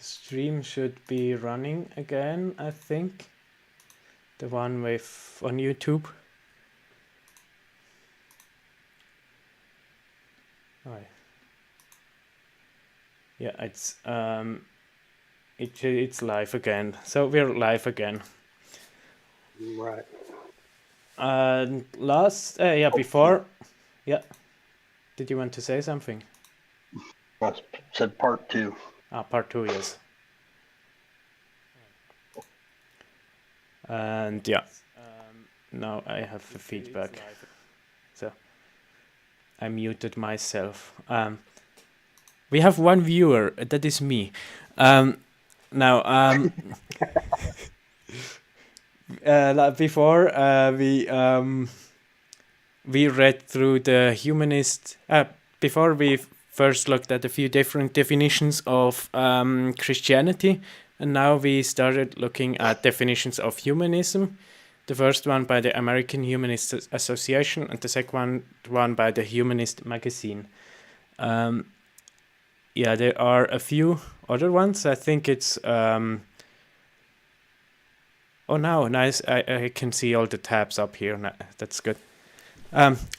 stream should be running again, I think. The one with on YouTube. Oh, yeah, it's live again. So we're live again. Right. Before. Yeah. Did you want to say something? I said part 2. Part 2, yes. And yeah, now I have the feedback. So I muted myself. We have one viewer, that is me. Before we read through the humanist. Before we first looked at a few different definitions of Christianity, and now we started looking at definitions of humanism. The first one by the American Humanist Association, and the second one by the Humanist magazine. There are a few other ones. I think it's nice. I can see all the tabs up here. That's good.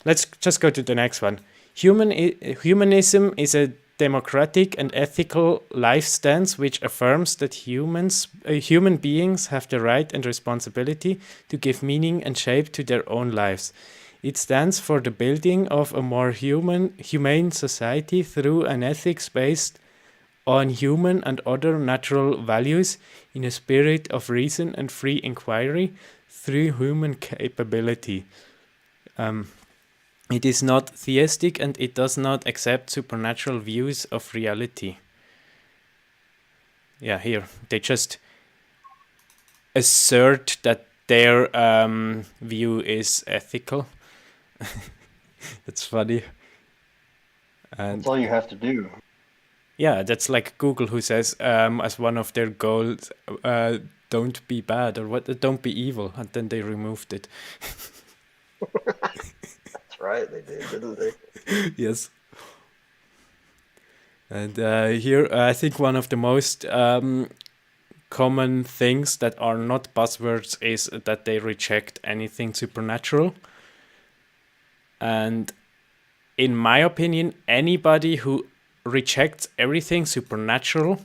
Let's just go to the next one. Humanism is a democratic and ethical life stance which affirms that human beings have the right and responsibility to give meaning and shape to their own lives. It stands for the building of a more humane society through an ethics based on human and other natural values in a spirit of reason and free inquiry through human capability. It is not theistic and it does not accept supernatural views of reality. Yeah, here they just assert that their view is ethical. That's funny. And that's all you have to do. Yeah, that's like Google, who says as one of their goals, don't be bad, or don't be evil, and then they removed it. That's right, they did, didn't they? Yes. And here, I think one of the most common things that are not buzzwords is that they reject anything supernatural. And in my opinion, anybody who rejects everything supernatural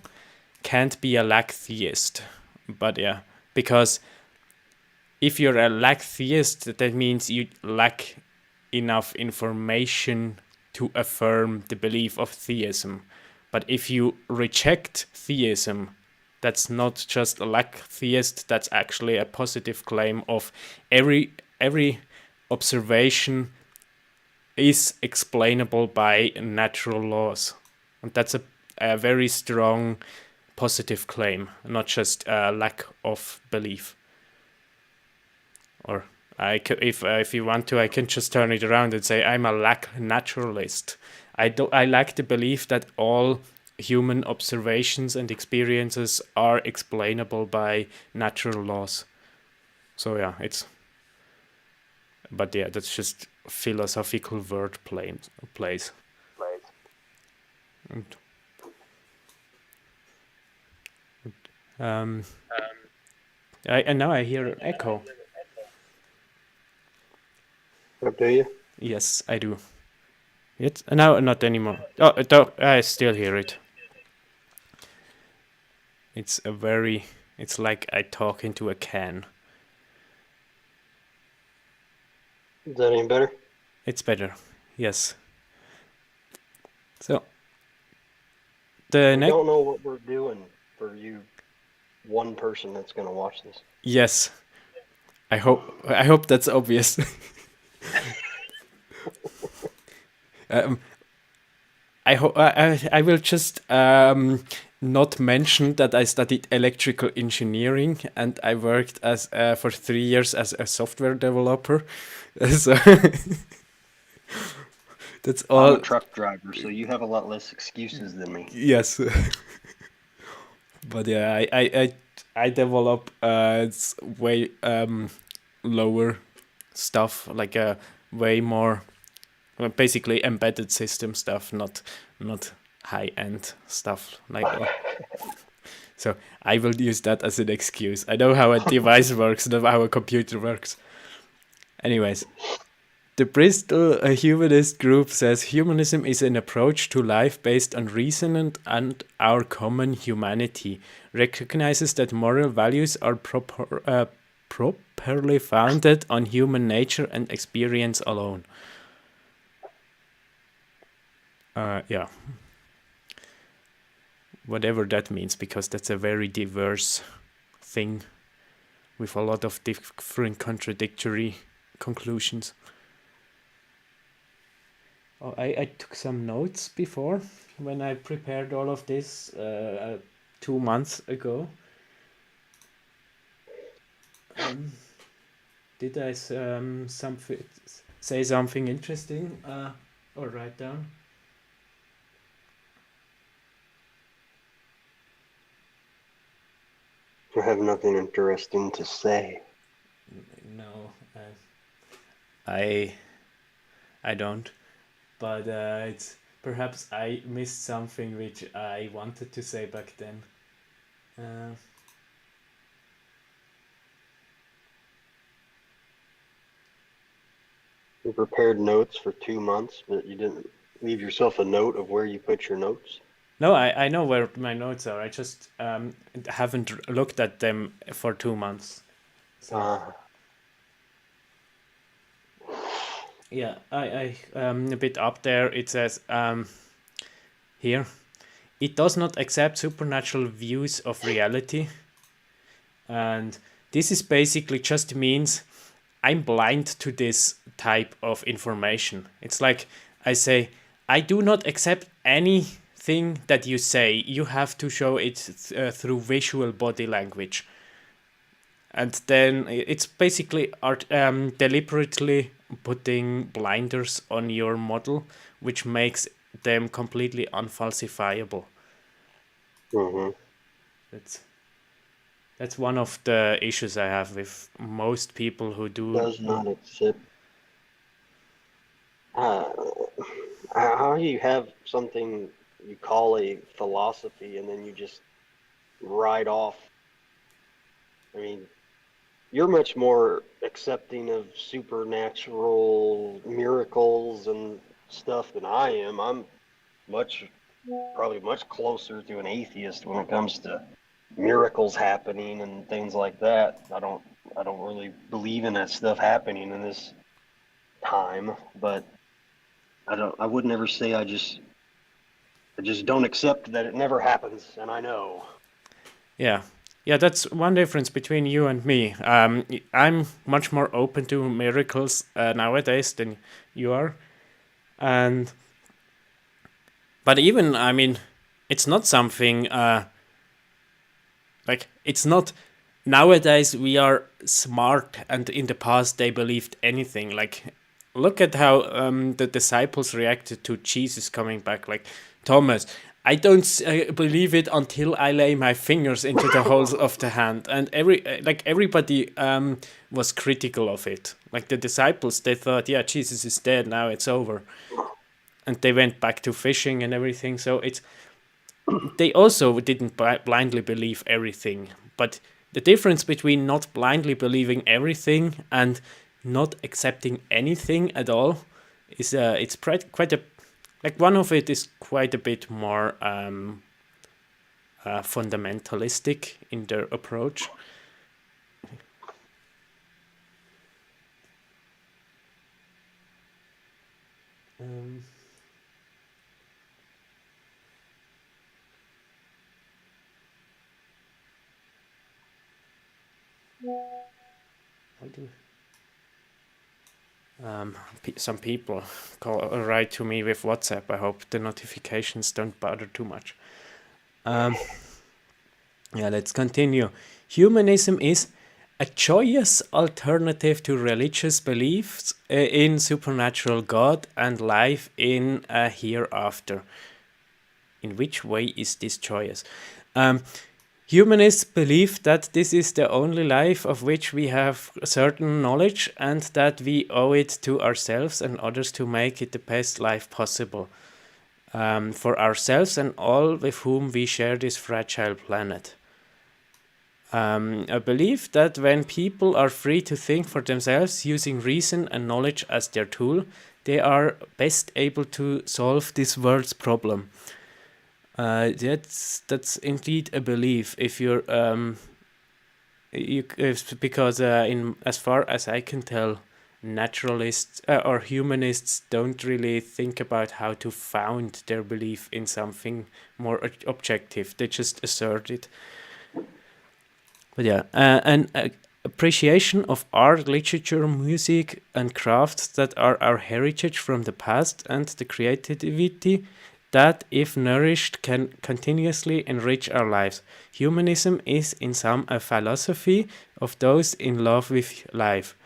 can't be a lack theist. But yeah, because if you're a lack theist, that means you lack enough information to affirm the belief of theism. But if you reject theism, that's not just a lack theist, that's actually a positive claim of every observation is explainable by natural laws. And that's a very strong positive claim, not just a lack of belief. Or if you want to, I can just turn it around and say I'm a lack naturalist. I lack the belief that all human observations and experiences are explainable by natural laws. So yeah, that's just philosophical word plays. And now I hear an echo. Oh, do you? Yes, I do. No, not anymore. I still hear it. It's like I talk into a can. Is that any better? It's better, yes. So, we don't know what we're doing for you, one person that's going to watch this. Yes, I hope that's obvious. I will just not mention that I studied electrical engineering and I worked as for 3 years as a software developer. So that's all. I'm a truck driver, so you have a lot less excuses than me. Yes. But yeah, I develop it's way lower stuff, like a way more basically embedded system stuff, not high end stuff like So I will use that as an excuse. I know how a device works, not how a computer works. Anyways, the Bristol Humanist group says humanism is an approach to life based on reason and our common humanity, recognizes that moral values are properly founded on human nature and experience alone. Yeah. Whatever that means, because that's a very diverse thing with a lot of different contradictory conclusions. Oh, I took some notes before when I prepared all of this 2 months ago. Did I say something interesting or write down? I have nothing interesting to say. No, I don't. But it's perhaps I missed something which I wanted to say back then. You prepared notes for 2 months, but you didn't leave yourself a note of where you put your notes? No, I know where my notes are. I just haven't looked at them for 2 months. So yeah, I a bit up there it says here, it does not accept supernatural views of reality, and this is basically just means I'm blind to this type of information. It's like I say, I do not accept anything that you say. You have to show it through visual body language. And then it's basically deliberately putting blinders on your model, which makes them completely unfalsifiable. Mm-hmm. That's one of the issues I have with most people who do. Does not accept. How do you have something you call a philosophy and then you just write off? I mean, you're much more accepting of supernatural miracles and stuff than I am. I'm probably much closer to an atheist when it comes to miracles happening and things like that. I don't really believe in that stuff happening in this time, but I would never say I just don't accept that it never happens, and I know. Yeah. Yeah, that's one difference between you and me. I'm much more open to miracles nowadays than you are. But even, I mean, it's not something, it's not, nowadays we are smart, and in the past they believed anything. Like, look at how the disciples reacted to Jesus coming back. Like, Thomas, I don't believe it until I lay my fingers into the holes of the hand. And everybody was critical of it. Like the disciples, they thought, yeah, Jesus is dead now, it's over, and they went back to fishing and everything. So they also didn't blindly believe everything. But the difference between not blindly believing everything and not accepting anything at all is it's quite a, like, one of it is quite a bit more fundamentalistic in their approach. Some people write to me with WhatsApp. I hope the notifications don't bother too much. Yeah, let's continue. Humanism is a joyous alternative to religious beliefs in supernatural God and life in a hereafter. In which way is this joyous? Humanists believe that this is the only life of which we have certain knowledge, and that we owe it to ourselves and others to make it the best life possible. for ourselves and all with whom we share this fragile planet. I believe that when people are free to think for themselves using reason and knowledge as their tool, they are best able to solve this world's problem. That's indeed a belief. If you're because in as far as I can tell, naturalists or humanists don't really think about how to found their belief in something more objective. They just assert it. But yeah, an appreciation of art, literature, music, and crafts that are our heritage from the past, and the creativity that, if nourished, can continuously enrich our lives. Humanism is, in sum, a philosophy of those in love with life.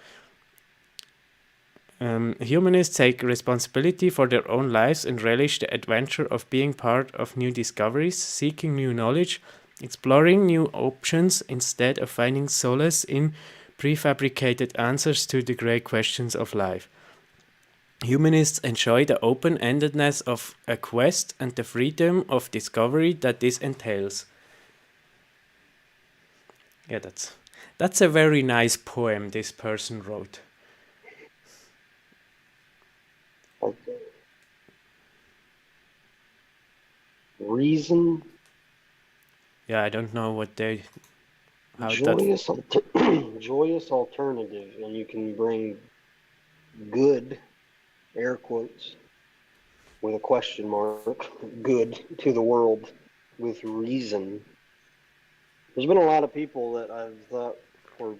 Humanists take responsibility for their own lives and relish the adventure of being part of new discoveries, seeking new knowledge, exploring new options instead of finding solace in prefabricated answers to the great questions of life. Humanists enjoy the open-endedness of a quest and the freedom of discovery that this entails. Yeah, that's a very nice poem this person wrote. Reason, Yeah, I don't know what they how that joyous, joyous alternative, and you can bring good, air quotes, with a question mark, good to the world with reason. There's been a lot of people that I've thought were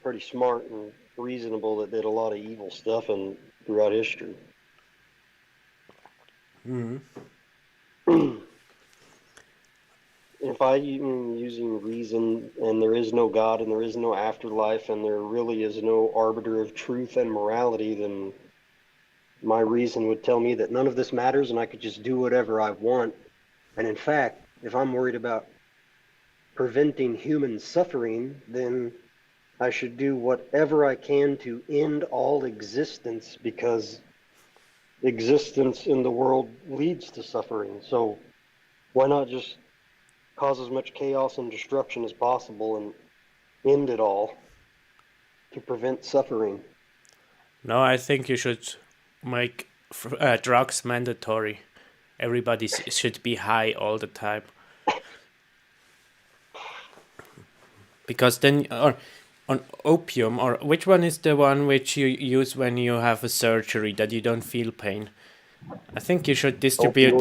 pretty smart and reasonable that did a lot of evil stuff and throughout history. If I am using reason and there is no God and there is no afterlife and there really is no arbiter of truth and morality, then my reason would tell me that none of this matters and I could just do whatever I want. And in fact, if I'm worried about preventing human suffering, then I should do whatever I can to end all existence, because existence in the world leads to suffering. So why not just cause as much chaos and destruction as possible and end it all to prevent suffering? No, I think you should make drugs mandatory. Everybody should be high all the time. Because then, or on opium, or which one is the one which you use when you have a surgery that you don't feel pain? I think you should distribute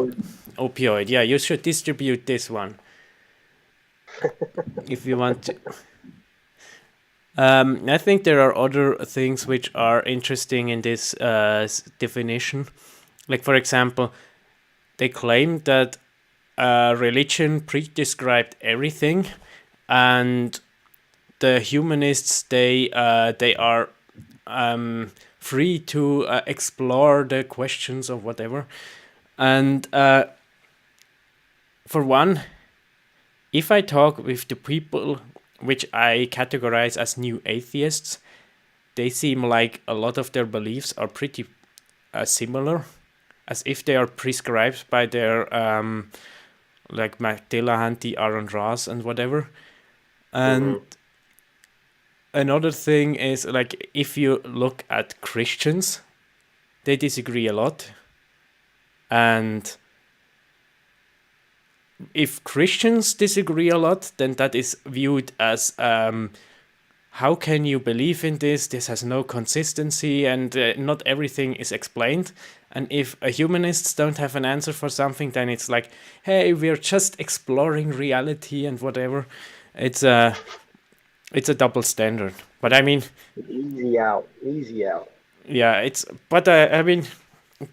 opioid. Yeah, you should distribute this one if you want to. I think there are other things which are interesting in this definition. Like, for example, they claim that religion prescribed everything, and the humanists they are free to explore the questions of whatever. And for one, if I talk with the people which I categorize as new atheists, they seem like a lot of their beliefs are pretty similar, as if they are prescribed by their like Magdalena, Aaron Ross, and whatever. And another thing is, like, if you look at Christians, they disagree a lot. And if Christians disagree a lot, then that is viewed as how can you believe in this? This has no consistency, and not everything is explained. And if humanists don't have an answer for something, then it's like, hey, we're just exploring reality and whatever. It's a double standard. But I mean, Easy out. yeah, but I mean,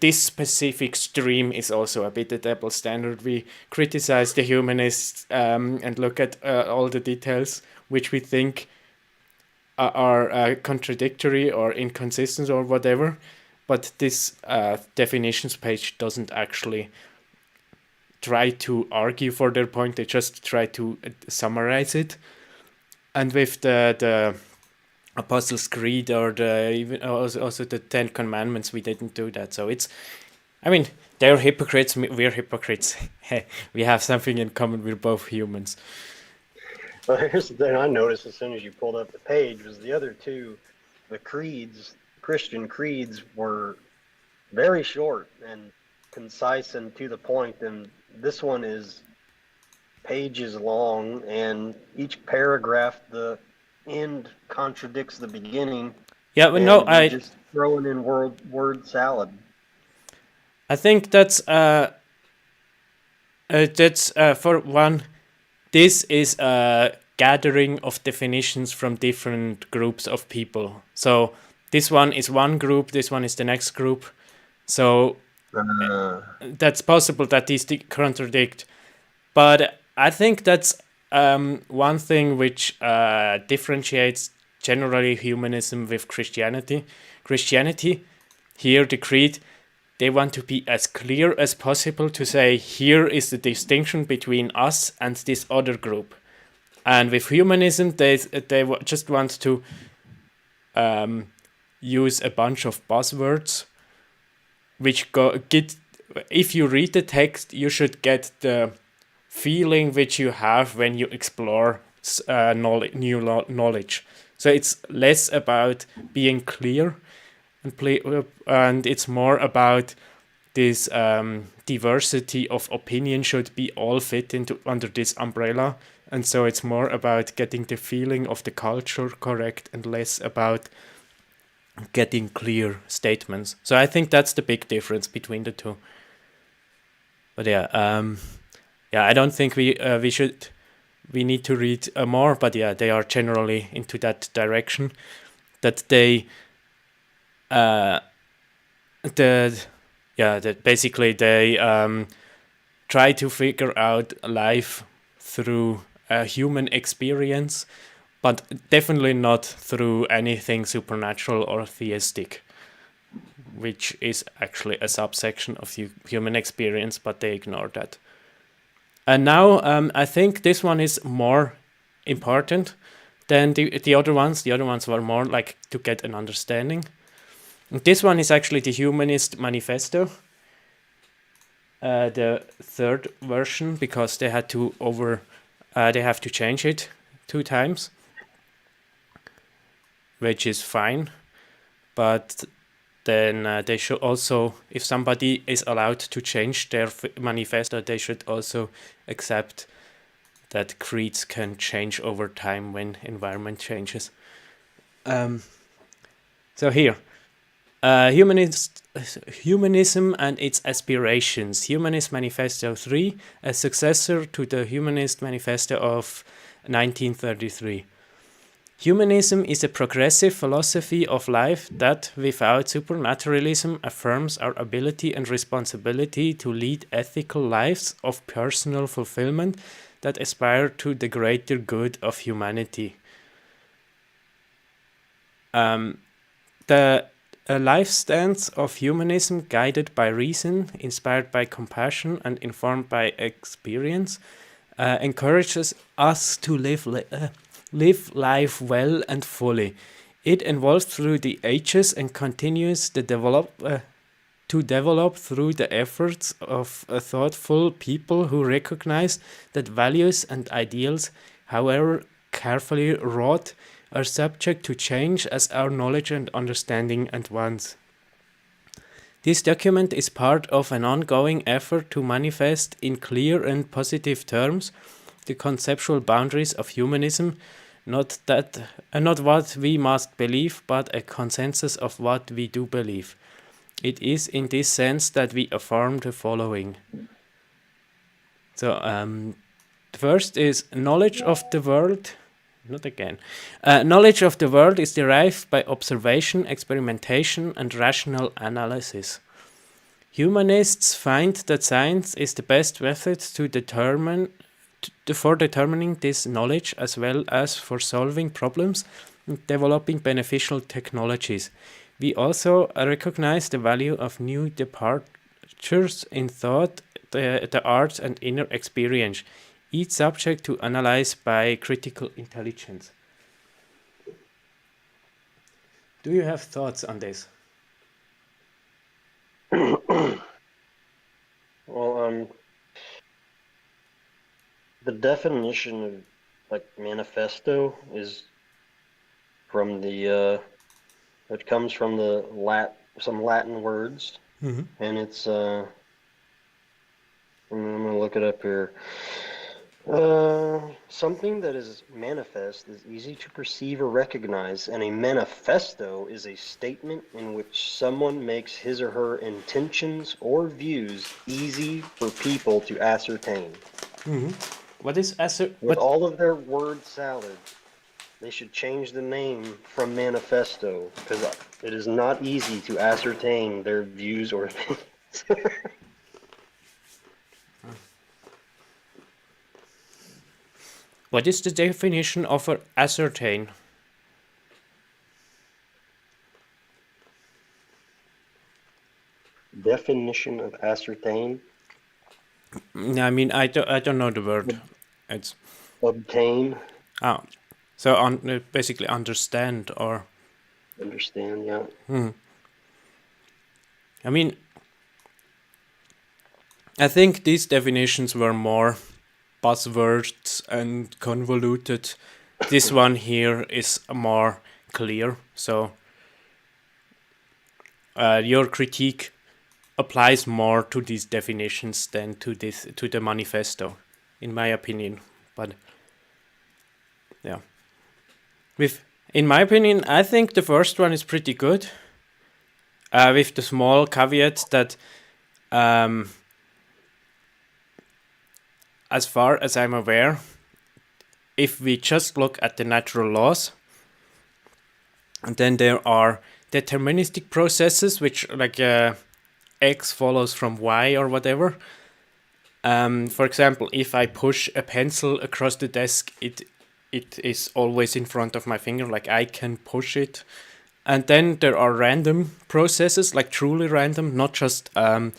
this specific stream is also a bit a double standard. We criticize the humanists and look at all the details which we think are contradictory or inconsistent or whatever. But this definitions page doesn't actually try to argue for their point. They just try to summarize it. And with the Apostles' Creed or even also the Ten Commandments, we didn't do that. So I mean, they're hypocrites, we're hypocrites. We have something in common, we're both humans. Well, here's the thing I noticed as soon as you pulled up the page was the other two, the creeds, Christian creeds were very short and concise and to the point, and this one is pages long, and each paragraph, the end contradicts the beginning, Yeah, but no, and you're just throwing in word salad. I think that's for one. This is a gathering of definitions from different groups of people. So this one is one group, this one is the next group. So that's possible that these contradict. But I think that's one thing which differentiates generally humanism with Christianity. Christianity, here the creed, they want to be as clear as possible to say, here is the distinction between us and this other group. And with humanism, they just want to use a bunch of buzzwords, which if you read the text, you should get the feeling which you have when you explore new knowledge. So it's less about being clear, and it's more about this diversity of opinion should be all fit into under this umbrella. And so it's more about getting the feeling of the culture correct and less about getting clear statements. So I think that's the big difference between the two. But yeah, I don't think we need to read more. But yeah, they are generally into that direction, that they that basically they try to figure out life through a human experience, but definitely not through anything supernatural or theistic, which is actually a subsection of the human experience, but they ignore that. And now I think this one is more important than the other ones. The other ones were more like to get an understanding. And this one is actually the Humanist Manifesto, the third version, because they had to they have to change it 2 times, which is fine. But then they should also, if somebody is allowed to change their manifesto, they should also accept that creeds can change over time when environment changes. So here, Humanism and its aspirations. Humanist Manifesto III, a successor to the Humanist Manifesto of 1933. Humanism is a progressive philosophy of life that, without supernaturalism, affirms our ability and responsibility to lead ethical lives of personal fulfillment that aspire to the greater good of humanity. The life stance of humanism, guided by reason, inspired by compassion, and informed by experience, encourages us to live life well and fully. It evolves through the ages and continues to develop through the efforts of thoughtful people who recognize that values and ideals, however carefully wrought, are subject to change as our knowledge and understanding advance. This document is part of an ongoing effort to manifest in clear and positive terms the conceptual boundaries of humanism, not what we must believe, but a consensus of what we do believe. It is in this sense that we affirm the following. So, the first is knowledge of the world. Knowledge of the world is derived by observation, experimentation, and rational analysis. Humanists find that science is the best method for determining this knowledge, as well as for solving problems and developing beneficial technologies. We also recognize the value of new departures in thought, the arts, and inner experience, each subject to analyze by critical intelligence. Do you have thoughts on this? Well, the definition of like manifesto is from the it comes from the some Latin words, and it's I'm gonna look it up here. Something that is manifest is easy to perceive or recognize, and a manifesto is a statement in which someone makes his or her intentions or views easy for people to ascertain. What is With all of their word salad, they should change the name from manifesto because it is not easy to ascertain their views or opinions. what is the definition of ascertain? Definition of ascertain. I mean, I don't know the word. It's Obtain. so basically understand or Understand, yeah. I mean, I think these definitions were more buzzwords and convoluted. This one here is more clear. So your critique applies more to these definitions than to the manifesto, in my opinion. But yeah, in my opinion, I think the first one is pretty good. With the small caveat that, as far as I'm aware, if we just look at the natural laws, then there are deterministic processes which like X follows from Y or whatever. For example, if I push a pencil across the desk, it is always in front of my finger, like I can push it. And then there are random processes, like truly random, not just they're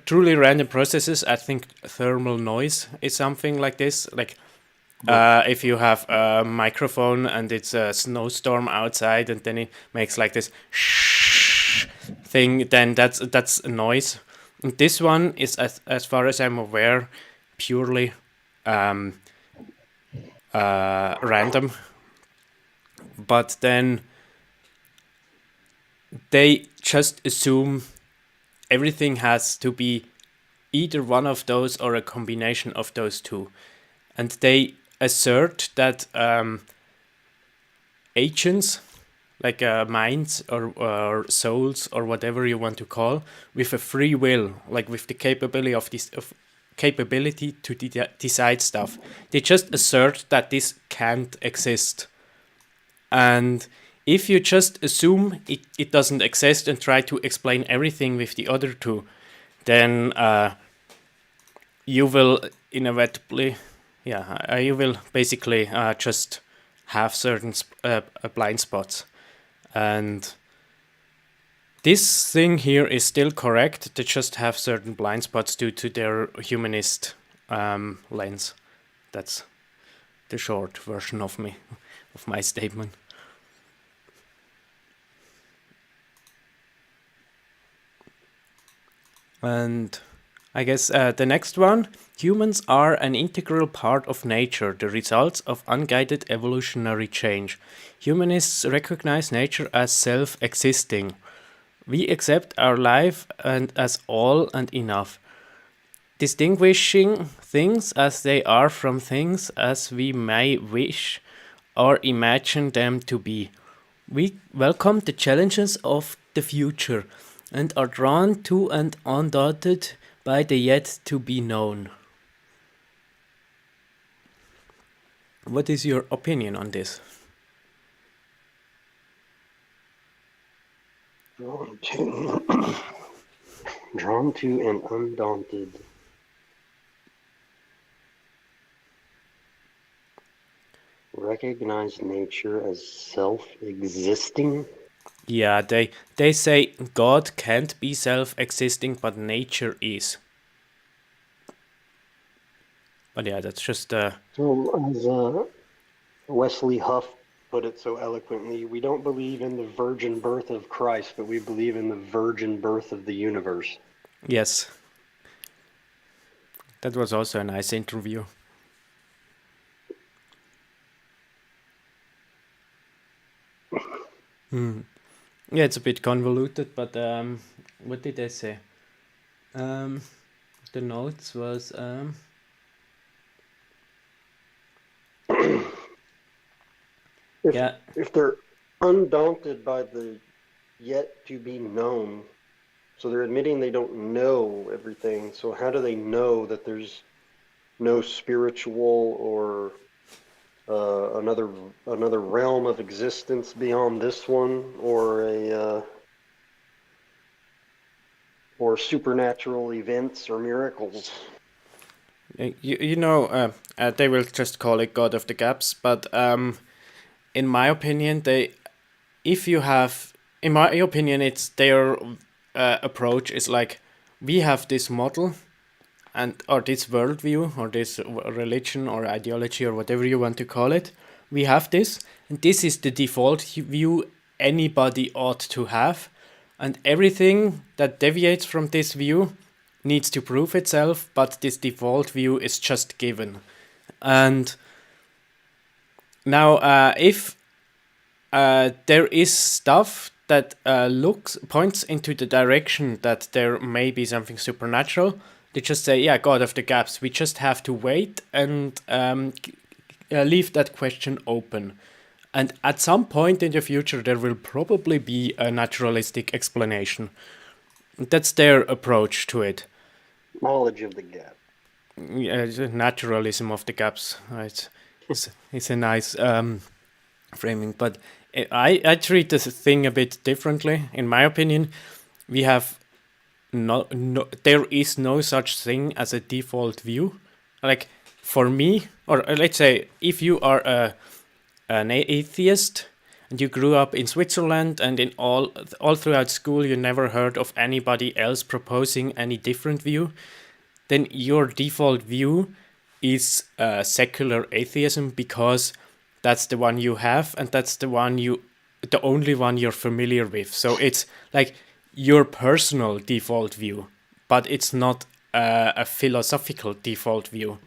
truly random processes. I think thermal noise is something like this. Like if you have a microphone and it's a snowstorm outside, and then it makes like this shh thing, then that's a noise. And this one is, as far as I'm aware, purely random. But then they just assume everything has to be either one of those or a combination of those two. And they assert that agents, like minds or souls or whatever you want to call, with a free will, like with the capability to decide stuff, they just assert that this can't exist. And if you just assume it doesn't exist and try to explain everything with the other two, then you will inevitably, you will basically just have certain blind spots. And this thing here is still correct. They just have certain blind spots due to their humanist lens. That's the short version of my statement. And I guess the next one, humans are an integral part of nature, the results of unguided evolutionary change. Humanists recognize nature as self-existing. We accept our life and as all and enough, distinguishing things as they are from things as we may wish or imagine them to be. We welcome the challenges of the future and are drawn to and undaunted by the yet to be known. What is your opinion on this? Drawn to and undaunted. Recognize nature as self-existing. Yeah, they say God can't be self-existing, but nature is. But yeah, that's just So as Wesley Huff put it so eloquently. We don't believe in the virgin birth of Christ, but we believe in the virgin birth of the universe. Yes. That was also a nice interview. Yeah, it's a bit convoluted, but what did I say? The notes was yeah. If they're undaunted by the yet to be known, so they're admitting they don't know everything. So how do they know that there's no spiritual or another realm of existence beyond this one, or supernatural events or miracles? You know, they will just call it God of the Gaps, but in my opinion, in my opinion, it's their approach is like, we have this model, or this worldview, or this religion, or ideology, or whatever you want to call it. We have this, and this is the default view anybody ought to have, and everything that deviates from this view needs to prove itself, but this default view is just given. And now, if there is stuff that points into the direction that there may be something supernatural, they just say, yeah, God of the Gaps. We just have to wait and leave that question open. And at some point in the future, there will probably be a naturalistic explanation. That's their approach to it. Knowledge of the gap. Yeah, the naturalism of the gaps. It's a nice framing, but I treat this thing a bit differently. In my opinion, we have there is no such thing as a default view. Like, for me, or let's say, if you are an atheist and you grew up in Switzerland, and in all throughout school you never heard of anybody else proposing any different view, then your default view is secular atheism, because that's the one you have, and that's the only one you're familiar with. So it's like your personal default view, but it's not a philosophical default view.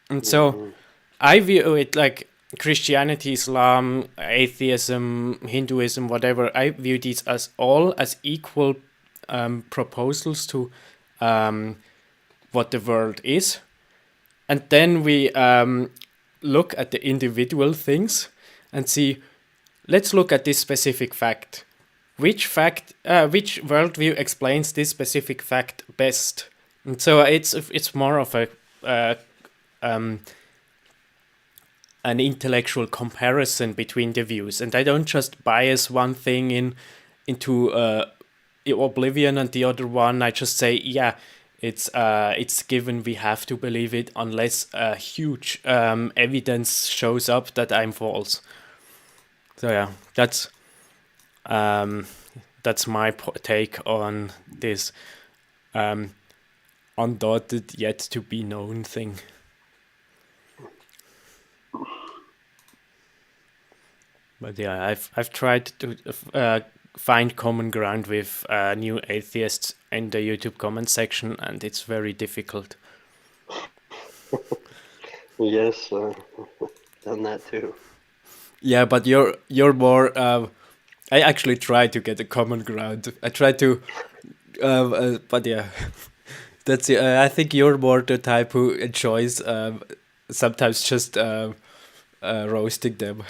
And so I view it like Christianity, Islam, atheism, Hinduism, whatever. I view these as all as equal proposals to what the world is. And then we look at the individual things and see, let's look at this specific fact. Which worldview explains this specific fact best? And so it's more of an intellectual comparison between the views, and I don't just bias one thing into oblivion and the other one. I just say, yeah, it's given, we have to believe it unless huge evidence shows up that I'm false. So yeah, that's my take on this undaunted yet to be known thing. But yeah, I've tried to find common ground with new atheists in the YouTube comment section, and it's very difficult. Yes, done that too. Yeah, but you're more. I actually try to get a common ground. I try to, but yeah, that's it. I think you're more the type who enjoys sometimes just roasting them.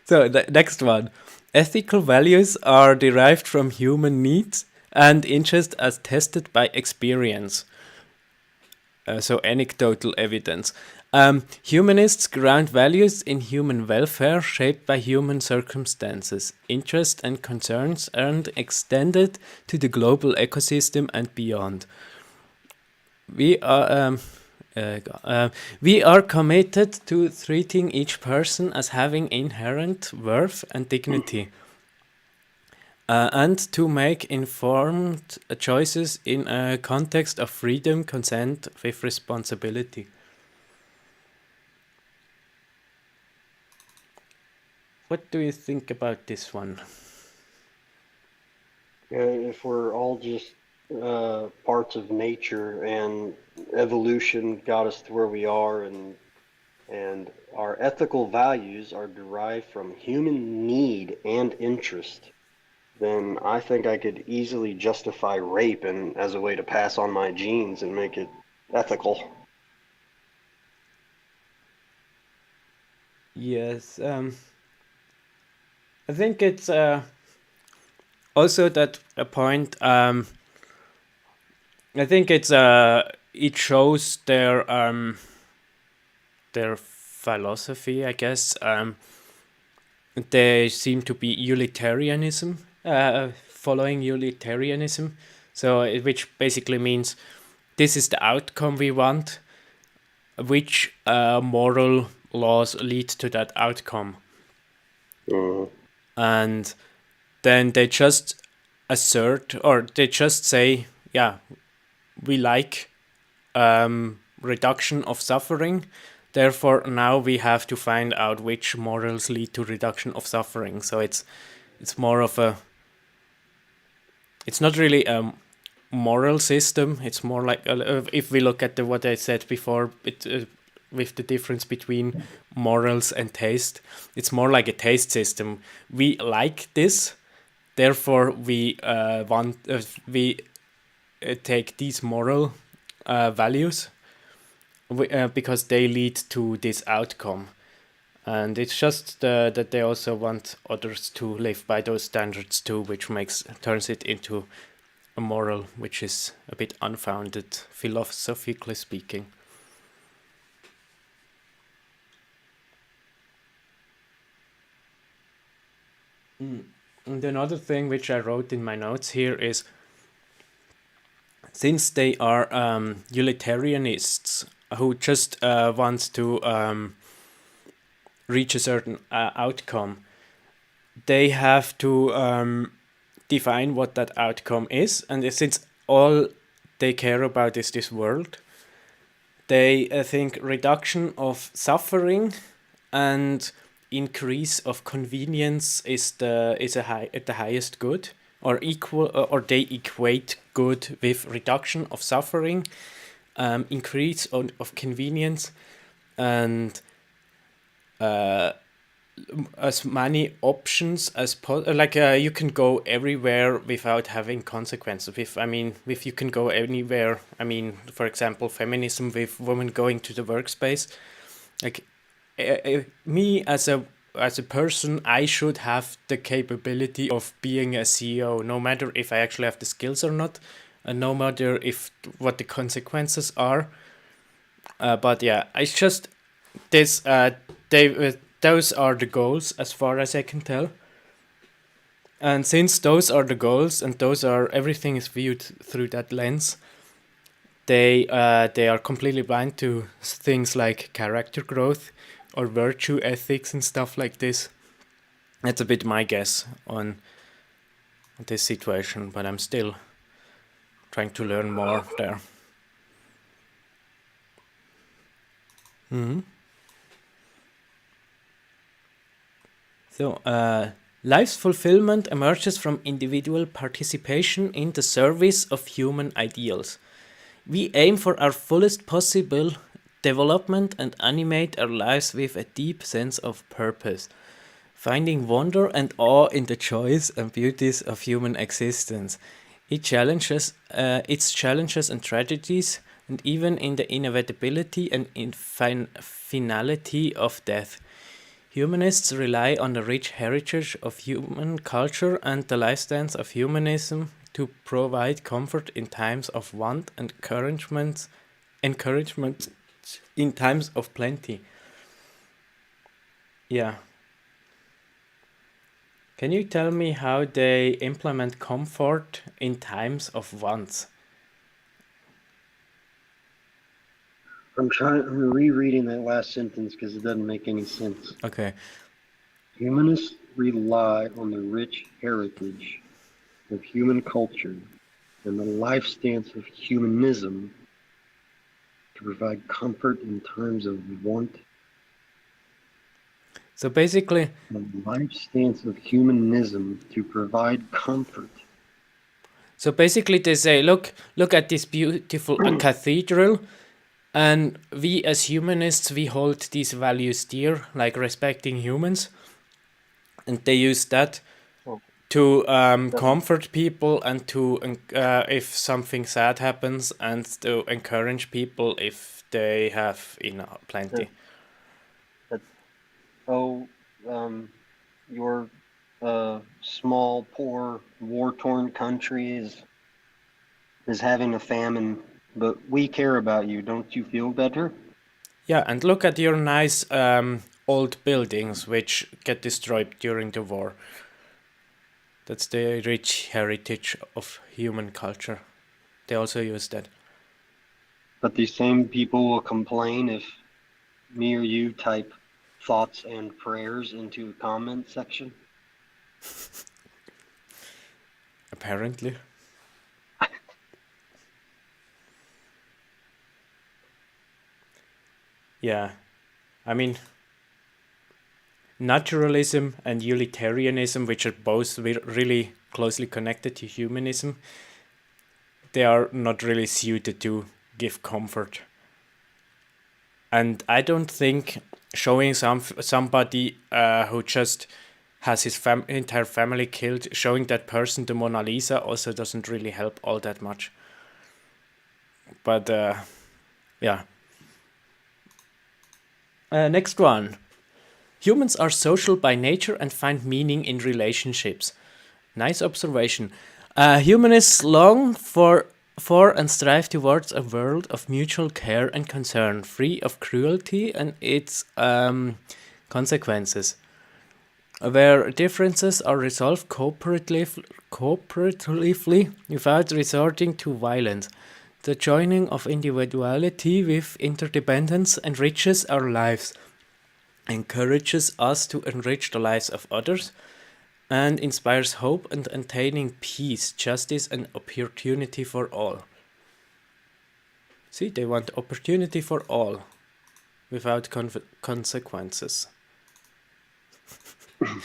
So the next one. Ethical values are derived from human needs and interest as tested by experience. So anecdotal evidence. Humanists ground values in human welfare shaped by human circumstances, interests and concerns, and extended to the global ecosystem and beyond. We are committed to treating each person as having inherent worth and dignity, and to make informed choices in a context of freedom, consent with responsibility. what do you think about this one? If we're all just parts of nature and evolution got us to where we are, and our ethical values are derived from human need and interest, then I think I could easily justify rape and as a way to pass on my genes and make it ethical. Yes, I think it's also that a point. I think it's it shows their philosophy, I guess. They seem to be utilitarianism, following utilitarianism. So, which basically means this is the outcome we want, which moral laws lead to that outcome. And then they just assert, or they just say, yeah, we like reduction of suffering. Therefore, now we have to find out which morals lead to reduction of suffering. So it's more of a, it's not really a moral system. It's more like, if we look at what I said before, with the difference between morals and taste, it's more like a taste system. We like this, therefore we take these moral values, because they lead to this outcome. And it's just that they also want others to live by those standards too, which turns it into a moral which is a bit unfounded, philosophically speaking. And another thing which I wrote in my notes here is, since they are utilitarianists who just want to reach a certain outcome, they have to define what that outcome is. And since all they care about is this world, they think reduction of suffering and increase of convenience is the highest good, or equal, or they equate good with reduction of suffering, increase of convenience, and as many options as you can go everywhere without having consequences. If you can go anywhere, for example, feminism with women going to the workspace, like me as a person, I should have the capability of being a CEO, no matter if I actually have the skills or not, and no matter if what the consequences are. But yeah, it's just this. Those are the goals, as far as I can tell. And since those are the goals, and everything is viewed through that lens, they are completely blind to things like character growth or virtue ethics and stuff like this. That's a bit my guess on this situation, but I'm still trying to learn more there. So, life's fulfillment emerges from individual participation in the service of human ideals. We aim for our fullest possible development and animate our lives with a deep sense of purpose, finding wonder and awe in the joys and beauties of human existence, its challenges and tragedies, and even in the inevitability and finality of death. Humanists rely on the rich heritage of human culture and the lifestyles of humanism to provide comfort in times of want and encouragement in times of plenty. Yeah. Can you tell me how they implement comfort in times of wants? I'm rereading that last sentence because it doesn't make any sense. Okay. Humanists rely on the rich heritage of human culture and the life stance of humanism to provide comfort in times of want. So basically, The life stance of humanism to provide comfort. they say, look at this beautiful cathedral, and we as humanists, we hold these values dear, like respecting humans, and they use that Oh, to that, comfort people and to if something sad happens, and to encourage people if they have that, plenty. that, oh, your small, poor, war-torn country is having a famine, but we care about you. Don't you feel better? Yeah, and look at your nice old buildings which get destroyed during the war. That's the rich heritage of human culture. They also use that. But these same people will complain if me or you type thoughts and prayers into a comment section. Apparently. Yeah. I mean, naturalism and utilitarianism, which are both really closely connected to humanism, they are not really suited to give comfort. And I don't think showing somebody who just has his entire family killed, showing that person the Mona Lisa also doesn't really help all that much. But yeah. Next one. Humans are social by nature and find meaning in relationships. Nice observation. Humanists long for and strive towards a world of mutual care and concern, free of cruelty and its consequences, where differences are resolved cooperatively without resorting to violence. The joining of individuality with interdependence enriches our lives, encourages us to enrich the lives of others, and inspires hope and attaining peace, justice, and opportunity for all. See, they want opportunity for all without consequences.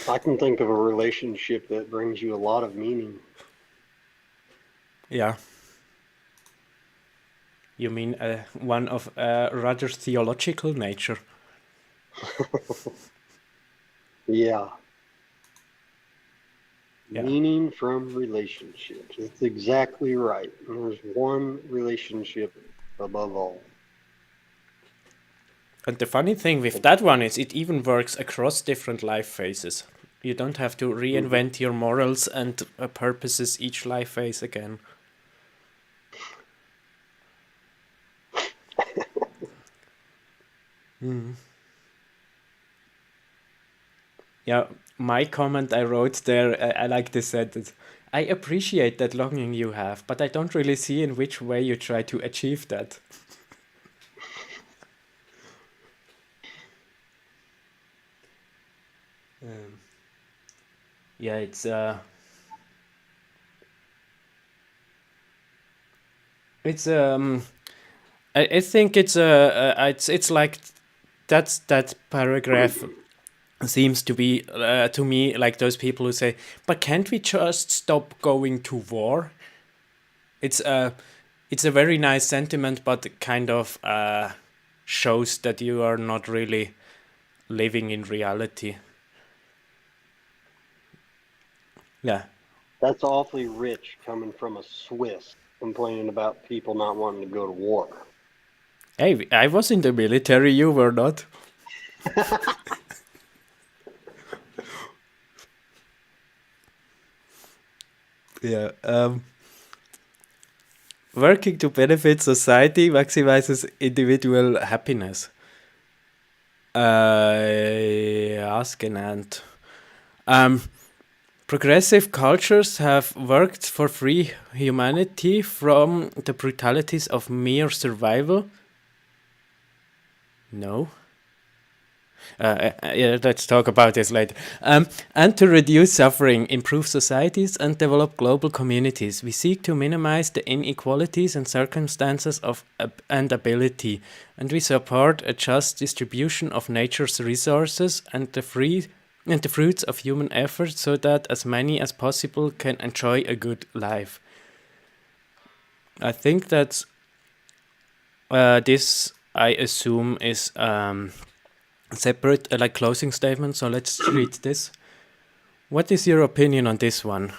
I can think of a relationship that brings you a lot of meaning. Yeah. You mean one of rather theological nature? Yeah. Yeah. Meaning from relationships. That's exactly right. And there's one relationship above all. And the funny thing with that one is it even works across different life phases. You don't have to reinvent your morals and purposes each life phase again. Yeah, my comment I wrote there, I like this sentence. I appreciate that longing you have, but I don't really see in which way you try to achieve that. Yeah, it's I think it's like that paragraph seems to be to me like those people who say, but can't we just stop going to war? It's a very nice sentiment, but kind of shows that you are not really living in reality. Yeah. That's awfully rich coming from a Swiss complaining about people not wanting to go to war. Hey, I was in the military, you were not. Yeah. Working to benefit society maximizes individual happiness. Ask an ant. Progressive cultures have worked for free humanity from the brutalities of mere survival. No. Yeah, let's talk about this later. And to reduce suffering, improve societies, and develop global communities. We seek to minimize the inequalities and circumstances of and ability, and we support a just distribution of nature's resources and the fruits of human effort, so that as many as possible can enjoy a good life. I think that's this. I assume is separate, like closing statement. So let's read this. What is your opinion on this one?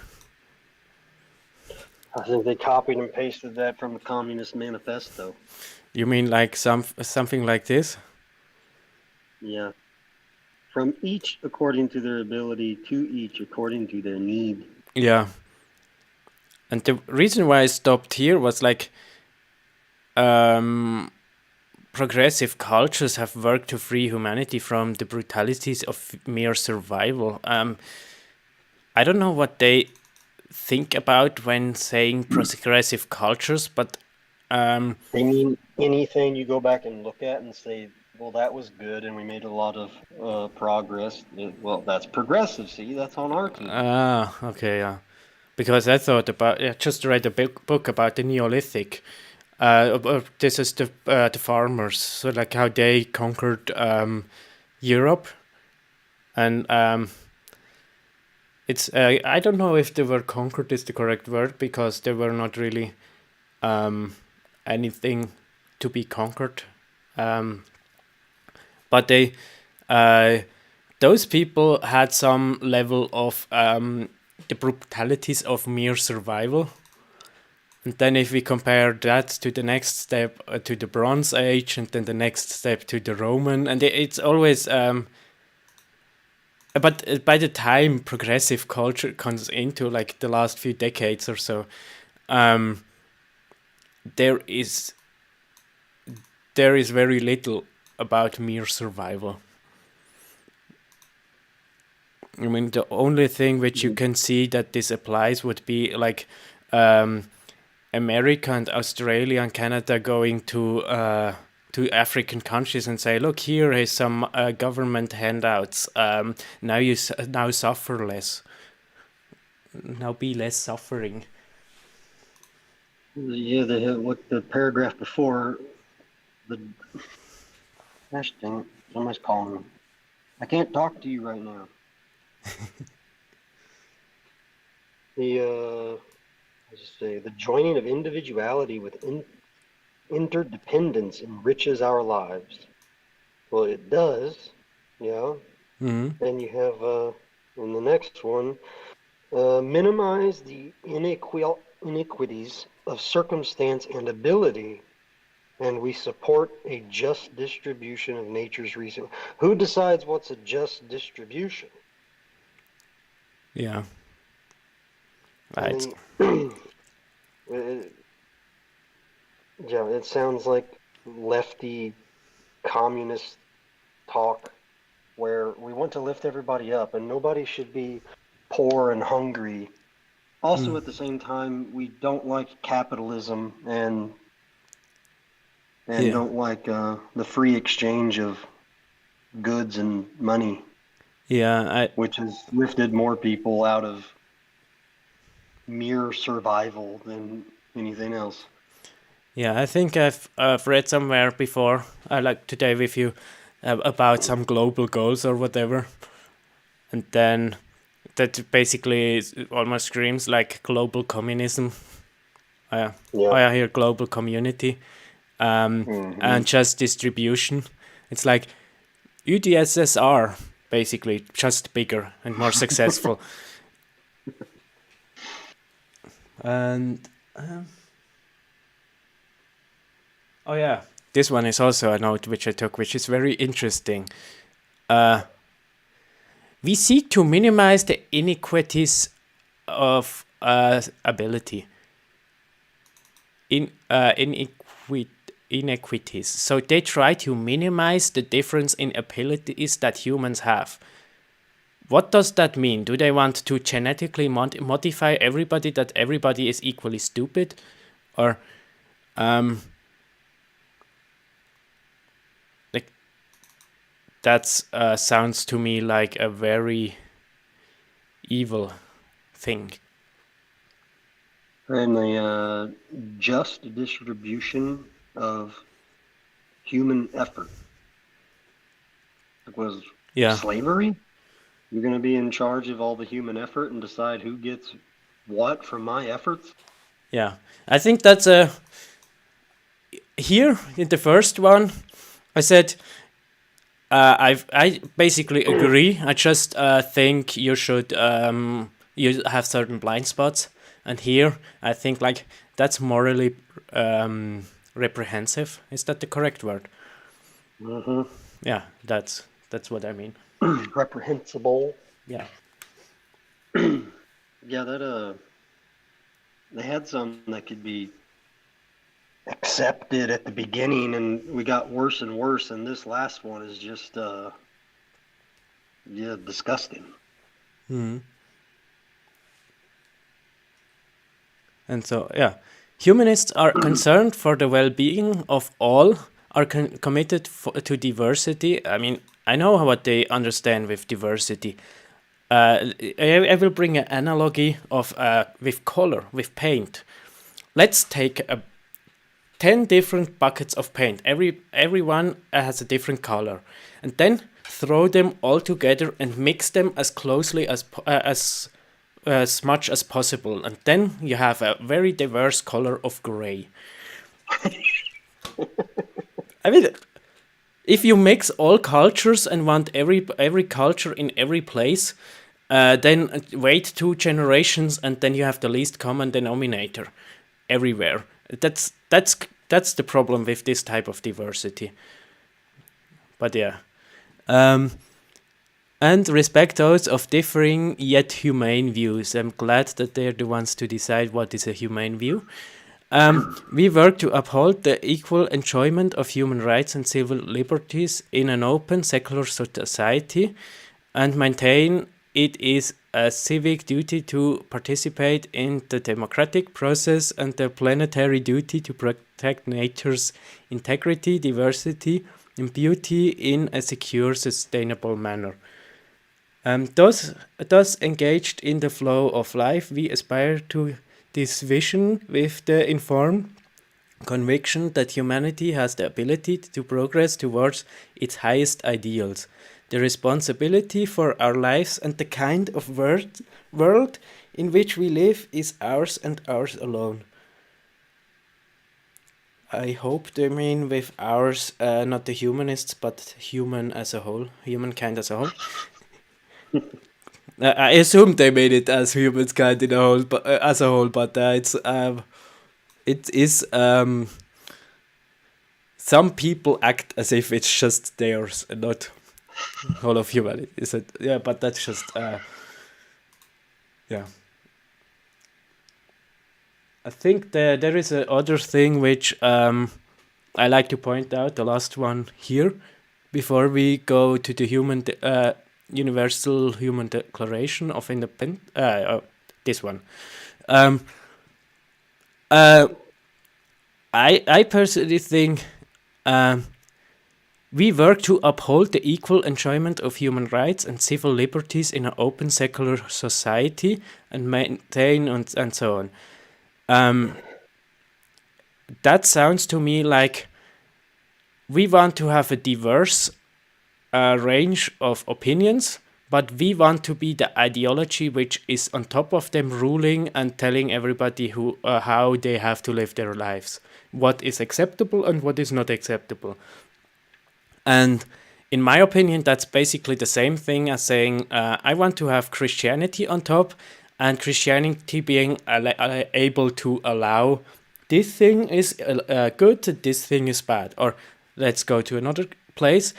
I think they copied and pasted that from the Communist Manifesto. You mean like something like this? Yeah. From each according to their ability, to each according to their need. Yeah. And the reason why I stopped here was like, progressive cultures have worked to free humanity from the brutalities of mere survival. I don't know what they think about when saying progressive cultures, but They mean anything you go back and look at and say, well, that was good and we made a lot of progress. Well, that's progressive. See, that's on our team. okay, yeah. Because I thought about, just read a book about the Neolithic. This is the farmers, so like how they conquered Europe, and it's I don't know if they were conquered is the correct word, because they were not really anything to be conquered, but they those people had some level of the brutalities of mere survival. And then if we compare that to the next step, to the Bronze Age, and then the next step to the Roman, and it's always but by the time progressive culture comes into like the last few decades or so, there is very little about mere survival. I mean, the only thing which you can see that this applies would be like America and Australia and Canada going to African countries and say, look, here is some government handouts. Now suffer less. Now be less suffering. Yeah, they have what the paragraph before. The gosh dang it, somebody's calling me. I can't talk to you right now. Let's just say the joining of individuality with interdependence enriches our lives. Well, it does, yeah. Mm-hmm. Then you have in the next one, minimize the inequities of circumstance and ability, and we support a just distribution of nature's resources. Who decides what's a just distribution? Yeah. I Right. mean, yeah, it sounds like lefty communist talk where we want to lift everybody up and nobody should be poor and hungry. Also, at the same time, we don't like capitalism and Yeah. don't like the free exchange of goods and money, Yeah. which has lifted more people out of mere survival than anything else. Yeah, I think I've read somewhere before, like today with you, about some global goals or whatever, and then that basically almost screams like global communism. Yeah. I hear global community, and just distribution. It's like UdSSR, basically, just bigger and more successful. And oh yeah, this one is also a note which I took, which is very interesting. We seek to minimize the inequities of ability. Inequities. So they try to minimize the difference in abilities that humans have. What does that mean? Do they want to genetically modify everybody, that everybody is equally stupid? Or like that's sounds to me like a very evil thing. And the just distribution of human effort. It was Yeah, slavery. You're going to be in charge of all the human effort and decide who gets what from my efforts? yeah. I think that's a here in the first one. I said I basically agree. I just think you should you have certain blind spots, and here I think like that's morally reprehensive. Is that the correct word? Mm-hmm. Yeah, that's what I mean. Reprehensible. Yeah, Yeah, that they had some that could be accepted at the beginning, and we got worse and worse. And this last one is just yeah, disgusting. and so yeah, humanists are concerned for the well-being of all. Are committed to diversity. I mean, I know what they understand with diversity. I will bring an analogy of with color, with paint. Let's take 10 different buckets of paint. Everyone has a different color, and then throw them all together and mix them as closely as much as possible, and then you have a very diverse color of gray. I mean, if you mix all cultures and want every culture in every place, then wait 2 generations and then you have the least common denominator everywhere. That's the problem with this type of diversity. But yeah, and respect those of differing yet humane views. I'm glad that they're the ones to decide what is a humane view. We work to uphold the equal enjoyment of human rights and civil liberties in an open, secular society and maintain it is a civic duty to participate in the democratic process and the planetary duty to protect nature's integrity, diversity, and beauty in a secure, sustainable manner. Thus engaged in the flow of life, we aspire to this vision with the informed conviction that humanity has the ability to progress towards its highest ideals. The responsibility for our lives and the kind of world in which we live is ours and ours alone. I hope they mean with ours, not the humanists, but human as a whole, humankind as a whole. I assume they made it as humankind in a whole, but as a whole, but it is some people act as if it's just theirs and not whole of humanity. Is it? Yeah, but that's just yeah. I think there is a other thing which I like to point out, the last one here, before we go to the Universal Human Declaration of Independence. This one. I personally think we work to uphold the equal enjoyment of human rights and civil liberties in an open secular society and maintain and so on. That sounds to me like we want to have a diverse range of opinions, but we want to be the ideology which is on top of them, ruling and telling everybody how they have to live their lives, what is acceptable and what is not acceptable. And in my opinion, that's basically the same thing as saying I want to have Christianity on top, and Christianity being able to allow this thing is good, this thing is bad. Or let's go to another place.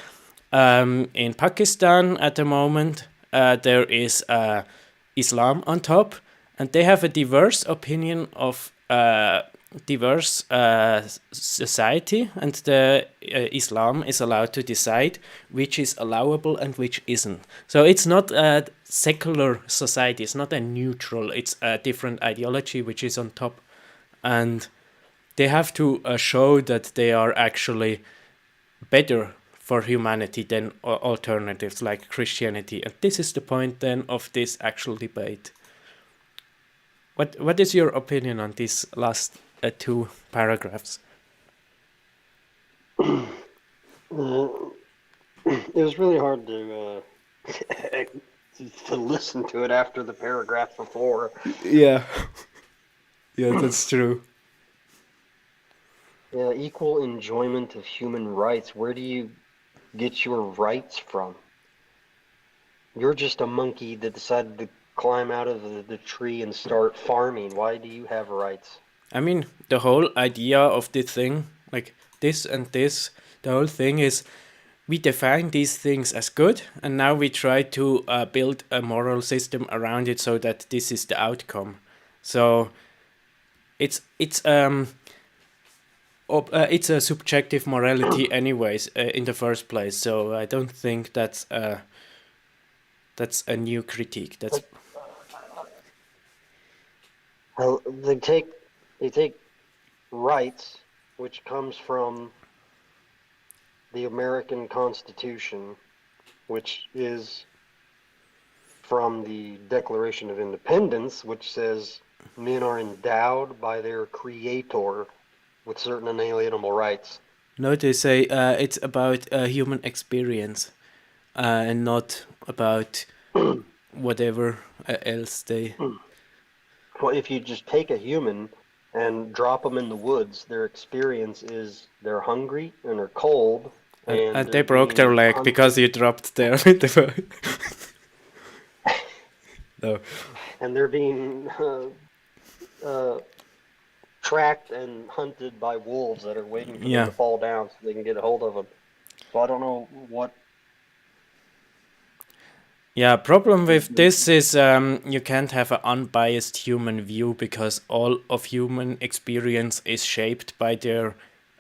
In Pakistan at the moment, there is Islam on top, and they have a diverse opinion of diverse society, and the Islam is allowed to decide which is allowable and which isn't. So it's not a secular society, it's not a neutral, it's a different ideology which is on top. And they have to show that they are actually better for humanity than alternatives like Christianity. And this is the point then of this actual debate. What is your opinion on these last two paragraphs? It was really hard to to listen to it after the paragraph before. Yeah, yeah, that's true. Equal enjoyment of human rights. Where do you get your rights from? You're just a monkey that decided to climb out of the tree and start farming. Why do you have rights? I mean, the whole idea of this thing, like this and this, the whole thing is we define these things as good, and now we try to build a moral system around it so that this is the outcome. So it's a subjective morality, anyways, in the first place. So I don't think that's a new critique. That's Well, they take rights, which comes from the American Constitution, which is from the Declaration of Independence, which says men are endowed by their creator with certain inalienable rights. no, they say it's about human experience, and not about whatever else they. Well, if you just take a human and drop them in the woods, their experience is they're hungry and they're cold. And they broke their leg because you dropped there with the. No. And they're being tracked and hunted by wolves that are waiting for them to fall down so they can get a hold of them. So I don't know what. Yeah, problem with this is you can't have an unbiased human view because all of human experience is shaped by their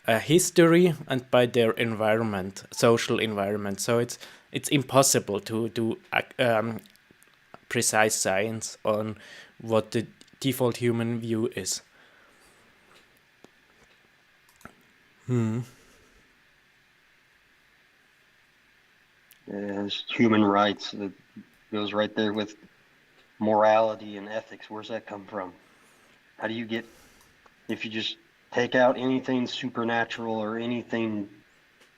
history and by their environment, social environment. So it's impossible to do precise science on what the default human view is. It's human rights. It goes right there with morality and ethics. Where's that come from? How do you get, if you just take out anything supernatural or anything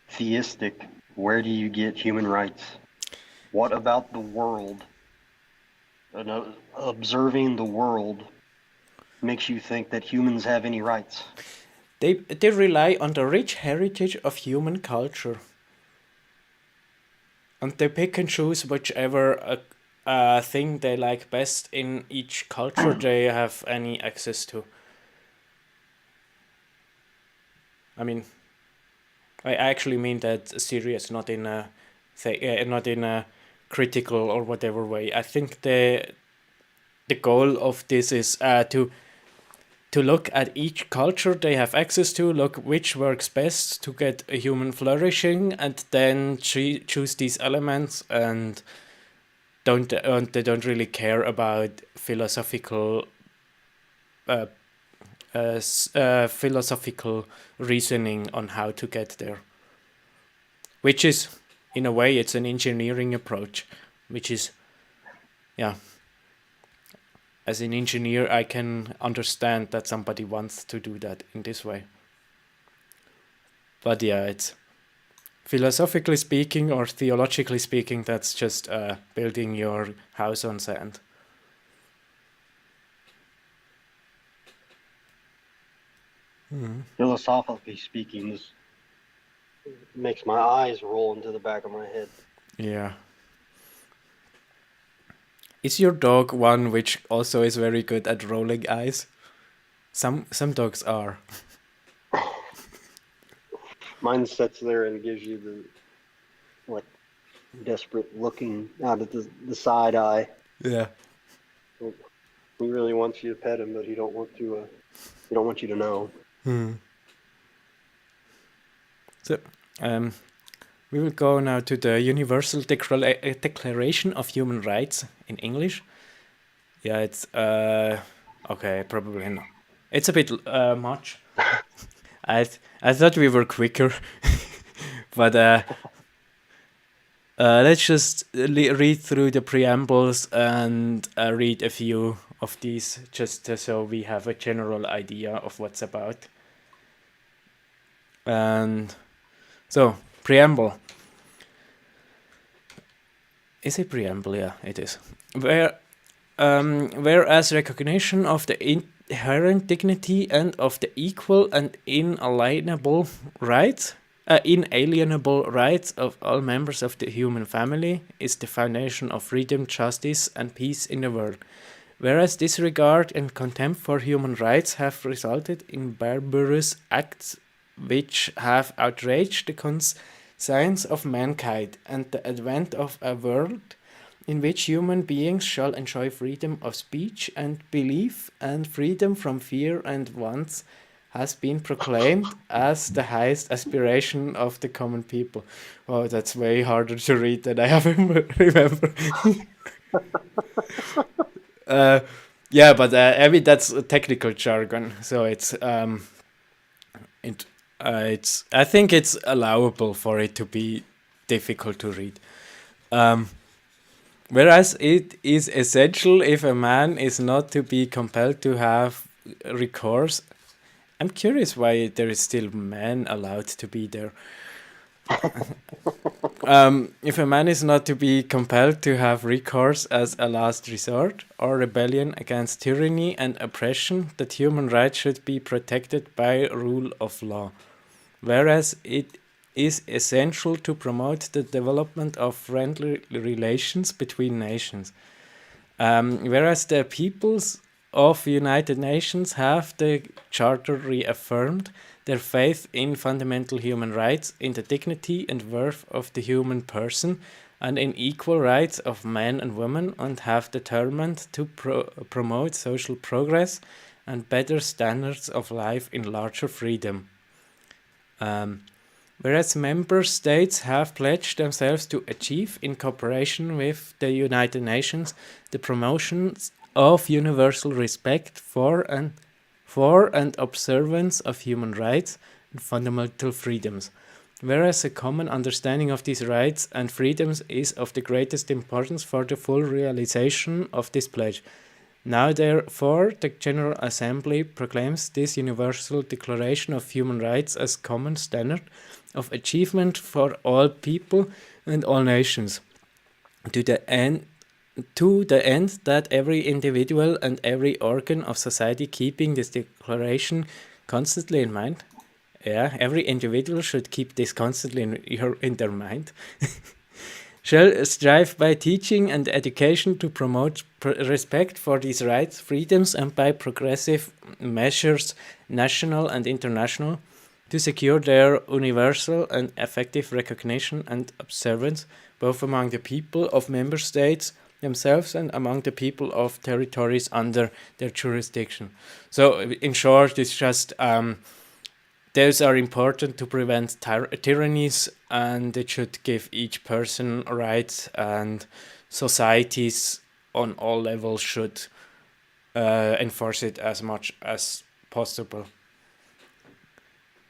theistic, where do you get human rights? What about the world, observing the world, makes you think that humans have any rights? They rely on the rich heritage of human culture. And they pick and choose whichever thing they like best in each culture they have any access to. I mean, I actually mean that serious, not in a critical or whatever way. I think the goal of this is to look at each culture they have access to, look which works best to get a human flourishing, and then choose these elements, and they don't really care about philosophical reasoning on how to get there. Which is, in a way, it's an engineering approach, which is, yeah. As an engineer, I can understand that somebody wants to do that in this way. But yeah, it's philosophically speaking or theologically speaking, that's just building your house on sand. Philosophically speaking, this makes my eyes roll into the back of my head. Yeah. Is your dog one which also is very good at rolling eyes? Some dogs are. Mine sits there and gives you the desperate looking out of the side eye. Yeah. He really wants you to pet him, but he don't want to. He don't want you to know. So, we will go now to the Universal Declaration of Human Rights in English. Yeah, it's okay, probably not. It's a bit much. I thought we were quicker, but Let's just read through the preambles and read a few of these, just so we have a general idea of what's about. And so, preamble. Is it preamble? Yeah, it is. Whereas recognition of the inherent dignity and of the equal and inalienable rights of all members of the human family is the foundation of freedom, justice, and peace in the world. Whereas disregard and contempt for human rights have resulted in barbarous acts which have outraged the conscience of mankind, and the advent of a world in which human beings shall enjoy freedom of speech and belief and freedom from fear and wants has been proclaimed as the highest aspiration of the common people. Oh, that's way harder to read than I have remember. Yeah, but I mean that's a technical jargon, so it's I think it's allowable for it to be difficult to read. Whereas it is essential if a man is not to be compelled to have recourse. I'm curious why there is still men allowed to be there. If a man is not to be compelled to have recourse as a last resort or rebellion against tyranny and oppression, that human rights should be protected by rule of law. Whereas it is essential to promote the development of friendly relations between nations. Whereas the peoples of United Nations have the Charter reaffirmed their faith in fundamental human rights, in the dignity and worth of the human person, and in equal rights of men and women, and have determined to promote social progress and better standards of life in larger freedom. Whereas member states have pledged themselves to achieve, in cooperation with the United Nations, the promotion of universal respect for and observance of human rights and fundamental freedoms. Whereas a common understanding of these rights and freedoms is of the greatest importance for the full realization of this pledge. Now, therefore, the General Assembly proclaims this Universal Declaration of Human Rights as common standard of achievement for all people and all nations, to the end that every individual and every organ of society keeping this declaration constantly in mind. Yeah, every individual should keep this constantly in their mind. Shall strive by teaching and education to promote respect for these rights, freedoms, and by progressive measures, national and international, to secure their universal and effective recognition and observance, both among the people of member states themselves and among the people of territories under their jurisdiction. So, in short, it's just those are important to prevent tyrannies, and it should give each person rights, and societies on all levels should enforce it as much as possible.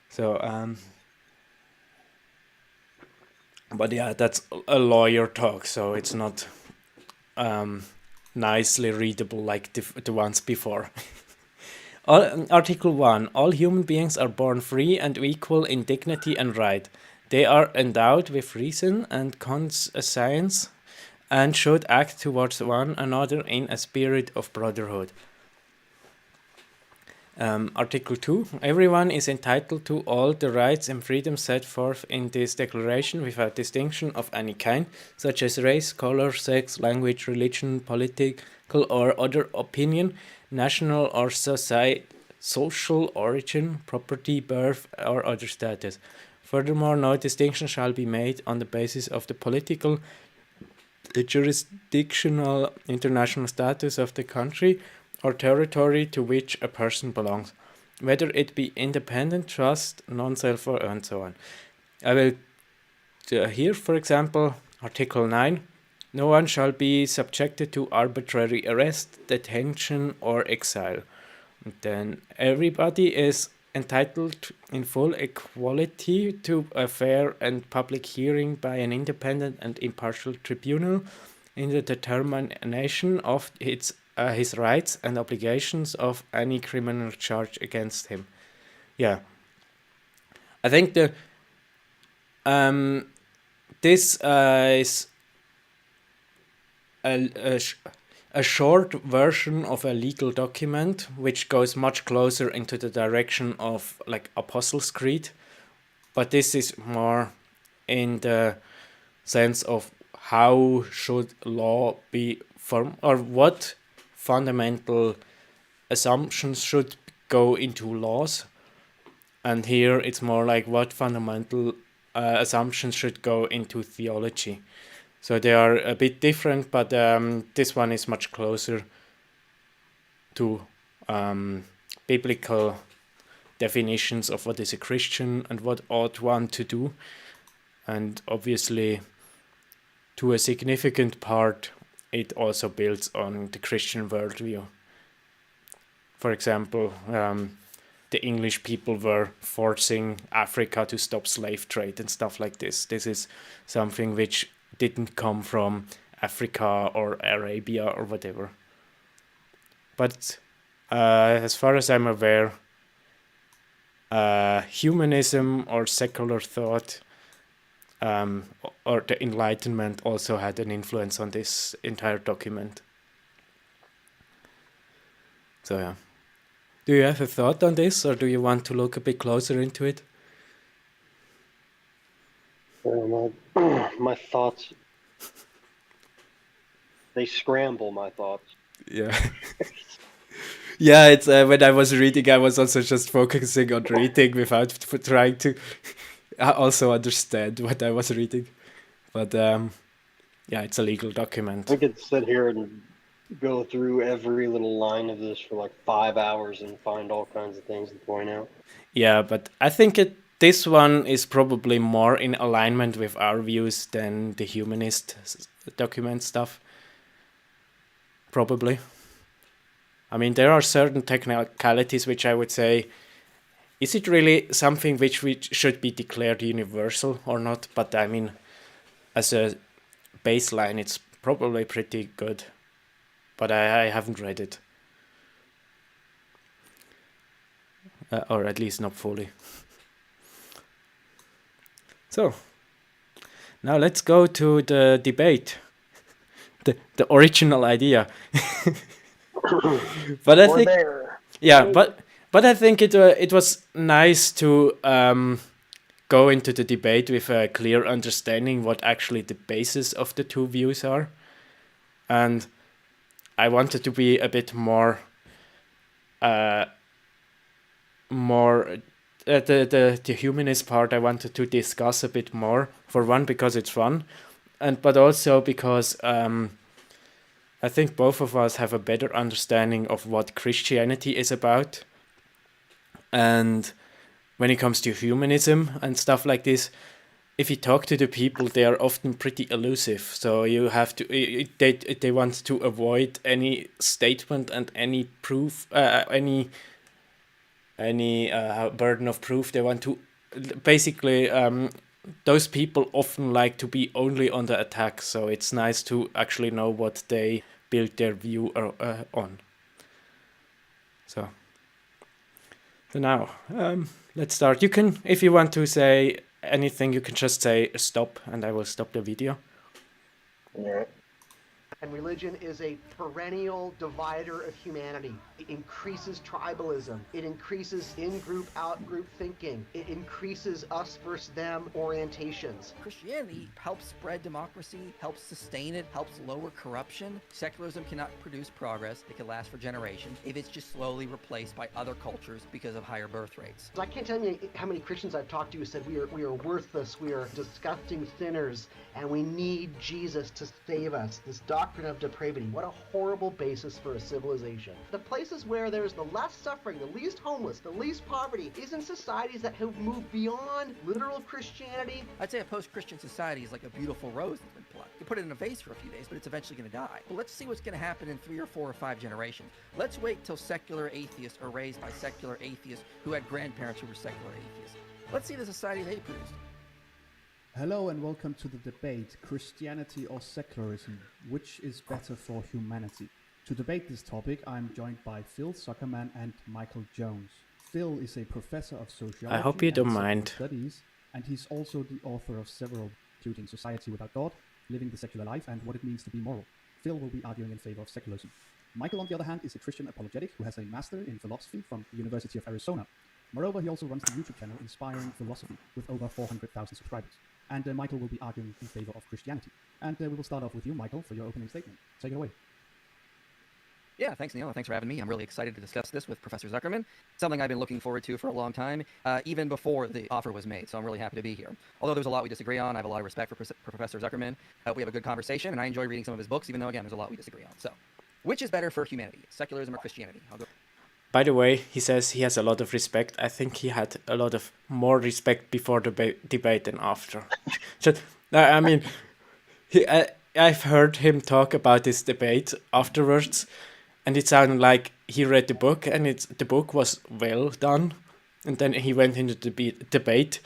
So, but yeah, that's a lawyer talk, so it's not nicely readable like the ones before. Article 1. All human beings are born free and equal in dignity and right. They are endowed with reason and conscience and should act towards one another in a spirit of brotherhood. Article 2. Everyone is entitled to all the rights and freedoms set forth in this declaration without distinction of any kind, such as race, color, sex, language, religion, political or other opinion, national or social origin, property, birth, or other status. Furthermore, no distinction shall be made on the basis of the political, the jurisdictional, international status of the country or territory to which a person belongs, whether it be independent, trust, non-self, and so on. I will here, for example, Article 9. No one shall be subjected to arbitrary arrest, detention, or exile. And then everybody is entitled in full equality to a fair and public hearing by an independent and impartial tribunal in the determination of his rights and obligations of any criminal charge against him. Yeah, I think this is a short version of a legal document which goes much closer into the direction of like Apostles' Creed, but this is more in the sense of how should law be formed, or what fundamental assumptions should go into laws. And here it's more like what fundamental assumptions should go into theology. So they are a bit different, but this one is much closer to biblical definitions of what is a Christian and what ought one to do. And obviously, to a significant part, it also builds on the Christian worldview. For example, the English people were forcing Africa to stop slave trade and stuff like this. This is something which didn't come from Africa or Arabia or whatever. But as far as I'm aware, humanism or secular thought or the Enlightenment also had an influence on this entire document. So yeah. Do you have a thought on this, or do you want to look a bit closer into it? My thoughts, they scramble my thoughts. Yeah. Yeah, it's when I was reading, I was also just focusing on reading without trying to also understand what I was reading. But yeah, it's a legal document. I could sit here and go through every little line of this for like 5 hours and find all kinds of things to point out. Yeah, but I think this one is probably more in alignment with our views than the humanist document stuff. Probably. I mean, there are certain technicalities which I would say, is it really something which should be declared universal or not? But I mean, as a baseline, it's probably pretty good. But I haven't read it. Or at least not fully. So, now let's go to the debate. The original idea. But I think, yeah, but I think it was nice to go into the debate with a clear understanding what actually the basis of the two views are, and I wanted to be a bit more the humanist part. I wanted to discuss a bit more, for one because it's fun, but also because I think both of us have a better understanding of what Christianity is about. And when it comes to humanism and stuff like this, if you talk to the people, they are often pretty elusive. So you have to, they want to avoid any statement and any proof, any burden of proof. They want to, basically, those people often like to be only on the attack, so it's nice to actually know what they build their view on. So now, let's start. You can, if you want to say anything, you can just say stop, and I will stop the video. Yeah. And religion is a perennial divider of humanity. It increases tribalism. It increases in-group, out-group thinking. It increases us versus them orientations. Christianity helps spread democracy, helps sustain it, helps lower corruption. Secularism cannot produce progress that can last for generations if it's just slowly replaced by other cultures because of higher birth rates. I can't tell you how many Christians I've talked to who said we are worthless, we are disgusting sinners, and we need Jesus to save us. This doctrine of depravity. What a horrible basis for a civilization. The place places where there's the less suffering, the least homeless, the least poverty, is in societies that have moved beyond literal Christianity. I'd say a post-Christian society is like a beautiful rose that's been plucked. You put it in a vase for a few days, but it's eventually going to die. But let's see what's going to happen in 3 or 4 or 5 generations. Let's wait till secular atheists are raised by secular atheists who had grandparents who were secular atheists. Let's see the society they produced. Hello and welcome to the debate, Christianity or Secularism, which is better for humanity? To debate this topic, I'm joined by Phil Zuckerman and Michael Jones. Phil is a professor of sociology I hope you and don't secular mind. studies, and he's also the author of several, including Society Without God, Living the Secular Life, and What It Means to Be Moral. Phil will be arguing in favor of secularism. Michael, on the other hand, is a Christian apologetic who has a master in philosophy from the University of Arizona. Moreover, he also runs the YouTube channel Inspiring Philosophy with over 400,000 subscribers. And Michael will be arguing in favor of Christianity. And we will start off with you, Michael, for your opening statement. Take it away. Yeah, thanks, Neil. Thanks for having me. I'm really excited to discuss this with Professor Zuckerman, something I've been looking forward to for a long time, even before the offer was made, so I'm really happy to be here. Although there's a lot we disagree on, I have a lot of respect for Professor Zuckerman. We have a good conversation, and I enjoy reading some of his books, even though, again, there's a lot we disagree on. So, which is better for humanity, secularism or Christianity? I'll go. By the way, he says he has a lot of respect. I think he had a lot of more respect before the debate than after. I mean, I've heard him talk about this debate afterwards, and it sounded like he read the book, and the book was well done. And then he went into the debate,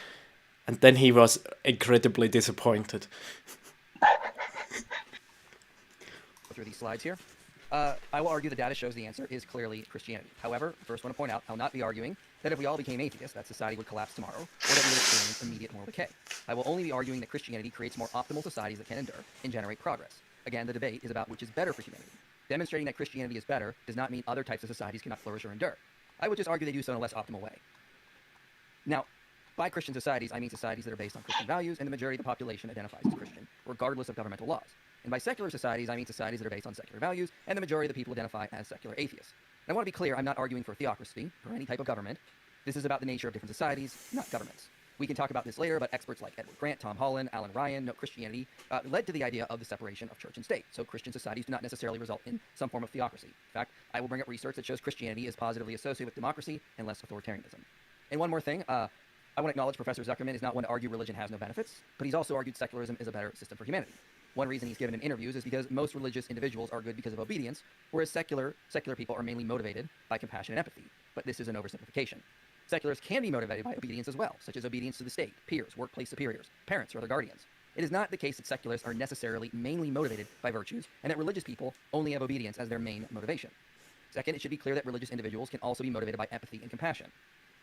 and then he was incredibly disappointed. Through these slides here. I will argue the data shows the answer is clearly Christianity. However, first I want to point out, I'll not be arguing that if we all became atheists, that society would collapse tomorrow, or that we would experience immediate moral decay. I will only be arguing that Christianity creates more optimal societies that can endure and generate progress. Again, the debate is about which is better for humanity. Demonstrating that Christianity is better does not mean other types of societies cannot flourish or endure. I would just argue they do so in a less optimal way. Now, by Christian societies, I mean societies that are based on Christian values, and the majority of the population identifies as Christian, regardless of governmental laws. And by secular societies, I mean societies that are based on secular values, and the majority of the people identify as secular atheists. And I want to be clear, I'm not arguing for theocracy or any type of government. This is about the nature of different societies, not governments. We can talk about this later, but experts like Edward Grant, Tom Holland, Alan Ryan note Christianity led to the idea of the separation of church and state. So Christian societies do not necessarily result in some form of theocracy. In fact, I will bring up research that shows Christianity is positively associated with democracy and less authoritarianism. And one more thing, I want to acknowledge Professor Zuckerman is not one to argue religion has no benefits, but he's also argued secularism is a better system for humanity. One reason he's given in interviews is because most religious individuals are good because of obedience, whereas secular people are mainly motivated by compassion and empathy. But this is an oversimplification. Seculars can be motivated by obedience as well, such as obedience to the state, peers, workplace superiors, parents, or other guardians. It is not the case that seculars are necessarily mainly motivated by virtues, and that religious people only have obedience as their main motivation. Second, it should be clear that religious individuals can also be motivated by empathy and compassion.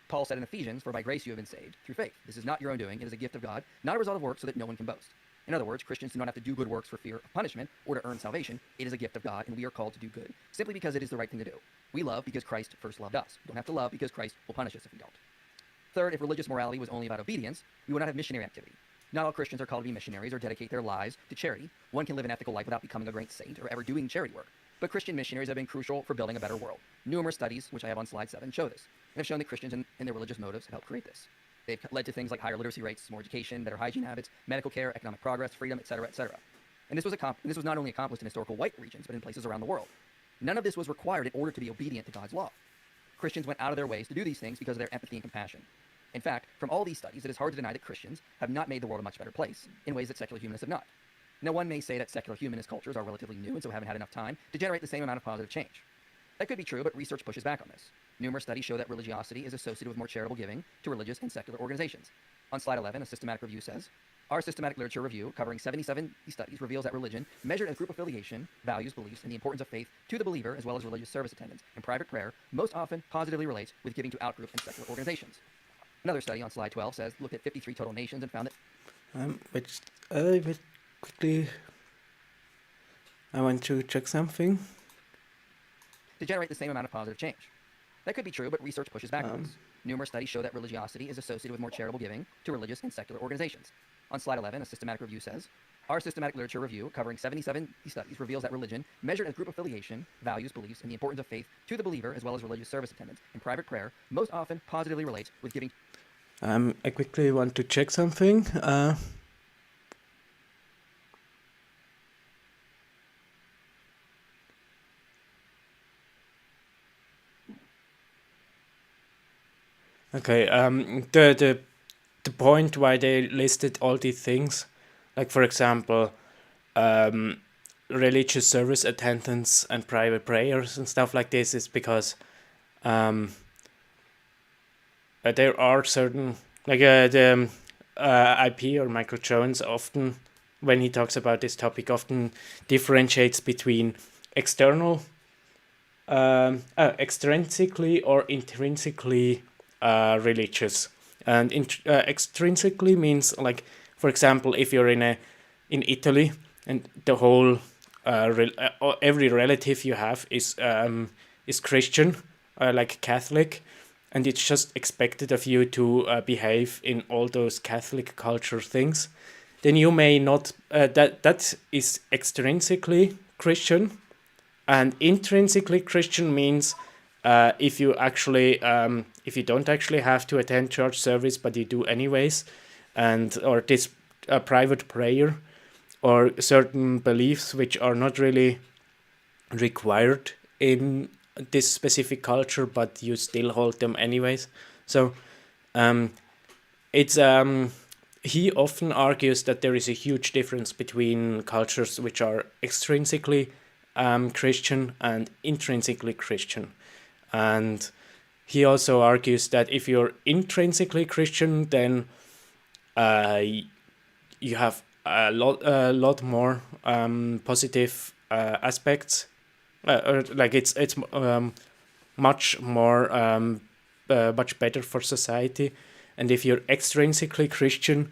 Paul said in Ephesians, "For by grace you have been saved, through faith. This is not your own doing, it is a gift of God, not a result of works so that no one can boast." In other words, Christians do not have to do good works for fear of punishment or to earn salvation. It is a gift of God, and we are called to do good, simply because it is the right thing to do. We love because Christ first loved us. We don't have to love because Christ will punish us if we don't. Third, if religious morality was only about obedience, we would not have missionary activity. Not all Christians are called to be missionaries or dedicate their lives to charity. One can live an ethical life without becoming a great saint or ever doing charity work. But Christian missionaries have been crucial for building a better world. Numerous studies, which I have on slide 7, show this, and have shown that Christians and their religious motives have helped create this. They've led to things like higher literacy rates, more education, better hygiene habits, medical care, economic progress, freedom, etc., etc. And this was not only accomplished in historical white regions, but in places around the world. None of this was required in order to be obedient to God's law. Christians went out of their ways to do these things because of their empathy and compassion. In fact, from all these studies, it is hard to deny that Christians have not made the world a much better place in ways that secular humanists have not. Now, one may say that secular humanist cultures are relatively new and so haven't had enough time to generate the same amount of positive change. That could be true, but research pushes back on this. Numerous studies show that religiosity is associated with more charitable giving to religious and secular organizations. On slide 11, a systematic review says, "Our systematic literature review, covering 77 studies, reveals that religion, measured as group affiliation, values, beliefs, and the importance of faith to the believer, as well as religious service attendance and private prayer, most often positively relates with giving to outgroup and secular organizations." Another study on slide 12 looked at 53 total nations and found that... Wait, quickly. I want to check something. To generate the same amount of positive change. That could be true, but research pushes back on this. Numerous studies show that religiosity is associated with more charitable giving to religious and secular organizations. On slide 11, a systematic review says, "Our systematic literature review, covering 77 studies, reveals that religion, measured as group affiliation, values, beliefs, and the importance of faith to the believer, as well as religious service attendance and private prayer, most often positively relates with giving..." I quickly want to check something. Okay. The point why they listed all these things, like for example, um, religious service attendance and private prayers and stuff like this, is because um, there are certain, like the IP or Michael Jones often, when he talks about this topic, often differentiates between external, extrinsically or intrinsically religious. And extrinsically means, like, for example, if you're in Italy and the whole every relative you have is Christian, like Catholic, and it's just expected of you to behave in all those Catholic culture things, then you may not. That is extrinsically Christian, and intrinsically Christian means if you don't actually have to attend church service, but you do anyways, and or this private prayer, or certain beliefs which are not really required in this specific culture, but you still hold them anyways. So um, it's he often argues that there is a huge difference between cultures which are extrinsically Christian and intrinsically Christian. And he also argues that if you're intrinsically Christian, then you have a lot more positive aspects. Or like it's much more much better for society. And if you're extrinsically Christian,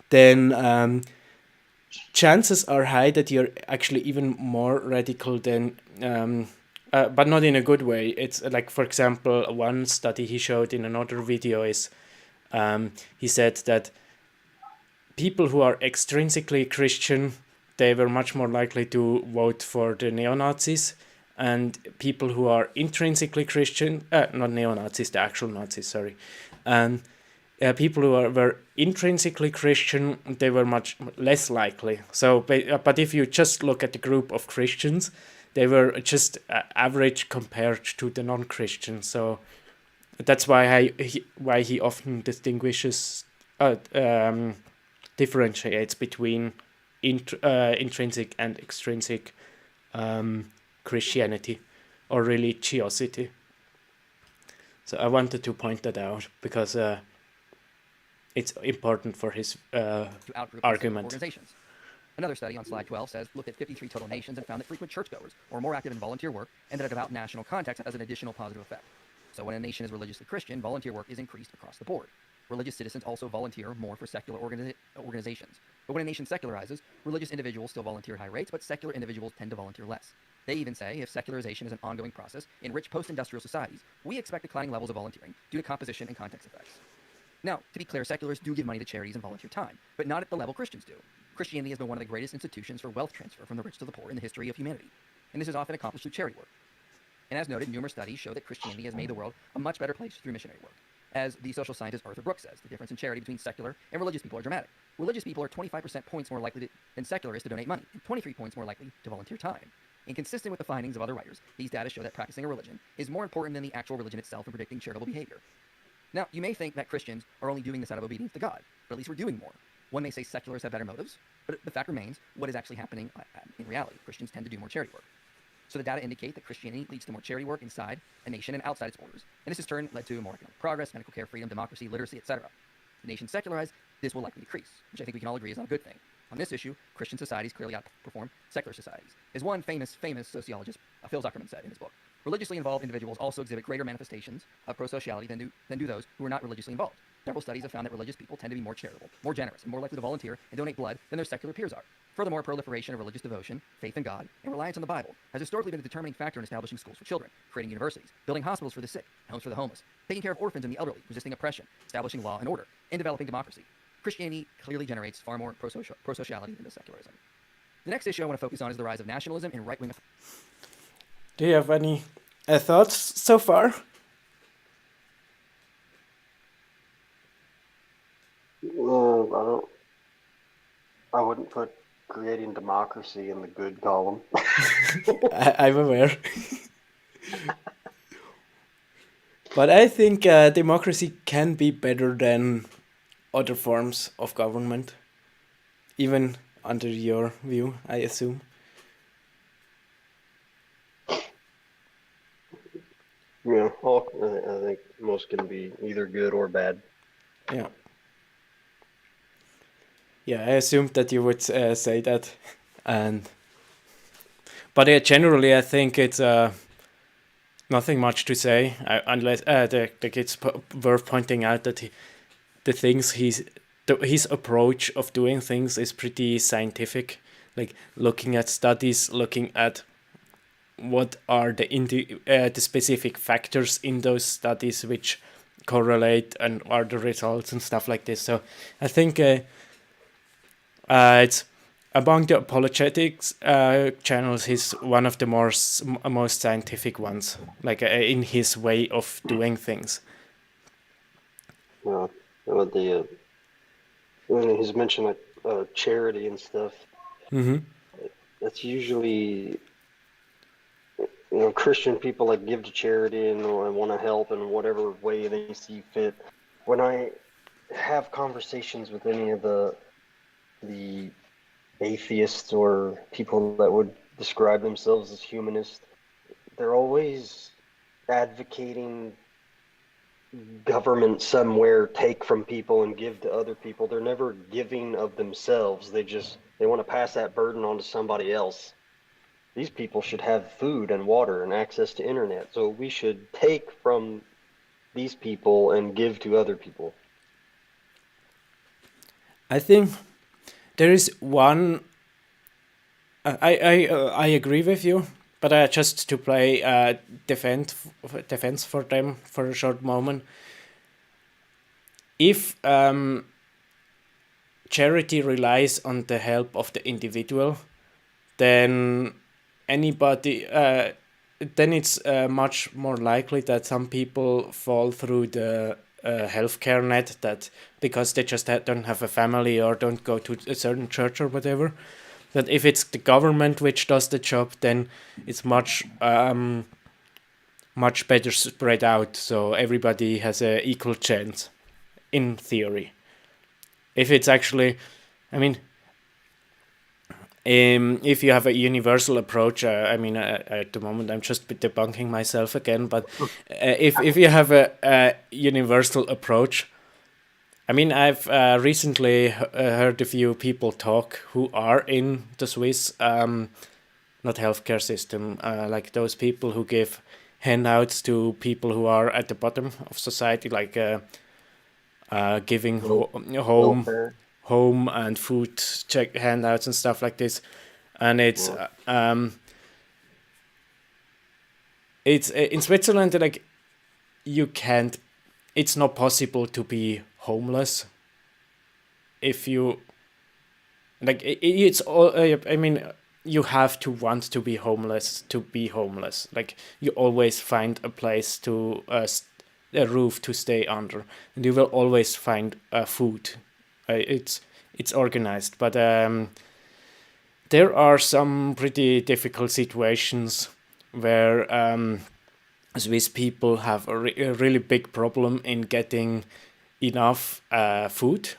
then chances are high that you're actually even more radical than, but not in a good way. It's like, for example, one study he showed in another video is he said that people who are extrinsically Christian, they were much more likely to vote for the neo-Nazis, and people who are intrinsically Christian, not neo-Nazis, the actual Nazis, sorry, and people who were intrinsically Christian, they were much less likely. So, but if you just look at the group of Christians, they were just average compared to the non-Christians. So that's why he often distinguishes, differentiates between intrinsic and extrinsic Christianity or religiosity. So I wanted to point that out because it's important for his to outgroup argument. organizations. Another study on slide 12 says, looked at 53 total nations and found that frequent churchgoers or more active in volunteer work and that a devout national context has an additional positive effect. So when a nation is religiously Christian, volunteer work is increased across the board. Religious citizens also volunteer more for secular organizations. But when a nation secularizes, religious individuals still volunteer at high rates, but secular individuals tend to volunteer less. They even say if secularization is an ongoing process in rich post-industrial societies, we expect declining levels of volunteering due to composition and context effects. Now, to be clear, secularists do give money to charities and volunteer time, but not at the level Christians do. Christianity has been one of the greatest institutions for wealth transfer from the rich to the poor in the history of humanity, and this is often accomplished through charity work. And as noted, numerous studies show that Christianity has made the world a much better place through missionary work. As the social scientist Arthur Brooks says, the difference in charity between secular and religious people are dramatic. Religious people are 25% points more likely than secularists to donate money, and 23 points more likely to volunteer time. Inconsistent with the findings of other writers, these data show that practicing a religion is more important than the actual religion itself in predicting charitable behavior. Now, you may think that Christians are only doing this out of obedience to God, but at least we're doing more. One may say secularists have better motives, but the fact remains, what is actually happening in reality? Christians tend to do more charity work. So the data indicate that Christianity leads to more charity work inside a nation and outside its borders, and this has turned led to more economic progress, medical care, freedom, democracy, literacy, etc. The nation secularized, this will likely decrease, which I think we can all agree is not a good thing. On this issue, Christian societies clearly outperform secular societies. As one famous sociologist, Phil Zuckerman, said in his book, religiously involved individuals also exhibit greater manifestations of prosociality than do those who are not religiously involved. Several studies have found that religious people tend to be more charitable, more generous, and more likely to volunteer and donate blood than their secular peers are. Furthermore, proliferation of religious devotion, faith in God, and reliance on the Bible has historically been a determining factor in establishing schools for children, creating universities, building hospitals for the sick, homes for the homeless, taking care of orphans and the elderly, resisting oppression, establishing law and order, and developing democracy. Christianity clearly generates far more prosociality than does secularism. The next issue I want to focus on is the rise of nationalism and right-wing. Do you have any thoughts so far? I wouldn't put creating democracy in the good column. I'm aware. But I think democracy can be better than other forms of government, even under your view, I assume. Yeah, I think most can be either good or bad. Yeah. Yeah, I assumed that you would say that, and but generally, I think it's nothing much to say unless it's worth pointing out that the things his approach of doing things is pretty scientific, like looking at studies, looking at what are the specific factors in those studies which correlate and are the results and stuff like this. So I think it's among the apologetics channels, he's one of the most scientific ones, like in his way of doing things. The when he's mentioned like charity and stuff, Mm-hmm. that's usually Christian people like give to charity and want to help in whatever way they see fit. When I have conversations with any of the atheists or people that would describe themselves as humanists, they're always advocating government somewhere take from people and give to other people. They're never giving of themselves. They want to pass that burden on to somebody else. These people should have food and water and access to internet. So we should take from these people and give to other people. I think there is one. I agree with you, but just to play defense for them for a short moment. If charity relies on the help of the individual, then then it's much more likely that some people fall through the healthcare net, that because they just don't have a family or don't go to a certain church or whatever. That if it's the government which does the job, then it's much better spread out, so everybody has a equal chance, in theory. If it's actually, I mean, if you have a universal approach, at the moment I'm just debunking myself again, but if you have a universal approach, I mean, I've recently heard a few people talk who are in the Swiss, not healthcare system, like those people who give handouts to people who are at the bottom of society, like giving home and food check handouts and stuff like this, and it's in Switzerland, like it's not possible to be homeless if you like it's all I mean, you have to want to be homeless to be homeless. Like, you always find a place to a roof to stay under, and you will always find food. It's organized, but there are some pretty difficult situations where Swiss people have a really big problem in getting enough food.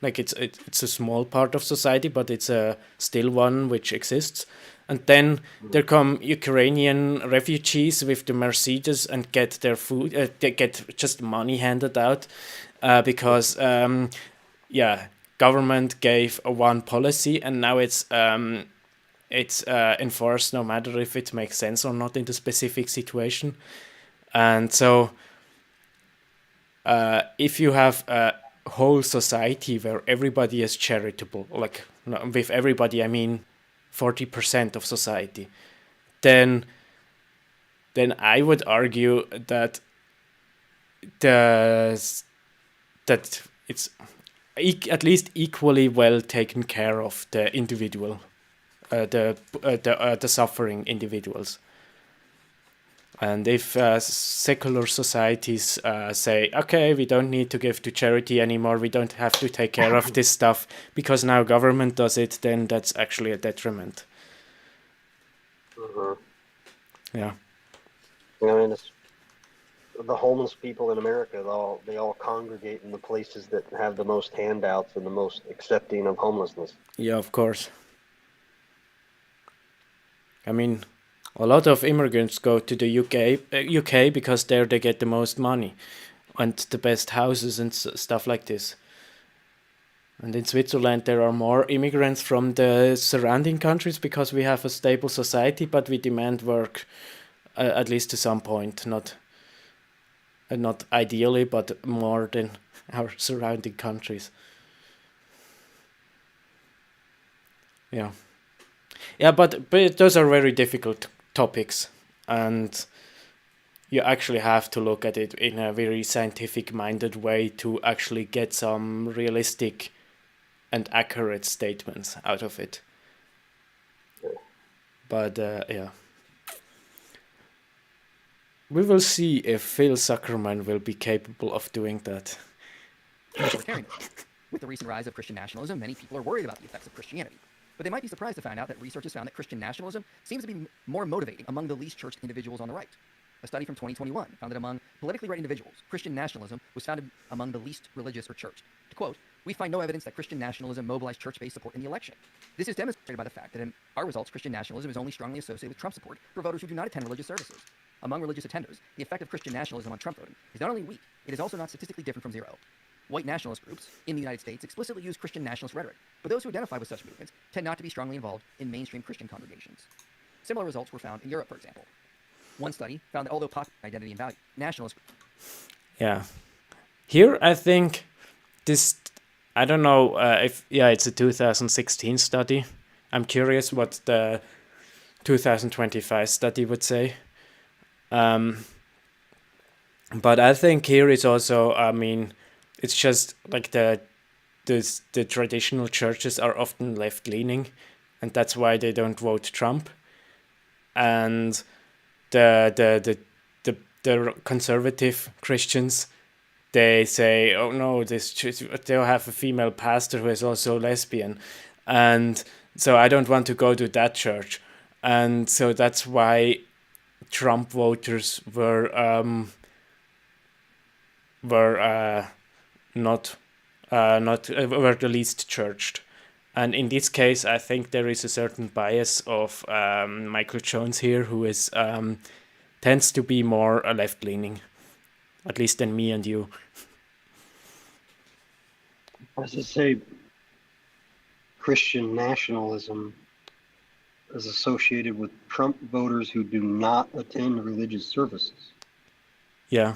Like, it's a small part of society, but it's still one which exists. And then there come Ukrainian refugees with the Mercedes and get their food. They get just money handed out because government gave one policy, and now it's enforced no matter if it makes sense or not in the specific situation. And so if you have a whole society where everybody is charitable, like, with everybody I mean 40% of society, then I would argue that it's at least equally well taken care of the individual, the suffering individuals. And if secular societies say, okay, we don't need to give to charity anymore, we don't have to take care of this stuff because now government does it, then that's actually a detriment. Uh-huh. Yeah. I mean, the homeless people in America, they all congregate in the places that have the most handouts and the most accepting of homelessness. Yeah, of course. I mean, a lot of immigrants go to the UK because there they get the most money and the best houses and stuff like this. And in Switzerland, there are more immigrants from the surrounding countries because we have a stable society, but we demand work at least to some point, not ideally, but more than our surrounding countries. Yeah. Yeah, but those are very difficult topics, and you actually have to look at it in a very scientific-minded way to actually get some realistic and accurate statements out of it. But yeah. We will see if Phil Zuckerman will be capable of doing that. With the recent rise of Christian nationalism, many people are worried about the effects of Christianity. But they might be surprised to find out that research has found that Christian nationalism seems to be more motivating among the least churched individuals on the right. A study from 2021 found that among politically right individuals, Christian nationalism was found among the least religious or churched. To quote, "We find no evidence that Christian nationalism mobilized church-based support in the election. This is demonstrated by the fact that in our results, Christian nationalism is only strongly associated with Trump support for voters who do not attend religious services. Among religious attenders, the effect of Christian nationalism on Trump voting is not only weak, it is also not statistically different from zero. White nationalist groups in the United States explicitly use Christian nationalist rhetoric, but those who identify with such movements tend not to be strongly involved in mainstream Christian congregations. Similar results were found in Europe, for example. One study found that although popular identity and value, nationalist... Yeah. Here, I think this... I don't know if... Yeah, it's a 2016 study. I'm curious what the 2025 study would say. But I think here it's also, I mean, it's just like the traditional churches are often left-leaning, and that's why they don't vote Trump. And the conservative Christians, they say, oh no, they'll have a female pastor who is also lesbian, and so I don't want to go to that church. And so that's why Trump voters were the least churched. And in this case, I think there is a certain bias of Michael Jones here, who is tends to be more left-leaning, at least than me and you. As I say, Christian nationalism is associated with Trump voters who do not attend religious services. Yeah.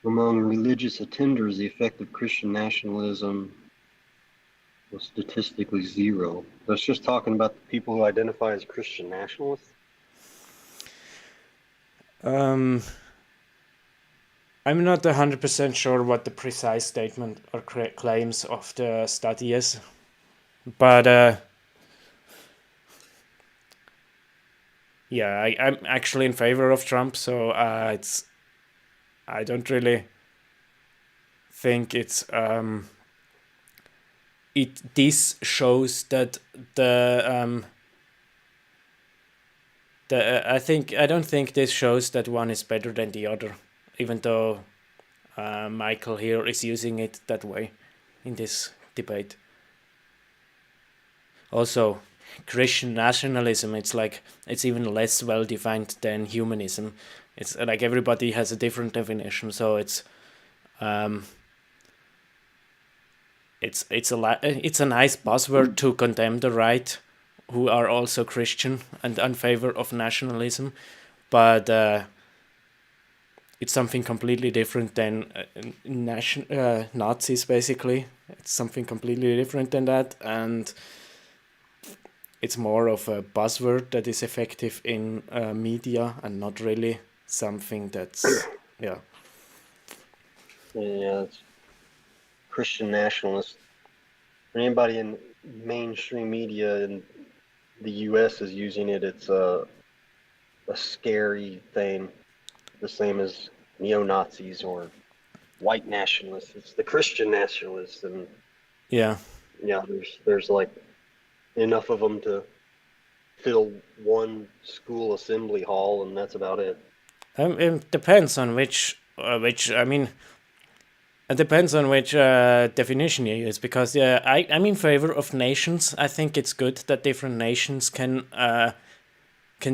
Among religious attenders, the effect of Christian nationalism was statistically zero. That's just talking about the people who identify as Christian nationalists. I'm not 100% sure what the precise statement or claims of the study is, but yeah, I'm actually in favor of Trump, so I don't really think it's this shows that I don't think this shows that one is better than the other, even though Michael here is using it that way in this debate. Also, Christian nationalism, it's even less well defined than humanism. It's like everybody has a different definition, so it's a nice buzzword to condemn the right, who are also Christian and in favor of nationalism, but it's something completely different than Nazis. Basically, it's something completely different than that, and it's more of a buzzword that is effective in media and not really something that's Yeah, it's Christian nationalist. Anybody in mainstream media in the U.S. is using it. It's a scary thing, the same as neo-Nazis or white nationalists. It's the Christian nationalists, and yeah there's like enough of them to fill one school assembly hall, and that's about it. It depends on which I mean, it depends on which definition you use, because I'm in favor of nations. I think it's good that different nations can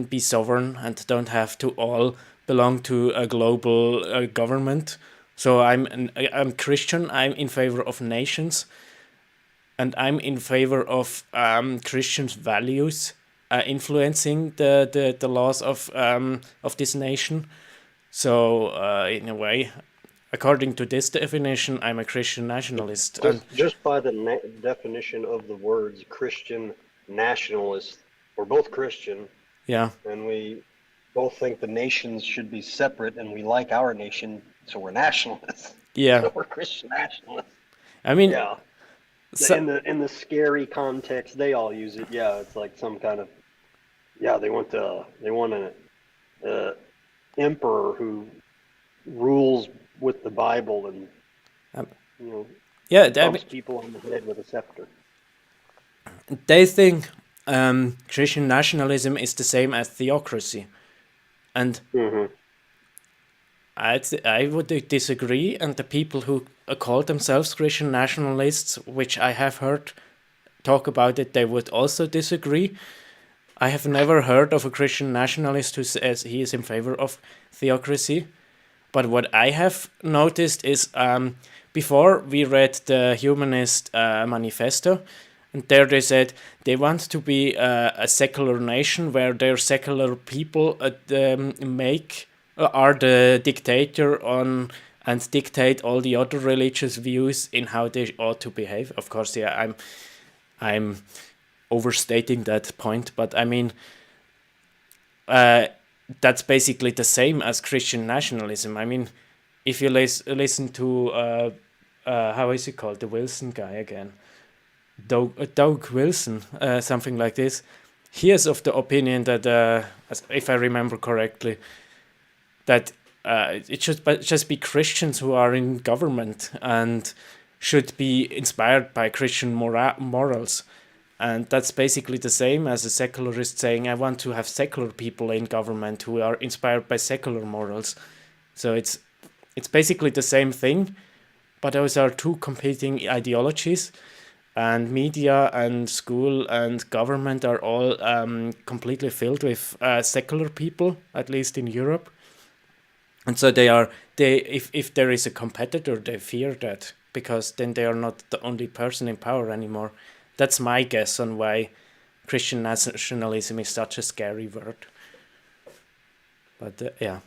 be sovereign and don't have to all belong to a global government. So I'm Christian. I'm in favor of nations, and I'm in favor of Christian values influencing the laws of this nation. So in a way, according to this definition, I'm a Christian nationalist. And Just by the definition of the words Christian nationalist, we're both Christian, yeah, and we both think the nations should be separate, and we like our nation, so we're nationalists. yeah. So we're Christian nationalists. I mean, Yeah. so, In the scary context, they all use it. Yeah, it's like some kind of they want an emperor who rules with the Bible and Um, you know yeah, thumps people on the head with a scepter. they think Christian nationalism is the same as theocracy, and Mm-hmm. I would disagree. And the people who call themselves Christian nationalists, which I have heard talk about it, they would also disagree. I have never heard of a Christian nationalist who says he is in favor of theocracy. But what I have noticed is before we read the Humanist Manifesto, and there they said they want to be a secular nation where their secular people are the dictator on and dictate all the other religious views in how they ought to behave. Of course, yeah, I'm overstating that point, but I mean, that's basically the same as Christian nationalism. I mean, if you listen to how is he called, the Wilson guy again, Doug Wilson, something like this. He is of the opinion that, if I remember correctly, that it should just be Christians who are in government and should be inspired by Christian morals. And that's basically the same as a secularist saying, I want to have secular people in government who are inspired by secular morals. So it's basically the same thing, but those are two competing ideologies. And media and school and government are all completely filled with secular people, at least in Europe. And so if there is a competitor, they fear that, because then they are not the only person in power anymore. That's my guess on why Christian nationalism is such a scary word. But yeah.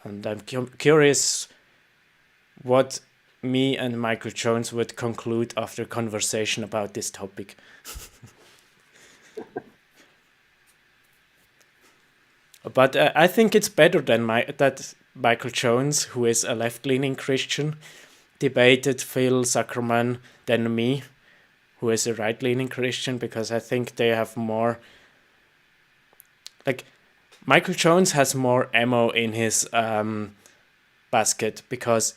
And I'm curious what me and Michael Jones would conclude after conversation about this topic. But I think it's better than that Michael Jones, who is a left-leaning Christian, debated Phil Zuckerman than me, who is a right-leaning Christian, because I think they have more... Like, Michael Jones has more ammo in his basket, because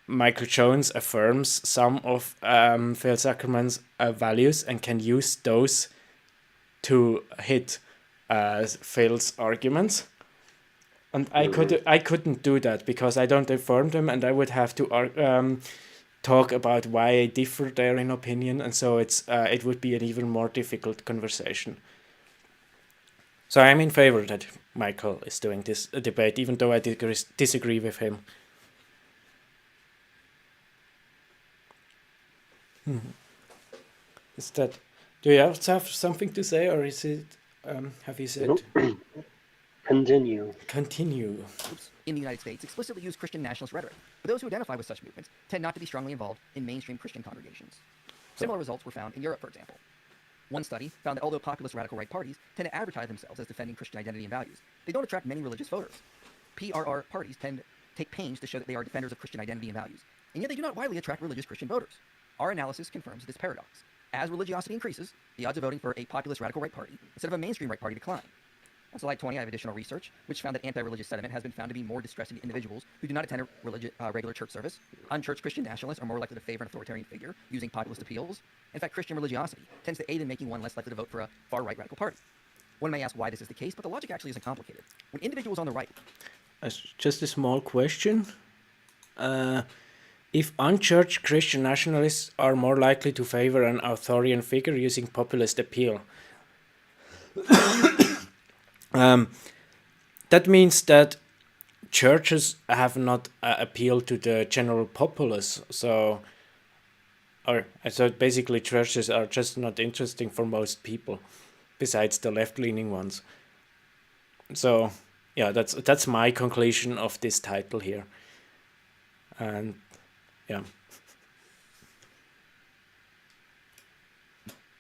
Michael Jones affirms some of Phil Zuckerman's values and can use those to hit Phil's arguments. And I couldn't do that because I don't affirm them, and I would have to talk about why I differ there in opinion, and so it would be an even more difficult conversation. So I'm in favor that Michael is doing this debate, even though I disagree with him. Is that? Do you have something to say, or is it? Have you said? Nope. Continue. Groups in the United States explicitly use Christian nationalist rhetoric, but those who identify with such movements tend not to be strongly involved in mainstream Christian congregations. Similar results were found in Europe, for example. One study found that although populist radical right parties tend to advertise themselves as defending Christian identity and values, they don't attract many religious voters. PRR parties tend to take pains to show that they are defenders of Christian identity and values, and yet they do not widely attract religious Christian voters. Our analysis confirms this paradox. As religiosity increases, the odds of voting for a populist radical right party instead of a mainstream right party decline. On slide 20, I have additional research, which found that anti-religious sentiment has been found to be more distressing to individuals who do not attend a regular church service. Unchurched Christian nationalists are more likely to favor an authoritarian figure using populist appeals. In fact, Christian religiosity tends to aid in making one less likely to vote for a far-right radical party. One may ask why this is the case, but the logic actually isn't complicated. When individuals on the right... Just a small question. If unchurched Christian nationalists are more likely to favor an authoritarian figure using populist appeal, that means that churches have not appealed to the general populace. So basically churches are just not interesting for most people, besides the left-leaning ones. So yeah, that's my conclusion of this title here. And yeah.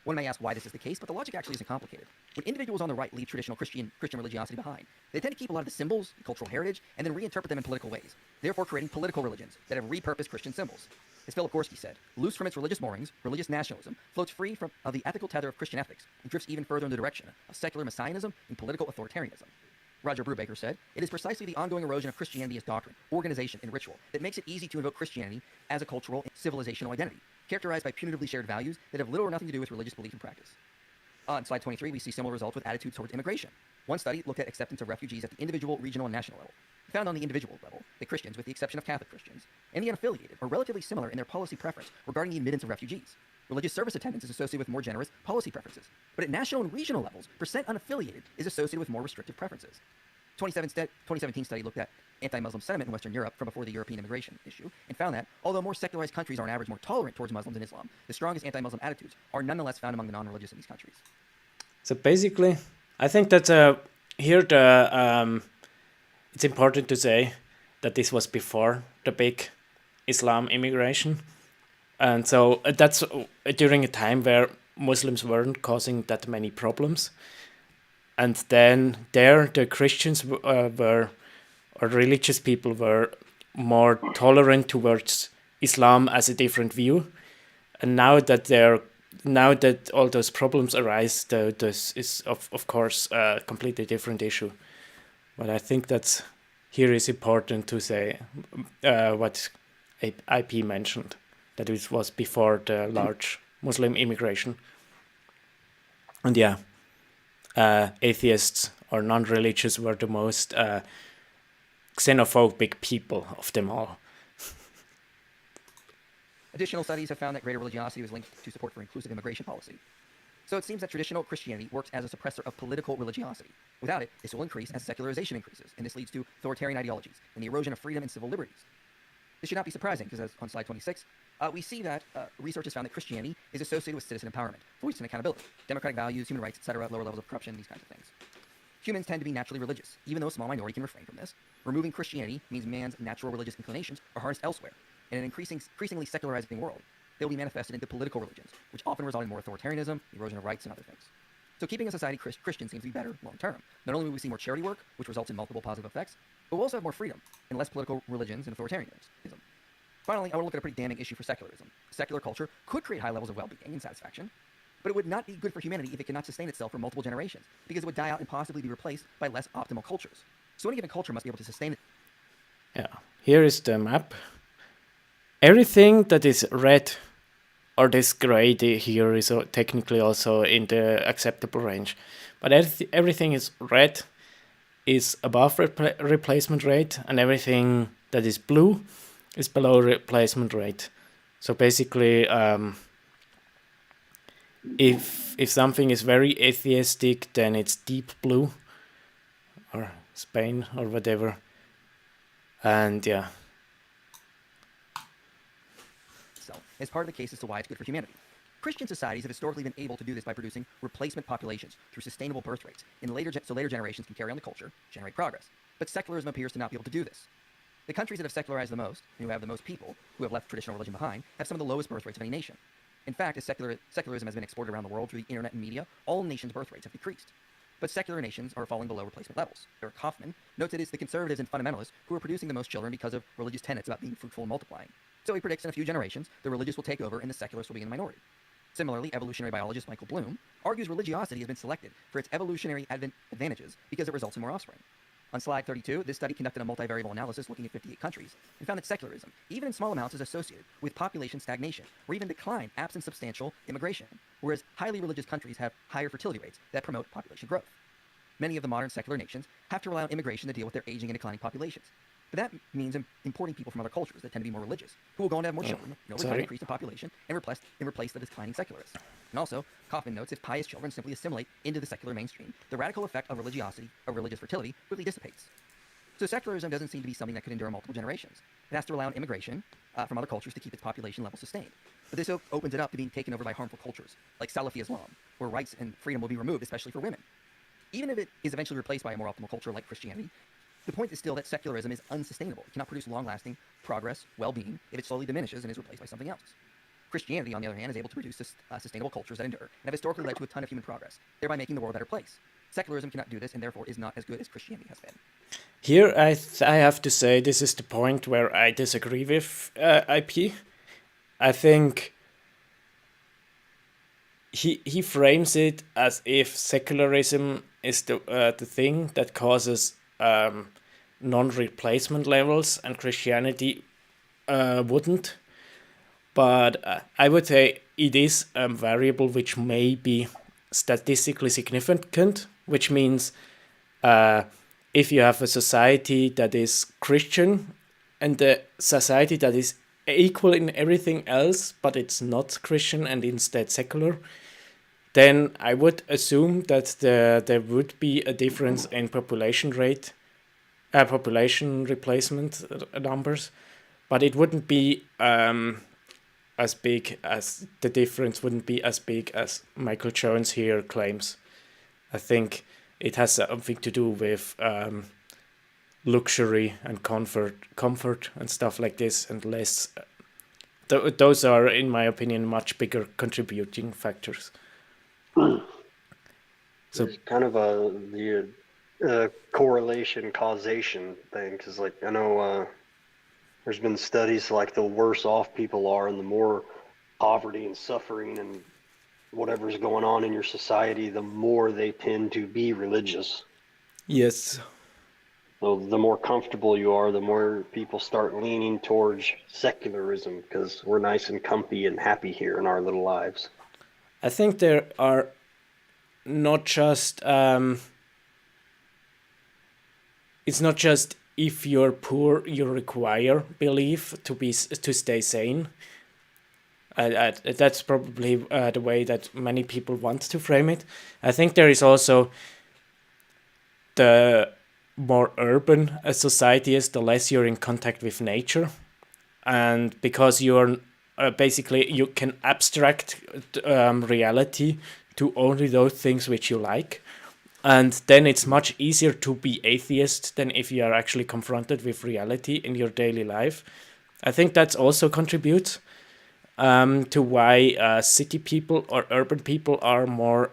One may ask why this is the case, but the logic actually isn't complicated. When individuals on the right leave traditional Christian religiosity behind, they tend to keep a lot of the symbols and cultural heritage and then reinterpret them in political ways, therefore creating political religions that have repurposed Christian symbols. As Philip Gorski said, loose from its religious moorings, religious nationalism floats free of the ethical tether of Christian ethics and drifts even further in the direction of secular messianism and political authoritarianism. Roger Brubaker said, "It is precisely the ongoing erosion of Christianity as doctrine, organization, and ritual that makes it easy to invoke Christianity as a cultural and civilizational identity, characterized by punitively shared values that have little or nothing to do with religious belief and practice." On slide 23, we see similar results with attitudes towards immigration. One study looked at acceptance of refugees at the individual, regional, and national level. It found on the individual level that Christians, with the exception of Catholic Christians, and the unaffiliated, are relatively similar in their policy preference regarding the admittance of refugees. Religious service attendance is associated with more generous policy preferences, but at national and regional levels, percent unaffiliated is associated with more restrictive preferences. 2017 study looked at anti-Muslim sentiment in Western Europe from before the European immigration issue and found that, although more secularized countries are on average more tolerant towards Muslims and Islam, the strongest anti-Muslim attitudes are nonetheless found among the non-religious in these countries. So basically, I think that here it's important to say that this was before the big Islam immigration. And so that's during a time where Muslims weren't causing that many problems. And then the Christians or religious people were more tolerant towards Islam as a different view. And now that all those problems arise, this is of course a completely different issue. But I think that here is important to say what IP mentioned, that it was before the large Muslim immigration. And yeah. Atheists or non-religious were the most xenophobic people of them all. Additional studies have found that greater religiosity was linked to support for inclusive immigration policy. So it seems that traditional Christianity works as a suppressor of political religiosity. Without it, this will increase as secularization increases, and this leads to authoritarian ideologies and the erosion of freedom and civil liberties. This should not be surprising, because as on slide 26, we see that research has found that Christianity is associated with citizen empowerment, voice and accountability, democratic values, human rights, etc., lower levels of corruption, these kinds of things. Humans tend to be naturally religious, even though a small minority can refrain from this. Removing Christianity means man's natural religious inclinations are harnessed elsewhere. In an increasingly secularizing world, they will be manifested into political religions, which often result in more authoritarianism, erosion of rights, and other things. So keeping a society Christian seems to be better long term. Not only will we see more charity work, which results in multiple positive effects, but we'll also have more freedom and less political religions and authoritarianism. Finally, I want to look at a pretty damning issue for secularism. Secular culture could create high levels of well-being and satisfaction, but it would not be good for humanity if it could not sustain itself for multiple generations, because it would die out and possibly be replaced by less optimal cultures. So any given culture must be able to sustain it. Yeah, here is the map. Everything that is red or this gray here is technically also in the acceptable range. But everything is red is above replacement rate, and everything that is blue is below replacement rate. So basically, if something is very atheistic, then it's deep blue, or Spain, or whatever. And yeah. As part of the case as to why it's good for humanity. Christian societies have historically been able to do this by producing replacement populations through sustainable birth rates. So later generations can carry on the culture, generate progress. But secularism appears to not be able to do this. The countries that have secularized the most, and who have the most people who have left traditional religion behind, have some of the lowest birth rates of any nation. In fact, as secularism has been exported around the world through the internet and media, all nations' birth rates have decreased. But secular nations are falling below replacement levels. Eric Kaufman notes that it's the conservatives and fundamentalists who are producing the most children because of religious tenets about being fruitful and multiplying. So he predicts in a few generations, the religious will take over and the secularists will be in the minority. Similarly, evolutionary biologist Michael Bloom argues religiosity has been selected for its evolutionary advantages because it results in more offspring. On slide 32, this study conducted a multivariable analysis looking at 58 countries and found that secularism, even in small amounts, is associated with population stagnation or even decline absent substantial immigration, whereas highly religious countries have higher fertility rates that promote population growth. Many of the modern secular nations have to rely on immigration to deal with their aging and declining populations. But that means importing people from other cultures that tend to be more religious, who will go on to have more children, and over time increase in population and replace the declining secularists. And also, Kaufman notes if pious children simply assimilate into the secular mainstream, the radical effect of religious fertility quickly dissipates. So secularism doesn't seem to be something that could endure multiple generations. It has to rely on immigration from other cultures to keep its population level sustained. But this opens it up to being taken over by harmful cultures, like Salafi Islam, where rights and freedom will be removed, especially for women. Even if it is eventually replaced by a more optimal culture like Christianity, the point is still that secularism is unsustainable. It cannot produce long-lasting progress, well-being, if it slowly diminishes and is replaced by something else. Christianity, on the other hand, is able to produce sustainable cultures that endure and have historically led to a ton of human progress, thereby making the world a better place. Secularism cannot do this and therefore is not as good as Christianity has been. Here I have to say this is the point where I disagree with IP. I think he frames it as if secularism is the thing that causes non-replacement levels and Christianity wouldn't. But I would say it is a variable which may be statistically significant, which means if you have a society that is Christian and a society that is equal in everything else, but it's not Christian and instead secular, then I would assume that there would be a difference in population replacement numbers, but it wouldn't be as big as the difference wouldn't be as big as Michael Jones here claims. I think it has something to do with luxury and comfort and stuff like this, and less. Those are, in my opinion, much bigger contributing factors. So there's kind of the correlation causation thing, because like I know there's been studies like the worse off people are and the more poverty and suffering and whatever's going on in your society, the more they tend to be religious. yes. So the more comfortable you are, the more people start leaning towards secularism because we're nice and comfy and happy here in our little lives. I think there are not just it's not just if you're poor you require belief to stay sane. That's probably the way that many people want to frame it. I think there is also the more urban a society is, the less you're in contact with nature, and because you're basically you can abstract reality to only those things which you like, and then it's much easier to be atheist than if you are actually confronted with reality in your daily life. I think that's also contributes to why city people or urban people are more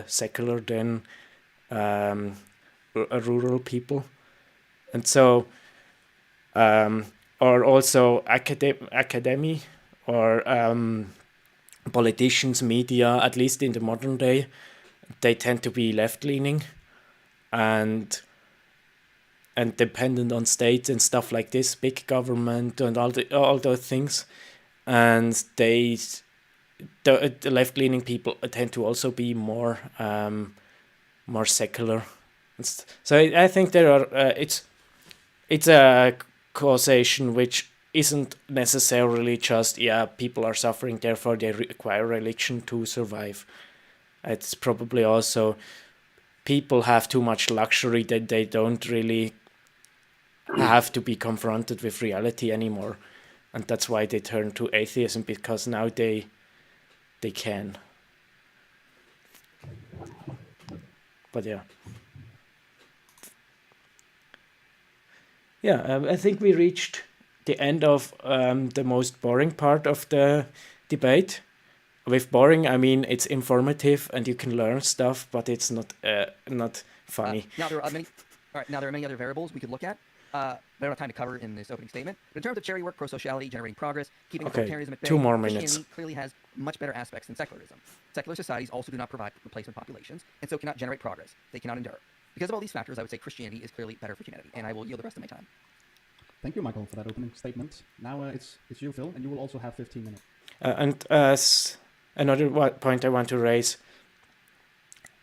secular than rural people. And so or also academy or politicians, media, at least in the modern day, they tend to be left-leaning and dependent on states and stuff like this, big government and all those things. And the left-leaning people tend to also be more secular. So I think there are it's a causation which isn't necessarily just people are suffering, therefore they require religion to survive. It's probably also people have too much luxury that they don't really have to be confronted with reality anymore, and that's why they turn to atheism, because now they can. But I think we reached the end of the most boring part of the debate. With boring, I mean it's informative and you can learn stuff, but it's not funny. Now there are many other variables we could look at. But I don't have time to cover in this opening statement. But in terms of charity work, pro-sociality, generating progress, keeping Okay, authoritarianism at bay, 2 more minutes. Christianity clearly has much better aspects than secularism. Secular societies also do not provide replacement populations, and so cannot generate progress. They cannot endure. Because of all these factors, I would say Christianity is clearly better for humanity, and I will yield the rest of my time. Thank you, Michael, for that opening statement. Now it's you, Phil, and you will also have 15 minutes. And another point I want to raise,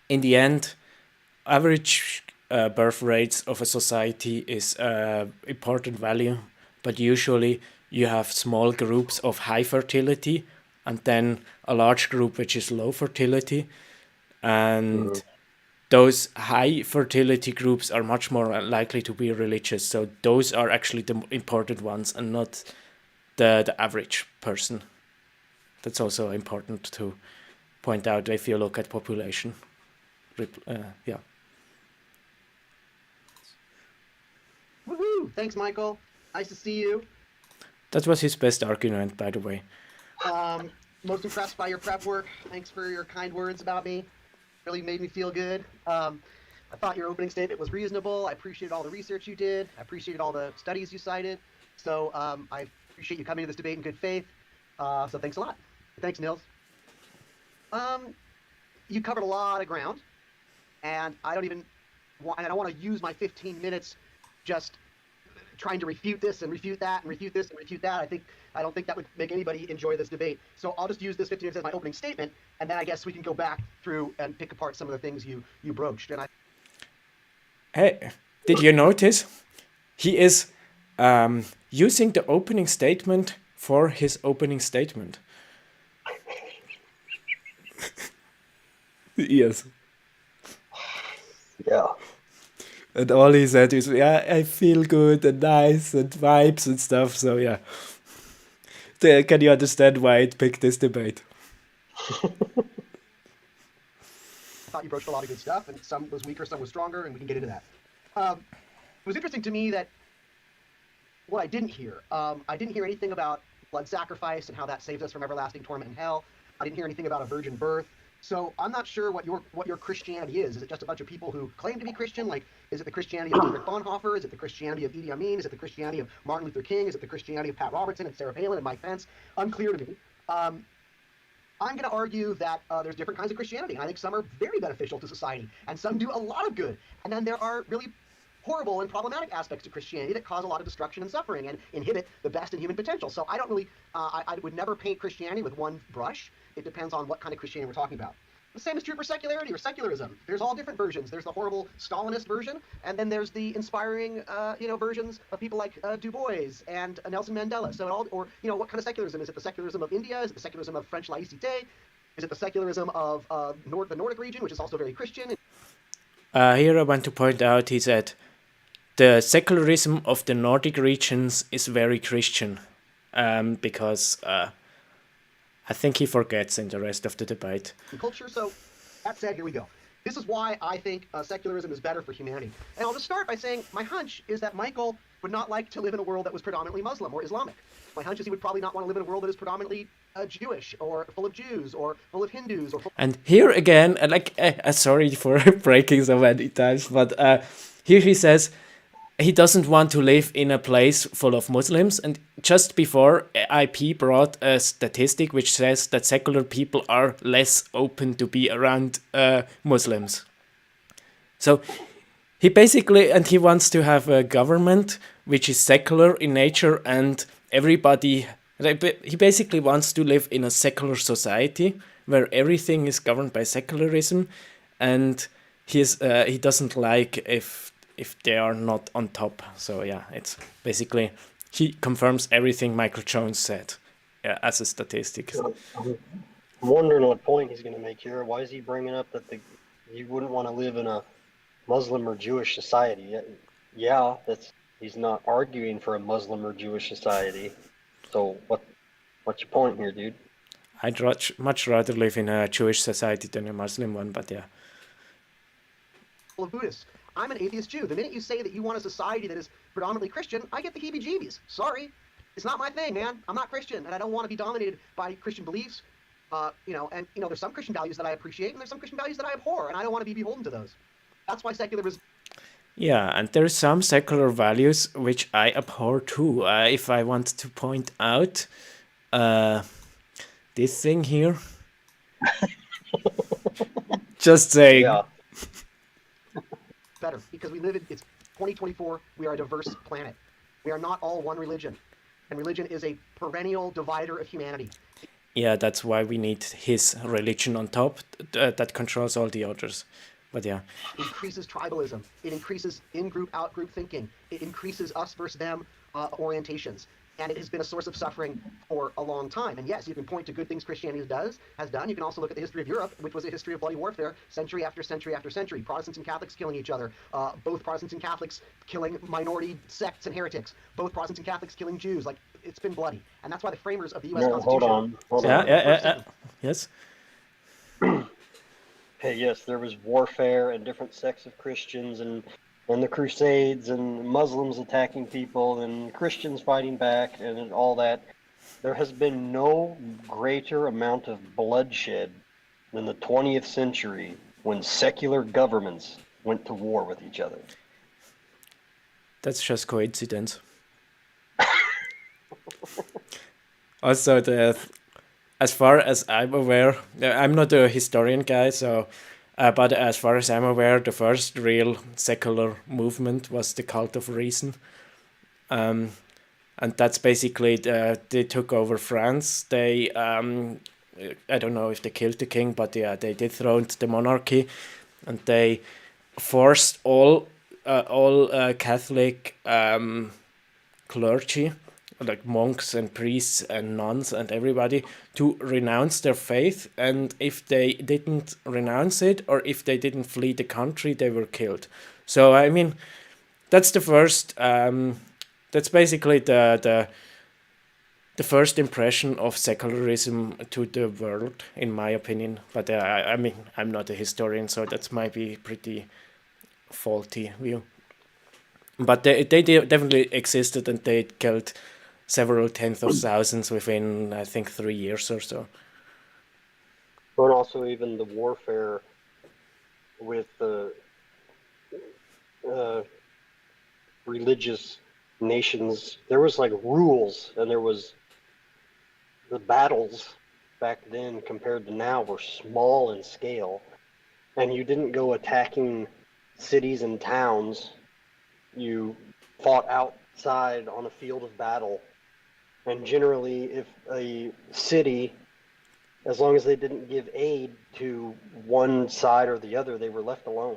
in the end, average birth rates of a society is important value, but usually you have small groups of high fertility and then a large group which is low fertility, and those high fertility groups are much more likely to be religious. So those are actually the important ones and not the average person. That's also important to point out if you look at population. Yeah. Woohoo! Thanks, Michael. Nice to see you. That was his best argument, by the way. Most impressed by your prep work. Thanks for your kind words about me. Really made me feel good. I thought your opening statement was reasonable. I appreciated all the research you did. I appreciated all the studies you cited. So I appreciate you coming to this debate in good faith. So thanks a lot. Thanks, Nils. You covered a lot of ground, and I don't want to use my 15 minutes just trying to refute this and refute that and refute this and refute that. I don't think that would make anybody enjoy this debate. So I'll just use this 15 minutes as my opening statement, and then I guess we can go back through and pick apart some of the things you broached. And Hey, did you notice? He is using the opening statement for his opening statement. Yes. Yeah. And all he said is, yeah, I feel good and nice and vibes and stuff. So yeah. Can you understand why I picked this debate? I thought you broached a lot of good stuff, and some was weaker, some was stronger, and we can get into that. It was interesting to me that what I didn't hear anything about blood sacrifice and how that saves us from everlasting torment in hell. I didn't hear anything about a virgin birth. So I'm not sure what your Christianity is. Is it just a bunch of people who claim to be Christian? Like, is it the Christianity of Dietrich Bonhoeffer? Is it the Christianity of Idi Amin? Is it the Christianity of Martin Luther King? Is it the Christianity of Pat Robertson and Sarah Palin and Mike Pence? Unclear to me. I'm going to argue that there's different kinds of Christianity. I think some are very beneficial to society, and some do a lot of good. And then there are really horrible and problematic aspects to Christianity that cause a lot of destruction and suffering and inhibit the best in human potential. So I don't really, I would never paint Christianity with one brush. It depends on what kind of Christianity we're talking about. The same is true for secularity or secularism. There's all different versions. There's the horrible Stalinist version, and then there's the inspiring, versions of people like Du Bois and Nelson Mandela. So what kind of secularism? Is it the secularism of India? Is it the secularism of French laïcité? Is it the secularism of the Nordic region, which is also very Christian? Here I want to point out, he said, the secularism of the Nordic regions is very Christian, because I think he forgets in the rest of the debate. Culture. So that said, here we go. This is why I think secularism is better for humanity. And I'll just start by saying my hunch is that Michael would not like to live in a world that was predominantly Muslim or Islamic. My hunch is he would probably not want to live in a world that is predominantly Jewish or full of Jews or full of Hindus. And here again, sorry for breaking so many times, but here he says he doesn't want to live in a place full of Muslims. And just before, IP brought a statistic which says that secular people are less open to be around Muslims. So he wants to have a government which is secular in nature, and he basically wants to live in a secular society where everything is governed by secularism, and he doesn't like if they are not on top. So yeah, it's basically, he confirms everything Michael Jones said as a statistic. I'm wondering what point he's going to make here. Why is he bringing up that you wouldn't want to live in a Muslim or Jewish society? Yeah, he's not arguing for a Muslim or Jewish society. So what's your point here, dude? I'd much rather live in a Jewish society than a Muslim one, but yeah. Full of Buddhists. I'm an atheist Jew. The minute you say that you want a society that is predominantly Christian, I get the heebie-jeebies. Sorry. It's not my thing, man. I'm not Christian, and I don't want to be dominated by Christian beliefs. There's some Christian values that I appreciate, and there's some Christian values that I abhor, and I don't want to be beholden to those. That's why secularism... Yeah, and there are some secular values which I abhor too. If I want to point out uh, this thing here, just saying. Yeah. Better because we live in it's 2024. We are a diverse planet. We are not all one religion, and religion is a perennial divider of humanity. Yeah, that's why we need his religion on top that controls all the others. But yeah, Increases tribalism. It increases in-group, out-group thinking. It increases us versus them orientations. And it has been a source of suffering for a long time. And yes, you can point to good things Christianity has done. You can also look at the history of Europe, which was a history of bloody warfare, century after century after century. Protestants and Catholics killing each other. Both Protestants and Catholics killing minority sects and heretics. Both Protestants and Catholics killing Jews. Like, it's been bloody. And that's why the framers of the U.S. No, hold Constitution. on. yes. Hey, yes, there was warfare and different sects of Christians and the Crusades and Muslims attacking people and Christians fighting back and all that. There has been no greater amount of bloodshed than the 20th century when secular governments went to war with each other. That's just coincidence. Also, as far as I'm aware, I'm not a historian guy, so, but as far as I'm aware, the first real secular movement was the Cult of Reason. And that's basically, they took over France. They, I don't know if they killed the king, but yeah, they dethroned the monarchy, and they forced all Catholic clergy, like monks and priests and nuns and everybody, to renounce their faith. And if they didn't renounce it, or if they didn't flee the country, they were killed. So I mean, that's the first. That's basically the first impression of secularism to the world, in my opinion. But I mean, I'm not a historian, so that might be pretty faulty view. But they definitely existed, and they killed several tens of thousands within, I think, 3 years or so. But also even the warfare with the religious nations. There was like rules, and there was the battles back then compared to now were small in scale, and you didn't go attacking cities and towns. You fought outside on a field of battle, and generally if a city, as long as they didn't give aid to one side or the other, they were left alone.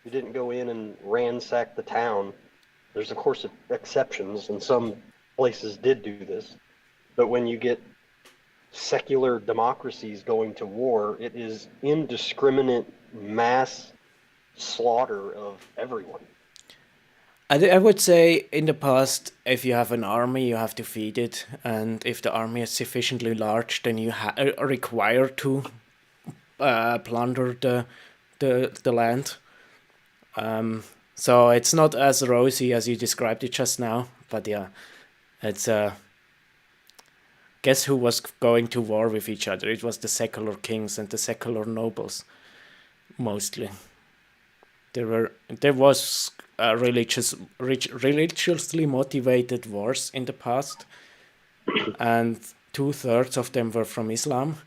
You didn't go in and ransack the town. There's of course exceptions, and some places did do this, but when you get secular democracies going to war, it is indiscriminate mass slaughter of everyone. I would say in the past, if you have an army, you have to feed it, and if the army is sufficiently large, then you are required to plunder the land. So it's not as rosy as you described it just now, but yeah, it's guess who was going to war with each other? It was the secular kings and the secular nobles, mostly. There was religiously motivated wars in the past, and 2/3 of them were from Islam.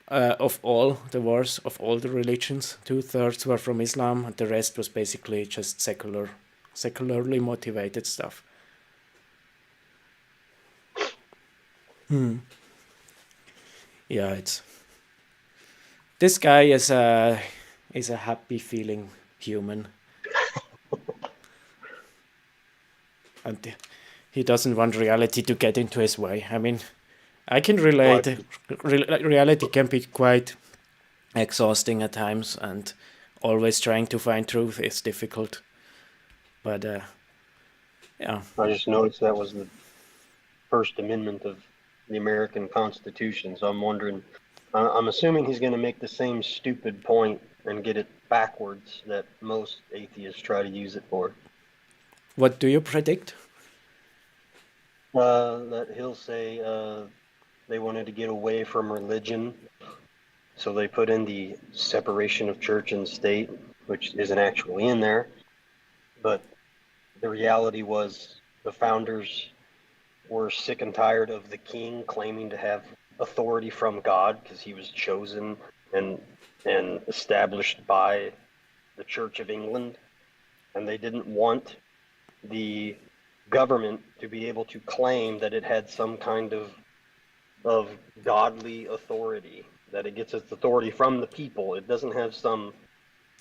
Of all the wars of all the religions, 2/3 were from Islam, and the rest was basically just secularly motivated stuff. Yeah, this guy is a happy feeling human. And he doesn't want reality to get into his way. I mean, I can relate. Reality can be quite exhausting at times, and always trying to find truth is difficult. But yeah. I just noticed that was the First Amendment of the American Constitution, so I'm wondering, I'm assuming he's going to make the same stupid point and get it backwards that most atheists try to use it for. What do you predict? That he'll say they wanted to get away from religion, so they put in the separation of church and state, which isn't actually in there. But the reality was the founders were sick and tired of the king claiming to have authority from God because he was chosen and established by the Church of England, and they didn't want the government to be able to claim that it had some kind of godly authority, that it gets its authority from the people. It doesn't have some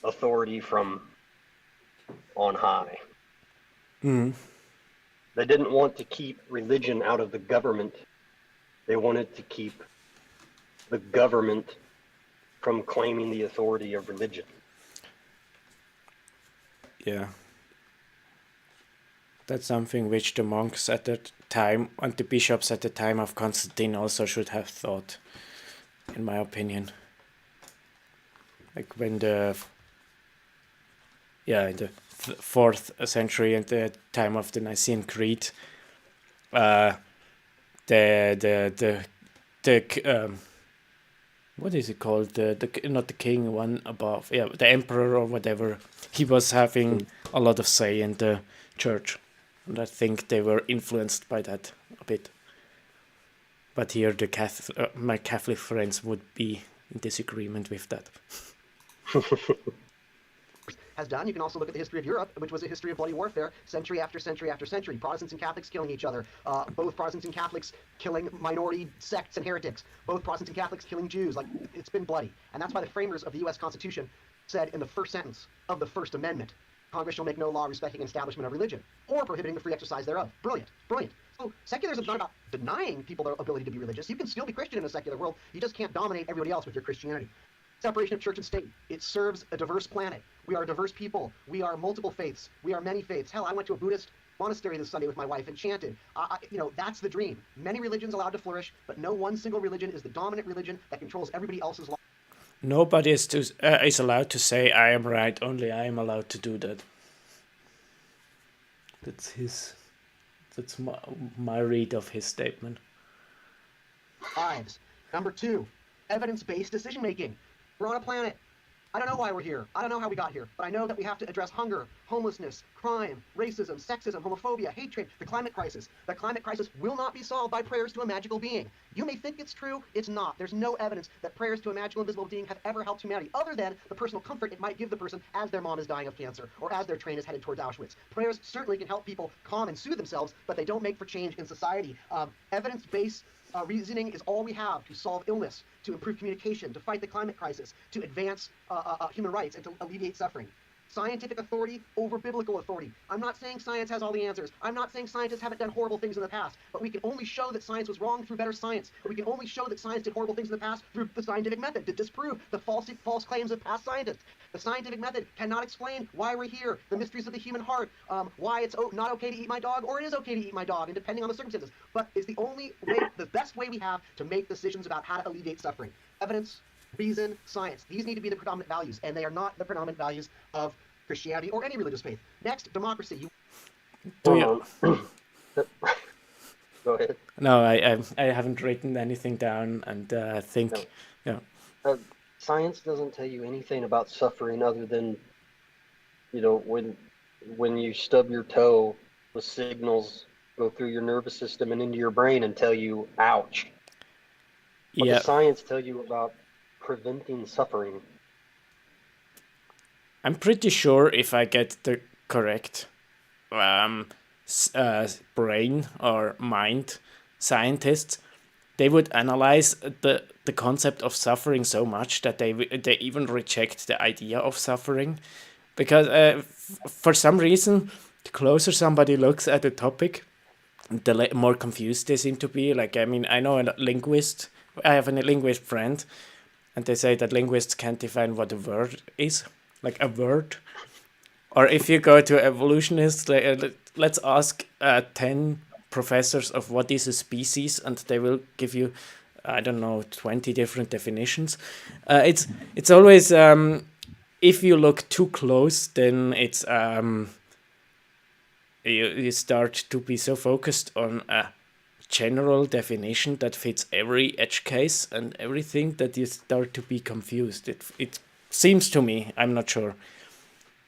authority from on high. They didn't want to keep religion out of the government. They wanted to keep the government from claiming the authority of religion. Yeah. That's something which the monks at that time and the bishops at the time of Constantine also should have thought, in my opinion. Like when in the 4th century and the time of the Nicene Creed, what is it called? The not the king, one above, the emperor or whatever. He was having a lot of say in the church, and I think they were influenced by that a bit. But here, my Catholic friends would be in disagreement with that. Has done. You can also look at the history of Europe, which was a history of bloody warfare, century after century after century. Protestants and Catholics killing each other. Both Protestants and Catholics killing minority sects and heretics. Both Protestants and Catholics killing Jews. Like, it's been bloody. And that's why the framers of the U.S. Constitution said in the first sentence of the First Amendment, Congress shall make no law respecting an establishment of religion or prohibiting the free exercise thereof. Brilliant. Brilliant. So secularism is not about denying people their ability to be religious. You can still be Christian in a secular world. You just can't dominate everybody else with your Christianity. Separation of church and state. It serves a diverse planet. We are a diverse people. We are multiple faiths. We are many faiths. Hell, I went to a Buddhist monastery this Sunday with my wife and chanted. That's the dream. Many religions allowed to flourish, but no one single religion is the dominant religion that controls everybody else's life. Nobody is allowed to say I am right. Only I am allowed to do that. That's my read of his statement. Lives. Number 2, evidence-based decision-making. We're on a planet. I don't know why we're here. I don't know how we got here, but I know that we have to address hunger, homelessness, crime, racism, sexism, homophobia, hatred, the climate crisis. The climate crisis will not be solved by prayers to a magical being. You may think it's true, it's not. There's no evidence that prayers to a magical invisible being have ever helped humanity, other than the personal comfort it might give the person as their mom is dying of cancer, or as their train is headed towards Auschwitz. Prayers certainly can help people calm and soothe themselves, but they don't make for change in society. Evidence-based reasoning is all we have to solve illness, to improve communication, to fight the climate crisis, to advance human rights, and to alleviate suffering. Scientific authority over biblical authority. I'm not saying science has all the answers. I'm not saying scientists haven't done horrible things in the past, but we can only show that science was wrong through better science. We can only show that science did horrible things in the past through the scientific method to disprove the false claims of past scientists. The scientific method cannot explain why we're here, the mysteries of the human heart, why it's not okay to eat my dog, or it is okay to eat my dog, and depending on the circumstances. But it's the only way, the best way we have to make decisions about how to alleviate suffering. Evidence, reason, science. These need to be the predominant values, and they are not the predominant values of Christianity or any religious faith. Next, democracy. Go ahead. No, I haven't written anything down, and I think, Science doesn't tell you anything about suffering other than, when you stub your toe, the signals go through your nervous system and into your brain and tell you, ouch. What does science tell you about preventing suffering? I'm pretty sure if I get the correct brain or mind scientists, they would analyze the concept of suffering so much that they even reject the idea of suffering, because for some reason, the closer somebody looks at the topic, the more confused they seem to be. Like, I mean, I know a linguist. I have a linguist friend, and they say that linguists can't define what a word is, like a word. Or if you go to evolutionists, let's ask 10 professors of what is a species, and they will give you, 20 different definitions. It's always, if you look too close, then it's you start to be so focused on a general definition that fits every edge case and everything that you start to be confused. It seems to me, I'm not sure.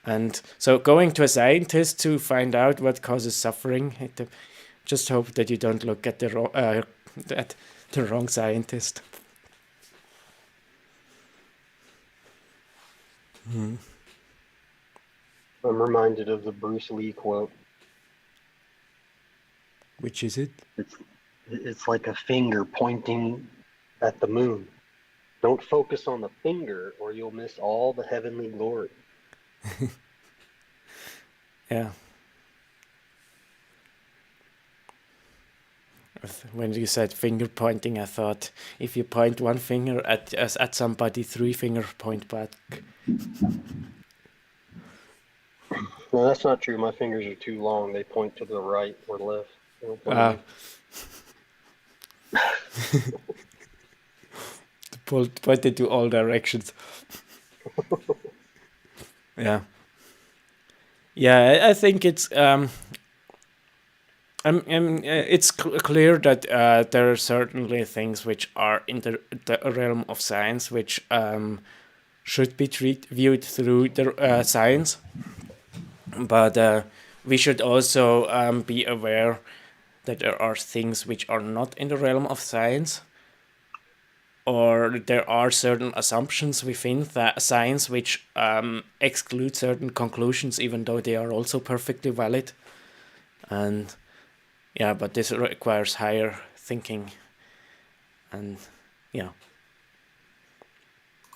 And so going to a scientist to find out what causes suffering, just hope that you don't look at the wrong scientist. I'm reminded of the Bruce Lee quote. Which is it? It's like a finger pointing at the moon. Don't focus on the finger or you'll miss all the heavenly glory. Yeah. When you said finger pointing, I thought if you point one finger at somebody, 3 fingers point back. No, that's not true. My fingers are too long. They point to the right or left. They don't point Pointed to all directions. Yeah. Yeah, I think it's it's clear that there are certainly things which are in the realm of science which should be viewed through the science, but we should also be aware that there are things which are not in the realm of science, or there are certain assumptions within science which exclude certain conclusions, even though they are also perfectly valid. And yeah, but this requires higher thinking. And yeah.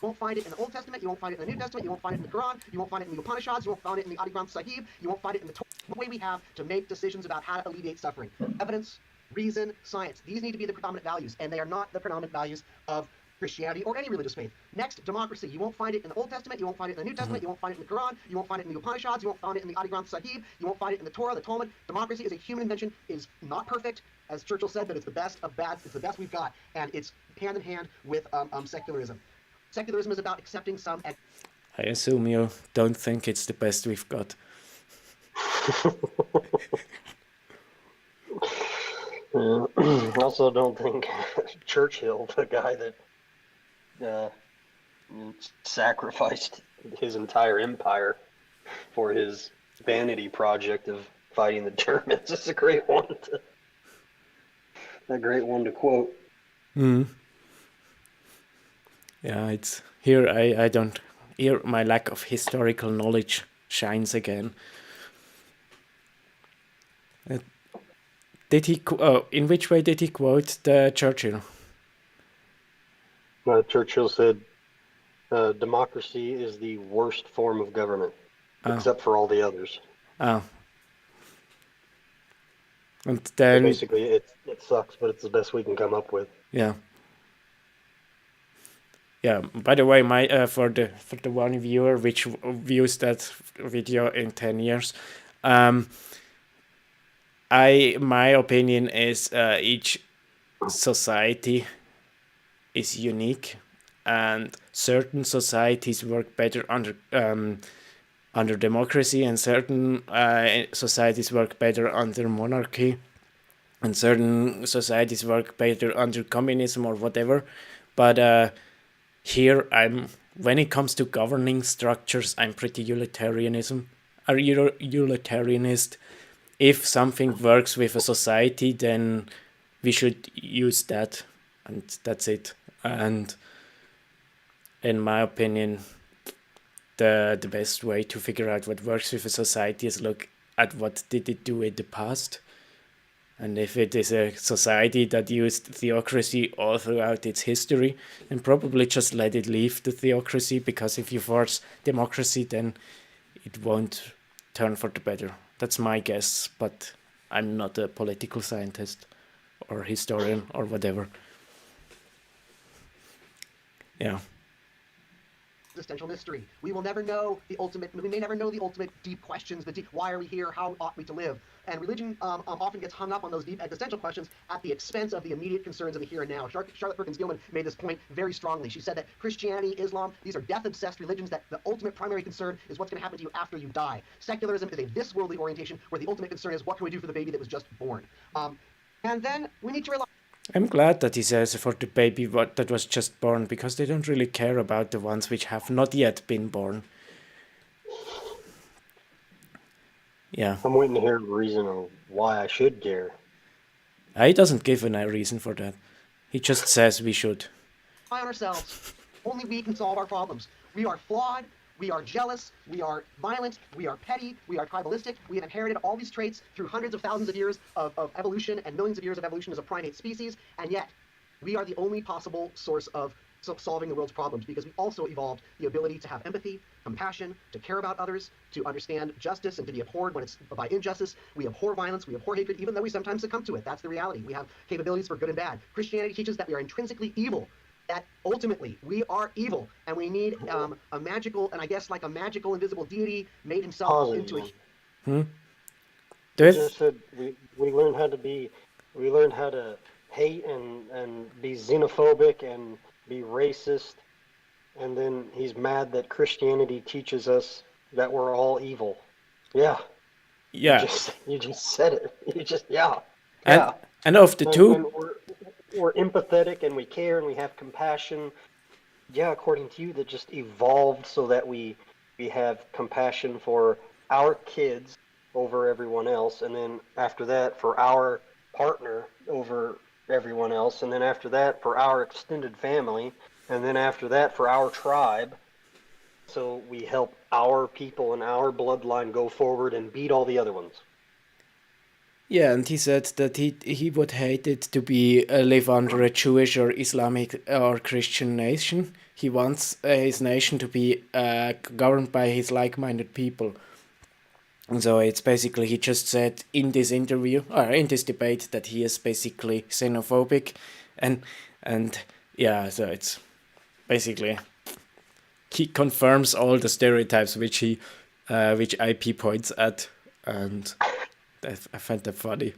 You won't find it in the Old Testament, you won't find it in the New Testament, you won't find it in the Quran, you won't find it in the Upanishads, you won't find it in the Adi Granth Sahib, you won't find it in the way we have to make decisions about how to alleviate suffering. Evidence, reason, science. These need to be the predominant values, and they are not the predominant values of Christianity or any religious faith. Next, democracy. You won't find it in the Old Testament, you won't find it in the New Testament, you won't find it in the Quran, you won't find it in the Upanishads, you won't find it in the Adi Granth Sahib, you won't find it in the Torah, the Talmud. Democracy is a human invention, is not perfect, as Churchill said, but it's the best of bad, it's the best we've got, and it's hand in hand with secularism. Secularism is about accepting some... I assume you don't think it's the best we've got. I also don't think Churchill, the guy that sacrificed his entire empire for his vanity project of fighting the Germans, is a great one to quote. Yeah, it's here. I don't. Here, my lack of historical knowledge shines again. Did he? In which way did he quote the Churchill? Churchill said, "Democracy is the worst form of government, except for all the others." Oh. And then so basically, it sucks, but it's the best we can come up with. Yeah. Yeah. By the way, my for the one viewer which views that video in 10 years, my opinion is each society is unique, and certain societies work better under democracy, and certain societies work better under monarchy, and certain societies work better under communism or whatever. But here when it comes to governing structures, I'm pretty utilitarianist. If something works with a society, then we should use that, and that's it. And in my opinion, the best way to figure out what works with a society is look at what did it do in the past. And if it is a society that used theocracy all throughout its history, then probably just let it leave the theocracy, because if you force democracy, then it won't turn for the better. That's my guess, but I'm not a political scientist or historian or whatever. Yeah. Existential mystery. We will never know the ultimate. We may never know the ultimate deep questions. Why are we here? How ought we to live? And religion often gets hung up on those deep existential questions at the expense of the immediate concerns of the here and now. Charlotte Perkins Gilman made this point very strongly. She said that Christianity, Islam, these are death-obsessed religions, that the ultimate primary concern is what's going to happen to you after you die. Secularism is a this-worldly orientation where the ultimate concern is what can we do for the baby that was just born. And then we need to realize... I'm glad that he says for the baby that was just born, because they don't really care about the ones which have not yet been born. Yeah. I'm waiting to hear a reason of why I should care. He doesn't give a reason for that. He just says we should. On ourselves. Only we can solve our problems. We are flawed. We are jealous. We are violent. We are petty. We are tribalistic. We have inherited all these traits through hundreds of thousands of years of evolution and millions of years of evolution as a primate species. And yet, we are the only possible source of solving the world's problems, because we also evolved the ability to have empathy, compassion, to care about others, to understand justice, and to be abhorred when it's by injustice. We abhor violence, we abhor hatred, even though we sometimes succumb to it. That's the reality. We have capabilities for good and bad. Christianity teaches that we are intrinsically evil, that ultimately we are evil, and we need a magical, and I guess like a magical invisible deity made himself Positive, into a man. Do You it? just said we learned how to be, we learned how to hate and be xenophobic and be racist, and then he's mad that Christianity teaches us that we're all evil. Yeah, Yeah. you just said it. You just And yeah. and of the And two, we're empathetic and we care and we have compassion. Yeah, according to you, that just evolved so that we have compassion for our kids over everyone else, and then after that for our partner over everyone else, and then after that for our extended family, and then after that for our tribe. So we help our people and our bloodline go forward and beat all the other ones. yeah, and he said that he would hate it to be live under a Jewish or Islamic or Christian nation. He wants his nation to be governed by his like-minded people. And so it's basically, he just said in this interview or in this debate that he is basically xenophobic, and yeah, so it's basically he confirms all the stereotypes which IP points at, and I find that funny.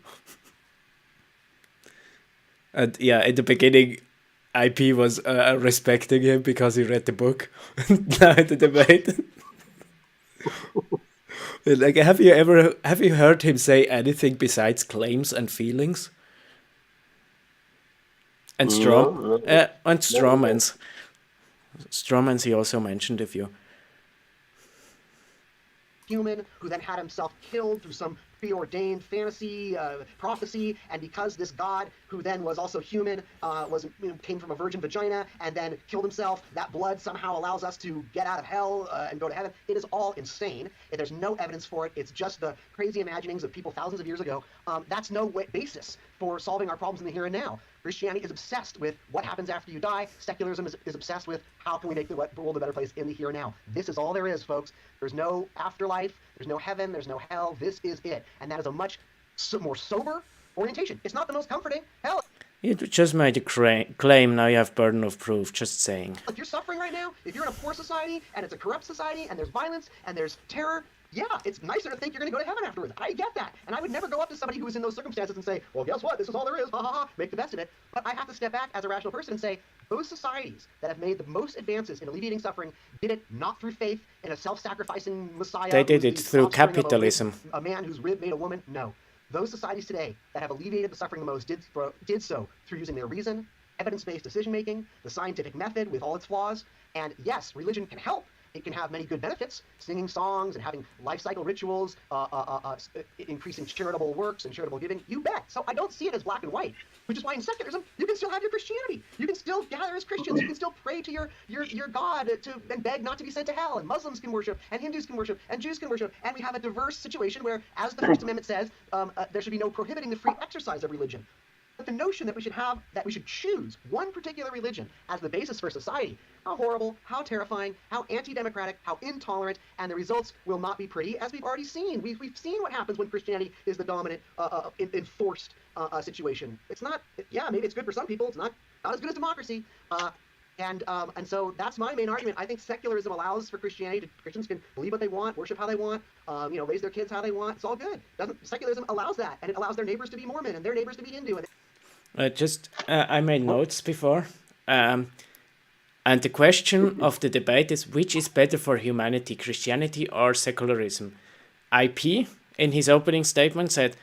And yeah, in the beginning, IP was respecting him because he read the book. Now in the debate, like, have you heard him say anything besides claims and feelings and No. strawmans? Strawmans he also mentioned a few. Human who then had himself killed through some preordained fantasy prophecy, and because this god who then was also human came from a virgin vagina and then killed himself, that blood somehow allows us to get out of hell and go to heaven. It is all insane. There's no evidence for it. It's just the crazy imaginings of people thousands of years ago. That's no basis for solving our problems in the here and now. Christianity is obsessed with what happens after you die. Secularism is obsessed with how can we make the world a better place in the here and now. This is all there is, folks. There's no afterlife. There's no heaven. There's no hell. This is it. And that is a much more sober orientation. It's not the most comforting. Hell, You just made a claim, now you have burden of proof, just saying. if you're suffering right now, if you're in a poor society and it's a corrupt society and there's violence and there's terror, yeah, it's nicer to think you're going to go to heaven afterwards. I get that. And I would never go up to somebody who is in those circumstances and say, well, guess what? This is all there is. Ha ha ha. Make the best of it. But I have to step back as a rational person and say, those societies that have made the most advances in alleviating suffering did it not through faith in a self-sacrificing Messiah. They did who's it the through offspring of capitalism. a man whose rib made a woman. No. Those societies today that have alleviated the suffering the most did so through using their reason, evidence-based decision-making, the scientific method with all its flaws. And yes, religion can help. It can have many good benefits, singing songs and having life cycle rituals, increasing charitable works and charitable giving. You bet. So I don't see it as black and white, which is why in secularism, you can still have your Christianity. You can still gather as Christians. You can still pray to your God and beg not to be sent to hell. And Muslims can worship, and Hindus can worship, and Jews can worship. And we have a diverse situation where, as the First Amendment says, there should be no prohibiting the free exercise of religion. But the notion that we should choose one particular religion as the basis for society, how horrible, how terrifying, how anti-democratic, how intolerant, and the results will not be pretty, as we've already seen. We've seen what happens when Christianity is the dominant, enforced situation. It's not, yeah, maybe it's good for some people. It's not as good as democracy. And so that's my main argument. I think secularism allows for Christianity. Christians can believe what they want, worship how they want, raise their kids how they want. It's all good. Secularism allows that, and it allows their neighbors to be Mormon and their neighbors to be Hindu. I made notes before. And the question of the debate is, which is better for humanity, Christianity or secularism? IP, in his opening statement, said,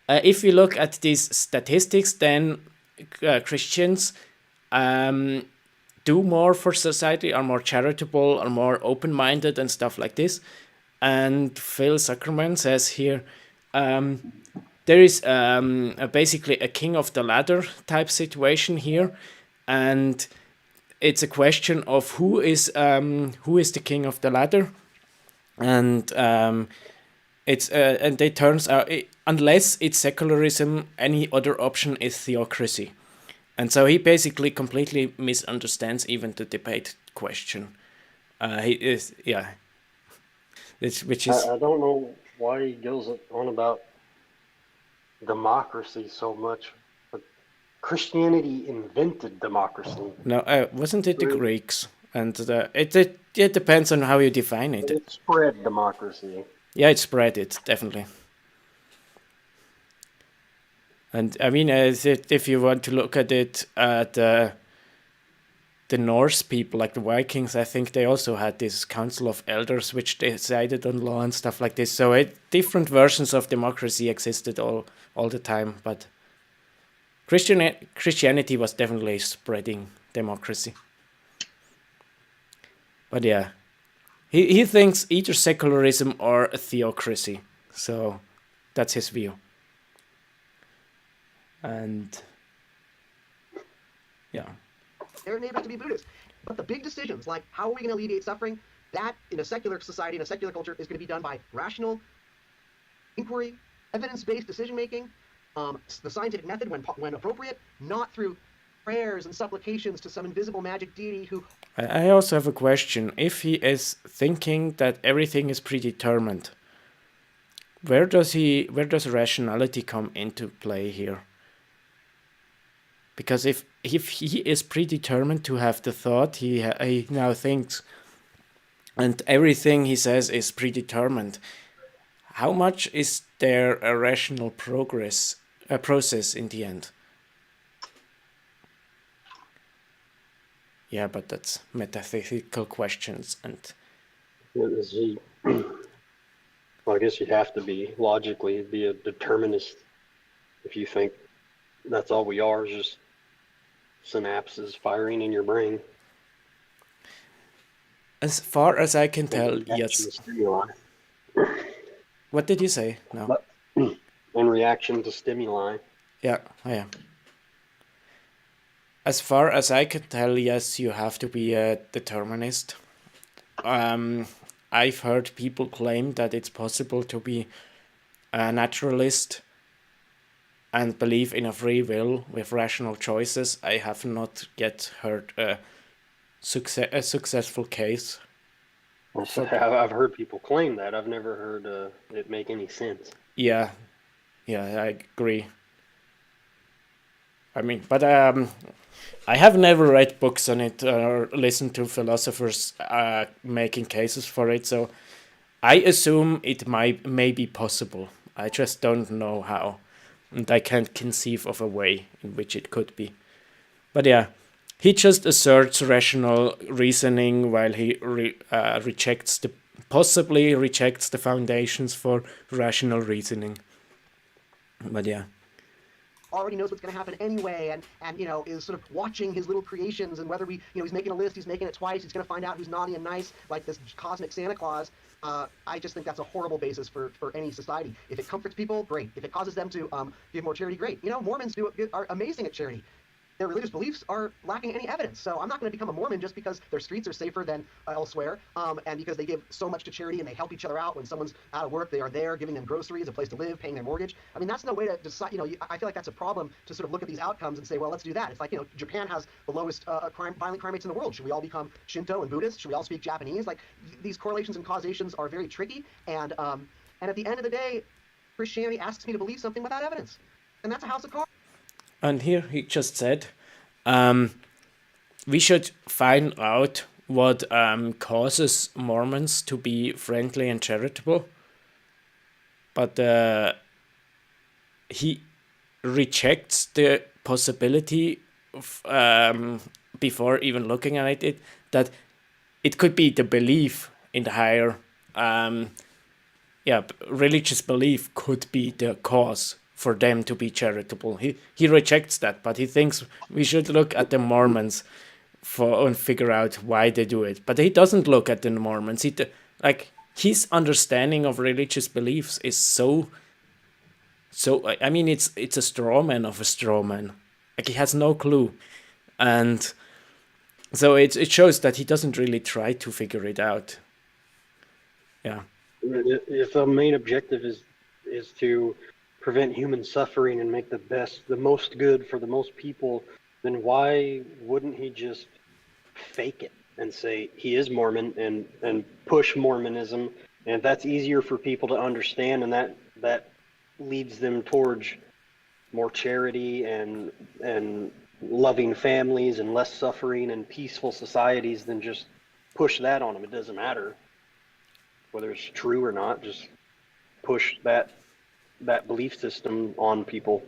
if we look at these statistics, then Christians do more for society, are more charitable, are more open-minded and stuff like this. And Phil Zuckerman says here, there is basically a king of the ladder type situation here, and it's a question of who is the king of the ladder, and it turns out unless it's secularism, any other option is theocracy, and so he basically completely misunderstands even the debate question. He is which is I don't know why he goes on about democracy so much. But Christianity invented democracy. no, wasn't it the Greeks? And it depends on how you define it. It spread democracy. Yeah, it spread it, definitely. And I mean, if you want to look at it, the Norse people, like the Vikings, I think they also had this council of elders which decided on law and stuff like this. So different versions of democracy existed all the time, but Christianity was definitely spreading democracy. But yeah, he thinks either secularism or a theocracy. So that's his view. And yeah. They're enabled to be Buddhist. But the big decisions, like how are we going to alleviate suffering, that in a secular society, in a secular culture, is going to be done by rational inquiry, evidence-based decision-making, the scientific method when appropriate, not through prayers and supplications to some invisible magic deity who... I also have a question. If he is thinking that everything is predetermined, where does rationality come into play here? Because if he is predetermined to have the thought he now thinks, and everything he says is predetermined, how much is there a rational process in the end? Yeah, but that's metaphysical questions, and Is he? Well, I guess you have to be logically be a determinist if you think that's all we are is just synapses firing in your brain. as far as I can tell, yes. Stimuli. What did you say? No. In reaction to stimuli. Yeah, I am. As far as I can tell, yes, you have to be a determinist. I've heard people claim that it's possible to be a naturalist and believe in a free will with rational choices. I have not yet heard a successful case. I've heard people claim that. I've never heard it make any sense. Yeah, I agree. I mean, but I have never read books on it or listened to philosophers making cases for it, so I assume it may be possible. I just don't know how, and I can't conceive of a way in which it could be. But yeah, he just asserts rational reasoning while he possibly rejects the foundations for rational reasoning. But yeah. Already knows what's going to happen anyway, and is sort of watching his little creations, and whether he's making a list, he's making it twice, he's going to find out who's naughty and nice, like this cosmic Santa Claus. I just think that's a horrible basis for any society. If it comforts people, great. If it causes them to give more charity, great. Mormons are amazing at charity. Their religious beliefs are lacking any evidence. So I'm not going to become a Mormon just because their streets are safer than elsewhere, and because they give so much to charity and they help each other out. When someone's out of work, they are there giving them groceries, a place to live, paying their mortgage. I mean, that's no way to decide. I feel like that's a problem to sort of look at these outcomes and say, well, let's do that. It's like, Japan has the lowest violent crime rates in the world. Should we all become Shinto and Buddhist? Should we all speak Japanese? Like, these correlations and causations are very tricky. And at the end of the day, Christianity asks me to believe something without evidence, and that's a house of cards. And here he just said, we should find out what causes Mormons to be friendly and charitable. But he rejects the possibility of, before even looking at it, that it could be the belief in the higher, religious belief could be the cause for them to be charitable. He rejects that, but he thinks we should look at the Mormons and figure out why they do it. But he doesn't look at the Mormons. his understanding of religious beliefs is so. I mean, it's a straw man of a straw man. Like, he has no clue, and so it shows that he doesn't really try to figure it out. Yeah. If the main objective is to prevent human suffering and make the most good for the most people, then why wouldn't he just fake it and say he is Mormon and push Mormonism, and if that's easier for people to understand, and that leads them towards more charity and loving families and less suffering and peaceful societies, then just push that on them. It doesn't matter whether it's true or not. Just push that belief system on people.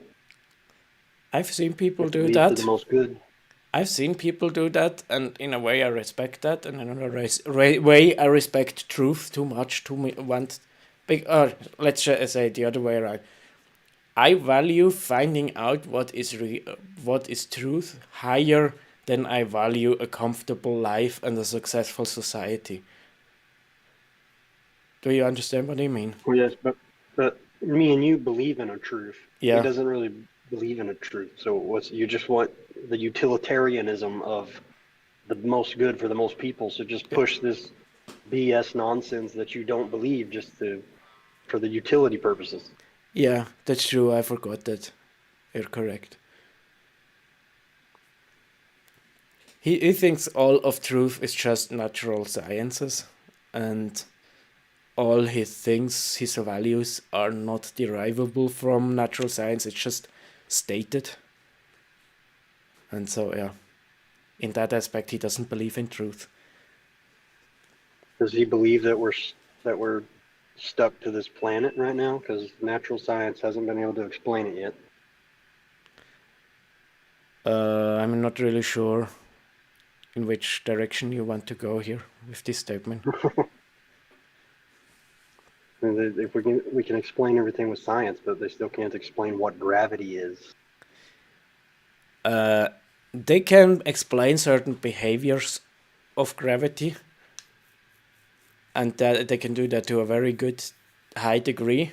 I've seen people do Lead to that. the most good. I've seen people do that, and in a way I respect that, and in another way I respect truth too much to want. Let's say it the other way around. I value finding out what is truth higher than I value a comfortable life and a successful society. Do you understand what I mean? Well, yes, but me and you believe in a truth. Yeah. He doesn't really believe in a truth. So you just want the utilitarianism of the most good for the most people. So just push this BS nonsense that you don't believe for the utility purposes. Yeah, that's true. I forgot that. You're correct. He thinks all of truth is just natural sciences, and all his things, his values, are not derivable from natural science. It's just stated. And so, yeah, in that aspect, he doesn't believe in truth. Does he believe that we're stuck to this planet right now because natural science hasn't been able to explain it yet? I'm not really sure in which direction you want to go here with this statement. If we can explain everything with science, but they still can't explain what gravity is. They can explain certain behaviors of gravity, and that they can do that to a very good high degree.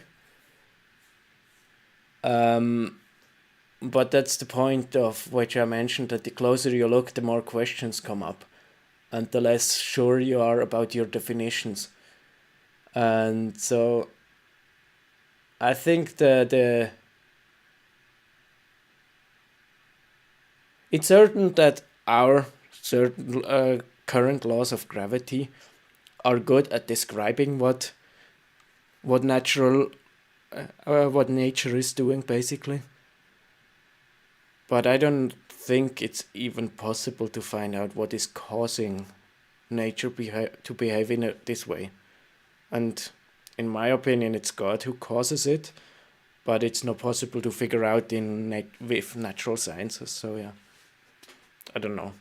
But that's the point of which I mentioned, that the closer you look, the more questions come up, and the less sure you are about your definitions. And so I think it's certain that our certain current laws of gravity are good at describing what nature is doing, basically. But I don't think it's even possible to find out what is causing nature to behave in this way. And in my opinion, it's God who causes it, but it's not possible to figure out with natural sciences. So yeah, I don't know.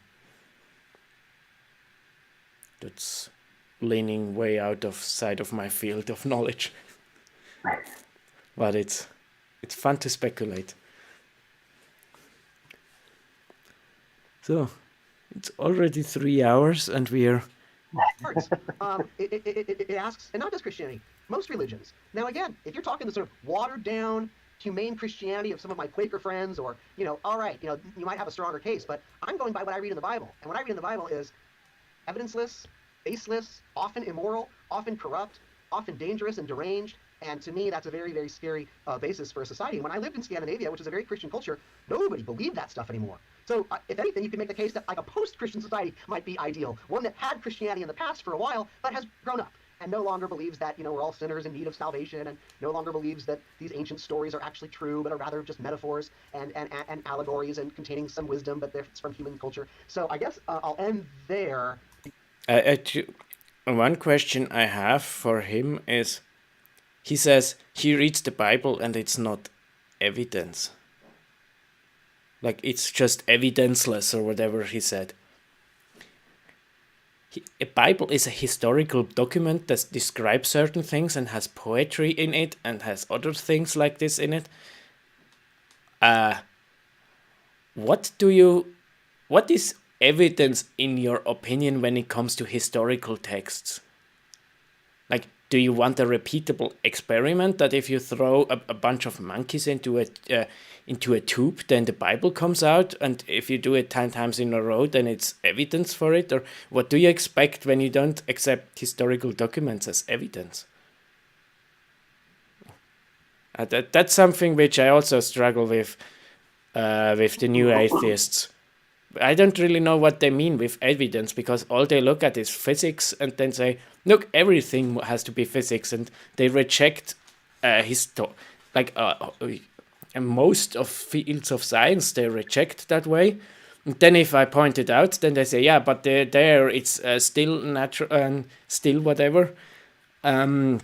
That's leaning way out of sight of my field of knowledge. But it's fun to speculate. So it's already 3 hours, and we're it asks, and not just Christianity, most religions. Now, again, if you're talking the sort of watered down, humane Christianity of some of my Quaker friends, or, all right, you might have a stronger case, but I'm going by what I read in the Bible. And what I read in the Bible is evidenceless, baseless, often immoral, often corrupt, often dangerous and deranged. And to me, that's a very, very scary basis for a society. And when I lived in Scandinavia, which is a very Christian culture, nobody believed that stuff anymore. So if anything, you can make the case that like a post-Christian society might be ideal, one that had Christianity in the past for a while, but has grown up and no longer believes that, we're all sinners in need of salvation, and no longer believes that these ancient stories are actually true, but are rather just metaphors and allegories and containing some wisdom, but it's from human culture. So I guess I'll end there. One question I have for him is, he says he reads the Bible and it's not evidence. Like, it's just evidenceless, or whatever he said. A Bible is a historical document that describes certain things and has poetry in it and has other things like this in it. What is evidence in your opinion when it comes to historical texts? Like, do you want a repeatable experiment that if you throw a bunch of monkeys into a tube, then the Bible comes out, and if you do it 10 times in a row, then it's evidence for it? Or what do you expect when you don't accept historical documents as evidence? That's something which I also struggle with the new atheists. I don't really know what they mean with evidence, because all they look at is physics and then say, look, everything has to be physics, and they reject most of fields of science, they reject that way. And then if I point it out, then they say, yeah, but there it's still natural and still whatever. And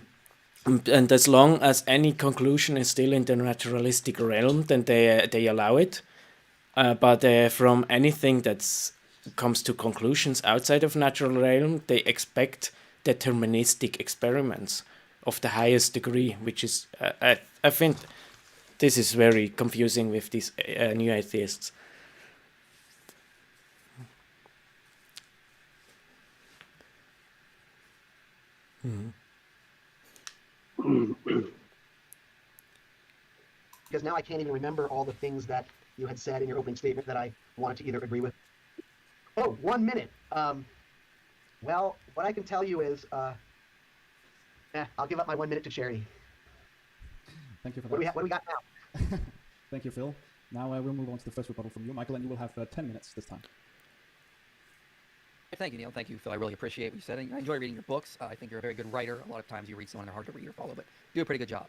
as long as any conclusion is still in the naturalistic realm, then they allow it. But from anything that comes to conclusions outside of natural realm, they expect deterministic experiments of the highest degree, which is, I think this is very confusing with these new atheists. Because now I can't even remember all the things that you had said in your opening statement that I wanted to either agree with. Oh, 1 minute. Well, what I can tell you is, I'll give up my 1 minute to charity. Thank you for that. What do we got now? Thank you, Phil. Now we'll move on to the first rebuttal from you, Michael, and you will have 10 minutes this time. Thank you, Neil. Thank you, Phil. I really appreciate what you said. I enjoy reading your books. I think you're a very good writer. A lot of times you read someone, they're hard to read or follow, but you do a pretty good job.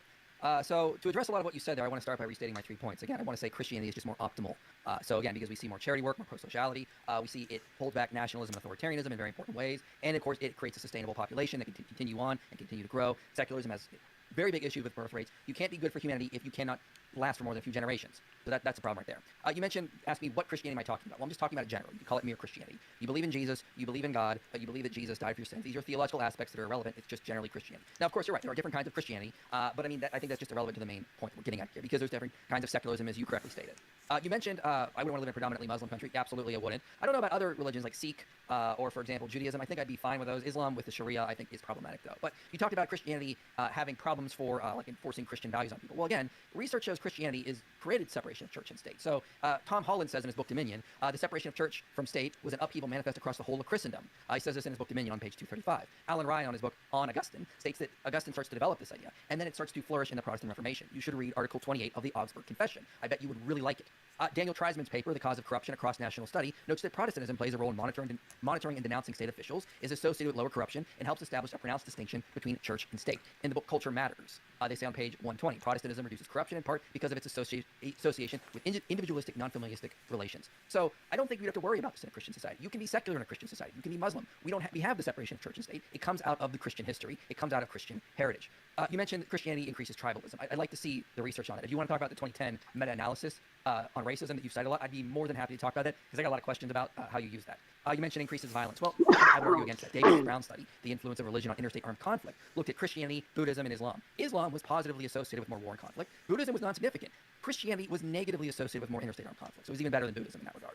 So to address a lot of what you said there, I want to start by restating my 3 points. Again, I want to say Christianity is just more optimal. So again, because we see more charity work, more pro-sociality, we see it holds back nationalism and authoritarianism in very important ways. And of course, it creates a sustainable population that can continue on and continue to grow. Secularism has very big issue with birth rates. You can't be good for humanity if you cannot last for more than a few generations. So that's a problem right there. You asked me what Christianity am I talking about? Well, I'm just talking about it generally. You call it mere Christianity. You believe in Jesus, you believe in God, but you believe that Jesus died for your sins. These are theological aspects that are irrelevant. It's just generally Christianity. Now, of course, you're right. There are different kinds of Christianity, but I mean, I think that's just irrelevant to the main point we're getting at here, because there's different kinds of secularism, as you correctly stated. You mentioned I wouldn't want to live in a predominantly Muslim country. Absolutely, I wouldn't. I don't know about other religions like Sikh or, for example, Judaism. I think I'd be fine with those. Islam with the Sharia, I think, is problematic, though. But you talked about Christianity having problems for like enforcing Christian values on people. Well, again, research shows Christianity is created separation of church and state. So Tom Holland says in his book Dominion, the separation of church from state was an upheaval manifest across the whole of Christendom. He says this in his book Dominion on page 235. Alan Ryan, on his book On Augustine, states that Augustine starts to develop this idea, and then it starts to flourish in the Protestant Reformation. You should read Article 28 of the Augsburg Confession. I bet you would really like it. Daniel Treisman's paper, The Cause of Corruption Across National Study, notes that Protestantism plays a role in monitoring and denouncing state officials, is associated with lower corruption, and helps establish a pronounced distinction between church and state. In the book Culture Matters, they say on page 120, Protestantism reduces corruption in part because of its association with individualistic, non-familialistic relations. So I don't think you'd have to worry about this in a Christian society. You can be secular in a Christian society. You can be Muslim. We have the separation of church and state. It comes out of the Christian history. It comes out of Christian heritage. You mentioned that Christianity increases tribalism. I'd like to see the research on it. If you want to talk about the 2010 meta-analysis on racism that you've cited a lot, I'd be more than happy to talk about it, because I got a lot of questions about how you use that. You mentioned increases violence. Well, I would argue against that. David Brown's study, The Influence of Religion on Interstate Armed Conflict, looked at Christianity, Buddhism, and Islam. Islam was positively associated with more war and conflict. Buddhism was non-significant. Christianity was negatively associated with more interstate armed conflict. So it was even better than Buddhism in that regard.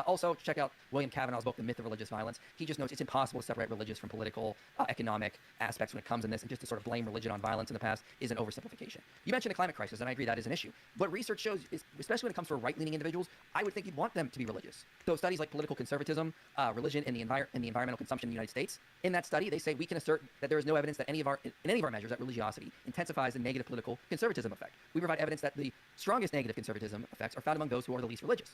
Also, check out William Cavanaugh's book, The Myth of Religious Violence. He just notes it's impossible to separate religious from political, economic aspects when it comes in this, and just to sort of blame religion on violence in the past is an oversimplification. You mentioned the climate crisis, and I agree that is an issue. What research shows, is, especially when it comes to right-leaning individuals, I would think you'd want them to be religious. So studies like political conservatism, religion, and the environmental consumption in the United States, in that study, they say we can assert that there is no evidence that in any of our measures that religiosity intensifies the negative political conservatism effect. We provide evidence that the strongest negative conservatism effects are found among those who are the least religious.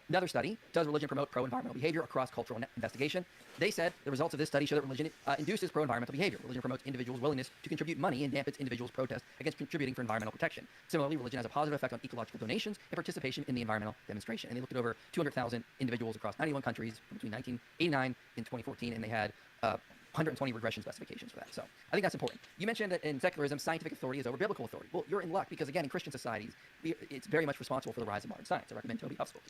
Another study, does religion promote pro-environmental behavior across cultural investigation? They said the results of this study show that religion induces pro-environmental behavior. Religion promotes individuals' willingness to contribute money and dampens individuals' protest against contributing for environmental protection. Similarly, religion has a positive effect on ecological donations and participation in the environmental demonstration. And they looked at over 200,000 individuals across 91 countries between 1989 and 2014, and they had 120 regression specifications for that. So I think that's important. You mentioned that in secularism, scientific authority is over biblical authority. Well, you're in luck, because again, in Christian societies, it's very much responsible for the rise of modern science. I recommend Toby Huff's book.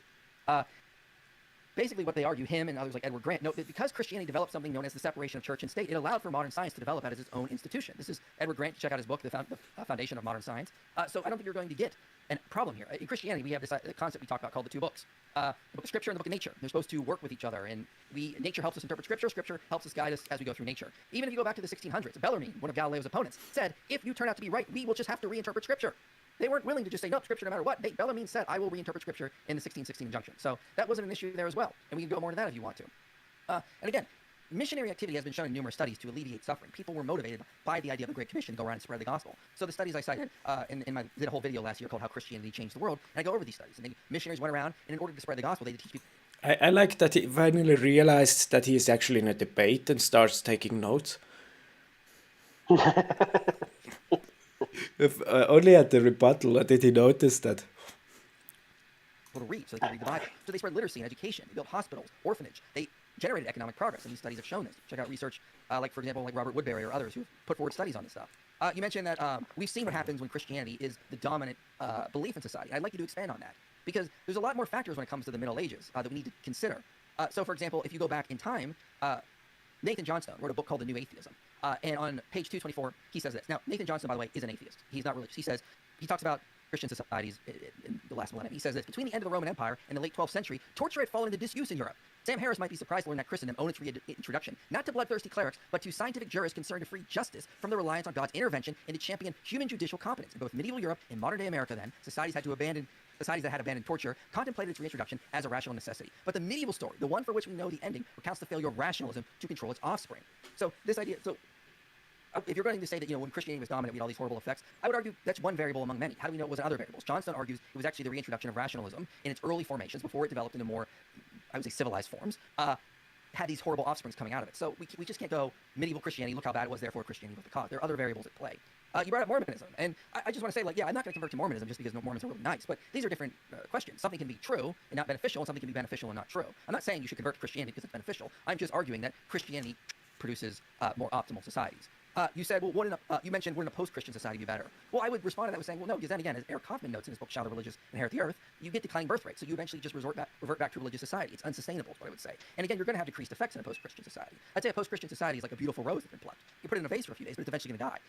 Basically, what they argue, him and others like Edward Grant, note that because Christianity developed something known as the separation of church and state, it allowed for modern science to develop as its own institution. This is Edward Grant. Check out his book, The Foundation of Modern Science. So I don't think you're going to get a problem here. In Christianity, we have this concept we talk about called the two books. The book of Scripture and the book of nature. They're supposed to work with each other, and nature helps us interpret Scripture. Scripture helps us guide us as we go through nature. Even if you go back to the 1600s, Bellarmine, one of Galileo's opponents, said, if you turn out to be right, we will just have to reinterpret Scripture. They weren't willing to just say, no, Scripture no matter what. Bellarmine said, I will reinterpret Scripture in the 1616 injunction. So that wasn't an issue there as well, and we can go more into that if you want to. And again, missionary activity has been shown in numerous studies to alleviate suffering. People were motivated by the idea of the Great Commission to go around and spread the gospel. So the studies I cited, did a whole video last year called How Christianity Changed the World, and I go over these studies. And missionaries went around, and in order to spread the gospel, they teach people. I like that he finally realized that he is actually in a debate and starts taking notes. Only at the rebuttal did he notice that. To read, so they can read the Bible. So they spread literacy and education. They built hospitals, orphanage. They generated economic progress, and these studies have shown this. Check out research, like for example, like Robert Woodbury or others who put forward studies on this stuff. You mentioned that we've seen what happens when Christianity is the dominant belief in society. I'd like you to expand on that, because there's a lot more factors when it comes to the Middle Ages that we need to consider. So, for example, if you go back in time, Nathan Johnstone wrote a book called The New Atheism, and on page 224, he says this. Now, Nathan Johnstone, by the way, is an atheist. He's not religious. He talks about Christian societies in the last millennium. He says this: between the end of the Roman Empire and the late 12th century, torture had fallen into disuse in Europe. Sam Harris might be surprised to learn that Christendom owed its reintroduction not to bloodthirsty clerics, but to scientific jurists concerned to free justice from the reliance on God's intervention and to champion human judicial competence. In both medieval Europe and modern-day America, then, societies that had abandoned torture contemplated its reintroduction as a rational necessity. But the medieval story, the one for which we know the ending, recounts the failure of rationalism to control its offspring. So this idea, if you're going to say that, when Christianity was dominant, we had all these horrible effects, I would argue that's one variable among many. How do we know it wasn't other variables? Johnstone argues it was actually the reintroduction of rationalism in its early formations before it developed into more, I would say, civilized forms, had these horrible offsprings coming out of it. So we just can't go medieval Christianity, look how bad it was, therefore Christianity was the cause. There are other variables at play. You brought up Mormonism, and I just want to say, I'm not going to convert to Mormonism just because Mormons are really nice, but these are different questions. Something can be true and not beneficial, and something can be beneficial and not true. I'm not saying you should convert to Christianity because it's beneficial. I'm just arguing that Christianity produces more optimal societies. You said, you mentioned would a post-Christian society be better? Well, I would respond to that with saying, well, no, because then again, as Eric Kaufman notes in his book, Shall the Religious Inherit the Earth, you get declining birth rates, so you eventually just revert back to religious society. It's unsustainable, is what I would say. And again, you're going to have decreased effects in a post-Christian society. I'd say a post-Christian society is like a beautiful rose that's been plucked. You put it in a vase for a few days, but it's eventually going to die.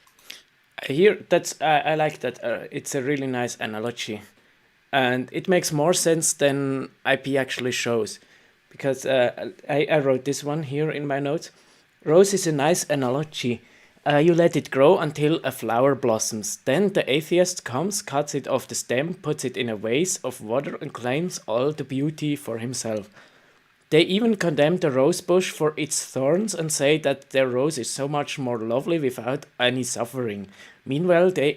Here, I like that. It's a really nice analogy, and it makes more sense than IP actually shows, because I wrote this one here in my notes. Rose is a nice analogy. You let it grow until a flower blossoms. Then the atheist comes, cuts it off the stem, puts it in a vase of water, and claims all the beauty for himself. They even condemn the rose bush for its thorns and say that their rose is so much more lovely without any suffering. Meanwhile, they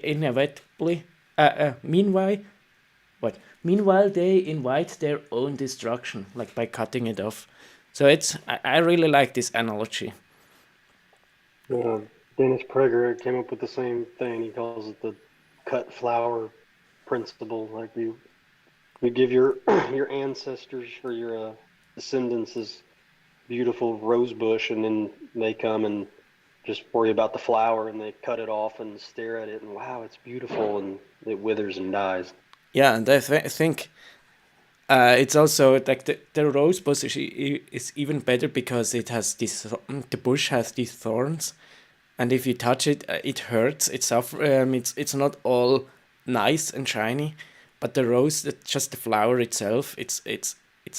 Meanwhile, they invite their own destruction, like by cutting it off. So I really like this analogy. Dennis Prager came up with the same thing. He calls it the cut flower principle. Like you give your ancestors or your descendants this beautiful rose bush, and then they come and just worry about the flower, and they cut it off and stare at it, and wow, it's beautiful, and it withers and dies. Yeah, and I think it's also like the rose bush is even better because it has the bush has these thorns. And if you touch it, it hurts. It's not all nice and shiny, but the rose, just the flower itself, it's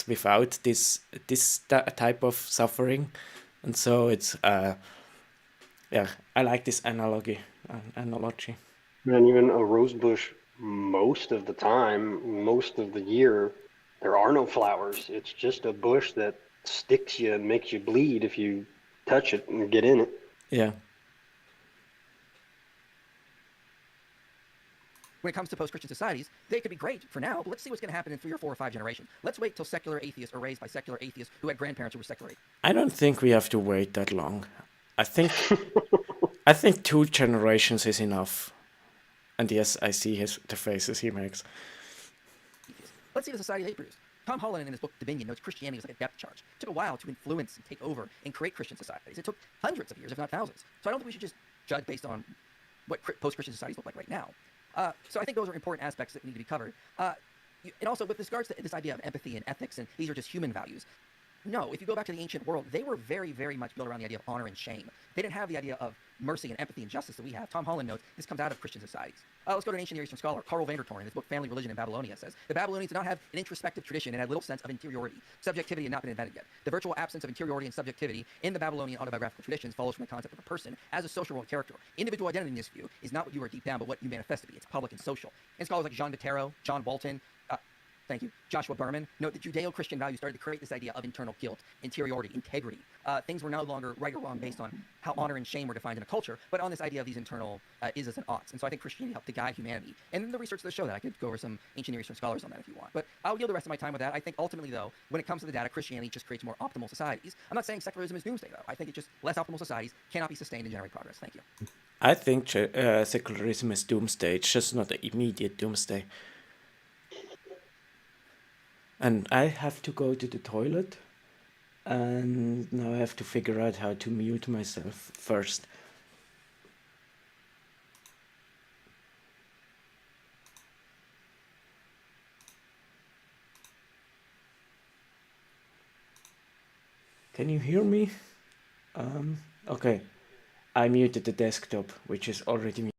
without this type of suffering, and so it's I like this analogy. And even a rose bush, most of the time, most of the year, there are no flowers. It's just a bush that sticks you and makes you bleed if you touch it and get in it. Yeah. When it comes to post-Christian societies, they could be great for now, but let's see what's going to happen in 3 or 4 or 5 generations. Let's wait till secular atheists are raised by secular atheists who had grandparents who were secular atheists. I don't think we have to wait that long. I think 2 generations is enough. And yes, I see the faces he makes. Let's see the society they produce. Tom Holland in his book Dominion notes Christianity was like a depth charge. It took a while to influence and take over and create Christian societies. It took hundreds of years, if not thousands. So I don't think we should just judge based on what post-Christian societies look like right now. So I think those are important aspects that need to be covered. And also with regards to this idea of empathy and ethics, and these are just human values. No, if you go back to the ancient world, they were very, very much built around the idea of honor and shame. They didn't have the idea of mercy and empathy and justice that we have. Tom Holland notes this comes out of Christian societies. Let's go to an ancient Near Eastern scholar. Karl Vandertorn, in his book Family, Religion, and Babylonia, says the Babylonians did not have an introspective tradition and had little sense of interiority. Subjectivity had not been invented yet. The virtual absence of interiority and subjectivity in the Babylonian autobiographical traditions follows from the concept of a person as a social role and character. Individual identity in this view is not what you are deep down, but what you manifest to be. It's public and social. And scholars like Jean Bottero, John Walton, thank you, Joshua Berman, note that Judeo-Christian values started to create this idea of internal guilt, interiority, integrity. Things were no longer right or wrong based on how honor and shame were defined in a culture, but on this idea of these internal is's and oughts. And so I think Christianity helped to guide humanity. And then the research does show that. I could go over some ancient Near Eastern scholars on that if you want. But I'll yield the rest of my time with that. I think ultimately, though, when it comes to the data, Christianity just creates more optimal societies. I'm not saying secularism is doomsday, though. I think it's just less optimal societies cannot be sustained and generate progress. Thank you. I think secularism is doomsday. It's just not the immediate doomsday. And I have to go to the toilet. And now I have to figure out how to mute myself first. Can you hear me? Okay. I muted the desktop, which is already muted.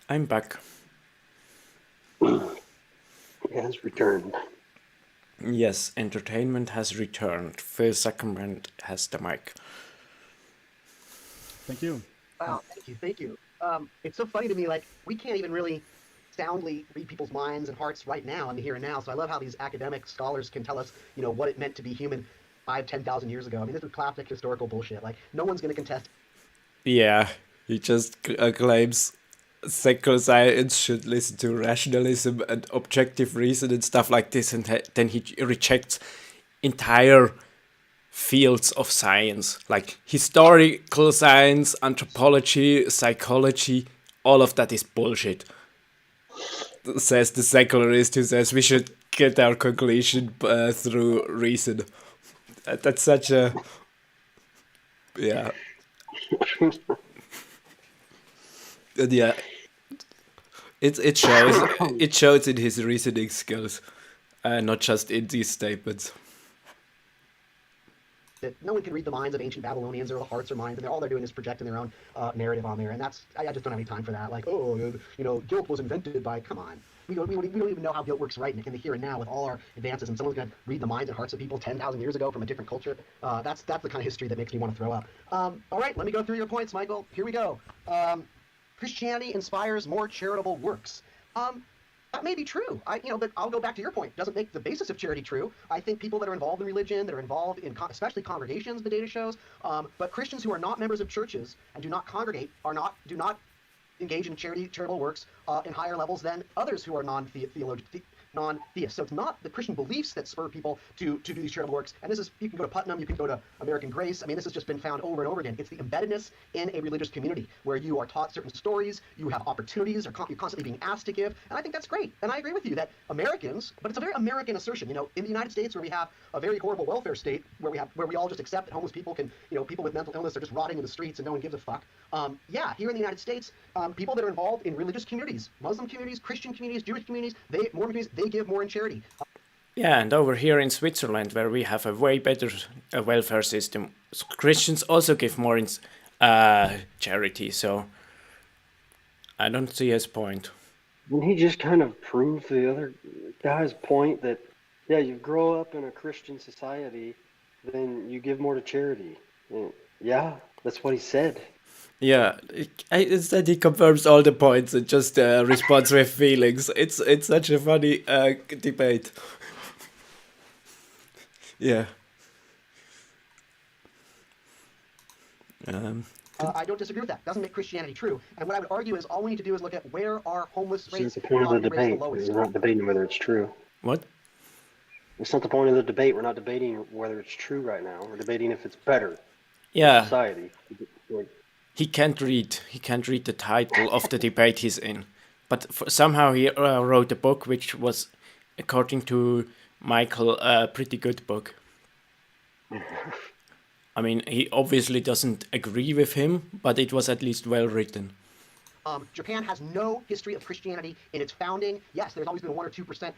I'm back. It has returned. Yes, entertainment has returned. Phil Zuckerman has the mic. Thank you. Wow, thank you. It's so funny to me, like, we can't even really soundly read people's minds and hearts right now in the here and now. So I love how these academic scholars can tell us, you know, what it meant to be human 5,000-10,000 years ago. I mean, this is classic historical bullshit. Like, no one's going to contest. Yeah, he just claims secular science should listen to rationalism and objective reason and stuff like this, and then he rejects entire fields of science, like historical science, anthropology, psychology. All of that is bullshit, says the secularist who says we should get our conclusion through reason. That's such a... yeah. And yeah, it shows in his reasoning skills, not just in these statements. That no one can read the minds of ancient Babylonians or the hearts or minds, and all they're doing is projecting their own narrative on there. And that's, I just don't have any time for that. Like, oh, you know, guilt was invented by, come on. We don't even know how guilt works right in the here and now with all our advances, and someone's going to read the minds and hearts of people 10,000 years ago from a different culture. That's the kind of history that makes me want to throw up. All right, let me go through your points, Michael. Here we go. Christianity inspires more charitable works. That may be true. But I'll go back to your point. It doesn't make the basis of charity true. I think people that are involved in religion, that are involved in, especially congregations, the data shows, but Christians who are not members of churches and do not congregate do not engage in charitable works in higher levels than others who are non-theists. So it's not the Christian beliefs that spur people to do these charitable works. And this is, you can go to Putnam, you can go to American Grace. I mean, this has just been found over and over again. It's the embeddedness in a religious community where you are taught certain stories, you have opportunities, you're constantly being asked to give. And I think that's great. And I agree with you that Americans, but it's a very American assertion. You know, in the United States, where we have a very horrible welfare state, where we all just accept that homeless people can, you know, people with mental illness are just rotting in the streets and no one gives a fuck. Yeah, here in the United States, people that are involved in religious communities, Muslim communities, Christian communities, Jewish communities, Mormon communities, they give more in charity. Yeah, and over here in Switzerland, where we have a way better welfare system, Christians also give more in charity. So I don't see his point. And he just kind of proved the other guy's point that, yeah, you grow up in a Christian society, then you give more to charity. And yeah, that's what he said. Yeah, instead he confirms all the points and just responds with feelings. It's such a funny debate. Yeah. I don't disagree with that. Doesn't make Christianity true. And what I would argue is all we need to do is look at where are homeless That's rates, the point of the poverty rates debate. the lowest. We're not debating whether it's true. What? It's not the point of the debate. We're not debating whether it's true right now. We're debating if it's better for Yeah, society. Like, he can't read. He can't read the title of the debate he's in. But somehow he wrote a book which was, according to Michael, a pretty good book. I mean, he obviously doesn't agree with him, but it was at least well written. Japan has no history of Christianity in its founding. Yes, there's always been 1 or 2%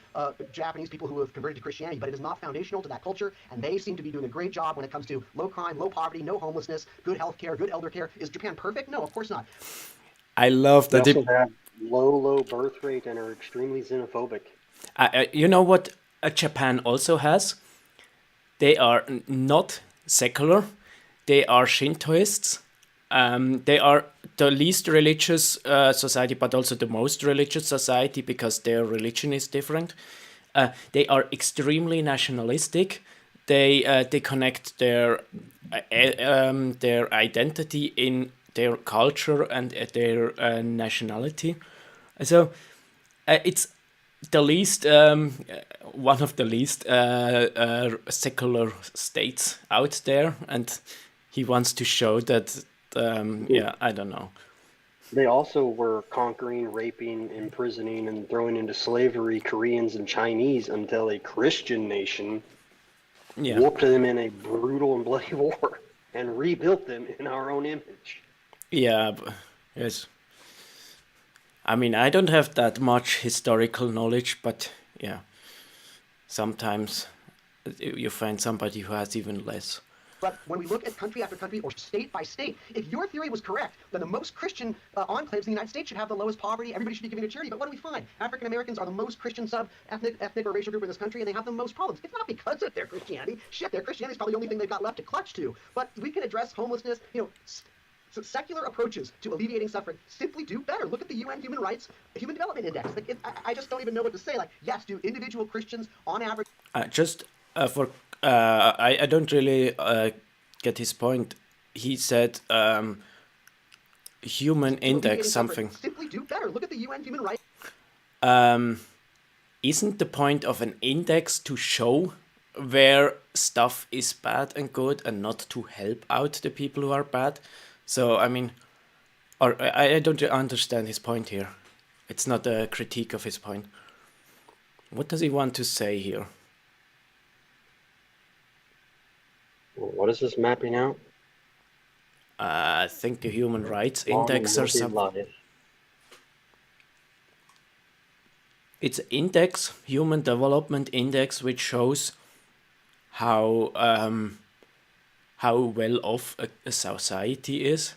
Japanese people who have converted to Christianity, but it is not foundational to that culture, and they seem to be doing a great job when it comes to low crime, low poverty, no homelessness, good health care, good elder care. Is Japan perfect? No, of course not. I love they that. also have low birth rate and are extremely xenophobic. You know what Japan also has? They are not secular. They are Shintoists. They are the least religious society, but also the most religious society because their religion is different. They are extremely nationalistic. They connect their identity in their culture and their nationality. So it's the least one of the least secular states out there, and he wants to show that. Yeah, I don't know. They also were conquering, raping, imprisoning, and throwing into slavery Koreans and Chinese until a Christian nation whooped them in a brutal and bloody war and rebuilt them in our own image. Yeah, yes. I mean, I don't have that much historical knowledge, but yeah, sometimes you find somebody who has even less. But when we look at country after country or state by state, if your theory was correct, then the most Christian enclaves in the United States should have the lowest poverty. Everybody should be giving to charity. But what do we find? African Americans are the most Christian ethnic or racial group in this country, and they have the most problems. It's not because of their Christianity. Shit, their Christianity is probably the only thing they've got left to clutch to. But we can address homelessness, so secular approaches to alleviating suffering simply do better. Look at the UN Human Development Index. Like, I just don't even know what to say. Like, yes, do individual Christians on average... I don't really get his point. He said human index something. Simply do better. Look at the UN Human Rights. Isn't the point of an index to show where stuff is bad and good and not to help out the people who are bad? So, I mean, or I don't understand his point here. It's not a critique of his point. What does he want to say here? What is this mapping out? I think the Human Rights Index or something. It's an index, Human Development Index, which shows how well off a society is,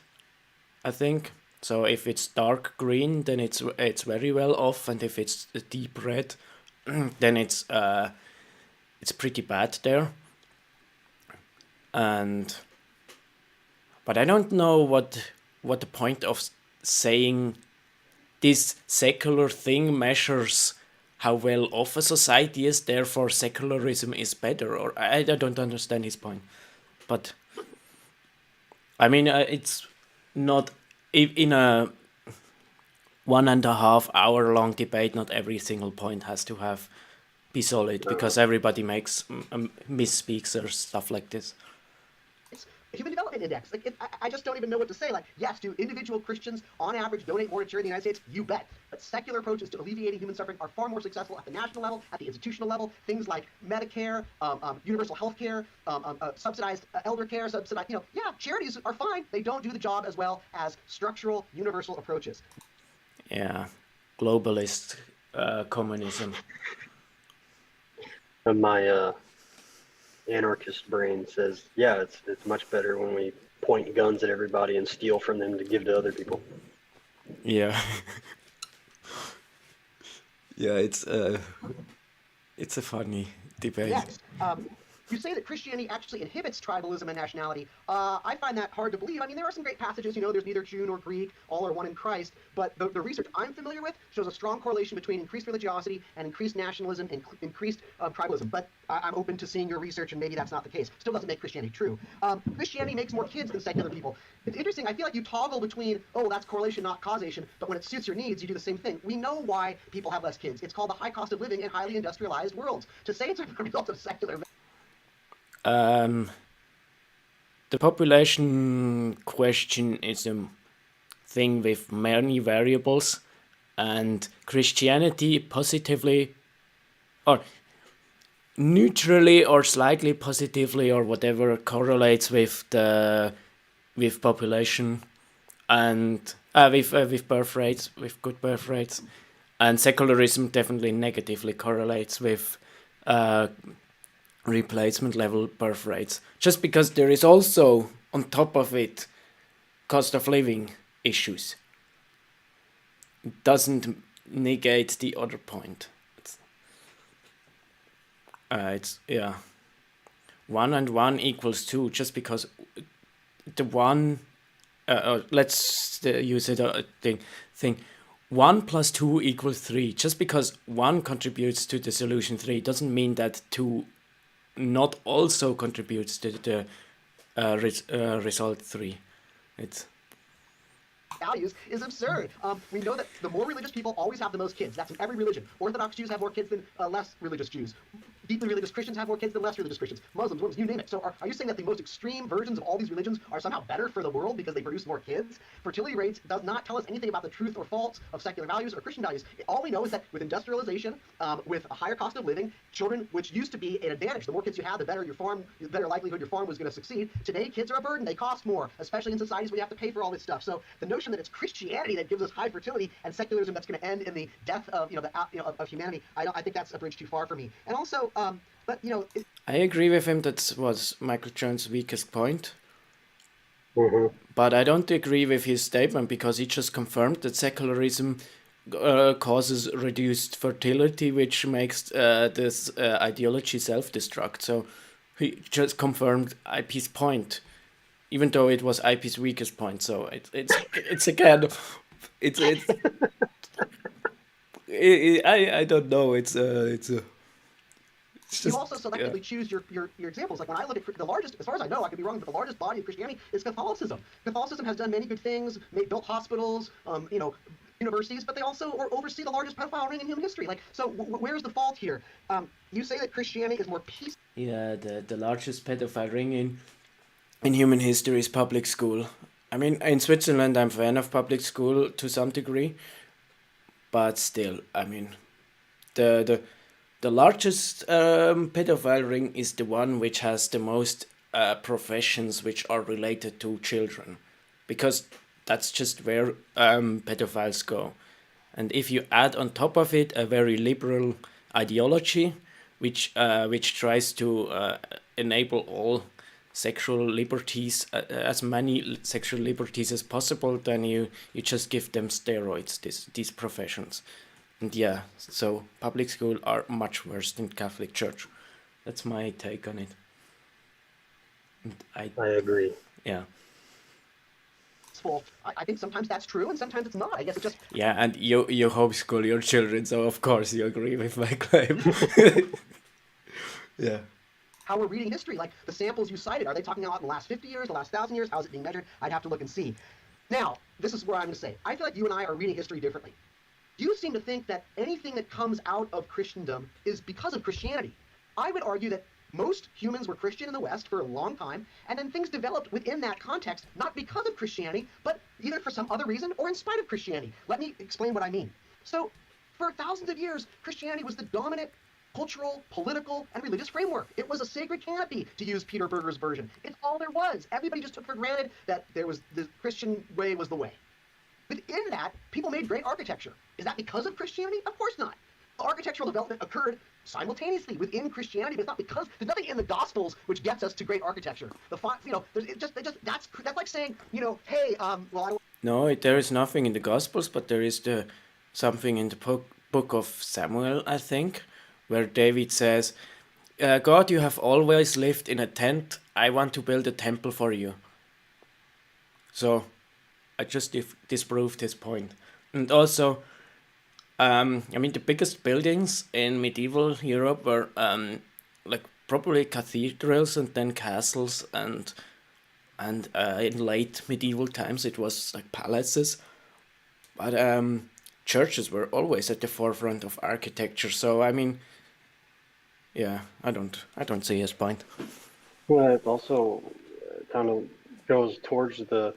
I think. So if it's dark green, then it's very well off, and if it's deep red, then it's pretty bad there. But I don't know what the point of saying this secular thing measures how well off a society is, therefore secularism is better, or I don't understand his point. But I mean, it's not in a 1.5 hour long debate. Not every single point has to have be solid because everybody makes misspeaks or stuff like this. It's a Human Development Index. Like, I just don't even know what to say. Like, yes, do individual Christians on average donate more to charity in the United States? You bet. But secular approaches to alleviating human suffering are far more successful at the national level, at the institutional level. Things like Medicare, universal health care, subsidized elder care, subsidized, charities are fine. They don't do the job as well as structural, universal approaches. Yeah, globalist communism. And my anarchist brain says, yeah, it's much better when we point guns at everybody and steal from them to give to other people. Yeah. Yeah, it's a funny debate. Yes. You say that Christianity actually inhibits tribalism and nationality. I find that hard to believe. I mean, there are some great passages, there's neither Jew nor Greek, all are one in Christ, but the research I'm familiar with shows a strong correlation between increased religiosity and increased nationalism and increased tribalism. But I'm open to seeing your research, and maybe that's not the case. Still doesn't make Christianity true. Christianity makes more kids than secular people. It's interesting. I feel like you toggle between, that's correlation, not causation, but when it suits your needs, you do the same thing. We know why people have less kids. It's called the high cost of living in highly industrialized worlds. To say it's a result of secular the population question is a thing with many variables, and Christianity positively or neutrally or slightly positively or whatever correlates with population and with birth rates, with good birth rates, and secularism definitely negatively correlates with replacement level birth rates, just because there is also on top of it cost of living issues. It doesn't negate the other point. It's 1 and 1 equals 2, just because the one let's use it thing 1 plus 2 equals 3. Just because 1 contributes to the solution 3 doesn't mean that 2 not also contributes to the result 3. It's values is absurd. We know that the more religious people always have the most kids. That's in every religion. Orthodox Jews have more kids than less religious Jews. Deeply religious Christians have more kids than less religious Christians. Muslims, you name it. So are you saying that the most extreme versions of all these religions are somehow better for the world because they produce more kids? Fertility rates does not tell us anything about the truth or faults of secular values or Christian values. All we know is that with industrialization, with a higher cost of living, children, which used to be an advantage, the more kids you have, the better the better likelihood your farm was going to succeed. Today, kids are a burden. They cost more, especially in societies where you have to pay for all this stuff. So the notion that it's Christianity that gives us high fertility and secularism that's going to end in the death of of humanity, I think that's a bridge too far for me. And also, I agree with him. That was Michael Jones' weakest point. Mm-hmm. But I don't agree with his statement because he just confirmed that secularism causes reduced fertility, which makes this ideology self-destruct. So he just confirmed IP's point, even though it was IP's weakest point. So it's again, I don't know. It's you also selectively choose your examples. Like when I look at the largest, as far as I know, I could be wrong, but the largest body of Christianity is Catholicism. Catholicism has done many good things, built hospitals, universities, but they also oversee the largest pedophile ring in human history. Like, so where's the fault here? You say that Christianity is more peaceful. Yeah, the largest pedophile ring in human history is public school. I mean, in Switzerland, I'm a fan of public school to some degree, but still, I mean, the largest pedophile ring is the one which has the most professions which are related to children, because that's just where pedophiles go. And if you add on top of it a very liberal ideology, which tries to enable all sexual liberties, as many sexual liberties as possible, then you just give them steroids, these professions. And yeah, so public school are much worse than Catholic Church. That's my take on it. And I agree. Yeah. I think sometimes that's true and sometimes it's not. I guess it just... Yeah, and you homeschool your children, so of course you agree with my claim. Yeah. How we're reading history, like the samples you cited, are they talking about in the last 50 years, the last 1,000 years? How is it being measured? I'd have to look and see. Now, this is where I'm going to say, I feel like you and I are reading history differently. You seem to think that anything that comes out of Christendom is because of Christianity. I would argue that most humans were Christian in the West for a long time, and then things developed within that context, not because of Christianity, but either for some other reason or in spite of Christianity. Let me explain what I mean. So, for thousands of years, Christianity was the dominant cultural, political, and religious framework. It was a sacred canopy, to use Peter Berger's version. It's all there was. Everybody just took for granted that there was the Christian way was the way. Within that, people made great architecture. Is that because of Christianity? Of course not. Architectural development occurred simultaneously within Christianity, but it's not because there's nothing in the Gospels which gets us to great architecture. That's like saying, hey, well, I don't. No, there is nothing in the Gospels, but there is something in the book of Samuel, I think, where David says, God, you have always lived in a tent. I want to build a temple for you. So I just disproved his point. And also, the biggest buildings in medieval Europe were like probably cathedrals and then castles, and in late medieval times it was like palaces. But churches were always at the forefront of architecture. So yeah, I don't see his point. Well, it also kind of goes towards the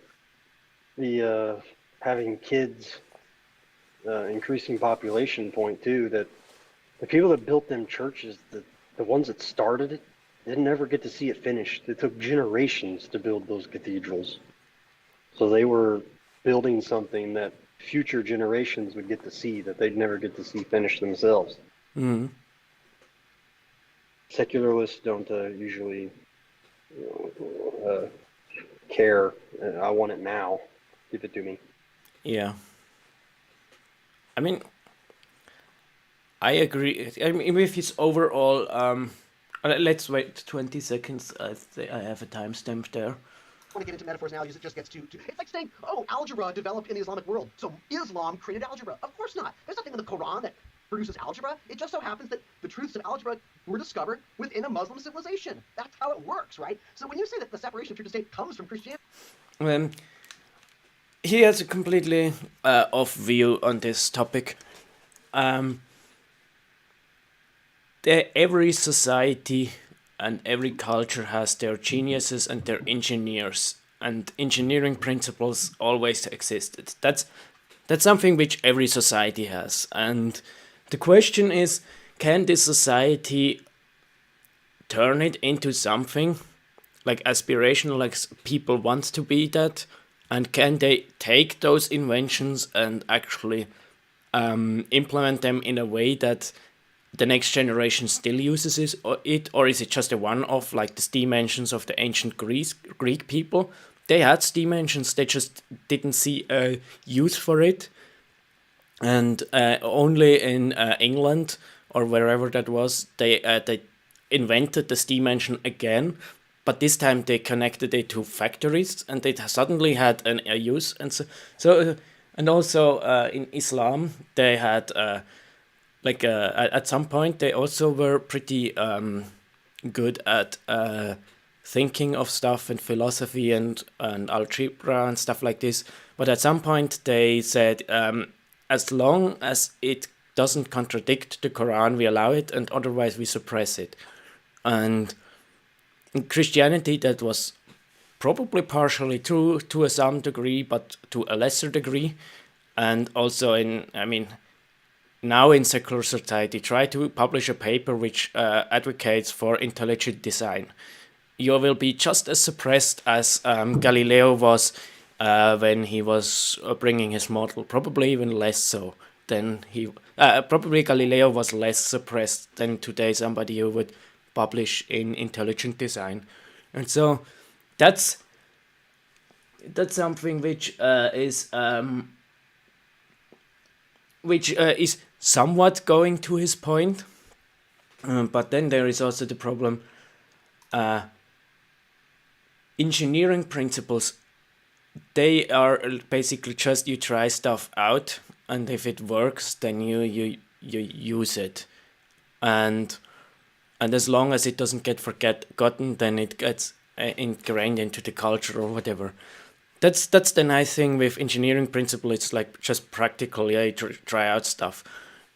having kids, increasing population point too. That the people that built them churches, the ones that started it, didn't ever get to see it finished. It took generations to build those cathedrals, so they were building something that future generations would get to see that they'd never get to see finished themselves. Mm-hmm. Secularists don't usually care. I want it now. Give it to me. Yeah. I agree. With his overall, let's wait 20 seconds. I have a timestamp there. I want to get into metaphors now because it just gets too. It's like saying, oh, algebra developed in the Islamic world, so Islam created algebra. Of course not. There's nothing in the Quran that produces algebra. It just so happens that the truths of algebra were discovered within a Muslim civilization. That's how it works, right? So when you say that the separation of church and state comes from Christianity, he has a completely off view on this topic. Every society and every culture has their geniuses and their engineers, and engineering principles always existed. That's something which every society has, and the question is, can this society turn it into something like aspirational, like people want to be that, and can they take those inventions and actually implement them in a way that the next generation still uses it, or is it just a one-off, like the steam engines of the ancient Greek people? They had steam engines, they just didn't see a use for it, and only in England or wherever that was, they invented the steam engine again, but this time they connected it to factories, and they suddenly had a use, and and also in Islam they had. At some point, they also were pretty good at thinking of stuff and philosophy and algebra and stuff like this. But at some point, they said, as long as it doesn't contradict the Quran, we allow it, and otherwise we suppress it. And in Christianity, that was probably partially true to some degree, but to a lesser degree. And also now in secular society, try to publish a paper which advocates for intelligent design. You will be just as suppressed as Galileo was when he was bringing his model, probably even less so than probably Galileo was less suppressed than today somebody who would publish in intelligent design. And so that's something which is somewhat going to his point, but then there is also the problem. Engineering principles, they are basically just you try stuff out, and if it works, then you use it, and as long as it doesn't get forgotten, then it gets ingrained into the culture or whatever. That's the nice thing with engineering principle. It's like just practical, yeah, you try out stuff.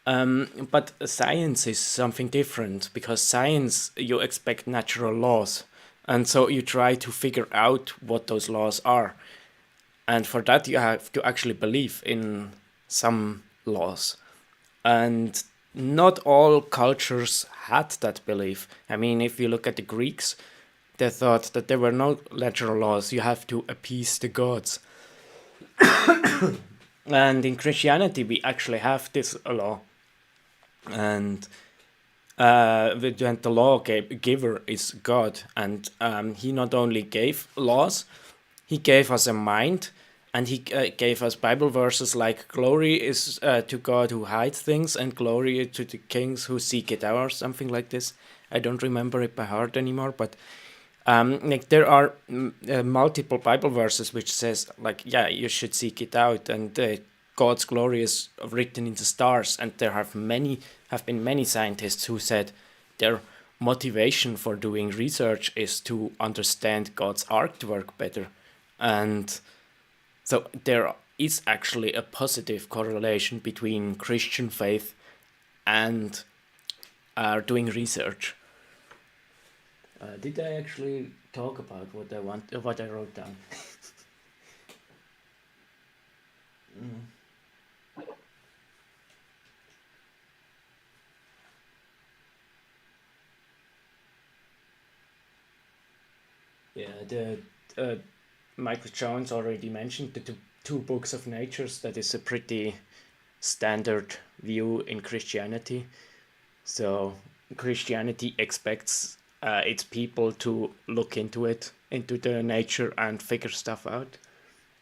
But science is something different, because science, you expect natural laws. And so you try to figure out what those laws are. And for that, you have to actually believe in some laws. And not all cultures had that belief. I mean, if you look at the Greeks, they thought that there were no natural laws. You have to appease the gods. And in Christianity, we actually have this law. And the law giver is God. And he not only gave laws, he gave us a mind, and he gave us Bible verses like glory is to God who hides things, and glory to the kings who seek it out, or something like this. I don't remember it by heart anymore, but like there are multiple Bible verses which says like, yeah, you should seek it out, and God's glory is written in the stars. And there have been many scientists who said their motivation for doing research is to understand God's artwork better. And so there is actually a positive correlation between Christian faith and doing research. Did I actually talk about what I wrote down? Yeah, the Michael Jones already mentioned the two books of natures. That is a pretty standard view in Christianity. So Christianity expects its people to look into the nature, and figure stuff out.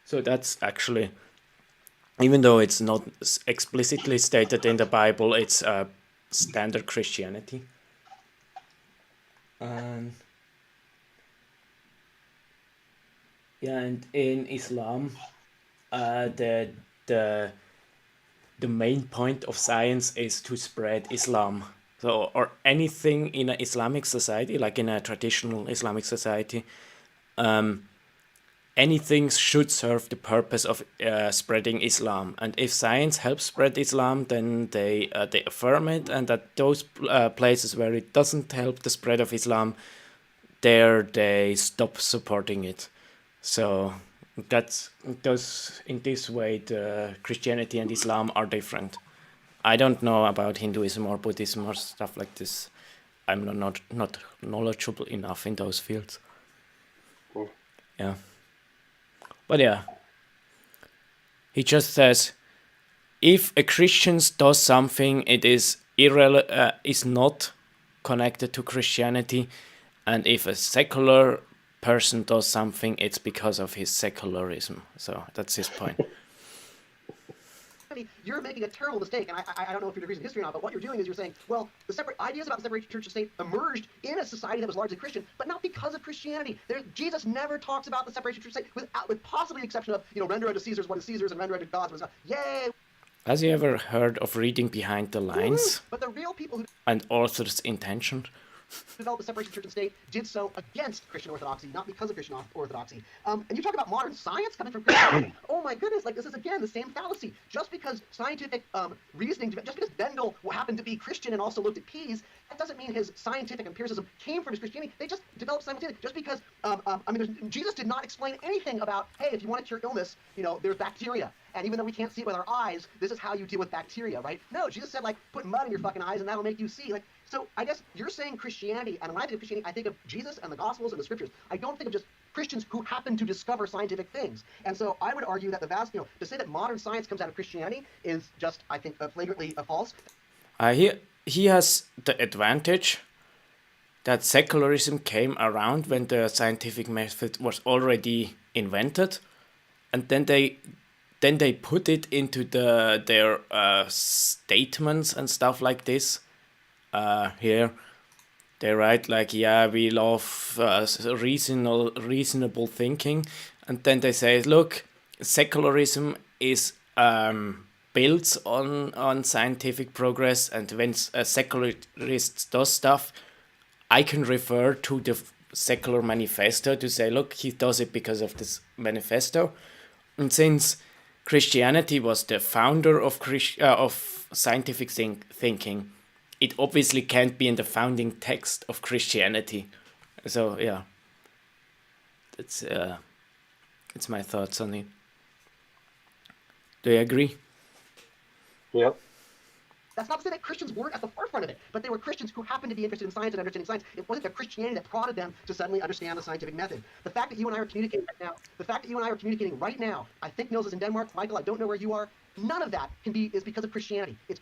So that's actually, even though it's not explicitly stated in the Bible, it's standard Christianity. Yeah, and in Islam, the main point of science is to spread Islam. So, or anything in an Islamic society, like in a traditional Islamic society, anything should serve the purpose of spreading Islam. And if science helps spread Islam, then they affirm it. And at those places where it doesn't help the spread of Islam, there they stop supporting it. So in this way, the Christianity and Islam are different. I don't know about Hinduism or Buddhism or stuff like this. I'm not knowledgeable enough in those fields. Cool. Yeah. But yeah, he just says, if a Christian does something, it is is not connected to Christianity, and if a secular person does something, it's because of his secularism. So that's his point. You're making a terrible mistake, and I don't know if you're degrees in history or not, but what you're doing is you're saying, well, the separate ideas about the separation of church and state emerged in a society that was largely Christian, but not because of Christianity. Jesus never talks about the separation of church and state with possibly the exception of, render unto Caesar's what is Caesar's and render unto God's what is God. Yay! Has you ever heard of reading behind the lines? But the real people who and author's intention? developed the separation of church and state did so against Christian orthodoxy, not because of Christian orthodoxy. And you talk about modern science coming from Christianity. Oh my goodness, like this is again the same fallacy. Just because scientific reasoning, just because Bendel happened to be Christian and also looked at peas, that doesn't mean his scientific empiricism came from his Christianity. They just developed simultaneously. Just because, Jesus did not explain anything about, hey, if you want to cure illness, there's bacteria. And even though we can't see it with our eyes, this is how you deal with bacteria, right? No, Jesus said, like, put mud in your fucking eyes and that'll make you see. Like, so I guess you're saying Christianity, and when I think of Christianity, I think of Jesus and the Gospels and the Scriptures. I don't think of just Christians who happen to discover scientific things. And so I would argue that to say that modern science comes out of Christianity is just, I think, flagrantly false. He has the advantage that secularism came around when the scientific method was already invented, and then they put it into their statements and stuff like this. Here they write like, yeah, we love reasonable thinking, and then they say, look, secularism is built on scientific progress, and when a secularist does stuff, I can refer to the secular manifesto to say, look, he does it because of this manifesto. And since Christianity was the founder of scientific thinking, it obviously can't be in the founding text of Christianity. So yeah, that's my thoughts on it. Do you agree? Yep. That's not to say that Christians weren't at the forefront of it, but they were Christians who happened to be interested in science and understanding science. It wasn't their Christianity that prodded them to suddenly understand the scientific method. The fact that you and I are communicating right now, I think Nils is in Denmark, Michael, I don't know where you are. None of that is because of Christianity. There's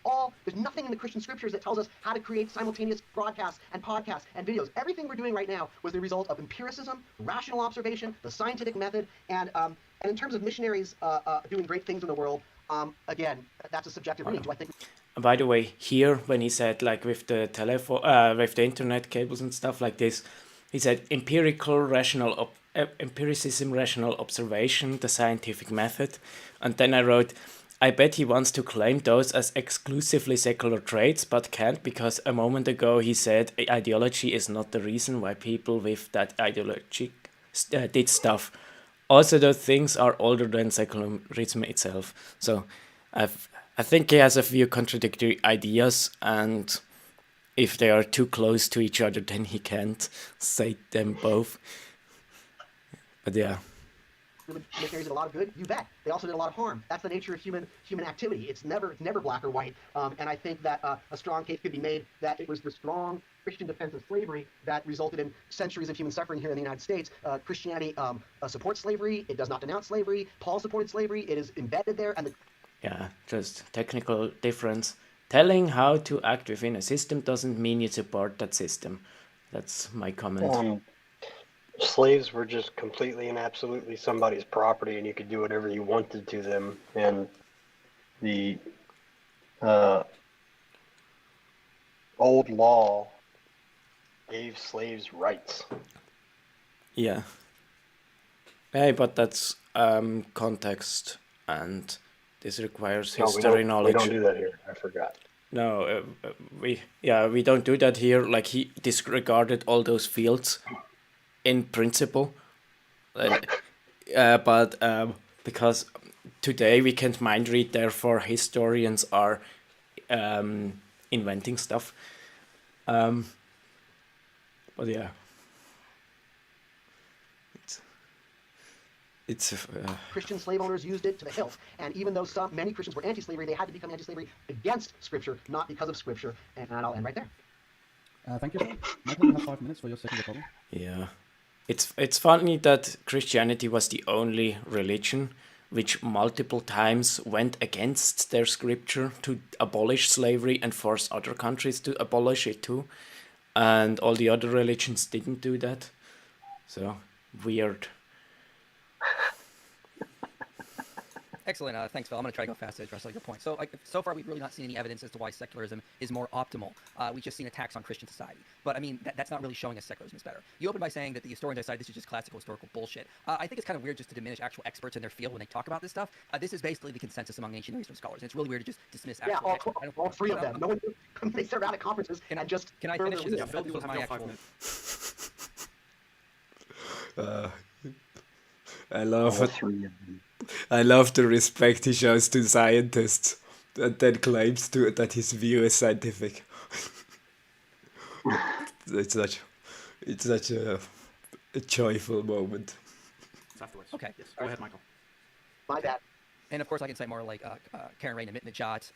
nothing in the Christian scriptures that tells us how to create simultaneous broadcasts and podcasts and videos. Everything we're doing right now was the result of empiricism, rational observation, the scientific method, and in terms of missionaries doing great things in the world, again, that's a subjective reading. Do I think? By the way, here when he said like with the with the internet cables and stuff like this, he said empiricism, rational observation, the scientific method, and then I wrote, I bet he wants to claim those as exclusively secular traits, but can't because a moment ago he said ideology is not the reason why people with that ideology did stuff. Also, those things are older than secularism itself. So, I think he has a few contradictory ideas, and if they are too close to each other, then he can't say them both. But yeah. Missionaries did a lot of good, you bet. They also did a lot of harm. That's the nature of human activity. It's never black or white. And I think that a strong case could be made that it was the strong Christian defense of slavery that resulted in centuries of human suffering here in the United States. Christianity supports slavery. It does not denounce slavery. Paul supported slavery. It is embedded there. And yeah, just technical difference. Telling how to act within a system doesn't mean you support that system. That's my comment. Slaves were just completely and absolutely somebody's property, and you could do whatever you wanted to them. And the old law gave slaves rights. Yeah. Hey, but that's context, and this requires history knowledge. We don't do that here. I forgot. No, we don't do that here. Like, he disregarded all those fields in principle, but because today we can't mind read, therefore historians are inventing stuff. But yeah, it's Christian slave owners used it to the hilt. And even though many Christians were anti-slavery, they had to become anti-slavery against Scripture, not because of Scripture. And I'll end right there. Thank you, sir. Michael, you have 5 minutes for your second rebuttal. Yeah. It's funny that Christianity was the only religion which multiple times went against their scripture to abolish slavery and force other countries to abolish it too. And all the other religions didn't do that. So, weird. Excellent. Thanks, Phil. I'm going to try to go fast to address all your points. So, so far, we've really not seen any evidence as to why secularism is more optimal. We've just seen attacks on Christian society. But, I mean, that's not really showing us secularism is better. You opened by saying that the historians decided this is just classical historical bullshit. I think it's kind of weird just to diminish actual experts in their field when they talk about this stuff. This is basically the consensus among ancient Near Eastern scholars. And it's really weird to just dismiss actual experts. All three of them. No one, they sit around at conferences and just... Can I finish this? Phil, this was my actual... I love it. I love the respect he shows to scientists and then claims that his view is scientific. It's such a joyful moment. Okay. Yes, go ahead, Michael. My bad. And of course, I can cite more like Karen Rain and Mit Najat,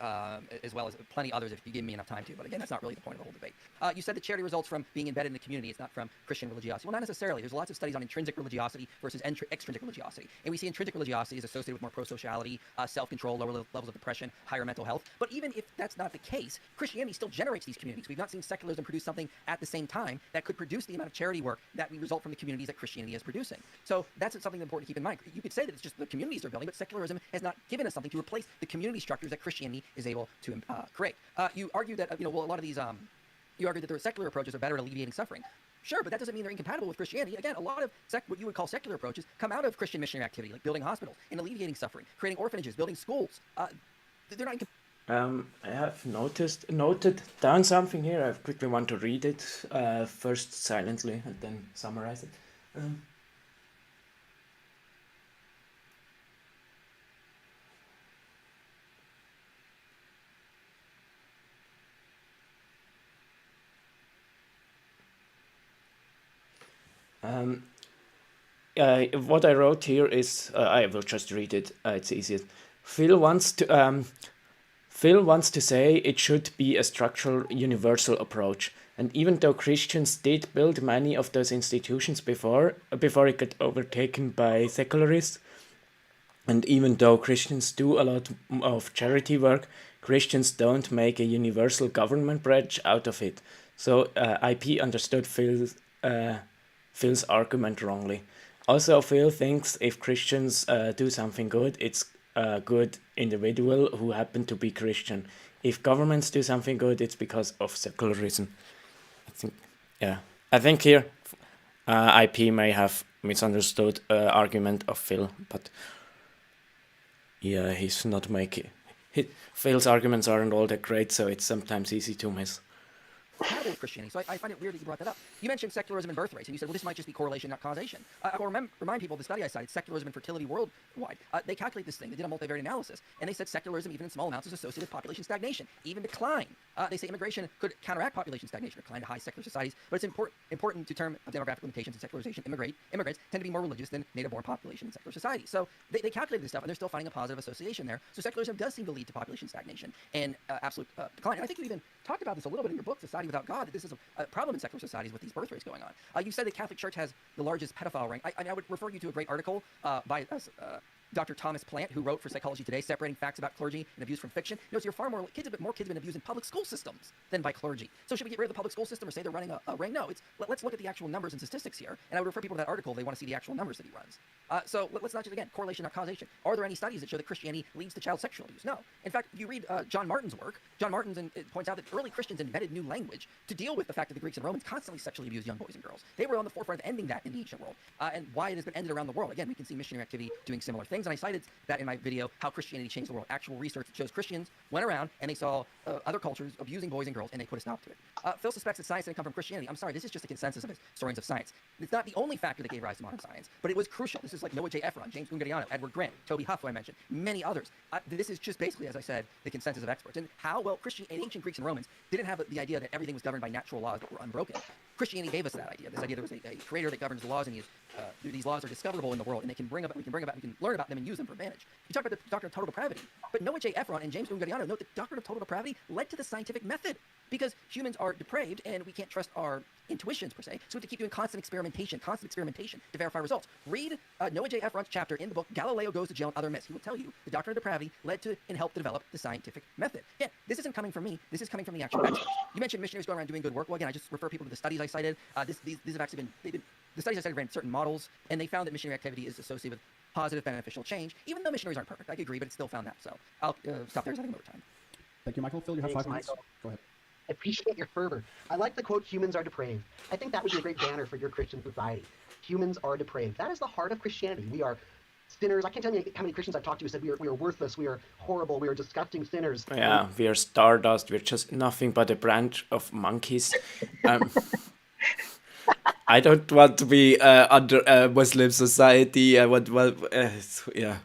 as well as plenty others if you give me enough time to. But again, that's not really the point of the whole debate. You said that charity results from being embedded in the community. It's not from Christian religiosity. Well, not necessarily. There's lots of studies on intrinsic religiosity versus extrinsic religiosity. And we see intrinsic religiosity is associated with more pro-sociality, self-control, lower levels of depression, higher mental health. But even if that's not the case, Christianity still generates these communities. We've not seen secularism produce something at the same time that could produce the amount of charity work that we result from the communities that Christianity is producing. So that's something important to keep in mind. You could say that it's just the communities are building, but secularism has not given us something to replace the community structures that Christianity is able to create. You argue that, a lot of these, you argue that the secular approaches are better at alleviating suffering. Sure, but that doesn't mean they're incompatible with Christianity. Again, a lot of what you would call secular approaches come out of Christian missionary activity, like building hospitals and alleviating suffering, creating orphanages, building schools. They're not I have noted down something here. I quickly want to read it first silently and then summarize it. What I wrote here is I will just read it. It's easiest. Phil wants to say it should be a structural, universal approach. And even though Christians did build many of those institutions before it got overtaken by secularists, and even though Christians do a lot of charity work, Christians don't make a universal government branch out of it. So IP understood Phil's argument wrongly. Also, Phil thinks if Christians do something good, it's a good individual who happen to be Christian. If governments do something good, it's because of secularism. I think here IP may have misunderstood argument of Phil, but yeah, he's not making. Phil's arguments aren't all that great, so it's sometimes easy to miss. Compatible with Christianity. So I find it weird that you brought that up. You mentioned secularism and birth rates, and you said, well, this might just be correlation, not causation. I will remind people of the study I cited, Secularism and Fertility Worldwide. They calculate this thing. They did a multivariate analysis, and they said secularism, even in small amounts, is associated with population stagnation, even decline. They say immigration could counteract population stagnation or decline to high secular societies, but it's important to term demographic limitations and secularization. Immigrants tend to be more religious than native-born population in secular society. So they calculated this stuff, and they're still finding a positive association there. So secularism does seem to lead to population stagnation and absolute decline. And I think you even talked about this a little bit in your book, Society Without God, that this is a problem in secular societies with these birth rates going on. You said the Catholic Church has the largest pedophile ring. I would refer you to a great article by Dr. Thomas Plant, who wrote for Psychology Today, separating facts about clergy and abuse from fiction. Notice you're far more kids have been abused in public school systems than by clergy. So should we get rid of the public school system or say they're running a ring? No, let's look at the actual numbers and statistics here. And I would refer people to that article if they want to see the actual numbers that he runs. So let's not just, again, correlation, not causation. Are there any studies that show that Christianity leads to child sexual abuse? No. In fact, if you read John Martin's work, John Martin's it points out that early Christians invented new language to deal with the fact that the Greeks and Romans constantly sexually abused young boys and girls. They were on the forefront of ending that in the ancient world. And why it has been ended around the world. Again, we can see missionary activity doing similar things. And I cited that in my video, How Christianity Changed the World. Actual research that shows Christians went around and they saw other cultures abusing boys and girls, and they put a stop to it. Phil suspects that science didn't come from Christianity. I'm sorry, this is just a consensus of historians of science. It's not the only factor that gave rise to modern science, but it was crucial. This is like Noah J. Ephron, James Ungariano, Edward Grant, Toby Huff, who I mentioned, many others. This is just basically, as I said, the consensus of experts. And how, well, ancient Greeks and Romans didn't have the idea that everything was governed by natural laws that were unbroken. Christianity gave us that idea. This idea there was a creator that governs the laws, and these laws are discoverable in the world, and we can learn about them and use them for advantage. You talk about the doctrine of total depravity, but Noah J. Ephron and James Ungariano note that the doctrine of total depravity led to the scientific method, because humans are depraved and we can't trust our intuitions per se, so we have to keep doing constant experimentation to verify results. Read Noah J. Ephron's chapter in the book Galileo Goes to Jail and Other Myths. He will tell you the doctrine of depravity led to and helped to develop the scientific method. Again, this isn't coming from me. This is coming from the actual experts. You mentioned missionaries going around doing good work. Well, again, I just refer people to the studies I cited. These have actually been the studies I cited ran certain models, and they found that missionary activity is associated with positive beneficial change, even though missionaries aren't perfect. I agree, but it still found that. So I'll stop there because I think I'm over time. Thank you, Michael. Phil, you have Thanks, 5 minutes. Michael. Go ahead. I appreciate your fervor. I like the quote, humans are depraved. I think that would be a great banner for your Christian society. Humans are depraved. That is the heart of Christianity. We are sinners. I can't tell you how many Christians I've talked to who said we are worthless, we are horrible, we are disgusting sinners. Yeah, we are stardust. We're just nothing but a branch of monkeys. I don't want to be under a Muslim society. I want, yeah.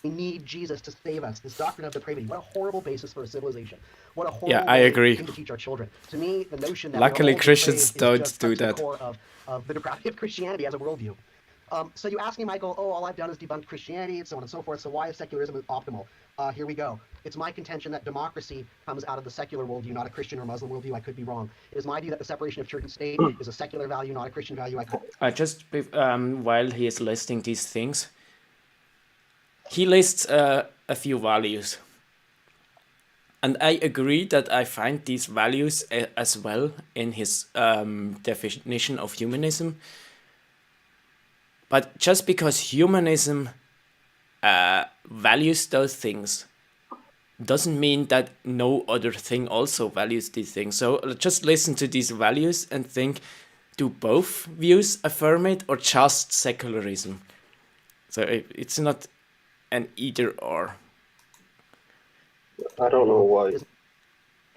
We need Jesus to save us. This doctrine of depravity. What a horrible basis for a civilization. What a horrible I agree. thing to teach our children. To me, the notion that Luckily, we're all Christians depraved don't is just do touches the that. core of the depravity of Christianity as a worldview. So you ask me, Michael, all I've done is debunked Christianity and so on and so forth. So why is secularism optimal? Here we go. It's my contention that democracy comes out of the secular worldview, not a Christian or Muslim worldview. I could be wrong. It is my view that the separation of church and state is a secular value, not a Christian value. While he is listing these things, he lists a few values. And I agree that I find these values as well in his definition of humanism. But just because humanism values those things doesn't mean that no other thing also values these things. So just listen to these values and think, do both views affirm it or just secularism? So it's not an either or. I don't know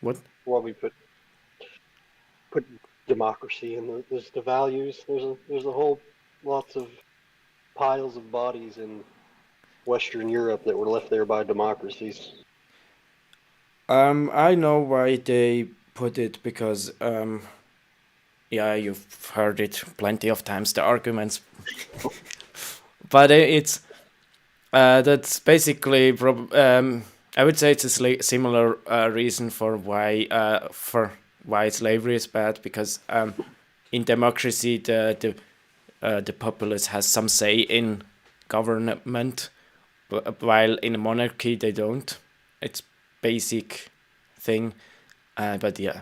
What? why we put democracy in the values. There's a whole lots of piles of bodies in Western Europe that were left there by democracies. I know why they put it because yeah, you've heard it plenty of times, the arguments. But it's that's basically I would say it's a similar reason for why slavery is bad, because in democracy the populace has some say in government, while in a monarchy they don't. It's basic thing, but yeah,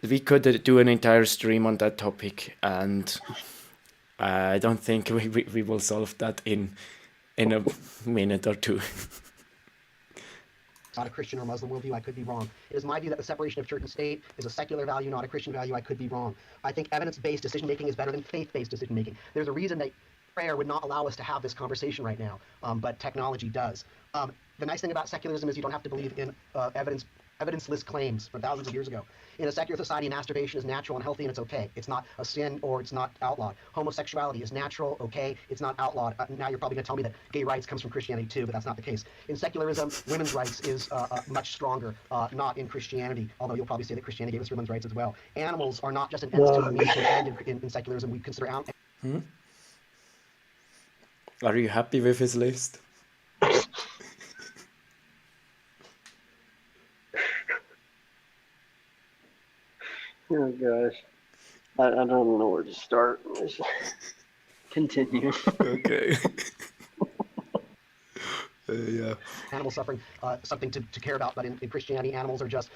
we could do an entire stream on that topic, and I don't think we will solve that in a minute or two. Not a Christian or Muslim worldview, I could be wrong. It is my view that the separation of church and state is a secular value, not a Christian value. I could be wrong. I think evidence-based decision-making is better than faith-based decision-making. There's a reason that prayer would not allow us to have this conversation right now, but technology does. The nice thing about secularism is you don't have to believe in evidenceless claims from thousands of years ago. In a secular society, masturbation is natural and healthy, and it's okay. It's not a sin, or it's not outlawed. Homosexuality is natural, okay, it's not outlawed. Now you're probably going to tell me that gay rights comes from Christianity too, but that's not the case. In secularism, women's rights is much stronger, not in Christianity, although you'll probably say that Christianity gave us women's rights as well. Animals are not just an ends to a means to an end in secularism. We consider Are you happy with his list? Oh gosh, I don't know where to start. Continue. Okay. Yeah. animal suffering, something to care about, but in Christianity, animals are just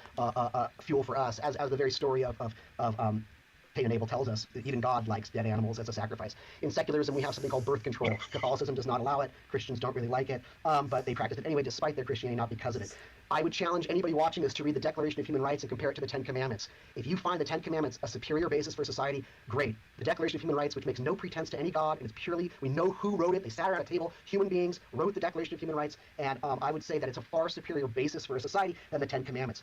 fuel for us, as the very story of Cain and Abel tells us. Even God likes dead animals as a sacrifice. In secularism, we have something called birth control. Catholicism does not allow it. Christians don't really like it, but they practice it anyway despite their Christianity, not because of it. I would challenge anybody watching this to read the Declaration of Human Rights and compare it to the Ten Commandments. If you find the Ten Commandments a superior basis for society, great. The Declaration of Human Rights, which makes no pretense to any God, and it's purely, we know who wrote it, they sat around a table, human beings wrote the Declaration of Human Rights, and I would say that it's a far superior basis for a society than the Ten Commandments.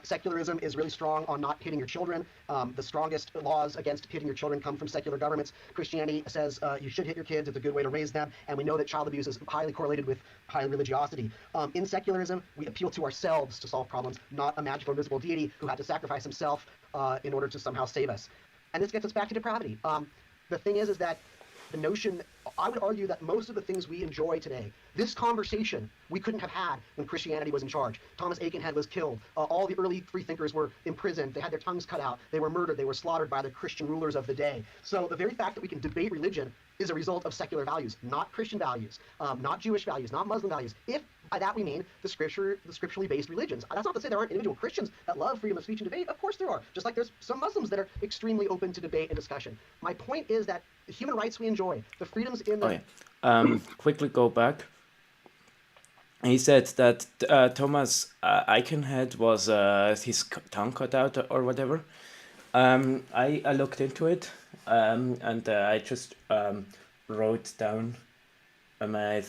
Secularism is really strong on not hitting your children. The strongest laws against hitting your children come from secular governments. Christianity says you should hit your kids, it's a good way to raise them, and we know that child abuse is highly correlated with high religiosity. In secularism, we appeal to ourselves to solve problems, not a magical invisible deity who had to sacrifice himself in order to somehow save us. And this gets us back to depravity. The thing is that the notion, I would argue that most of the things we enjoy today, this conversation we couldn't have had when Christianity was in charge. Thomas Aikenhead was killed. All the early freethinkers were imprisoned. They had their tongues cut out. They were murdered. They were slaughtered by the Christian rulers of the day. So the very fact that we can debate religion is a result of secular values, not Christian values, not Jewish values, not Muslim values. If by that we mean the scripturally based religions. That's not to say there aren't individual Christians that love freedom of speech and debate. Of course there are. Just like there's some Muslims that are extremely open to debate and discussion. My point is that the human rights we enjoy, the freedoms in the... Quickly go back. He said that Thomas Aikenhead was his tongue cut out or whatever. I looked into it, and I just wrote down my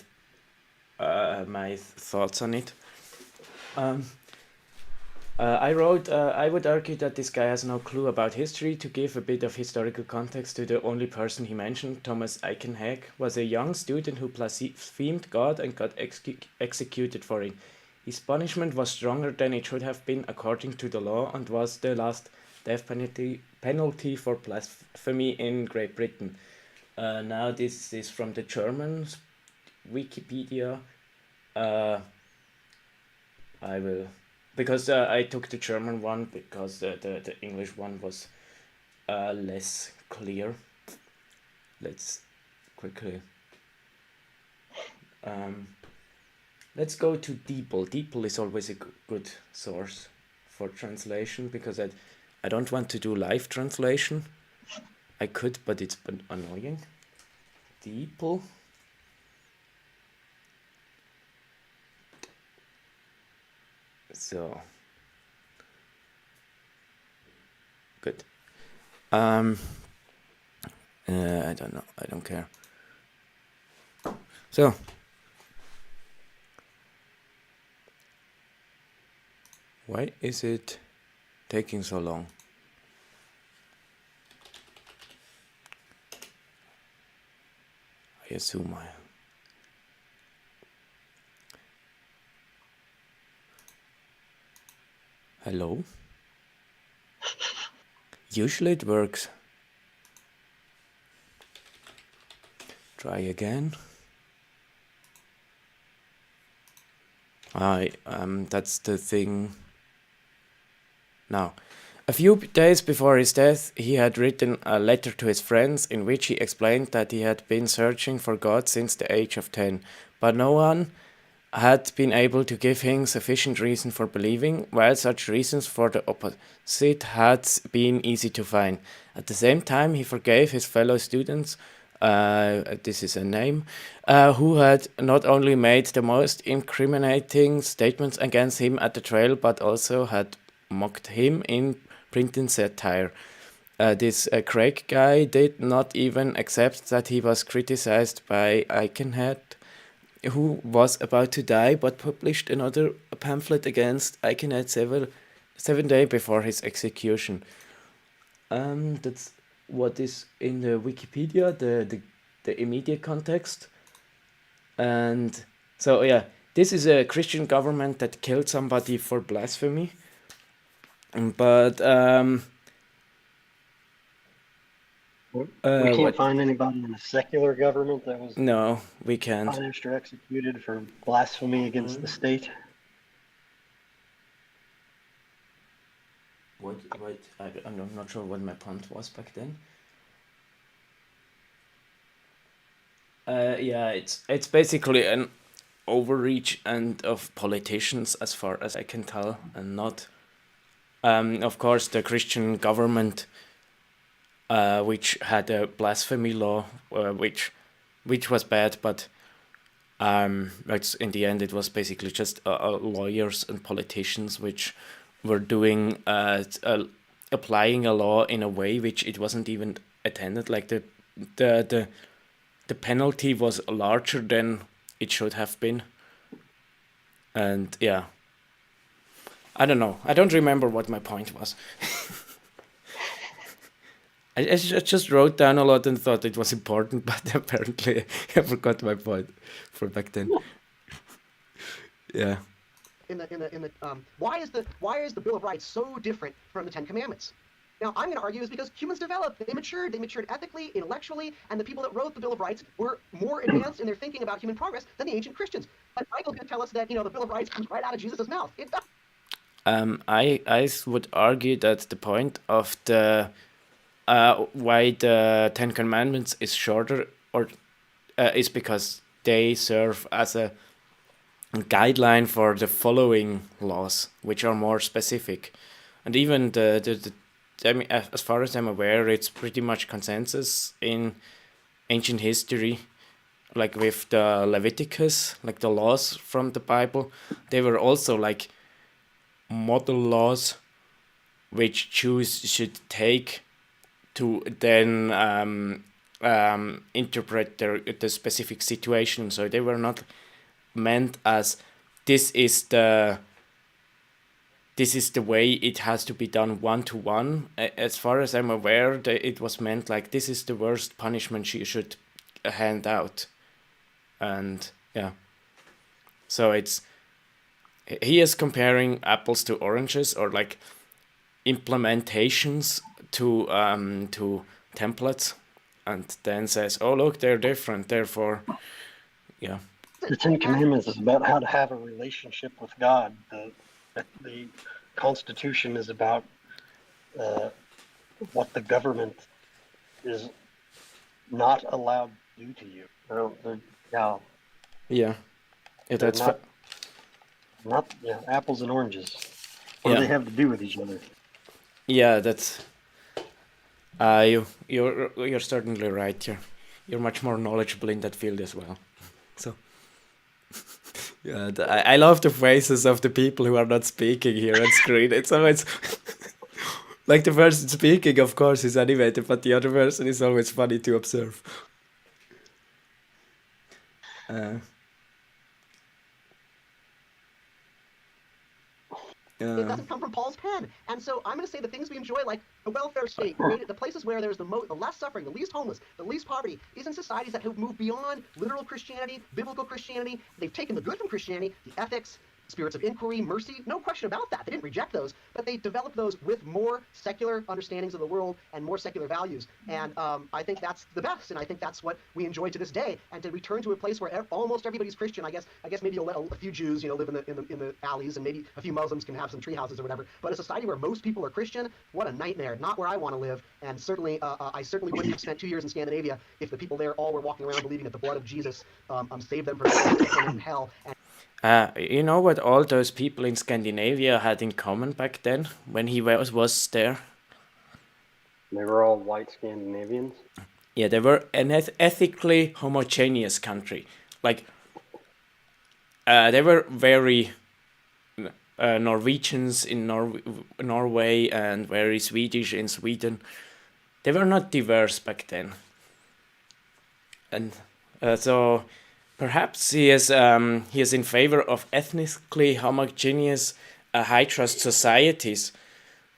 thoughts on it. I wrote, I would argue that this guy has no clue about history. To give a bit of historical context to the only person he mentioned, Thomas Aikenhead was a young student who blasphemed God and got executed for it. His punishment was stronger than it should have been according to the law, and was the last death penalty for blasphemy in Great Britain. Now this is from the German Wikipedia. I will... Because I took the German one because the English one was less clear. Let's quickly... let's go to DeepL. DeepL is always a good source for translation, because I don't want to do live translation. I could, but it's annoying. DeepL. So good. I don't know. I don't care. So Why is it taking so long? I assume I... Hello? Usually it works. Try again. That's the thing. Now, a few days before his death, he had written a letter to his friends in which he explained that he had been searching for God since the age of 10, but no one had been able to give him sufficient reason for believing, while such reasons for the opposite had been easy to find. At the same time, he forgave his fellow students, this is a name, who had not only made the most incriminating statements against him at the trial, but also had mocked him in printed satire. This Craig guy did not even accept that he was criticized by Aikenhead, who was about to die, but published another pamphlet against Aikenhead 7 days before his execution. That's what is in the Wikipedia, the immediate context. And so, yeah, this is a Christian government that killed somebody for blasphemy. But We can't what? find anybody in a secular government that was No, we can't. punished or executed for blasphemy against the state. What? I'm not sure what my point was back then. Yeah, it's basically an overreach and of politicians, as far as I can tell, and not. Of course, the Christian government, which had a blasphemy law, which was bad, but it's in the end it was basically just lawyers and politicians which were doing applying a law in a way which it wasn't even intended. Like the penalty was larger than it should have been, and yeah. I don't know. I don't remember what my point was. I just wrote down a lot and thought it was important, but apparently I forgot my point from back then. Yeah. Why is the Bill of Rights so different from the Ten Commandments? Now, I'm going to argue is because humans developed, they matured ethically, intellectually, and the people that wrote the Bill of Rights were more advanced in their thinking about human progress than the ancient Christians. But Michael could tell us that, the Bill of Rights comes right out of Jesus' mouth. It does. I would argue that the point of the why the Ten Commandments is shorter or is because they serve as a guideline for the following laws, which are more specific, and even I mean, as far as I'm aware, it's pretty much consensus in ancient history. Like with the Leviticus, like the laws from the Bible, they were also like model laws which Jews should take to then interpret the specific situation. So they were not meant as this is the way it has to be done 1-to-1. As far as I'm aware, it was meant like this is the worst punishment you should hand out. And yeah, so he is comparing apples to oranges, or like implementations to templates, and then says, oh look, they're different, therefore yeah. The Ten Commandments is about how to have a relationship with God. The Constitution is about what the government is not allowed to do to you. Yeah, that's not apples and oranges. What do they have to do with each other? Yeah, that's you're certainly right. You're much more knowledgeable in that field as well. So yeah, I love the faces of the people who are not speaking here on screen. It's always like the person speaking, of course, is animated, but the other person is always funny to observe. It doesn't come from Paul's pen. And so I'm going to say the things we enjoy, like the welfare state, created the places where there's the less suffering, the least homeless, the least poverty, is in societies that have moved beyond literal Christianity, biblical Christianity. They've taken the good from Christianity, the ethics, spirits of inquiry, mercy, no question about that. They didn't reject those, but they developed those with more secular understandings of the world and more secular values. And I think that's the best, and I think that's what we enjoy to this day. And to return to a place where almost everybody's Christian, I guess maybe you'll let a few Jews, live in the alleys, and maybe a few Muslims can have some tree houses or whatever. But a society where most people are Christian, what a nightmare! Not where I want to live. And certainly, I certainly wouldn't have spent 2 years in Scandinavia if the people there all were walking around believing that the blood of Jesus saved them from hell. You know what all those people in Scandinavia had in common back then when he was there? They were all white Scandinavians. Yeah, they were an ethically homogeneous country. Like, they were very Norwegians in Norway and very Swedish in Sweden. They were not diverse back then. And so perhaps he is in favor of ethnically homogeneous high trust societies.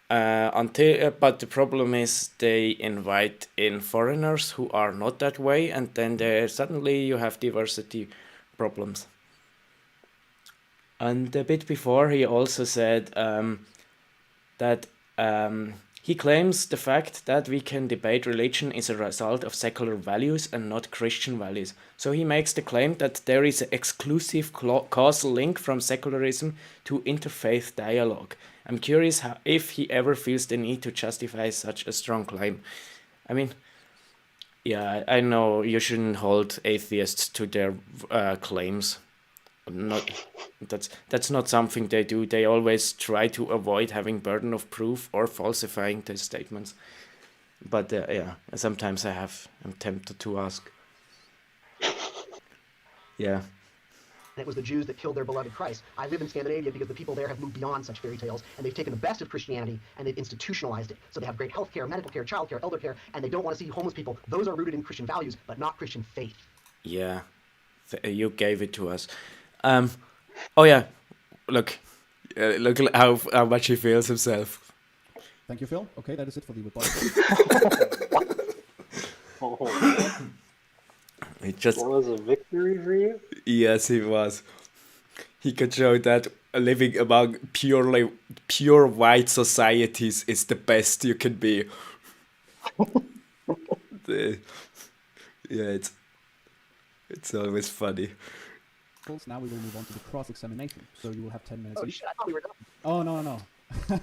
But the problem is they invite in foreigners who are not that way, and then suddenly you have diversity problems. And a bit before he also said that he claims the fact that we can debate religion is a result of secular values and not Christian values. So he makes the claim that there is an exclusive causal link from secularism to interfaith dialogue. I'm curious if he ever feels the need to justify such a strong claim. I mean, yeah, I know you shouldn't hold atheists to their claims. That's not something they do. They always try to avoid having burden of proof or falsifying their statements. But yeah, sometimes I'm tempted to ask. Yeah. It was the Jews that killed their beloved Christ. I live in Scandinavia because the people there have moved beyond such fairy tales, and they've taken the best of Christianity and they've institutionalized it. So they have great health care, medical care, child care, elder care, and they don't want to see homeless people. Those are rooted in Christian values, but not Christian faith. Yeah, you gave it to us. Oh yeah, look how much he feels himself. Thank you, Phil. Okay, that is it for the rebuttal. That was a victory for you? Yes, it was. He could show that living among pure white societies is the best you can be. Yeah, it's always funny. Now we will move on to the cross-examination. So you will have 10 minutes Oh each. shit, I thought we were done. Oh, no.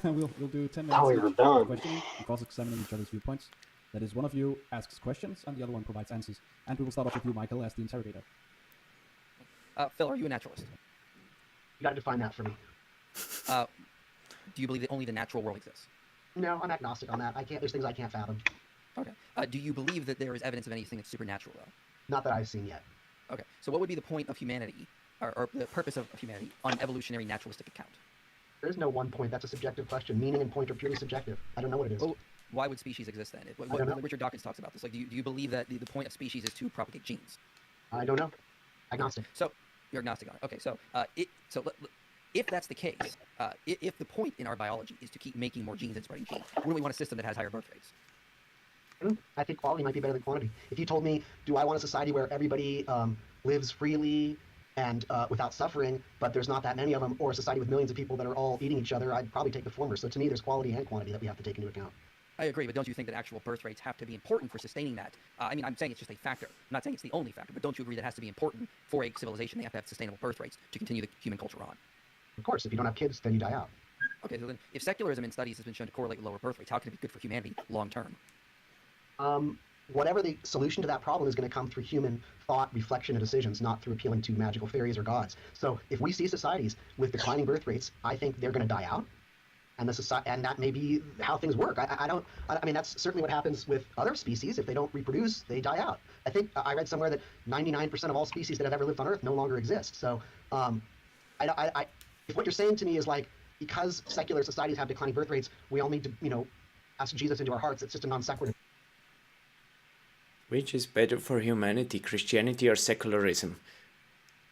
we'll do 10 minutes Oh, we were each done. questioning and cross-examining each other's viewpoints. That is, one of you asks questions and the other one provides answers. And we will start off with you, Michael, as the interrogator. Phil, are you a naturalist? You gotta define that for me. Do you believe that only the natural world exists? No, I'm agnostic on that. There's things I can't fathom. Okay. Do you believe that there is evidence of anything that's supernatural, though? Not that I've seen yet. Okay. So what would be the point of humanity, or the purpose of humanity, on evolutionary naturalistic account? There is no one point. That's a subjective question. Meaning and point are purely subjective. I don't know what it is. Well, why would species exist then? I don't know. Richard Dawkins talks about this. Like, do you believe that the point of species is to propagate genes? I don't know. Agnostic. So you're agnostic on it. Okay. So if that's the case, if the point in our biology is to keep making more genes and spreading genes, wouldn't we want a system that has higher birth rates? I think quality might be better than quantity. If you told me, do I want a society where everybody lives freely and without suffering, but there's not that many of them, or a society with millions of people that are all eating each other, I'd probably take the former. So to me, there's quality and quantity that we have to take into account. I agree, but don't you think that actual birth rates have to be important for sustaining that? I mean, I'm saying it's just a factor. I'm not saying it's the only factor, but don't you agree that it has to be important for a civilization? They have to have sustainable birth rates to continue the human culture on. Of course, if you don't have kids, then you die out. Okay, so then if secularism in studies has been shown to correlate with lower birth rates, how can it be good for humanity long term? Whatever the solution to that problem is going to come through human thought, reflection, and decisions, not through appealing to magical fairies or gods. So if we see societies with declining birth rates, I think they're going to die out. And and that may be how things work. I mean, that's certainly what happens with other species. If they don't reproduce, they die out. I think I read somewhere that 99% of all species that have ever lived on Earth no longer exist. So if what you're saying to me is like, because secular societies have declining birth rates, we all need to, ask Jesus into our hearts, it's just a non sequitur. Which is better for humanity, Christianity or secularism?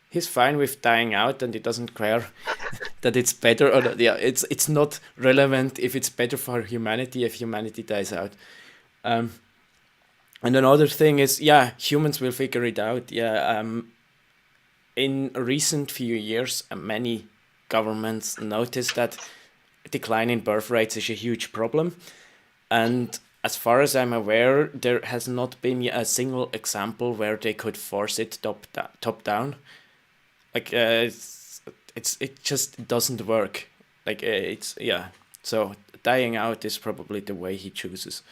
He's fine with dying out and he doesn't care. that it's better, or that, yeah, it's not relevant if it's better for humanity if humanity dies out. And another thing is, yeah, humans will figure it out. Yeah, in recent few years, many governments noticed that decline in birth rates is a huge problem, and as far as I'm aware, there has not been a single example where they could force it top down. Like it just doesn't work. Like it's yeah. So dying out is probably the way he chooses,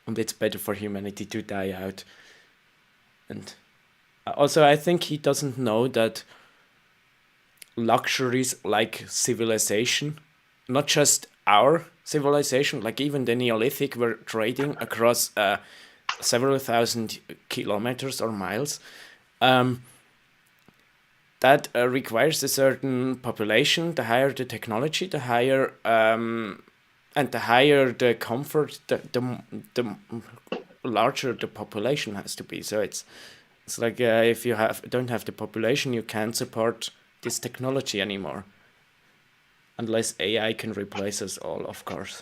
and it's better for humanity to die out. And also, I think he doesn't know that luxuries like civilization, not just our civilization, like even the Neolithic, were trading across several thousand kilometers or miles. That requires a certain population. The higher the technology, the higher and the higher the comfort, the larger the population has to be. So it's like if you don't have the population, you can't support this technology anymore, unless AI can replace us all, of course.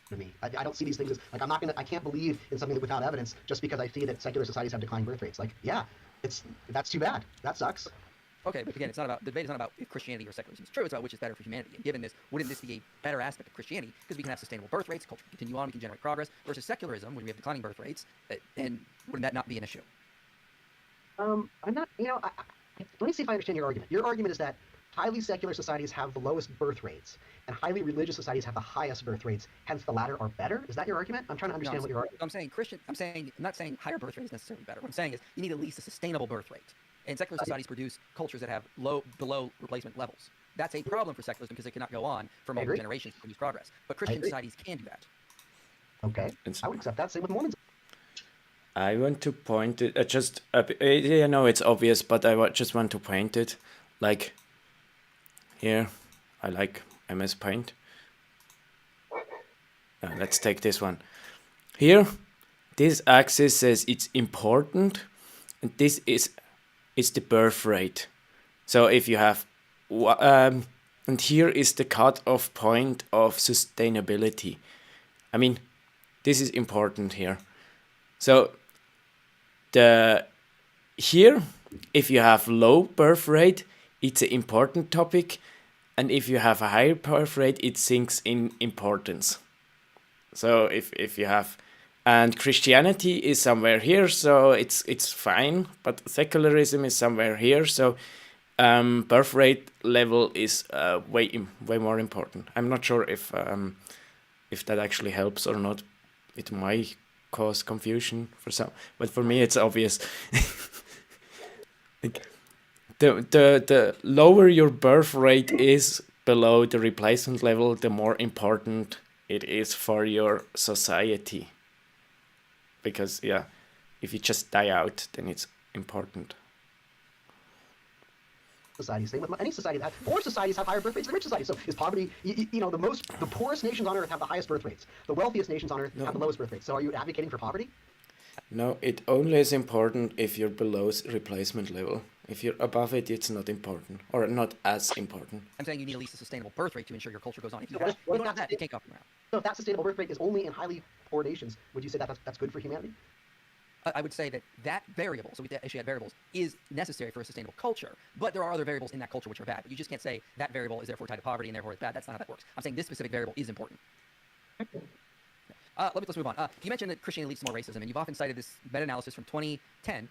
To me, I don't see these things as like I can't believe in something without evidence just because I see that secular societies have declining birth rates. Like, yeah, that's too bad. That sucks. Okay, but again, the debate is not about if Christianity or secularism is true. It's about which is better for humanity. And given this, wouldn't this be a better aspect of Christianity? Because we can have sustainable birth rates, culture can continue on, we can generate progress, versus secularism, when we have declining birth rates, and wouldn't that not be an issue? I'm not, let me see if I understand your argument. Your argument is that highly secular societies have the lowest birth rates, and highly religious societies have the highest birth rates, hence the latter are better? Is that your argument? I'm trying to understand what you're arguing. I'm not saying higher birth rate is necessarily better. What I'm saying is you need at least a sustainable birth rate. And secular societies produce cultures that have below replacement levels. That's a problem for secularism because they cannot go on for multiple generations to produce progress. But Christian societies can do that. Okay, I would accept that. Same with Mormons. I want to point it, I know it's obvious, but just want to point it, like, here, I like MS Paint. Let's take this one. Here, this axis says it's important, and this is the birth rate. So if you have, and here is the cutoff point of sustainability. I mean, this is important here. So here, if you have low birth rate, it's an important topic, and if you have a higher birth rate, it sinks in importance. So if you have, and Christianity is somewhere here, so it's fine, but secularism is somewhere here, so birth rate level is way more important. I'm not sure if that actually helps or not. It might cause confusion for some, but for me it's obvious. Like, the lower your birth rate is below the replacement level, the more important it is for your society. Because yeah, if you just die out, then it's important. Societies, same with any society. Poor societies have higher birth rates than rich societies. So is poverty, the poorest nations on earth have the highest birth rates. The wealthiest nations on earth have the lowest birth rates. So are you advocating for poverty? No, it only is important if you're below replacement level. If you're above it, it's not important, or not as important. I'm saying you need at least a sustainable birth rate to ensure your culture goes on. If you don't have that, you can't go around. So if that sustainable birth rate is only in highly poor nations, would you say that's good for humanity? I would say that variable, so we actually had variables, is necessary for a sustainable culture, but there are other variables in that culture which are bad. But you just can't say that variable is therefore tied to poverty and therefore it's bad. That's not how that works. I'm saying this specific variable is important. Let's move on. You mentioned that Christianity leads to more racism, and you've often cited this meta-analysis from 2010,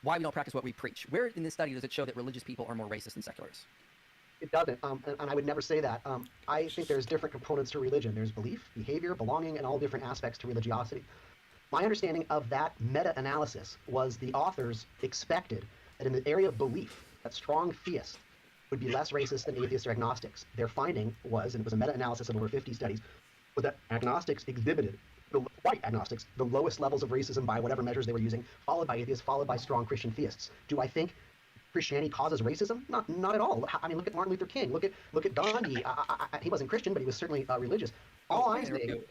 why we don't practice what we preach. Where in this study does it show that religious people are more racist than seculars? It doesn't, and I would never say that. I think there's different components to religion. There's belief, behavior, belonging, and all different aspects to religiosity. My understanding of that meta-analysis was the authors expected that in the area of belief, that strong theists would be less racist than atheists or agnostics. Their finding was, and it was a meta-analysis of over 50 studies, was that agnostics exhibited, white agnostics, the lowest levels of racism by whatever measures they were using, followed by atheists, followed by strong Christian theists. Do I think Christianity causes racism? Not at all. I mean, look at Martin Luther King. Look at Gandhi. He wasn't Christian, but he was certainly religious. All I'm saying.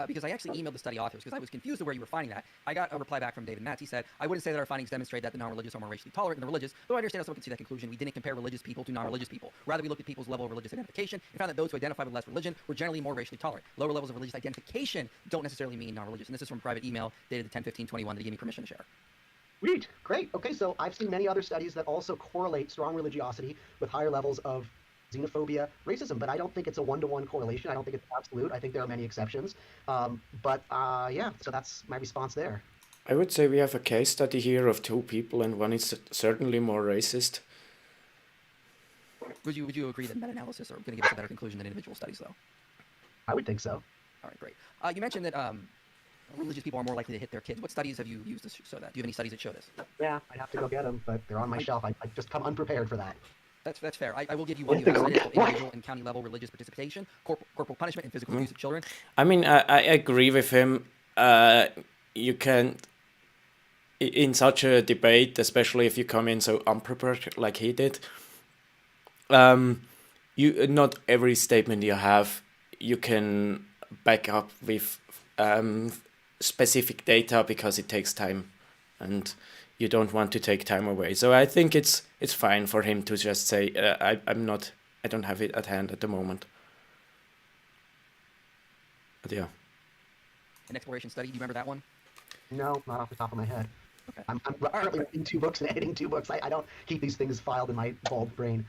because I actually emailed the study authors because I was confused of where you were finding that. I got a reply back from David Matz. He said, I wouldn't say that our findings demonstrate that the non-religious are more racially tolerant than the religious, though I understand how someone can see that conclusion. We didn't compare religious people to non-religious people. Rather, we looked at people's level of religious identification and found that those who identify with less religion were generally more racially tolerant. Lower levels of religious identification don't necessarily mean non-religious. And this is from a private email dated the 10/15/21 that gave me permission to share. Sweet, great. Okay, so I've seen many other studies that also correlate strong religiosity with higher levels of xenophobia, racism, but I don't think it's a one-to-one correlation. I don't think it's absolute. I think there are many exceptions. Yeah, so that's my response there. I would say we have a case study here of two people, and one is certainly more racist. Would you agree that meta-analysis are going to give us a better conclusion than individual studies, though? I would think so. All right, great. You mentioned that religious people are more likely to hit their kids. What studies have you used to show that? Do you have any studies that show this? Yeah, I'd have to go get them, but they're on my shelf. I just come unprepared for that. That's fair. I will give you one you have cited for individual and county level religious participation, corporal punishment, and physical abuse of children. I mean, I agree with him. You can, in such a debate, especially if you come in so unprepared like he did, you not every statement you have you can back up with specific data because it takes time, and you don't want to take time away. So I think it's fine for him to just say I don't have it at hand at the moment. But yeah. An exploration study. Do you remember that one? No, not off the top of my head. Okay. I'm currently reading 2 books and editing 2 books. I don't keep these things filed in my bald brain.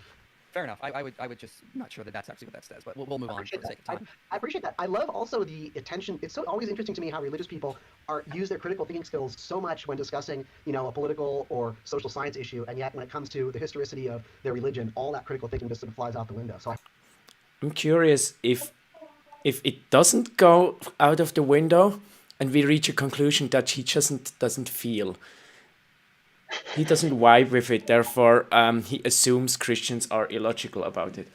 Fair enough. I would just not sure that that's actually what that says, but we'll move on for the sake of time. I appreciate that. I love also the attention. It's so always interesting to me how religious people use their critical thinking skills so much when discussing, a political or social science issue, and yet when it comes to the historicity of their religion, all that critical thinking just sort of flies out the window. So I'm curious if it doesn't go out of the window and we reach a conclusion that he just doesn't feel. He doesn't vibe with it, therefore he assumes Christians are illogical about it.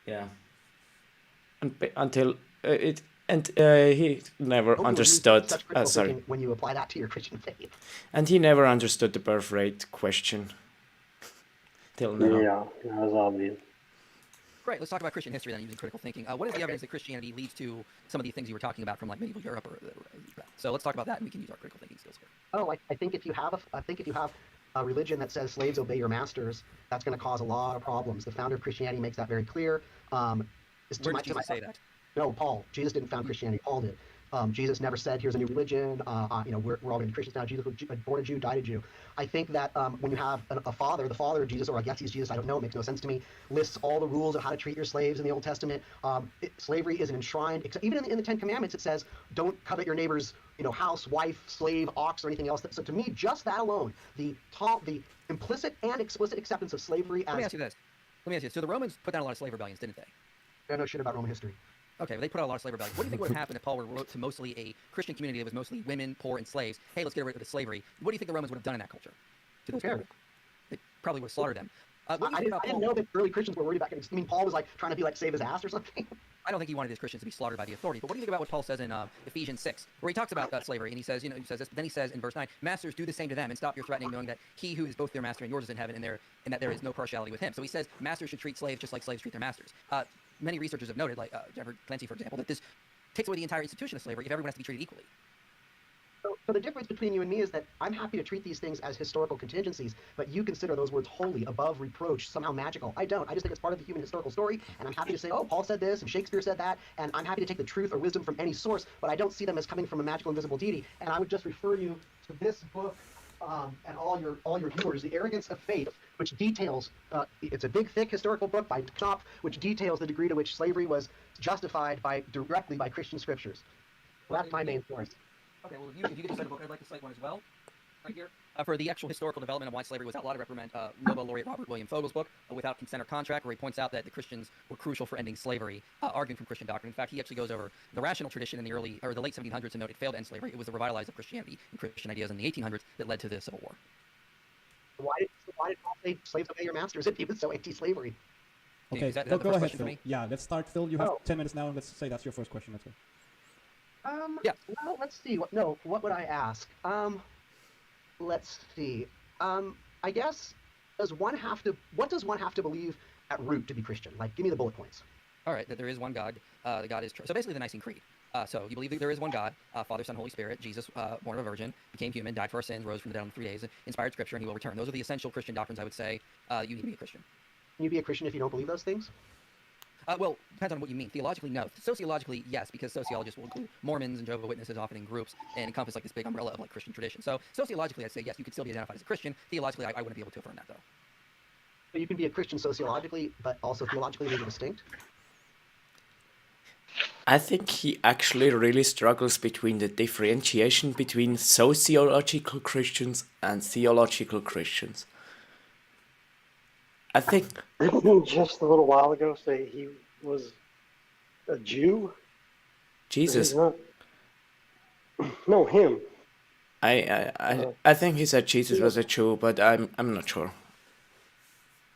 Yeah. Until it, and he never understood. Such critical Sorry. thinking when you apply that to your Christian faith. And he never understood the birth rate question. Till now. Yeah, that was obvious. Great. Let's talk about Christian history then, using critical thinking. What is the evidence that Christianity leads to some of the things you were talking about from like medieval Europe? So let's talk about that, and we can use our critical thinking skills here. Oh, I think if you have a religion that says slaves obey your masters, that's going to cause a lot of problems. The founder of Christianity makes that very clear. Where did Jesus say that? No, Paul. Jesus didn't found Christianity. Paul did. Jesus never said, "Here's a new religion. We're all going to be Christians now." Jesus was born a Jew, died a Jew. I think that when you have a father, the father of Jesus, or I guess he's Jesus, I don't know, it makes no sense to me, lists all the rules of how to treat your slaves in the Old Testament. Slavery isn't enshrined. Even in the Ten Commandments, it says, "Don't covet your neighbor's house, wife, slave, ox, or anything else." So to me, just that alone, the implicit and explicit acceptance of slavery as. Let me ask you this. So the Romans put down a lot of slave rebellions, didn't they? I don't know shit about Roman history. Okay, they put out a lot of slave rebellions. What do you think would have happened if Paul wrote to mostly a Christian community that was mostly women, poor, and slaves? Hey, let's get rid of slavery. What do you think the Romans would have done in that culture? To those people? They probably would have slaughtered them. I didn't know that early Christians were worried about getting. I mean, Paul was like trying to save his ass or something. I don't think he wanted his Christians to be slaughtered by the authority. But what do you think about what Paul says in Ephesians 6, where he talks about slavery, and he says, he says this, but then he says in verse 9, "Masters, do the same to them, and stop your threatening, knowing that he who is both their master and yours is in heaven, and that there is no partiality with him." So he says masters should treat slaves just like slaves treat their masters. Many researchers have noted, like Jennifer Clancy, for example, that this takes away the entire institution of slavery if everyone has to be treated equally. So the difference between you and me is that I'm happy to treat these things as historical contingencies, but you consider those words holy, above reproach, somehow magical. I don't. I just think it's part of the human historical story, and I'm happy to say, oh, Paul said this, and Shakespeare said that, and I'm happy to take the truth or wisdom from any source, but I don't see them as coming from a magical, invisible deity. And I would just refer you to this book and all your viewers, The Arrogance of Faith, which details, it's a big, thick historical book by Knopf, which details the degree to which slavery was justified directly by Christian scriptures. Well, that's my main source. Okay, well, if you could cite a book, I'd like to cite one as well, right here. For the actual historical development of why slavery was outlawed, I recommend Nobel laureate Robert William Fogel's book, Without Consent or Contract, where he points out that the Christians were crucial for ending slavery, arguing from Christian doctrine. In fact, he actually goes over the rational tradition in the late 1700s to note it failed to end slavery. It was the revitalized of Christianity and Christian ideas in the 1800s that led to the Civil War. Why did Paul say slaves obey your masters if he was so anti-slavery? Okay, go ahead, Phil. Yeah, let's start, Phil. You have 10 minutes now. Let's say that's your first question. Let's go. Yeah. Well, let's see. What would I ask? Let's see. I guess what does one have to believe at root to be Christian? Like, give me the bullet points. All right, that there is one God. The God is true. So basically, the Nicene Creed. So you believe that there is one God, Father, Son, Holy Spirit. Jesus, born of a virgin, became human, died for our sins, rose from the dead on 3 days, inspired Scripture, and he will return. Those are the essential Christian doctrines, I would say. You need to be a Christian. Can you be a Christian if you don't believe those things? Well, depends on what you mean. Theologically, no. Sociologically, yes, because sociologists will include Mormons and Jehovah's Witnesses often in groups and encompass like this big umbrella of like Christian tradition. So sociologically, I'd say yes, you could still be identified as a Christian. Theologically, I wouldn't be able to affirm that though. So you can be a Christian sociologically, but also theologically they're distinct? I think he actually really struggles between the differentiation between sociological Christians and theological Christians. I think Didn't he just a little while ago say he was a Jew? Jesus. He's not. No, him. I think he said Jesus was a Jew, but I'm not sure.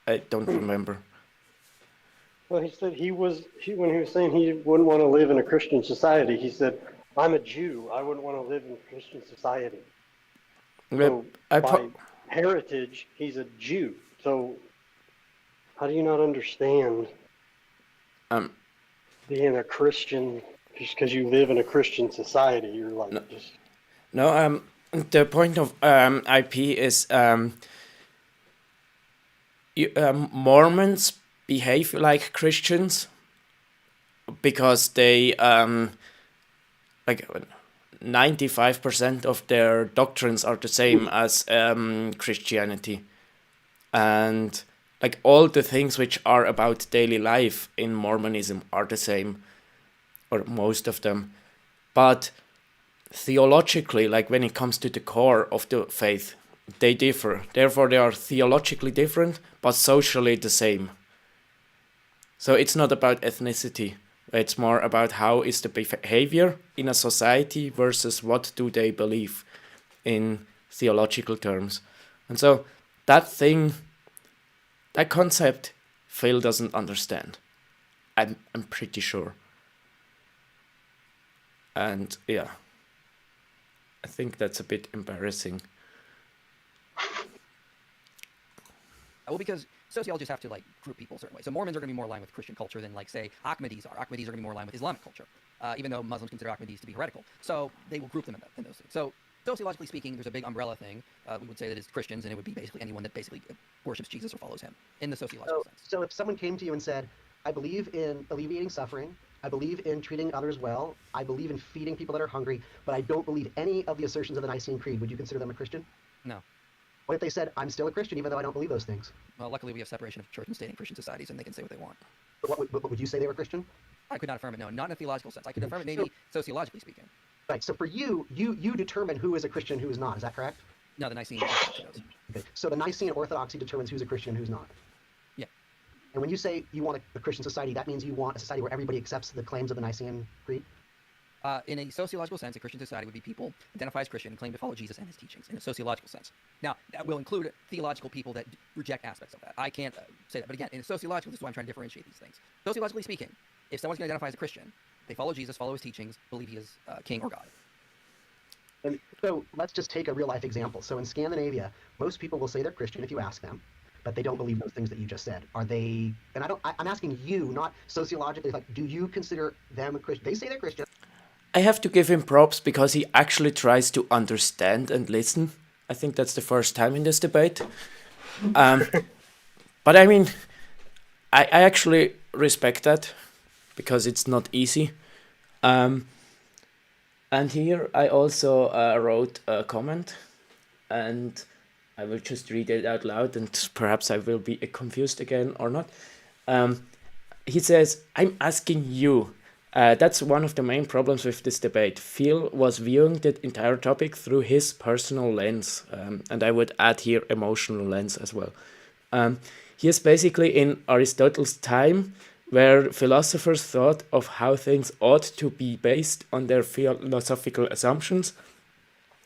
I don't remember. Well, he said when he was saying he wouldn't want to live in a Christian society, he said, I'm a Jew. I wouldn't want to live in Christian society. So by heritage, he's a Jew. So how do you not understand being a Christian just because you live in a Christian society? You're like the point of IP is Mormons behave like Christians because they like 95% of their doctrines are the same as Christianity, and like all the things which are about daily life in Mormonism are the same, or most of them, but theologically, like when it comes to the core of the faith, they differ. Therefore, they are theologically different, but socially the same. So it's not about ethnicity. It's more about how is the behavior in a society versus what do they believe in theological terms. And so that concept, Phil doesn't understand. I'm pretty sure. And yeah, I think that's a bit embarrassing. Well, because sociologists have to like group people a certain way. So Mormons are going to be more aligned with Christian culture than like say Ahmadis are. Ahmadis are going to be more aligned with Islamic culture, even though Muslims consider Ahmadis to be heretical. So they will group them in those things. So sociologically speaking, there's a big umbrella thing. We would say that it's Christians, and it would be basically anyone that basically worships Jesus or follows him in the sociological sense. So if someone came to you and said, I believe in alleviating suffering, I believe in treating others well, I believe in feeding people that are hungry, but I don't believe any of the assertions of the Nicene Creed, would you consider them a Christian? No. What if they said, I'm still a Christian even though I don't believe those things? Well, luckily we have separation of church and state in Christian societies, and they can say what they want. But would you say they were Christian? I could not affirm it, no, not in a theological sense. I could affirm it maybe sociologically speaking. Right, so for you determine who is a Christian and who is not, is that correct? No, the Nicene Orthodoxy does. Okay. So the Nicene Orthodoxy determines who's a Christian and who's not. Yeah. And when you say you want a Christian society, that means you want a society where everybody accepts the claims of the Nicene Creed? In a sociological sense, a Christian society would be people identify as Christian and claim to follow Jesus and his teachings in a sociological sense. Now, that will include theological people that reject aspects of that. I can't say that. But again, in a sociological, this is why I'm trying to differentiate these things. Sociologically speaking, if someone's going to identify as a Christian, they follow Jesus, follow his teachings, believe he is king or God. And so let's just take a real life example. So in Scandinavia, most people will say they're Christian if you ask them, but they don't believe those things that you just said. Are they, and I'm asking you, not sociologically, like, do you consider them a Christian? They say they're Christian. I have to give him props because he actually tries to understand and listen. I think that's the first time in this debate. But I mean, I actually respect that because it's not easy. And here I also wrote a comment, and I will just read it out loud, and perhaps I will be confused again or not. He says, I'm asking you. That's one of the main problems with this debate. Phil was viewing the entire topic through his personal lens, and I would add here emotional lens as well. He is basically in Aristotle's time, where philosophers thought of how things ought to be based on their philosophical assumptions,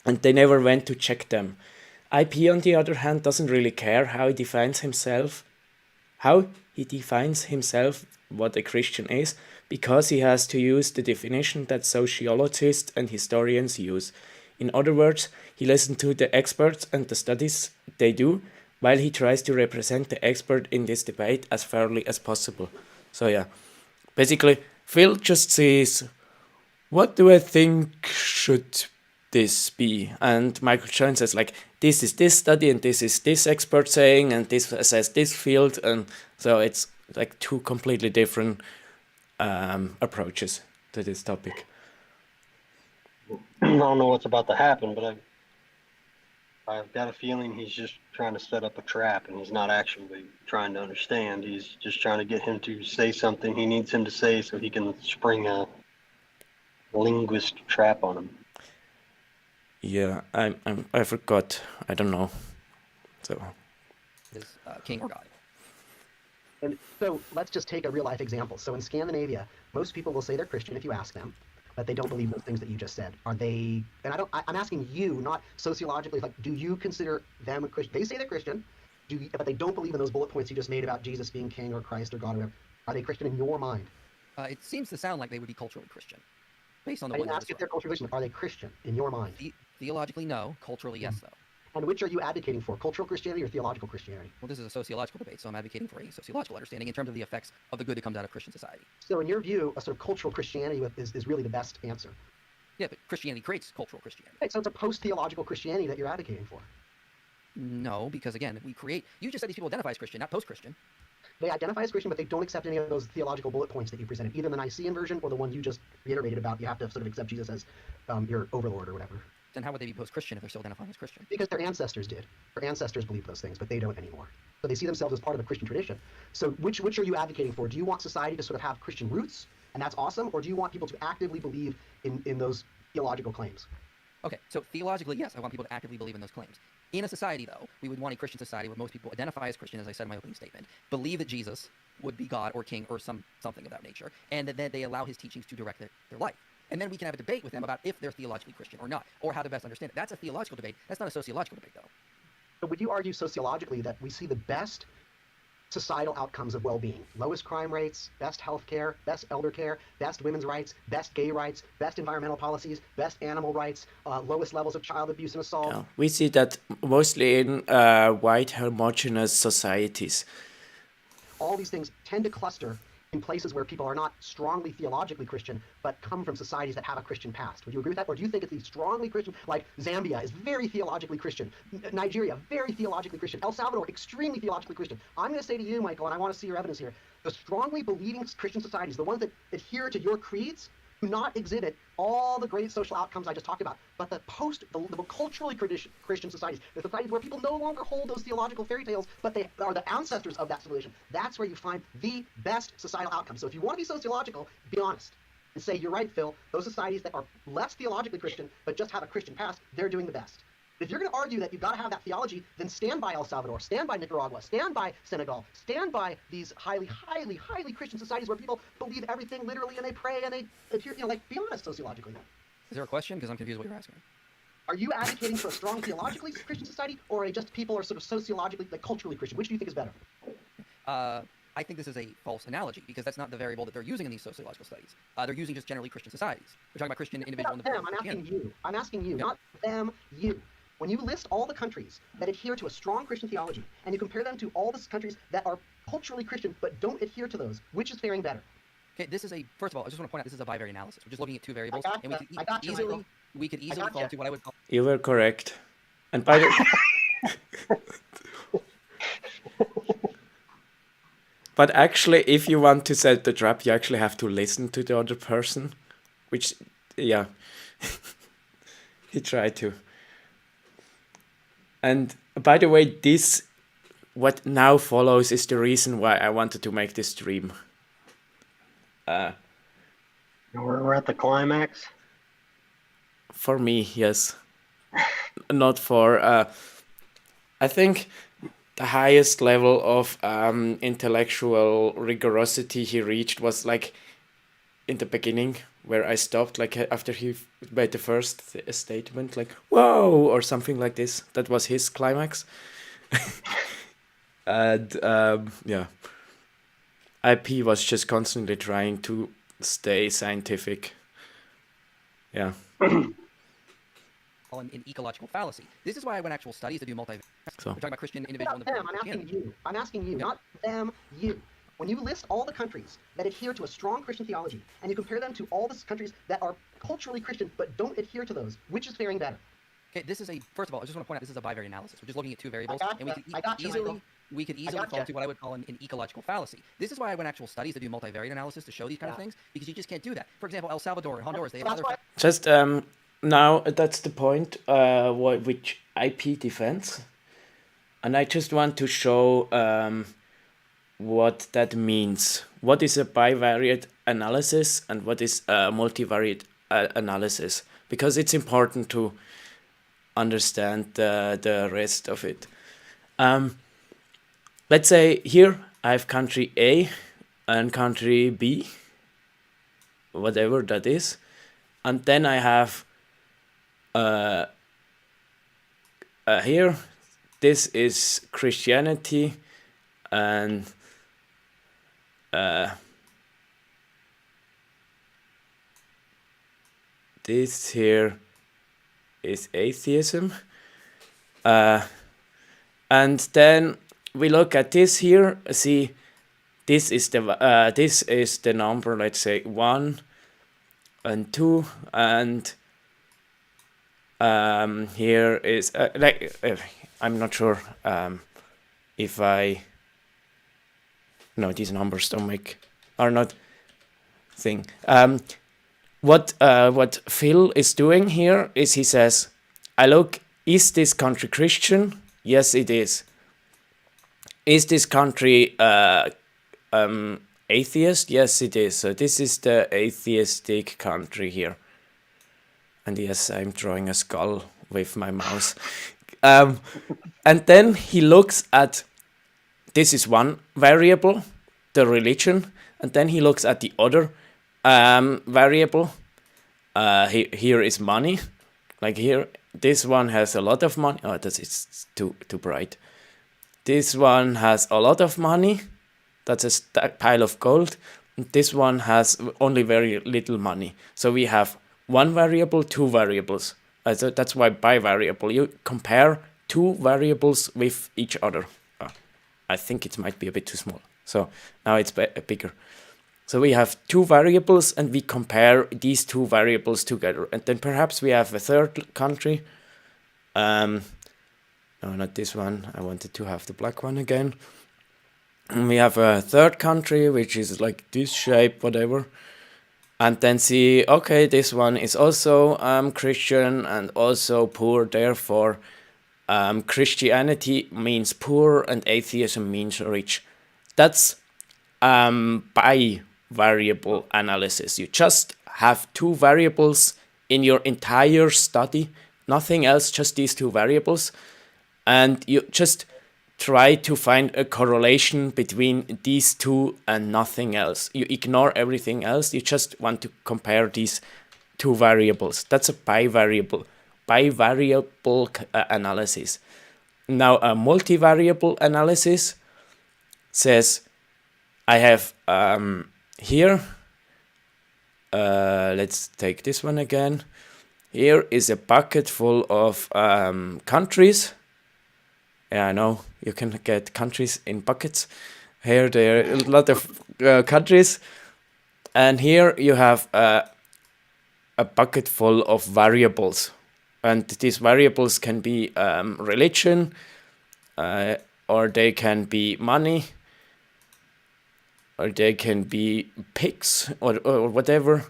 and they never went to check them. IP, on the other hand, doesn't really care how he defines himself, what a Christian is, because he has to use the definition that sociologists and historians use. In other words, he listens to the experts and the studies they do, while he tries to represent the expert in this debate as fairly as possible. So yeah, basically, Phil just says, what do I think should this be? And Michael Jones says, like, this is this study, and this is this expert saying, and this says this field. And so it's like two completely different approaches to this topic. I don't know what's about to happen, but I've got a feeling he's just trying to set up a trap, and he's not actually trying to understand. He's just trying to get him to say something he needs him to say so he can spring a linguist trap on him. Yeah, I forgot. I don't know. So Is king or god. And so let's just take a real life example. So in Scandinavia, most people will say they're Christian if you ask them, but they don't believe those things that you just said. Are they? And I'm asking you, not sociologically. Like, do you consider them a Christian? They say they're Christian, but they don't believe in those bullet points you just made about Jesus being king or Christ or God or whatever. Are they Christian in your mind? It seems to sound like they would be culturally Christian, based on the I one didn't you ask if they're culturally Christian. Are they Christian in your mind? Theologically, no. Culturally, yes, though. And which are you advocating for, cultural Christianity or theological Christianity? Well, this is a sociological debate, so I'm advocating for a sociological understanding in terms of the effects of the good that comes out of Christian society. So in your view, a sort of cultural Christianity is really the best answer. Yeah, but Christianity creates cultural Christianity. Right, so it's a post-theological Christianity that you're advocating for. No, because again, you just said these people identify as Christian, not post-Christian. They identify as Christian, but they don't accept any of those theological bullet points that you presented, either the Nicene version or the one you just reiterated about. You have to sort of accept Jesus as your overlord or whatever. Then how would they be post-Christian if they're still identifying as Christian? Because their ancestors did. Their ancestors believed those things, but they don't anymore. So they see themselves as part of the Christian tradition. So which are you advocating for? Do you want society to sort of have Christian roots, and that's awesome, or do you want people to actively believe in those theological claims? Okay, so theologically, yes, I want people to actively believe in those claims. In a society, though, we would want a Christian society where most people identify as Christian, as I said in my opening statement, believe that Jesus would be God or king or something of that nature, and that they allow his teachings to direct their life. And then we can have a debate with them about if they're theologically Christian or not, or how to best understand it. That's a theological debate. That's not a sociological debate, though. So would you argue sociologically that we see the best societal outcomes of well-being? Lowest crime rates, best health care, best elder care, best women's rights, best gay rights, best environmental policies, best animal rights, lowest levels of child abuse and assault. yeah, we see that mostly in white homogeneous societies. All these things tend to cluster in places where people are not strongly theologically Christian, but come from societies that have a Christian past. Would you agree with that? Or do you think it's these strongly Christian, like Zambia is very theologically Christian, Nigeria, very theologically Christian, El Salvador, extremely theologically Christian? I'm going to say to you, Michael, and I want to see your evidence here, the strongly believing Christian societies, the ones that adhere to your creeds, do not exhibit all the great social outcomes I just talked about, but the culturally Christian societies, the societies where people no longer hold those theological fairy tales, but they are the ancestors of that civilization. That's where you find the best societal outcomes. So if you want to be sociological, be honest and say, you're right, Phil, those societies that are less theologically Christian, but just have a Christian past, they're doing the best. If you're going to argue that you've got to have that theology, then stand by El Salvador, stand by Nicaragua, stand by Senegal, stand by these highly, highly, highly Christian societies where people believe everything literally and they pray and they adhere, be honest sociologically. Is there a question? Because I'm confused what you're asking. Are you advocating for a strong theologically Christian society, or just people are sort of sociologically, like culturally Christian? Which do you think is better? I think this is a false analogy because that's not the variable that they're using in these sociological studies. They're using just generally Christian societies. We're talking about Christian individual. Them, I'm asking you, not them, you. When you list all the countries that adhere to a strong Christian theology, and you compare them to all the countries that are culturally Christian but don't adhere to those, which is faring better? Okay, first of all, I just want to point out this is a bivariate analysis. We're just looking at two variables, and we could easily fall to what I would call. You were correct. And by the but actually, if you want to set the trap, you actually have to listen to the other person, which, yeah, he tried to. And by the way, what now follows is the reason why I wanted to make this stream. We're at the climax? For me, yes. Not for... I think the highest level of intellectual rigorosity he reached was like in the beginning, where I stopped, like after he made the first statement, like, whoa, or something like this. That was his climax. And yeah, IP was just constantly trying to stay scientific. Yeah. In ecological fallacy. This is why when actual studies that do multivariable, we're talking about Christian individual. I'm asking you, not them, you. When you list all the countries that adhere to a strong Christian theology, and you compare them to all the countries that are culturally Christian but don't adhere to those, which is faring better? Okay, this is first of all, I just want to point out this is a bivariate analysis. We're just looking at two variables, gotcha. and I gotcha, Michael. we could easily fall into what I would call an ecological fallacy. This is why I went actual studies to do multivariate analysis to show these kind of things, because you just can't do that. For example, El Salvador and Honduras, they have other. Just now that's the point which IP defends, and I just want to show what that means. What is a bivariate analysis and what is a multivariate analysis? Because it's important to understand the rest of it. Let's say here I have country A and country B, whatever that is, and then I have here, this is Christianity, and this here is atheism, and then we look at this here. See, this is the number. Let's say 1 and 2, and here is I'm not sure if no, these numbers are not thing. What Phil is doing here is he says, I look, is this country Christian? Yes, it is. Is this country atheist? Yes, it is. So this is the atheistic country here. And yes, I'm drawing a skull with my mouse. And then he looks at, this is one variable, the religion, and then he looks at the other variable. Here is money. Like here, this one has a lot of money. Oh, it's too bright. This one has a lot of money. That's a pile of gold. This one has only very little money. So we have one variable, two variables. So that's why bivariable. You compare two variables with each other. I think it might be a bit too small. So now it's bigger. So we have two variables and we compare these two variables together. And then perhaps we have a third country. No, not this one. I wanted to have the black one again. And we have a third country, which is like this shape, whatever. And then see, okay, this one is also Christian and also poor. Therefore, Christianity means poor and atheism means rich. That's bivariable analysis. You just have two variables in your entire study, nothing else, just these two variables. And you just try to find a correlation between these two and nothing else. You ignore everything else. You just want to compare these two variables. That's a bivariable analysis. Now, a multivariable analysis says, I have here, let's take this one again. Here is a bucket full of countries. Yeah, I know you can get countries in buckets. Here there are a lot of countries. And here you have a bucket full of variables. And these variables can be religion, or they can be money, or they can be pigs, or whatever.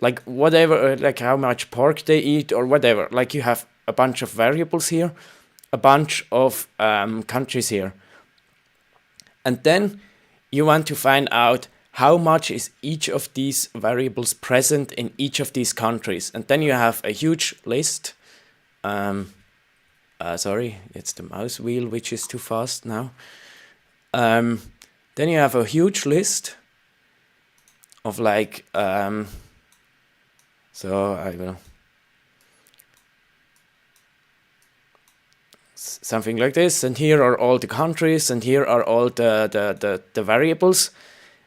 Like whatever, like how much pork they eat, or whatever. Like you have a bunch of variables here, a bunch of countries here. And then you want to find out how much is each of these variables present in each of these countries. And then you have a huge list. Sorry, it's the mouse wheel which is too fast now. Then you have a huge list of like, so I will, something like this, and here are all the countries, and here are all the variables.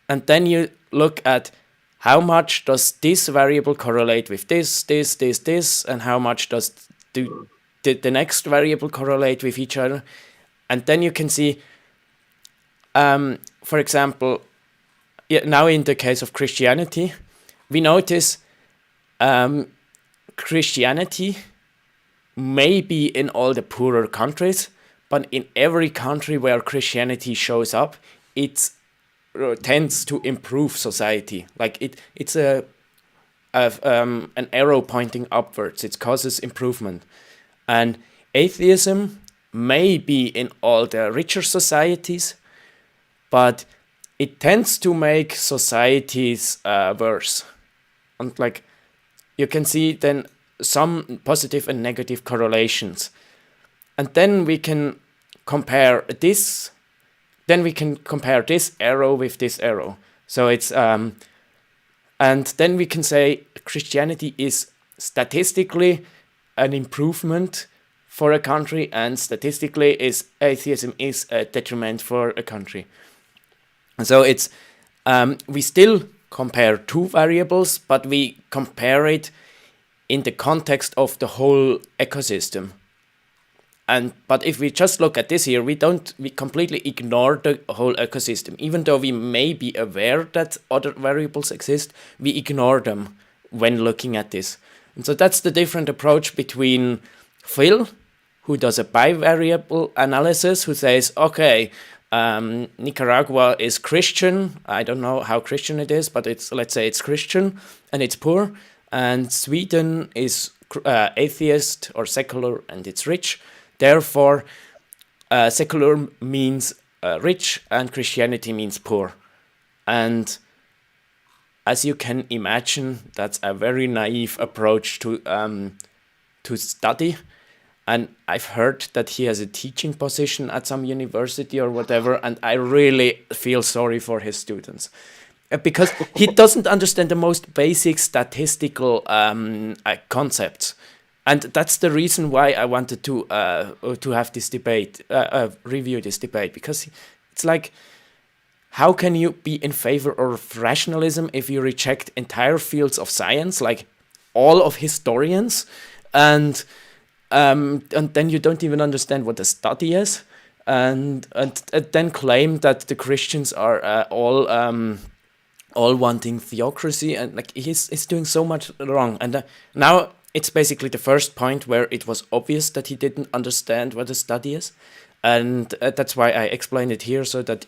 And then you look at how much does this variable correlate with this, and how much does the next variable correlate with each other. And then you can see, for example, now in the case of Christianity, we notice Christianity may be in all the poorer countries, but in every country where Christianity shows up, it tends to improve society. Like it's an arrow pointing upwards. It causes improvement. And atheism may be in all the richer societies, but it tends to make societies worse. And like you can see then some positive and negative correlations. And then we can compare this. Then we can compare this arrow with this arrow. So it's and then we can say Christianity is statistically an improvement for a country, and statistically is atheism is a detriment for a country. And so it's we still compare two variables, but we compare it in the context of the whole ecosystem. But if we just look at this here, we completely ignore the whole ecosystem. Even though we may be aware that other variables exist, we ignore them when looking at this. And so that's the different approach between Phil, who does a bivariable analysis, who says, okay, Nicaragua is Christian. I don't know how Christian it is, but let's say it's Christian and it's poor. And Sweden is atheist or secular and it's rich. Therefore, secular means rich and Christianity means poor. And as you can imagine, that's a very naive approach to study. And I've heard that he has a teaching position at some university or whatever, and I really feel sorry for his students. Because he doesn't understand the most basic statistical concepts. And that's the reason why I wanted to have this debate, review this debate, because it's like, how can you be in favor of rationalism if you reject entire fields of science, like all of historians, and then you don't even understand what a study is, and then claim that the Christians are all wanting theocracy, and like he's doing so much wrong. And now it's basically the first point where it was obvious that he didn't understand what a study is, and that's why I explained it here, so that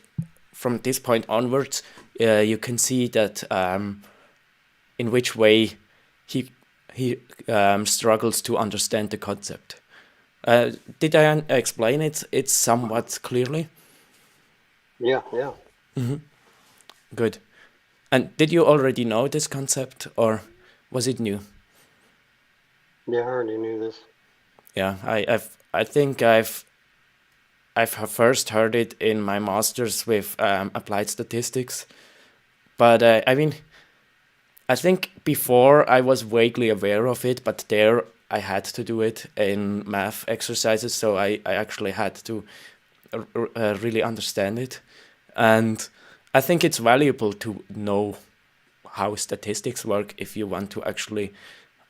from this point onwards you can see that in which way he struggles to understand the concept. Did I explain it somewhat clearly? Yeah. Mm-hmm. Good. And did you already know this concept, or was it new? Yeah, I already knew this. Yeah, I think I've first heard it in my master's with applied statistics, but I mean, I think before I was vaguely aware of it, but there I had to do it in math exercises, so I actually had to really understand it. And I think it's valuable to know how statistics work if you want to actually,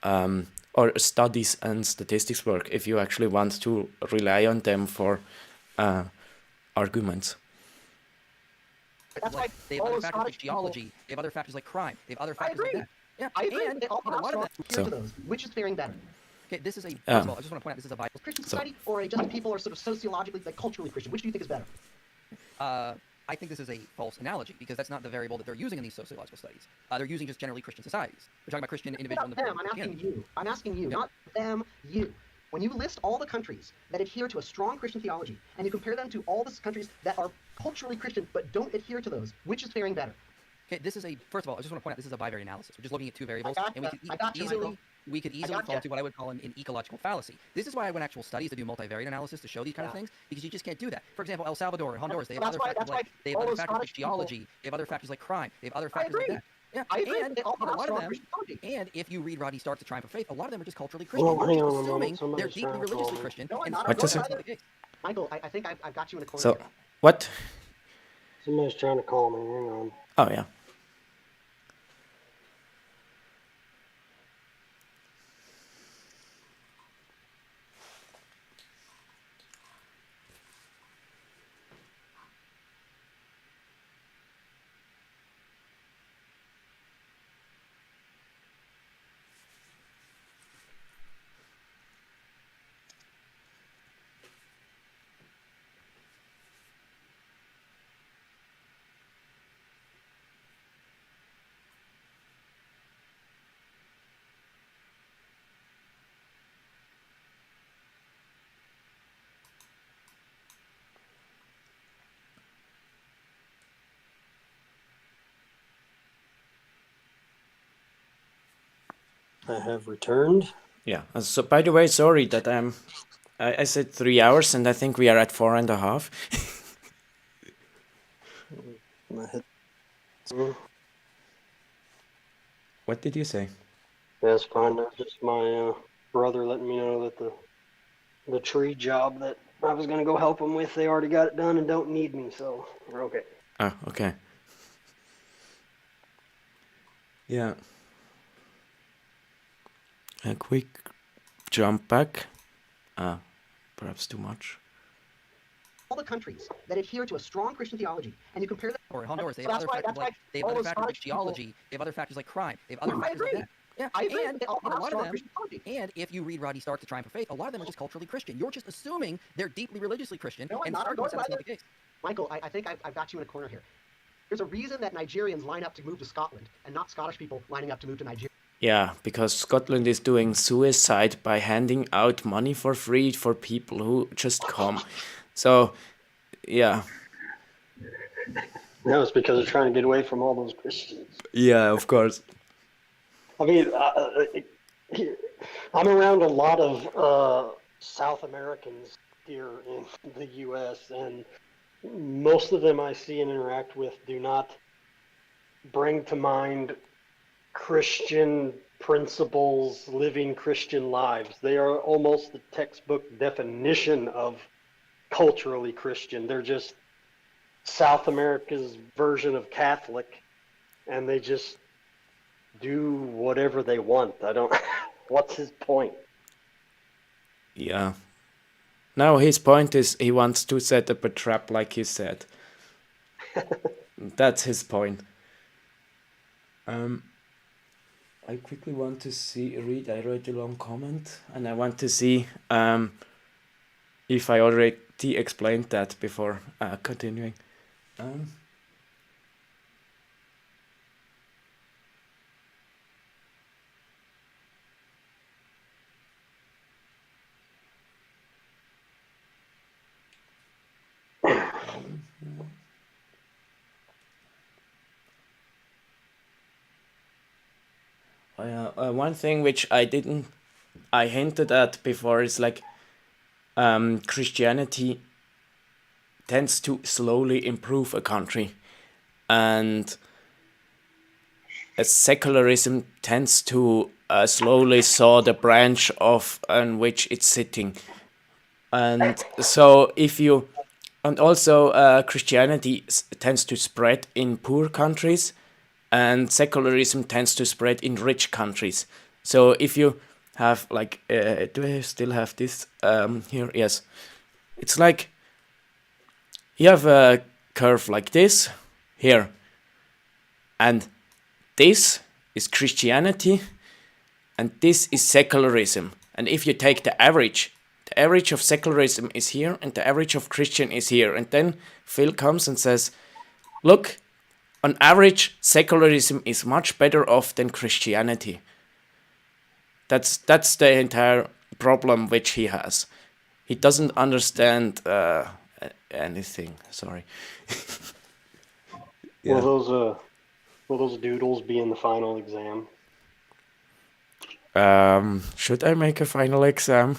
or studies and statistics work if you actually want to rely on them for arguments. That's why They have other factors like geology. They have other factors like crime. They have other I factors like agree. that. Yeah, I agree. and They all a have lot of strong that. So- to those. Which is faring better? Okay, this is a. First of all, I just want to point out this is a Bible. Christian society or just people are sort of sociologically, like culturally Christian? Which do you think is better? I think this is a false analogy because that's not the variable that they're using in these sociological studies. They're using just generally Christian societies. We're talking about Christian individual. Not them. I'm asking you. I'm asking you, Yeah. not them. You. When you list all the countries that adhere to a strong Christian theology and you compare them to all the countries that are culturally Christian but don't adhere to those, which is faring better? Okay, this is a. First of all, I just want to point out this is a bivariate analysis. We're just looking at two variables, gotcha. and I gotcha, Michael. we could easily fall into what I would call an ecological fallacy. This is why I went actual studies to do multivariate analysis to show these kind of things, because you just can't do that. For example, El Salvador, Honduras, they have That's other why- factors that's why like they have all other those factors like Scottish people- geology, they have other factors like crime, they have other I factors like agree. that. Yeah, I agree. and They all a have lot strong of them. Christian theology. And if you read Rodney Stark's The Triumph of Faith, a lot of them are just culturally Christian. Oh, You're hang just on a moment. assuming they're Somebody's deeply trying to call religiously me. Christian. No, I'm and not. What is that's it? not the case. Michael, I think I've got you in a corner. So, here. what? Somebody's trying to call me. Hang on. Oh, yeah. I have returned. Yeah. So by the way, sorry that I said 3 hours, and I think we are at 4.5. My head. What did you say? That's fine. That's just my brother letting me know that the tree job that I was gonna go help them with, they already got it done and don't need me, so we're okay. Oh, okay. Yeah. A quick jump back. Perhaps too much. All the countries that adhere to a strong Christian theology, and you compare them. Or Honduras, they have That's other why- factors that's like why they have all other those factors like Scottish people- geology. They have other factors like crime. They have other I factors like agree. that. Yeah, I agree. and They all a have lot of strong them. Christian theology. And if you read Rodney Stark, The Triumph of Faith, a lot of them are just culturally Christian. You're just assuming they're deeply religiously Christian, No, I'm and not. I'm arguments going that's by not the case. Michael, I think I've got you in a corner here. There's a reason that Nigerians line up to move to Scotland and not Scottish people lining up to move to Nigeria. Yeah, because Scotland is doing suicide by handing out money for free for people who just come. So, yeah. No, it's because they're trying to get away from all those Christians. Yeah, of course. I mean, I'm around a lot of South Americans here in the U.S., and most of them I see and interact with do not bring to mind Christian principles, living Christian lives. They are almost the textbook definition of culturally Christian. They're just South America's version of Catholic, and they just do whatever they want. I don't. What's his point? Yeah. Now his point is he wants to set up a trap, like you said. That's his point. I quickly want to read. I wrote a long comment, and I want to see if I already explained that before continuing. One thing which I hinted at before is like Christianity tends to slowly improve a country, and secularism tends to slowly saw the branch on which it's sitting. And so Christianity tends to spread in poor countries, and secularism tends to spread in rich countries. So if you have like, do I still have this here? Yes. It's like you have a curve like this here, and this is Christianity, and this is secularism. And if you take the average of secularism is here, and the average of Christian is here. And then Phil comes and says, look, on average, secularism is much better off than Christianity. That's the entire problem which he has. He doesn't understand anything. Sorry. Yeah. Will those doodles be in the final exam? Should I make a final exam?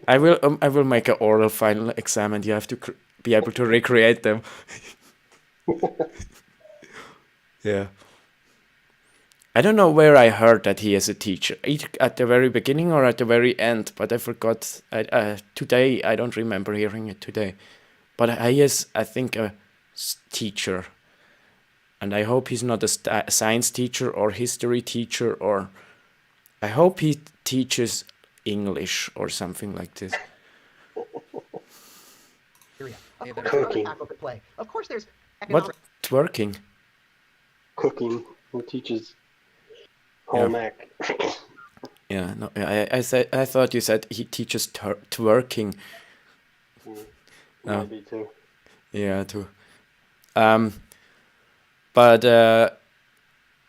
I will make an oral final exam, and you have to be able to recreate them. Yeah. I don't know where I heard that he is a teacher, at the very beginning or at the very end, but I forgot. Today, I don't remember hearing it today. But he is, I think, a teacher. And I hope he's not a science teacher or history teacher, or I hope he teaches English or something like this. Cooking. Of course, there's What? Twerking? Cooking. He teaches home ec. Yeah, no, I thought you said he teaches twerking. Maybe too. Yeah, too. But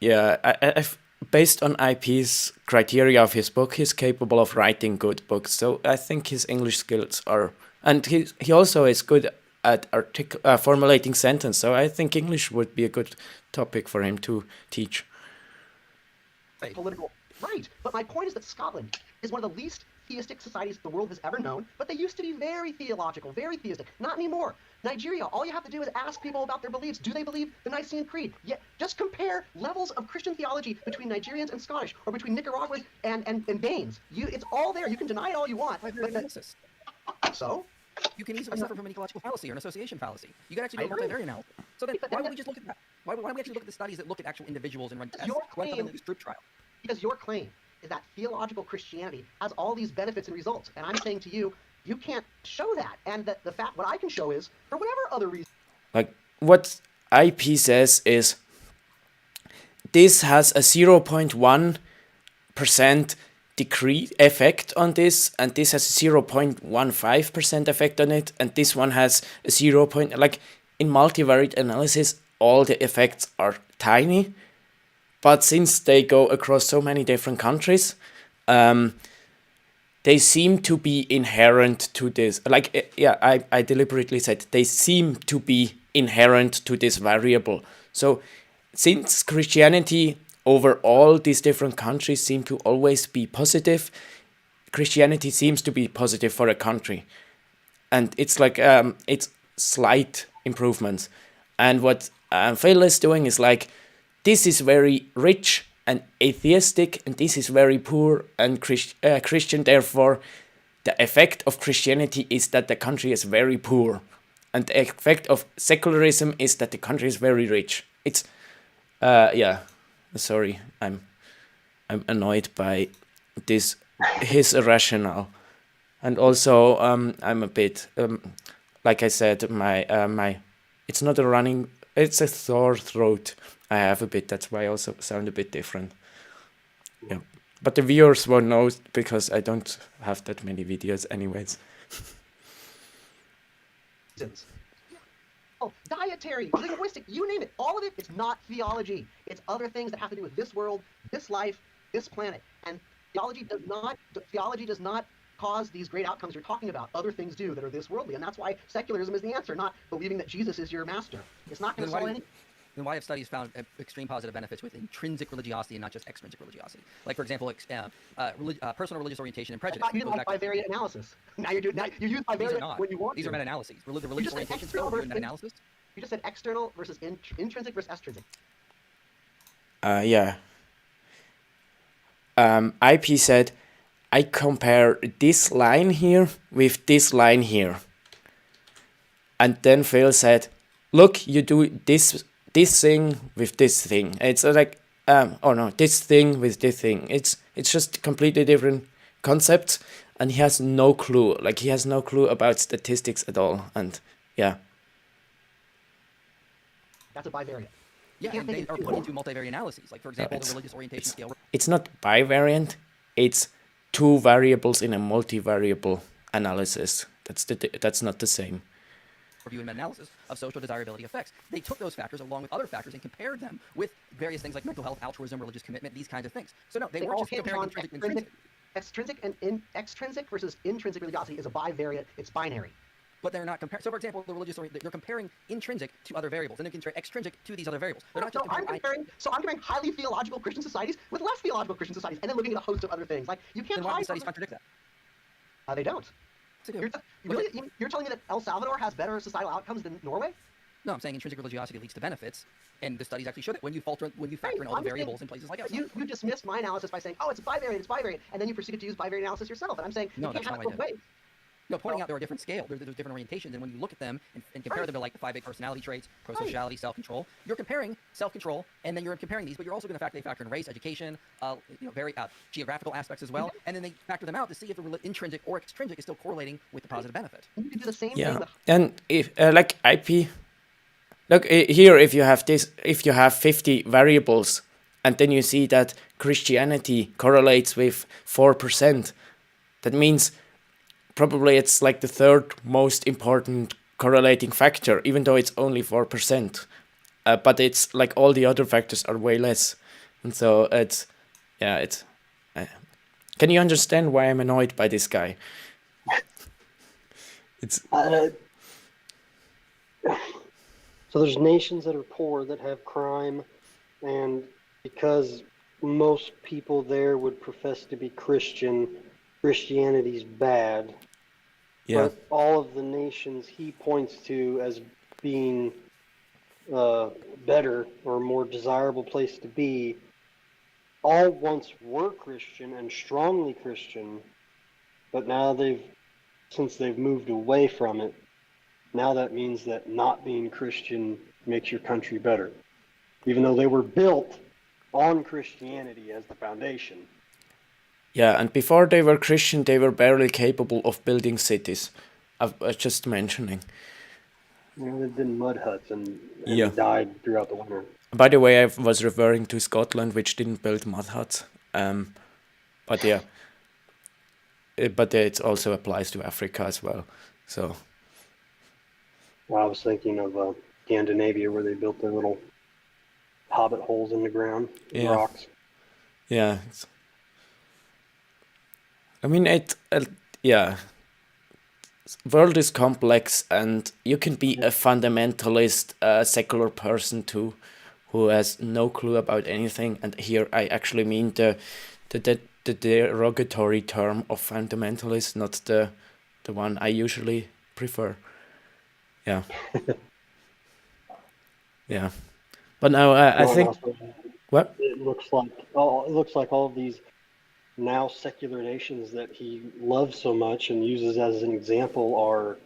yeah, I've based on IP's criteria of his book, he's capable of writing good books. So I think his English skills are, and he also is good at formulating sentence. So I think English would be a good topic for him to teach. Political Right. But my point is that Scotland is one of the least theistic societies the world has ever known, but they used to be very theological, very theistic. Not anymore. Nigeria, all you have to do is ask people about their beliefs. Do they believe the Nicene Creed? Yeah, just compare levels of Christian theology between Nigerians and Scottish, or between Nicaraguans and Danes. It's all there. You can deny it all you want. By analysis. So? You can easily suffer from an ecological fallacy or an association fallacy. You can actually do a I agree. multivariate analysis. So then, But why then don't we just look at that? Why don't we actually look at the studies that look at actual individuals and run tests? Your Run something claim- like this group trial. Because your claim is that theological Christianity has all these benefits and results. And I'm saying to you, you can't show that. And that the fact, what I can show is, for whatever other reason. Like what IP says is this has a 0.1% decrease effect on this, and this has a 0.15% effect on it, and this one has a 0. Like in multivariate analysis, all the effects are tiny, but since they go across so many different countries, they seem to be inherent to this. Like, yeah, I deliberately said they seem to be inherent to this variable. So since Christianity over all these different countries seem to always be positive, Christianity seems to be positive for a country. And it's like, it's slight improvements. And what Phil is doing is like, this is very rich and atheistic, and this is very poor and Christian. Therefore, the effect of Christianity is that the country is very poor. And the effect of secularism is that the country is very rich. It's, yeah, sorry, I'm annoyed by this, his rationale. And also, I'm a bit, like I said, my, it's not a running, it's a sore throat I have a bit. That's why I also sound a bit different. Yeah, but the viewers won't know because I don't have that many videos anyways. Oh, dietary, linguistic, you name it. All of it is not theology. It's other things that have to do with this world, this life, this planet. And theology does not cause these great outcomes you're talking about. Other things do that are this worldly. And that's why secularism is the answer, not believing that Jesus is your master. It's not going to solve any. Then why have studies found extreme positive benefits with intrinsic religiosity and not just extrinsic religiosity? Like, for example, personal religious orientation and I prejudice. thought you didn't like bivariate analysis. Now you use These are bivariate not. when you want These to. are meta-analyses. The religious just said orientation external field, doing versus meta-analysis. You just said external versus intrinsic versus extrinsic. Yeah. IP said, I compare this line here with this line here. And then Phil said, look, you do this thing with this thing. It's like, oh no, this thing with this thing. It's just completely different concepts, and he has no clue. Like, he has no clue about statistics at all. And yeah. That's a bivariate. Yeah, and they are put into multivariate analyses. Like, for example, the religious orientation scale. It's not bivariant. It's two variables in a multivariable analysis. That's not the same. Review and meta-analysis of social desirability effects. They took those factors along with other factors and compared them with various things like mental health, altruism, religious commitment, these kinds of things. So no, they weren't just comparing intrinsic and intrinsic. Extrinsic and extrinsic versus intrinsic religiosity is a bivariate. It's binary. But they're not comparing. So, for example, the religious they're comparing intrinsic to other variables, and they compare extrinsic to these other variables. They're not just I'm comparing highly theological Christian societies with less theological Christian societies, and then looking at a host of other things. Like, you can't Then why do hide the studies from contradict that? They don't. Yes, they do. You're telling me that El Salvador has better societal outcomes than Norway? No, I'm saying intrinsic religiosity leads to benefits, and the studies actually show that when you factor in all the variables in places like El Salvador. You dismissed my analysis by saying, oh, it's bivariate, and then you proceeded to use bivariate analysis yourself. And I'm saying, No, you can't that's have not it what I both ways. No, pointing out there are different scales, there's different orientations, and when you look at them and compare them to like the 5 big personality traits, prosociality, self-control, you're comparing self-control, and then you're comparing these, but you're also going to factor in race, education, very geographical aspects as well, and then they factor them out to see if the intrinsic or extrinsic is still correlating with the positive benefit. You can do the same Yeah, thing. and if like IP, look here, if you have 50 variables, and then you see that Christianity correlates with 4%, that means probably it's like the third most important correlating factor, even though it's only 4%. But it's like all the other factors are way less. And so it's, yeah, it's... can you understand why I'm annoyed by this guy? It's... So there's nations that are poor that have crime, and because most people there would profess to be Christian. Christianity's bad. Yeah. But all of the nations he points to as being better or more desirable place to be all once were Christian and strongly Christian, but now since they've moved away from it, now that means that not being Christian makes your country better, even though they were built on Christianity as the foundation. Yeah, and before they were Christian, they were barely capable of building cities. I was just mentioning. They lived in mud huts and Yeah. died throughout the winter. By the way, I was referring to Scotland, which didn't build mud huts. But yeah, but it also applies to Africa as well. So Well, I was thinking of Scandinavia, where they built their little hobbit holes in the ground, Yeah. rocks. yeah, I mean yeah. World is complex, and you can be a fundamentalist, secular person too, who has no clue about anything. And here I actually mean the derogatory term of fundamentalist, not the one I usually prefer. Yeah. Yeah. But now I Well, and think also, what? it looks like all of these now secular nations that he loves so much and uses as an example are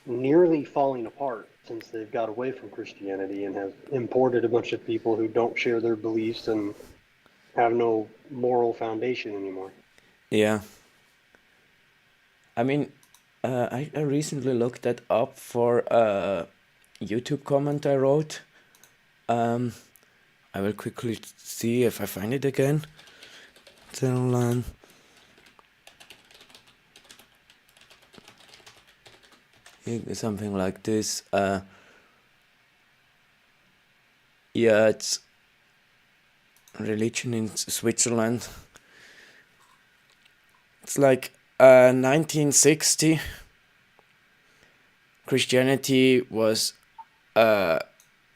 nearly falling apart since they've got away from Christianity and have imported a bunch of people who don't share their beliefs and have no moral foundation anymore. Yeah. I mean, I recently looked that up for a YouTube comment I wrote. I will quickly see if I find it again. Zerland. Something like this. Yeah, it's religion in Switzerland. It's like 1960. Christianity was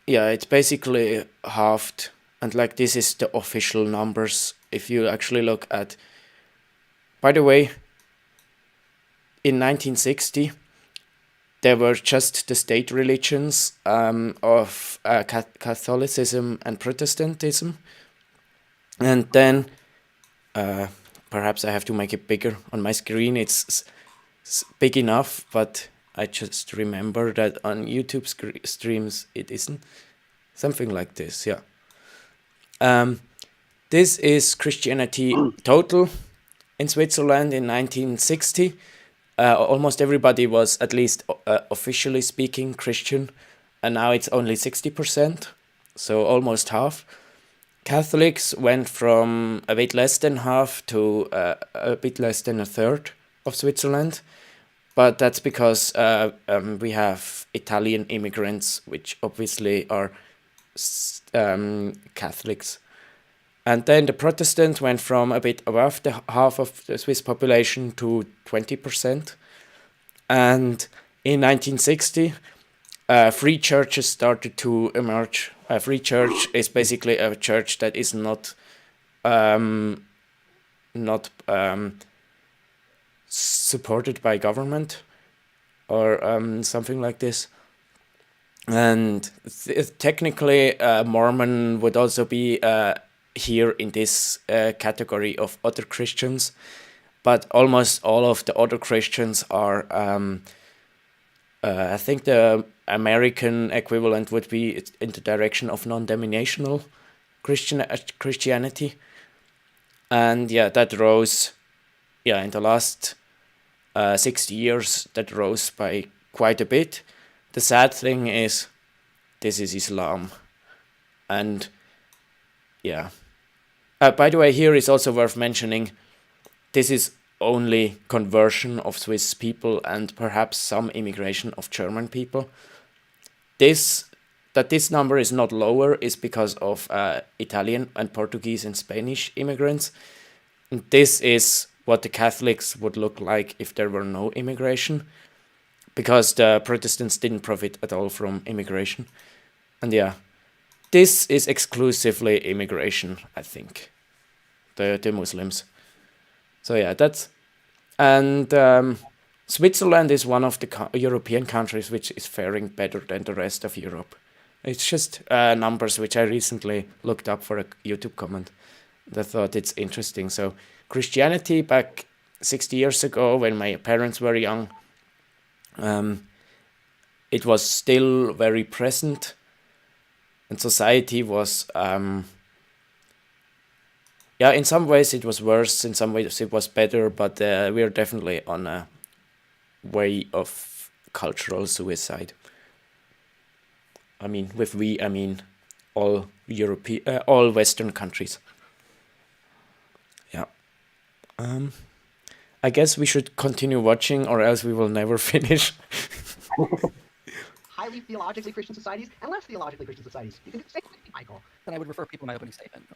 yeah, it's basically halved, and like this is the official numbers. If you actually look at, by the way, in 1960 there were just the state religions of Catholicism and Protestantism, and then perhaps I have to make it bigger on my screen. It's big enough, but I just remember that on YouTube streams it isn't. Something like this, yeah. This is Christianity total in Switzerland in 1960. Almost everybody was at least officially speaking Christian, and now it's only 60%, so almost half. Catholics went from a bit less than half to a bit less than a third of Switzerland. But that's because we have Italian immigrants, which obviously are Catholics. And then the Protestants went from a bit above the half of the Swiss population to 20%. And in 1960, free churches started to emerge. A free church is basically a church that is not supported by government or something like this. And technically, Mormon would also be here in this category of other Christians, but almost all of the other Christians are, I think the American equivalent would be in the direction of non-denominational Christianity. And yeah, that rose, in the last 60 years, that rose by quite a bit. The sad thing is, this is Islam. And yeah. By the way, here is also worth mentioning, this is only conversion of Swiss people and perhaps some immigration of German people. That this number is not lower is because of Italian and Portuguese and Spanish immigrants. And this is what the Catholics would look like if there were no immigration, because the Protestants didn't profit at all from immigration. And yeah, this is exclusively immigration, I think. the Muslims. So yeah, that's and Switzerland is one of the European countries which is faring better than the rest of Europe. It's just numbers which I recently looked up for a YouTube comment. I thought it's interesting. So Christianity back 60 years ago, when my parents were young, it was still very present, and society was, in some ways it was worse, in some ways it was better, but we are definitely on a way of cultural suicide. I mean, with we, I mean all all Western countries. Yeah. I guess we should continue watching, or else we will never finish. Highly theologically Christian societies and less theologically Christian societies. You can do the same thing, Michael. Then I would refer people to my opening statement.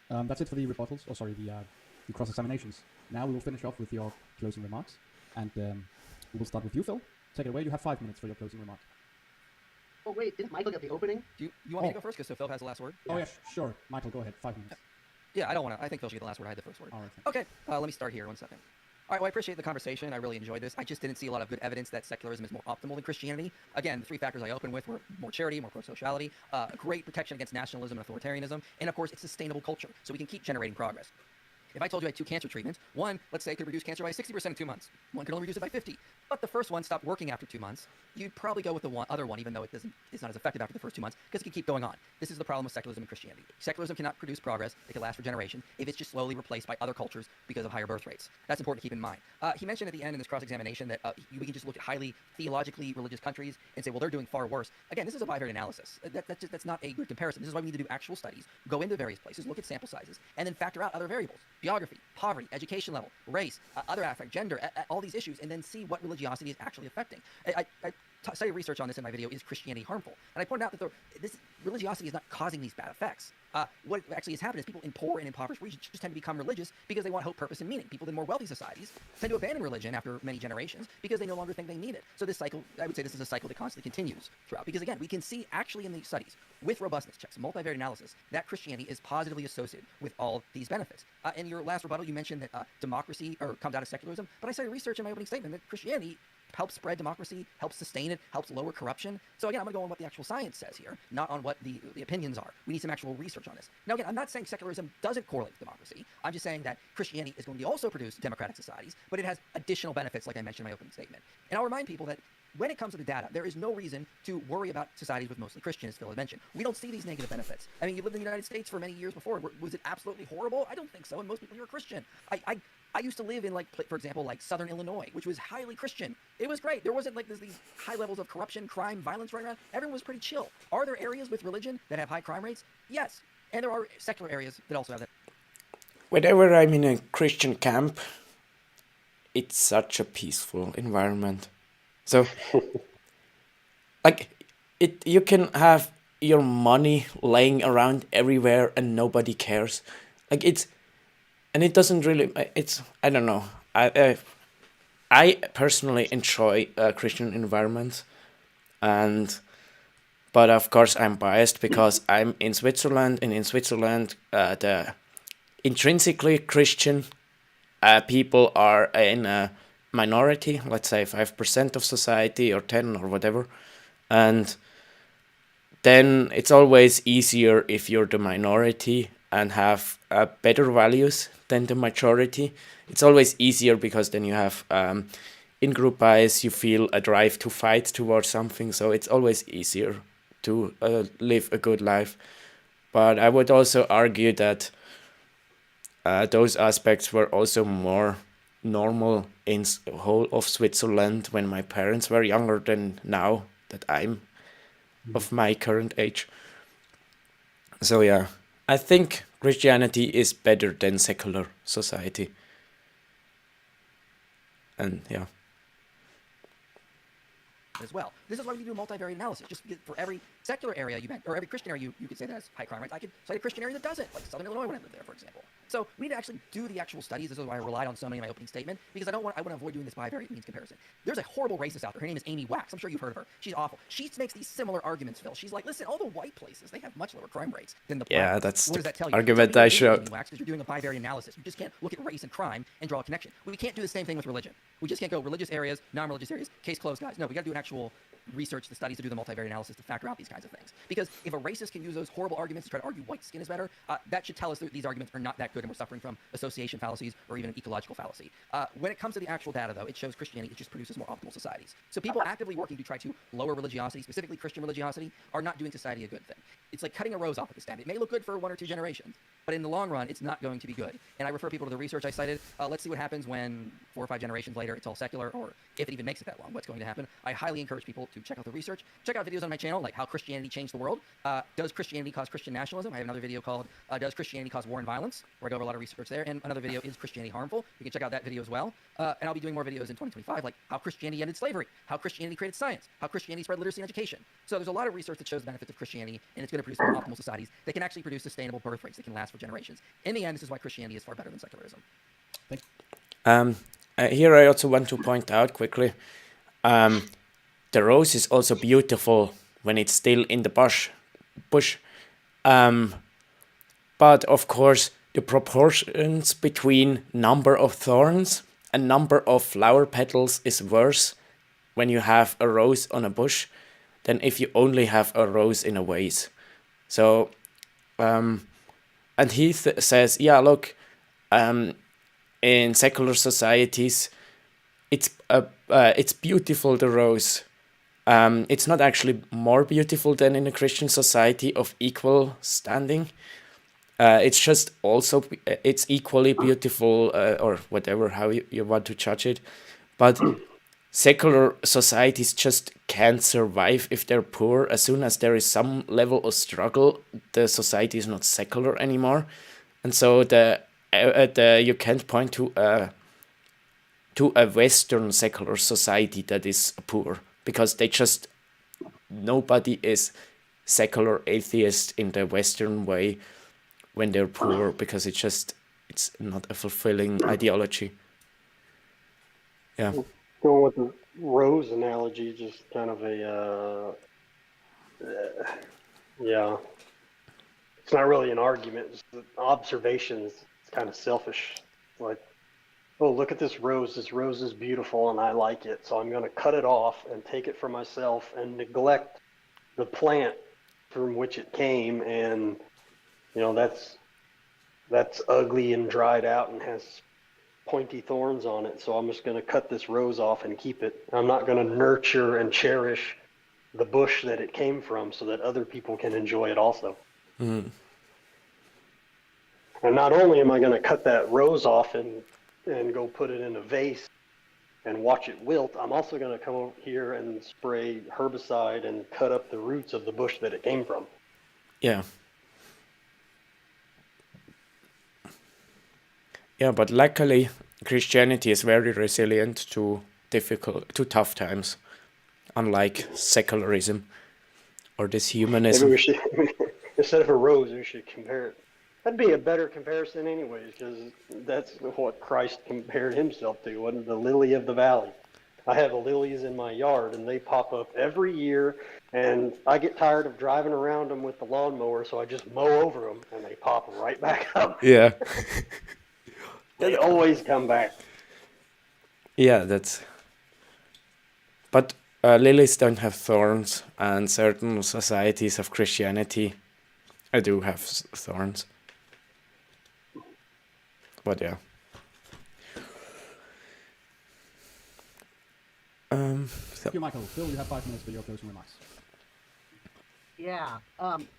That's it for the rebuttals, the cross-examinations. Now we will finish off with your closing remarks, and we will start with you, Phil. Take it away. You have 5 minutes for your closing remark. Oh wait, didn't Michael get the opening? Do you want me to go first, because so Phil has the last word? Oh yeah, sure. Michael, go ahead. 5 minutes. Yeah, I don't want to. I think Phil should get the last word. I had the first word. All right. Okay, let me start here. 1 second. All right, well, I appreciate the conversation. I really enjoyed this. I just didn't see a lot of good evidence that secularism is more optimal than Christianity. Again, the 3 factors I opened with were more charity, more pro-sociality, great protection against nationalism and authoritarianism, and of course, it's sustainable culture, so we can keep generating progress. If I told you I had 2 cancer treatments, one, let's say, could reduce cancer by 60% in 2 months. One could only reduce it by 50. But the first one stopped working after 2 months. You'd probably go with the other one, even though it's not as effective after the first 2 months, because it can keep going on. This is the problem with secularism and Christianity. Secularism cannot produce progress. It can last for generations if it's just slowly replaced by other cultures because of higher birth rates. That's important to keep in mind. He mentioned at the end in this cross-examination that we can just look at highly theologically religious countries and say, well, they're doing far worse. Again, this is a bivariate analysis. That's not a good comparison. This is why we need to do actual studies, go into various places, look at sample sizes, and then factor out other variables: geography, poverty, education level, race, other affect, gender, all these issues, and then see what religiosity is actually affecting. I cited research on this in my video, Is Christianity Harmful? And I pointed out that this religiosity is not causing these bad effects. What actually has happened is people in poor and impoverished regions just tend to become religious because they want hope, purpose, and meaning. People in more wealthy societies tend to abandon religion after many generations because they no longer think they need it. So this cycle, I would say this is a cycle that constantly continues throughout. Because again, we can see actually in these studies, with robustness checks, multivariate analysis, that Christianity is positively associated with all these benefits. In your last rebuttal, you mentioned that democracy comes out of secularism, but I cited research in my opening statement that Christianity helps spread democracy, helps sustain it, helps lower corruption. So again, I'm going to go on what the actual science says here, not on what the opinions are. We need some actual research on this. Now again, I'm not saying secularism doesn't correlate with democracy. I'm just saying that Christianity is going to also produce democratic societies, but it has additional benefits like I mentioned in my opening statement. And I'll remind people that when it comes to the data, there is no reason to worry about societies with mostly Christians, as Phil had mentioned. We don't see these negative benefits. I mean, you lived in the United States for many years before. Was it absolutely horrible? I don't think so. And most people here are Christian. I used to live in, for example, Southern Illinois, which was highly Christian. It was great. There wasn't these high levels of corruption, crime, violence running around. Everyone was pretty chill. Are there areas with religion that have high crime rates? Yes. And there are secular areas that also have that. Whenever I'm in a Christian camp, it's such a peaceful environment. So, you can have your money laying around everywhere and nobody cares. And it doesn't really, I don't know. I personally enjoy Christian environments, but of course I'm biased because I'm in Switzerland, and in Switzerland the intrinsically Christian people are in a minority, let's say 5% of society or 10 or whatever, and then it's always easier if you're the minority and have better values than the majority. It's always easier because then you have in-group bias, you feel a drive to fight towards something, so it's always easier to live a good life. But I would also argue that those aspects were also more normal in the whole of Switzerland when my parents were younger than now that I'm of my current age. So yeah, I think Christianity is better than secular society. And yeah. As well. This is why we do a multivariate analysis. Just for every secular area or every Christian area you could say that has high crime rates. I could cite a Christian area that doesn't, like Southern Illinois when I lived there, for example. So we need to actually do the actual studies. This is why I relied on so many in my opening statement, because I want to avoid doing this bivariate means comparison. There's a horrible racist out there. Her name is Amy Wax. I'm sure you've heard of her. She's awful. She makes these similar arguments, Phil. She's like, listen, all the white places, they have much lower crime rates than the black Yeah, ones. that's What does the that tell you? argument Tell me I you're doing showed. Amy Wax because you're doing a bivariate analysis. You just can't look at race and crime and draw a connection. We can't do the same thing with religion. We just can't go religious areas, non-religious areas, case closed, guys. No, we got to do an actual research, the studies to do the multivariate analysis to factor out these kinds of things. Because if a racist can use those horrible arguments to try to argue white skin is better, that should tell us that these arguments are not that good and we're suffering from association fallacies or even an ecological fallacy. When it comes to the actual data, though, it shows Christianity just produces more optimal societies. So people actively working to try to lower religiosity, specifically Christian religiosity, are not doing society a good thing. It's like cutting a rose off with a stem. It may look good for 1 or 2 generations, but in the long run, it's not going to be good. And I refer people to the research I cited. Let's see what happens when 4 or 5 generations later it's all secular, or if it even makes it that long, what's going to happen. I highly encourage people to check out the research. Check out videos on my channel, like how Christianity changed the world. Does Christianity cause Christian nationalism? I have another video called Does Christianity Cause War and Violence? Where I go over a lot of research there. And another video is Christianity harmful? You can check out that video as well. And I'll be doing more videos in 2025, like how Christianity ended slavery, how Christianity created science, how Christianity spread literacy and education. So there's a lot of research that shows the benefits of Christianity, and it's going to produce more optimal societies that can actually produce sustainable birth rates that can last for generations. In the end, this is why Christianity is far better than secularism. Here I also want to point out quickly, the rose is also beautiful when it's still in the bush. But of course, the proportions between number of thorns and number of flower petals is worse when you have a rose on a bush than if you only have a rose in a vase. So, and he says, yeah, look, in secular societies, it's beautiful, the rose. It's not actually more beautiful than in a Christian society of equal standing. It's just also, it's equally beautiful, or whatever, how you want to judge it. But secular societies just can't survive if they're poor. As soon as there is some level of struggle, the society is not secular anymore. And so you can't point to a Western secular society that is poor, because nobody is secular atheist in the Western way when they're poor, because it's not a fulfilling ideology. Yeah. Going with the rose analogy, just kind of yeah. It's not really an argument, it's an observation. It's kind of selfish. Like, oh, look at this rose. This rose is beautiful and I like it, so I'm going to cut it off and take it for myself and neglect the plant from which it came, and that's ugly and dried out and has pointy thorns on it, so I'm just going to cut this rose off and keep it. I'm not going to nurture and cherish the bush that it came from so that other people can enjoy it also. Mm. And not only am I going to cut that rose off and go put it in a vase and watch it wilt, I'm also going to come over here and spray herbicide and cut up the roots of the bush that it came from. Yeah. Yeah, but luckily Christianity is very resilient to tough times, unlike secularism or this humanism. Maybe we should, instead of a rose, we should compare it. That'd be a better comparison anyways, because that's what Christ compared himself to, wasn't the lily of the valley. I have lilies in my yard, and they pop up every year, and I get tired of driving around them with the lawnmower, so I just mow over them, and they pop right back up. Yeah. They always come back. Yeah, but lilies don't have thorns, and certain societies of Christianity do have thorns. But yeah. Thank you, Michael. Phil, you have 5 minutes for your closing remarks. Yeah.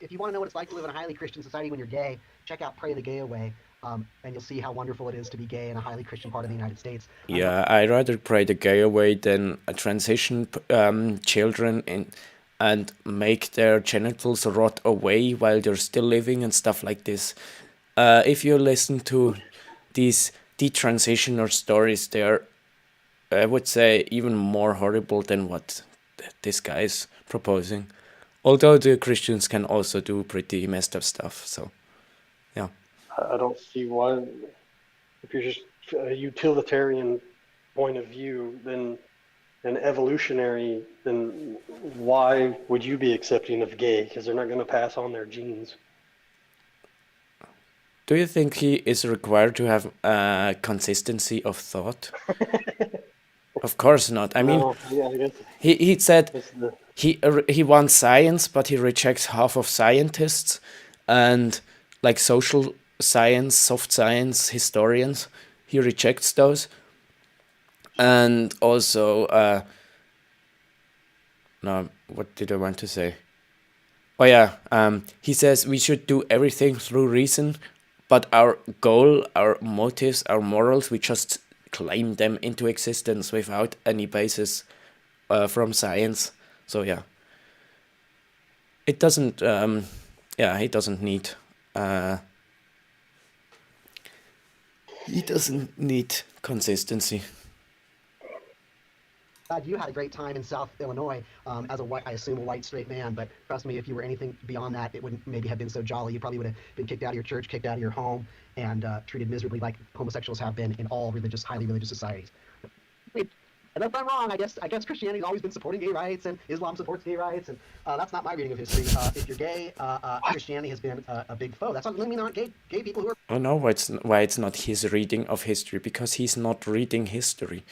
If you want to know what it's like to live in a highly Christian society when you're gay, check out Pray the Gay Away. And you'll see how wonderful it is to be gay in a highly Christian part of the United States. Yeah, I'd rather pray the gay away than transition children and make their genitals rot away while they're still living and stuff like this. If you listen to these detransitioner stories, they're, I would say, even more horrible than what this guy is proposing. Although the Christians can also do pretty messed up stuff, so yeah. I don't see why, if you're just a utilitarian point of view, then an evolutionary, then why would you be accepting of gay? Because they're not going to pass on their genes. Do you think he is required to have consistency of thought? Of course not. I mean, No, yeah, I guess he said it's the he wants science, but he rejects half of scientists and like social science, soft science historians. He rejects those, and also no, what did I want to say? Oh yeah, he says we should do everything through reason, but our goal, our motives, our morals, we just claim them into existence without any basis from science. So yeah, it doesn't. Yeah, he doesn't need. He doesn't need consistency. Glad you had a great time in South Illinois as a white, I assume a white straight man, but trust me, if you were anything beyond that, it wouldn't maybe have been so jolly. You probably would have been kicked out of your church, kicked out of your home, and treated miserably like homosexuals have been in all religious, highly religious societies. And if I'm wrong, I guess Christianity's always been supporting gay rights, and Islam supports gay rights, and that's not my reading of history. If you're gay, Christianity has been a big foe. That's not mean there aren't gay people who are. I know why it's not his reading of history, because he's not reading history.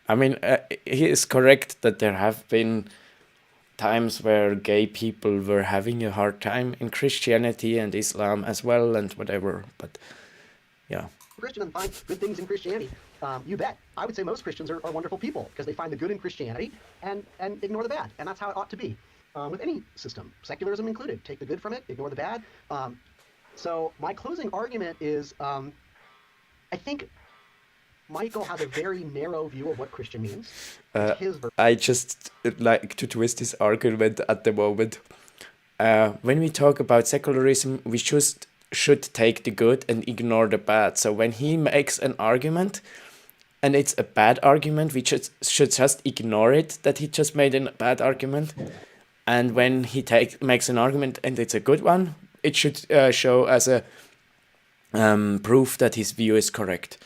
I mean, he is correct that there have been times where gay people were having a hard time in Christianity and Islam as well and whatever, but yeah. Christian and find good things in Christianity. You bet. I would say most Christians are wonderful people because they find the good in Christianity and ignore the bad, and that's how it ought to be with any system, secularism included. Take the good from it, ignore the bad. So my closing argument is, I think Michael has a very narrow view of what Christian means. It's his version. I just like to twist his argument at the moment. When we talk about secularism, we should take the good and ignore the bad. So when he makes an argument and it's a bad argument, we should just ignore it, that he just made a bad argument. And when he makes an argument and it's a good one, it should show as a proof that his view is correct.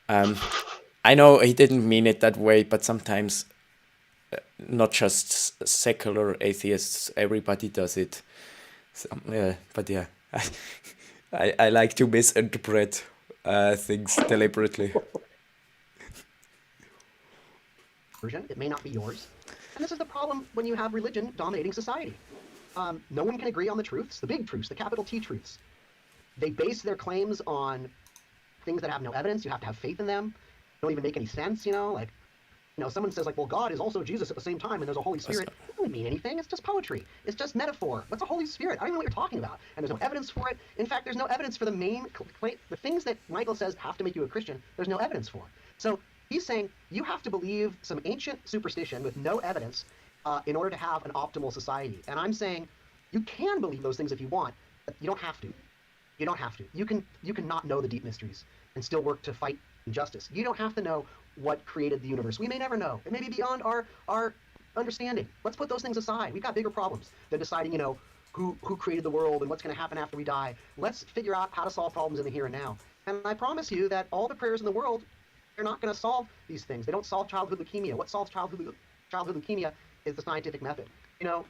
I know he didn't mean it that way, but sometimes not just secular atheists, everybody does it. So, but yeah, I like to misinterpret things deliberately. It may not be yours. And this is the problem when you have religion dominating society. No one can agree on the truths, the big truths, the capital T truths. They base their claims on things that have no evidence. You have to have faith in them. Don't even make any sense, like, someone says like, well, God is also Jesus at the same time and there's a Holy Spirit. It doesn't really mean anything. It's just poetry. It's just metaphor. What's a Holy Spirit? I don't even know what you're talking about. And there's no evidence for it. In fact, there's no evidence for the things that Michael says have to make you a Christian. There's no evidence for. So he's saying you have to believe some ancient superstition with no evidence in order to have an optimal society. And I'm saying you can believe those things if you want, but you don't have to. You don't have to. You can not know the deep mysteries and still work to fight injustice. You don't have to know what created the universe. We may never know. It may be beyond our understanding. Let's put those things aside. We've got bigger problems than deciding, who created the world and what's going to happen after we die. Let's figure out how to solve problems in the here and now. And I promise you that all the prayers in the world, they're not going to solve these things. They don't solve childhood leukemia. What solves childhood leukemia is the scientific method.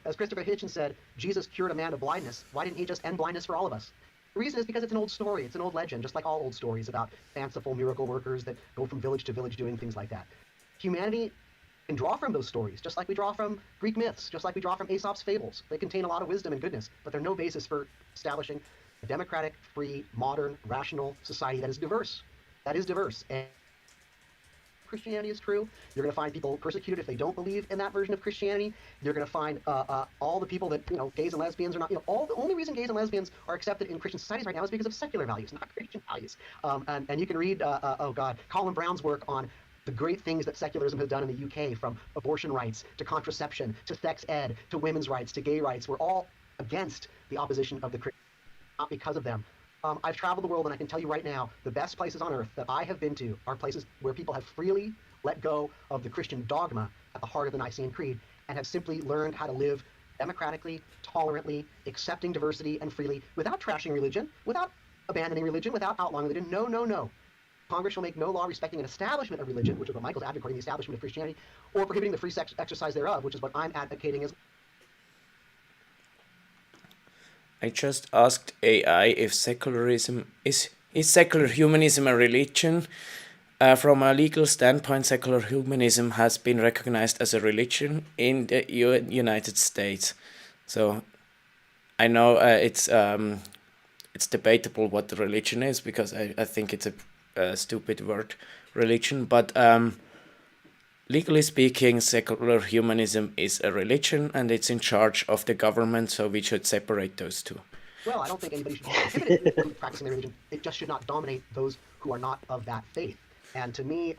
As Christopher Hitchens said, Jesus cured a man of blindness. Why didn't he just end blindness for all of us? The reason is because it's an old story. It's an old legend, just like all old stories about fanciful miracle workers that go from village to village doing things like that. Humanity can draw from those stories, just like we draw from Greek myths, just like we draw from Aesop's fables. They contain a lot of wisdom and goodness, but they're no basis for establishing a democratic, free, modern, rational society that is diverse. And Christianity is true. You're going to find people persecuted if they don't believe in that version of Christianity. You're going to find all the people that, gays and lesbians are not, the only reason gays and lesbians are accepted in Christian societies right now is because of secular values, not Christian values. And you can read, Colin Brown's work on the great things that secularism has done in the UK, from abortion rights to contraception to sex ed to women's rights to gay rights. We're all against the opposition of the Christians, not because of them. I've traveled the world, and I can tell you right now, the best places on earth that I have been to are places where people have freely let go of the Christian dogma at the heart of the Nicene Creed and have simply learned how to live democratically, tolerantly, accepting diversity and freely, without trashing religion, without abandoning religion, without outlawing religion. No, no, no. Congress shall make no law respecting an establishment of religion, which is what Michael's advocating, the establishment of Christianity, or prohibiting the free exercise thereof, which is what I'm advocating as I just asked AI if secularism is secular humanism a religion? From a legal standpoint, secular humanism has been recognized as a religion in the United States. So I know it's debatable what the religion is, because I think it's a stupid word, religion. But legally speaking, secular humanism is a religion, and it's in charge of the government, so we should separate those two. well. I don't think anybody should be prohibited from practicing their religion. It just should not dominate those who are not of that faith. And to me,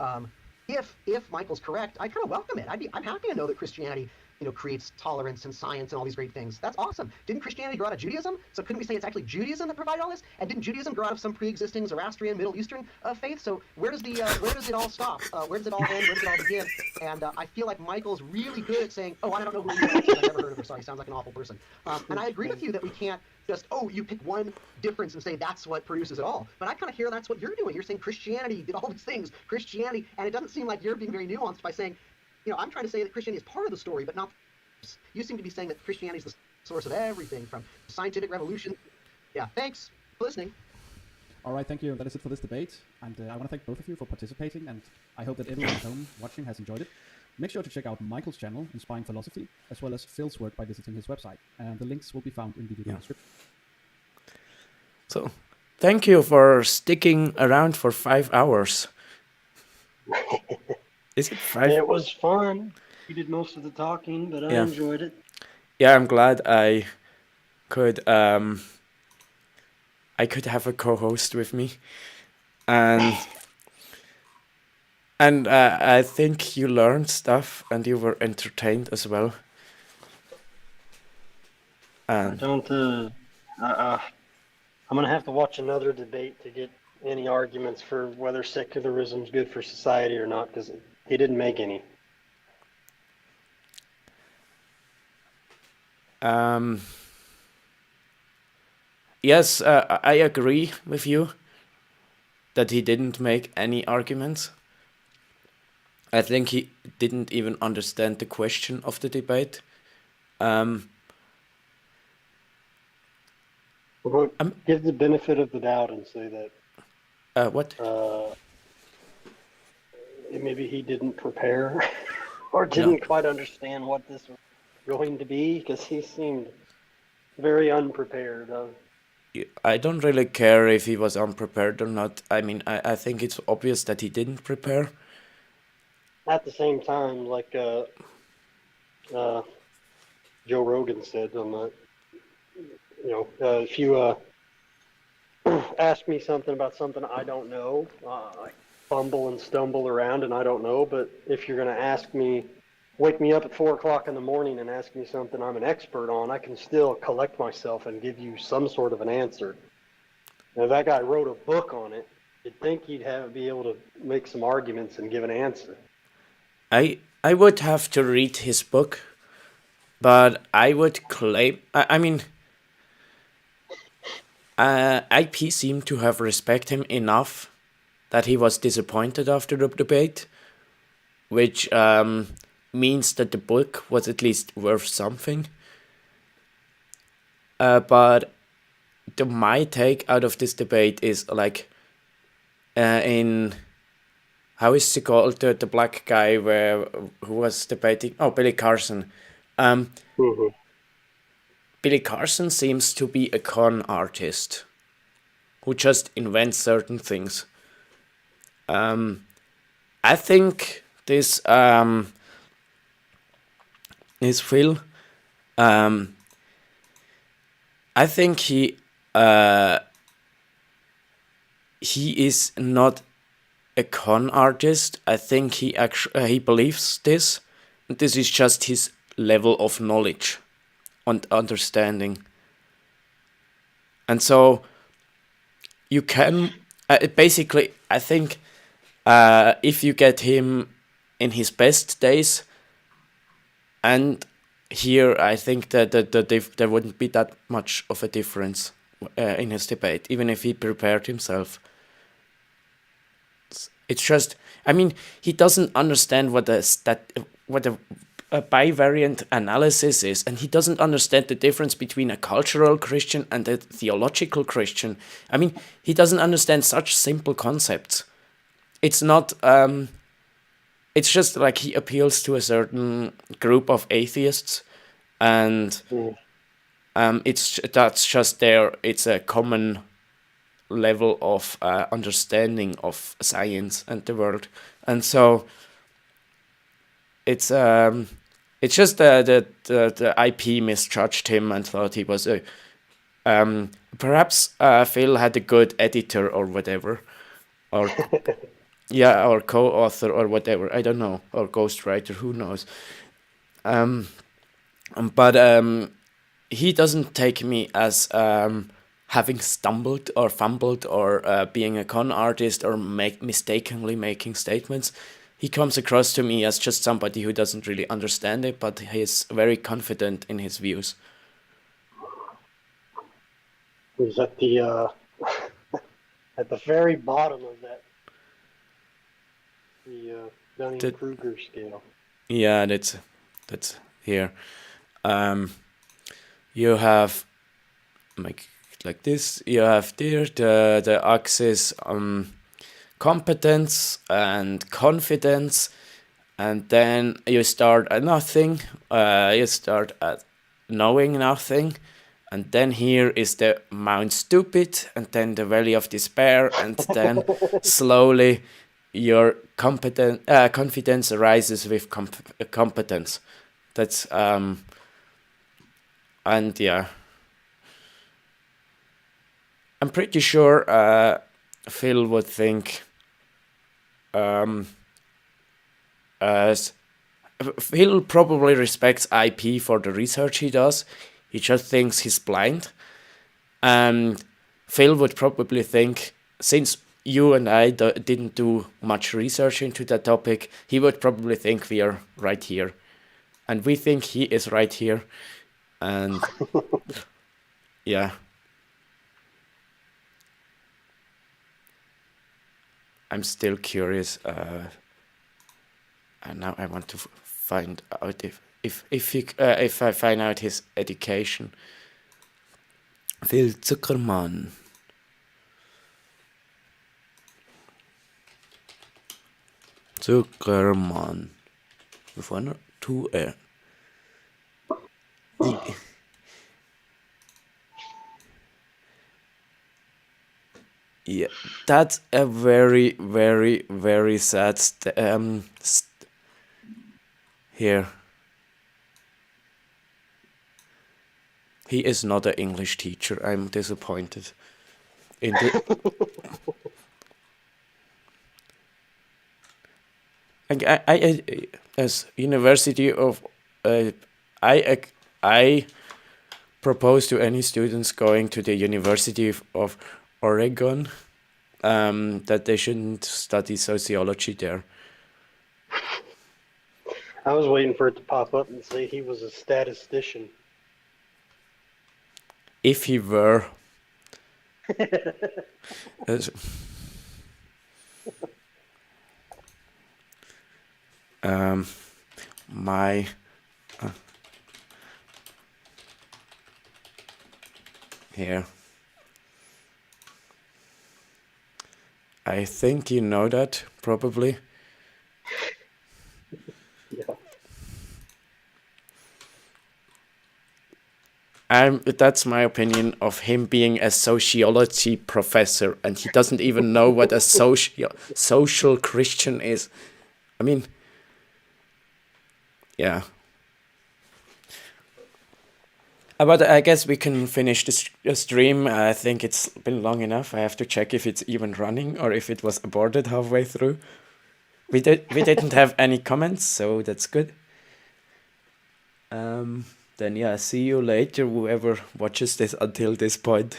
if Michael's correct, I kind of welcome it. I'm happy to know that Christianity, creates tolerance and science and all these great things. That's awesome. Didn't Christianity grow out of Judaism? So couldn't we say it's actually Judaism that provided all this? And didn't Judaism grow out of some pre-existing Zoroastrian, Middle Eastern faith? So where does it all stop? Where does it all end? Where does it all begin? And I feel like Michael's really good at saying, oh, I don't know who he is. I've never heard of him, so he sounds like an awful person. And I agree with you that we can't just, you pick one difference and say that's what produces it all. But I kind of hear that's what you're doing. You're saying Christianity did all these things, Christianity, and it doesn't seem like you're being very nuanced by saying, I'm trying to say that Christianity is part of the story, but not. You seem to be saying that Christianity is the source of everything, from scientific revolution. Yeah, thanks for listening. All right, thank you. That is it for this debate. And I want to thank both of you for participating, and I hope that everyone at home watching has enjoyed it. Make sure to check out Michael's channel, Inspiring Philosophy, as well as Phil's work by visiting his website. And the links will be found in the video description. So, thank you for sticking around for 5 hours. Is it 5? It was fun. You did most of the talking, but I enjoyed it. Yeah, I'm glad I could have a co-host with me, and I think you learned stuff and you were entertained as well. And I'm gonna have to watch another debate to get any arguments for whether secularism is good for society or not, because he didn't make any. Yes, I agree with you that he didn't make any arguments. I think he didn't even understand the question of the debate. Well, give the benefit of the doubt and say that. What? Maybe he didn't prepare or didn't quite understand what this was going to be, because he seemed very unprepared. I don't really care if he was unprepared or not. I mean, I think it's obvious that he didn't prepare. At the same time, like Joe Rogan said on the, if you ask me something about something I don't know, I fumble and stumble around and I don't know. But if you're going to wake me up at 4 o'clock in the morning and ask me something I'm an expert on, I can still collect myself and give you some sort of an answer. Now, that guy wrote a book on it. You'd think he'd be able to make some arguments and give an answer. I would have to read his book, but I would claim, IP seemed to have respected him enough that he was disappointed after the debate, which means that the book was at least worth something. But my take out of this debate is like, how is he called, the black guy who was debating? Oh, Billy Carson. Billy Carson seems to be a con artist who just invents certain things. I think this Phil. I think he is not a con artist. I think he believes this. This is just his level of knowledge and understanding. And so you can basically, I think, if you get him in his best days and here I think that there wouldn't be that much of a difference in his debate, even if he prepared himself. It's just, I mean, he doesn't understand what a bivariant analysis is, and he doesn't understand the difference between a cultural Christian and a theological Christian. I mean, he doesn't understand such simple concepts. It's not, it's just like he appeals to a certain group of atheists, and that's just there. It's a common level of understanding of science and the world, and so it's just the IP misjudged him and thought he was a perhaps Phil had a good editor or whatever, or yeah, or co-author or whatever, I don't know, or ghostwriter, who knows. But he doesn't take me as having stumbled or fumbled or being a con artist or mistakenly making statements. He comes across to me as just somebody who doesn't really understand it, but he's very confident in his views. He's at the at the very bottom of that, the Dunning-Kruger scale. Yeah, that's here. You have like this. You have there the axis competence and confidence, and then you start at nothing. You start at knowing nothing, and then here is the Mount Stupid, and then the Valley of Despair, and then slowly your confidence arises with competence. That's and yeah, I'm pretty sure Phil would think Phil probably respects IP for the research he does. He just thinks he's blind. And Phil would probably think, since you and I didn't do much research into that topic, he would probably think we are right here. And we think he is right here. And yeah. I'm still curious. And now I want to find out if I find out his education. Phil Zuckerman. Zuckerman. With one or two R. Yeah, that's a very, very, very sad here. He is not an English teacher. I'm disappointed. In the I as University of I propose to any students going to the University of Oregon that they shouldn't study sociology there. I was waiting for it to pop up and say he was a statistician. If he were. My here. I think you know that, probably. Yeah. That's my opinion of him being a sociology professor, and he doesn't even know what a social Christian is. I mean, yeah. But I guess we can finish this stream. I think it's been long enough. I have to check if it's even running or if it was aborted halfway through. We didn't have any comments, so that's good. Then yeah, see you later, whoever watches this until this point.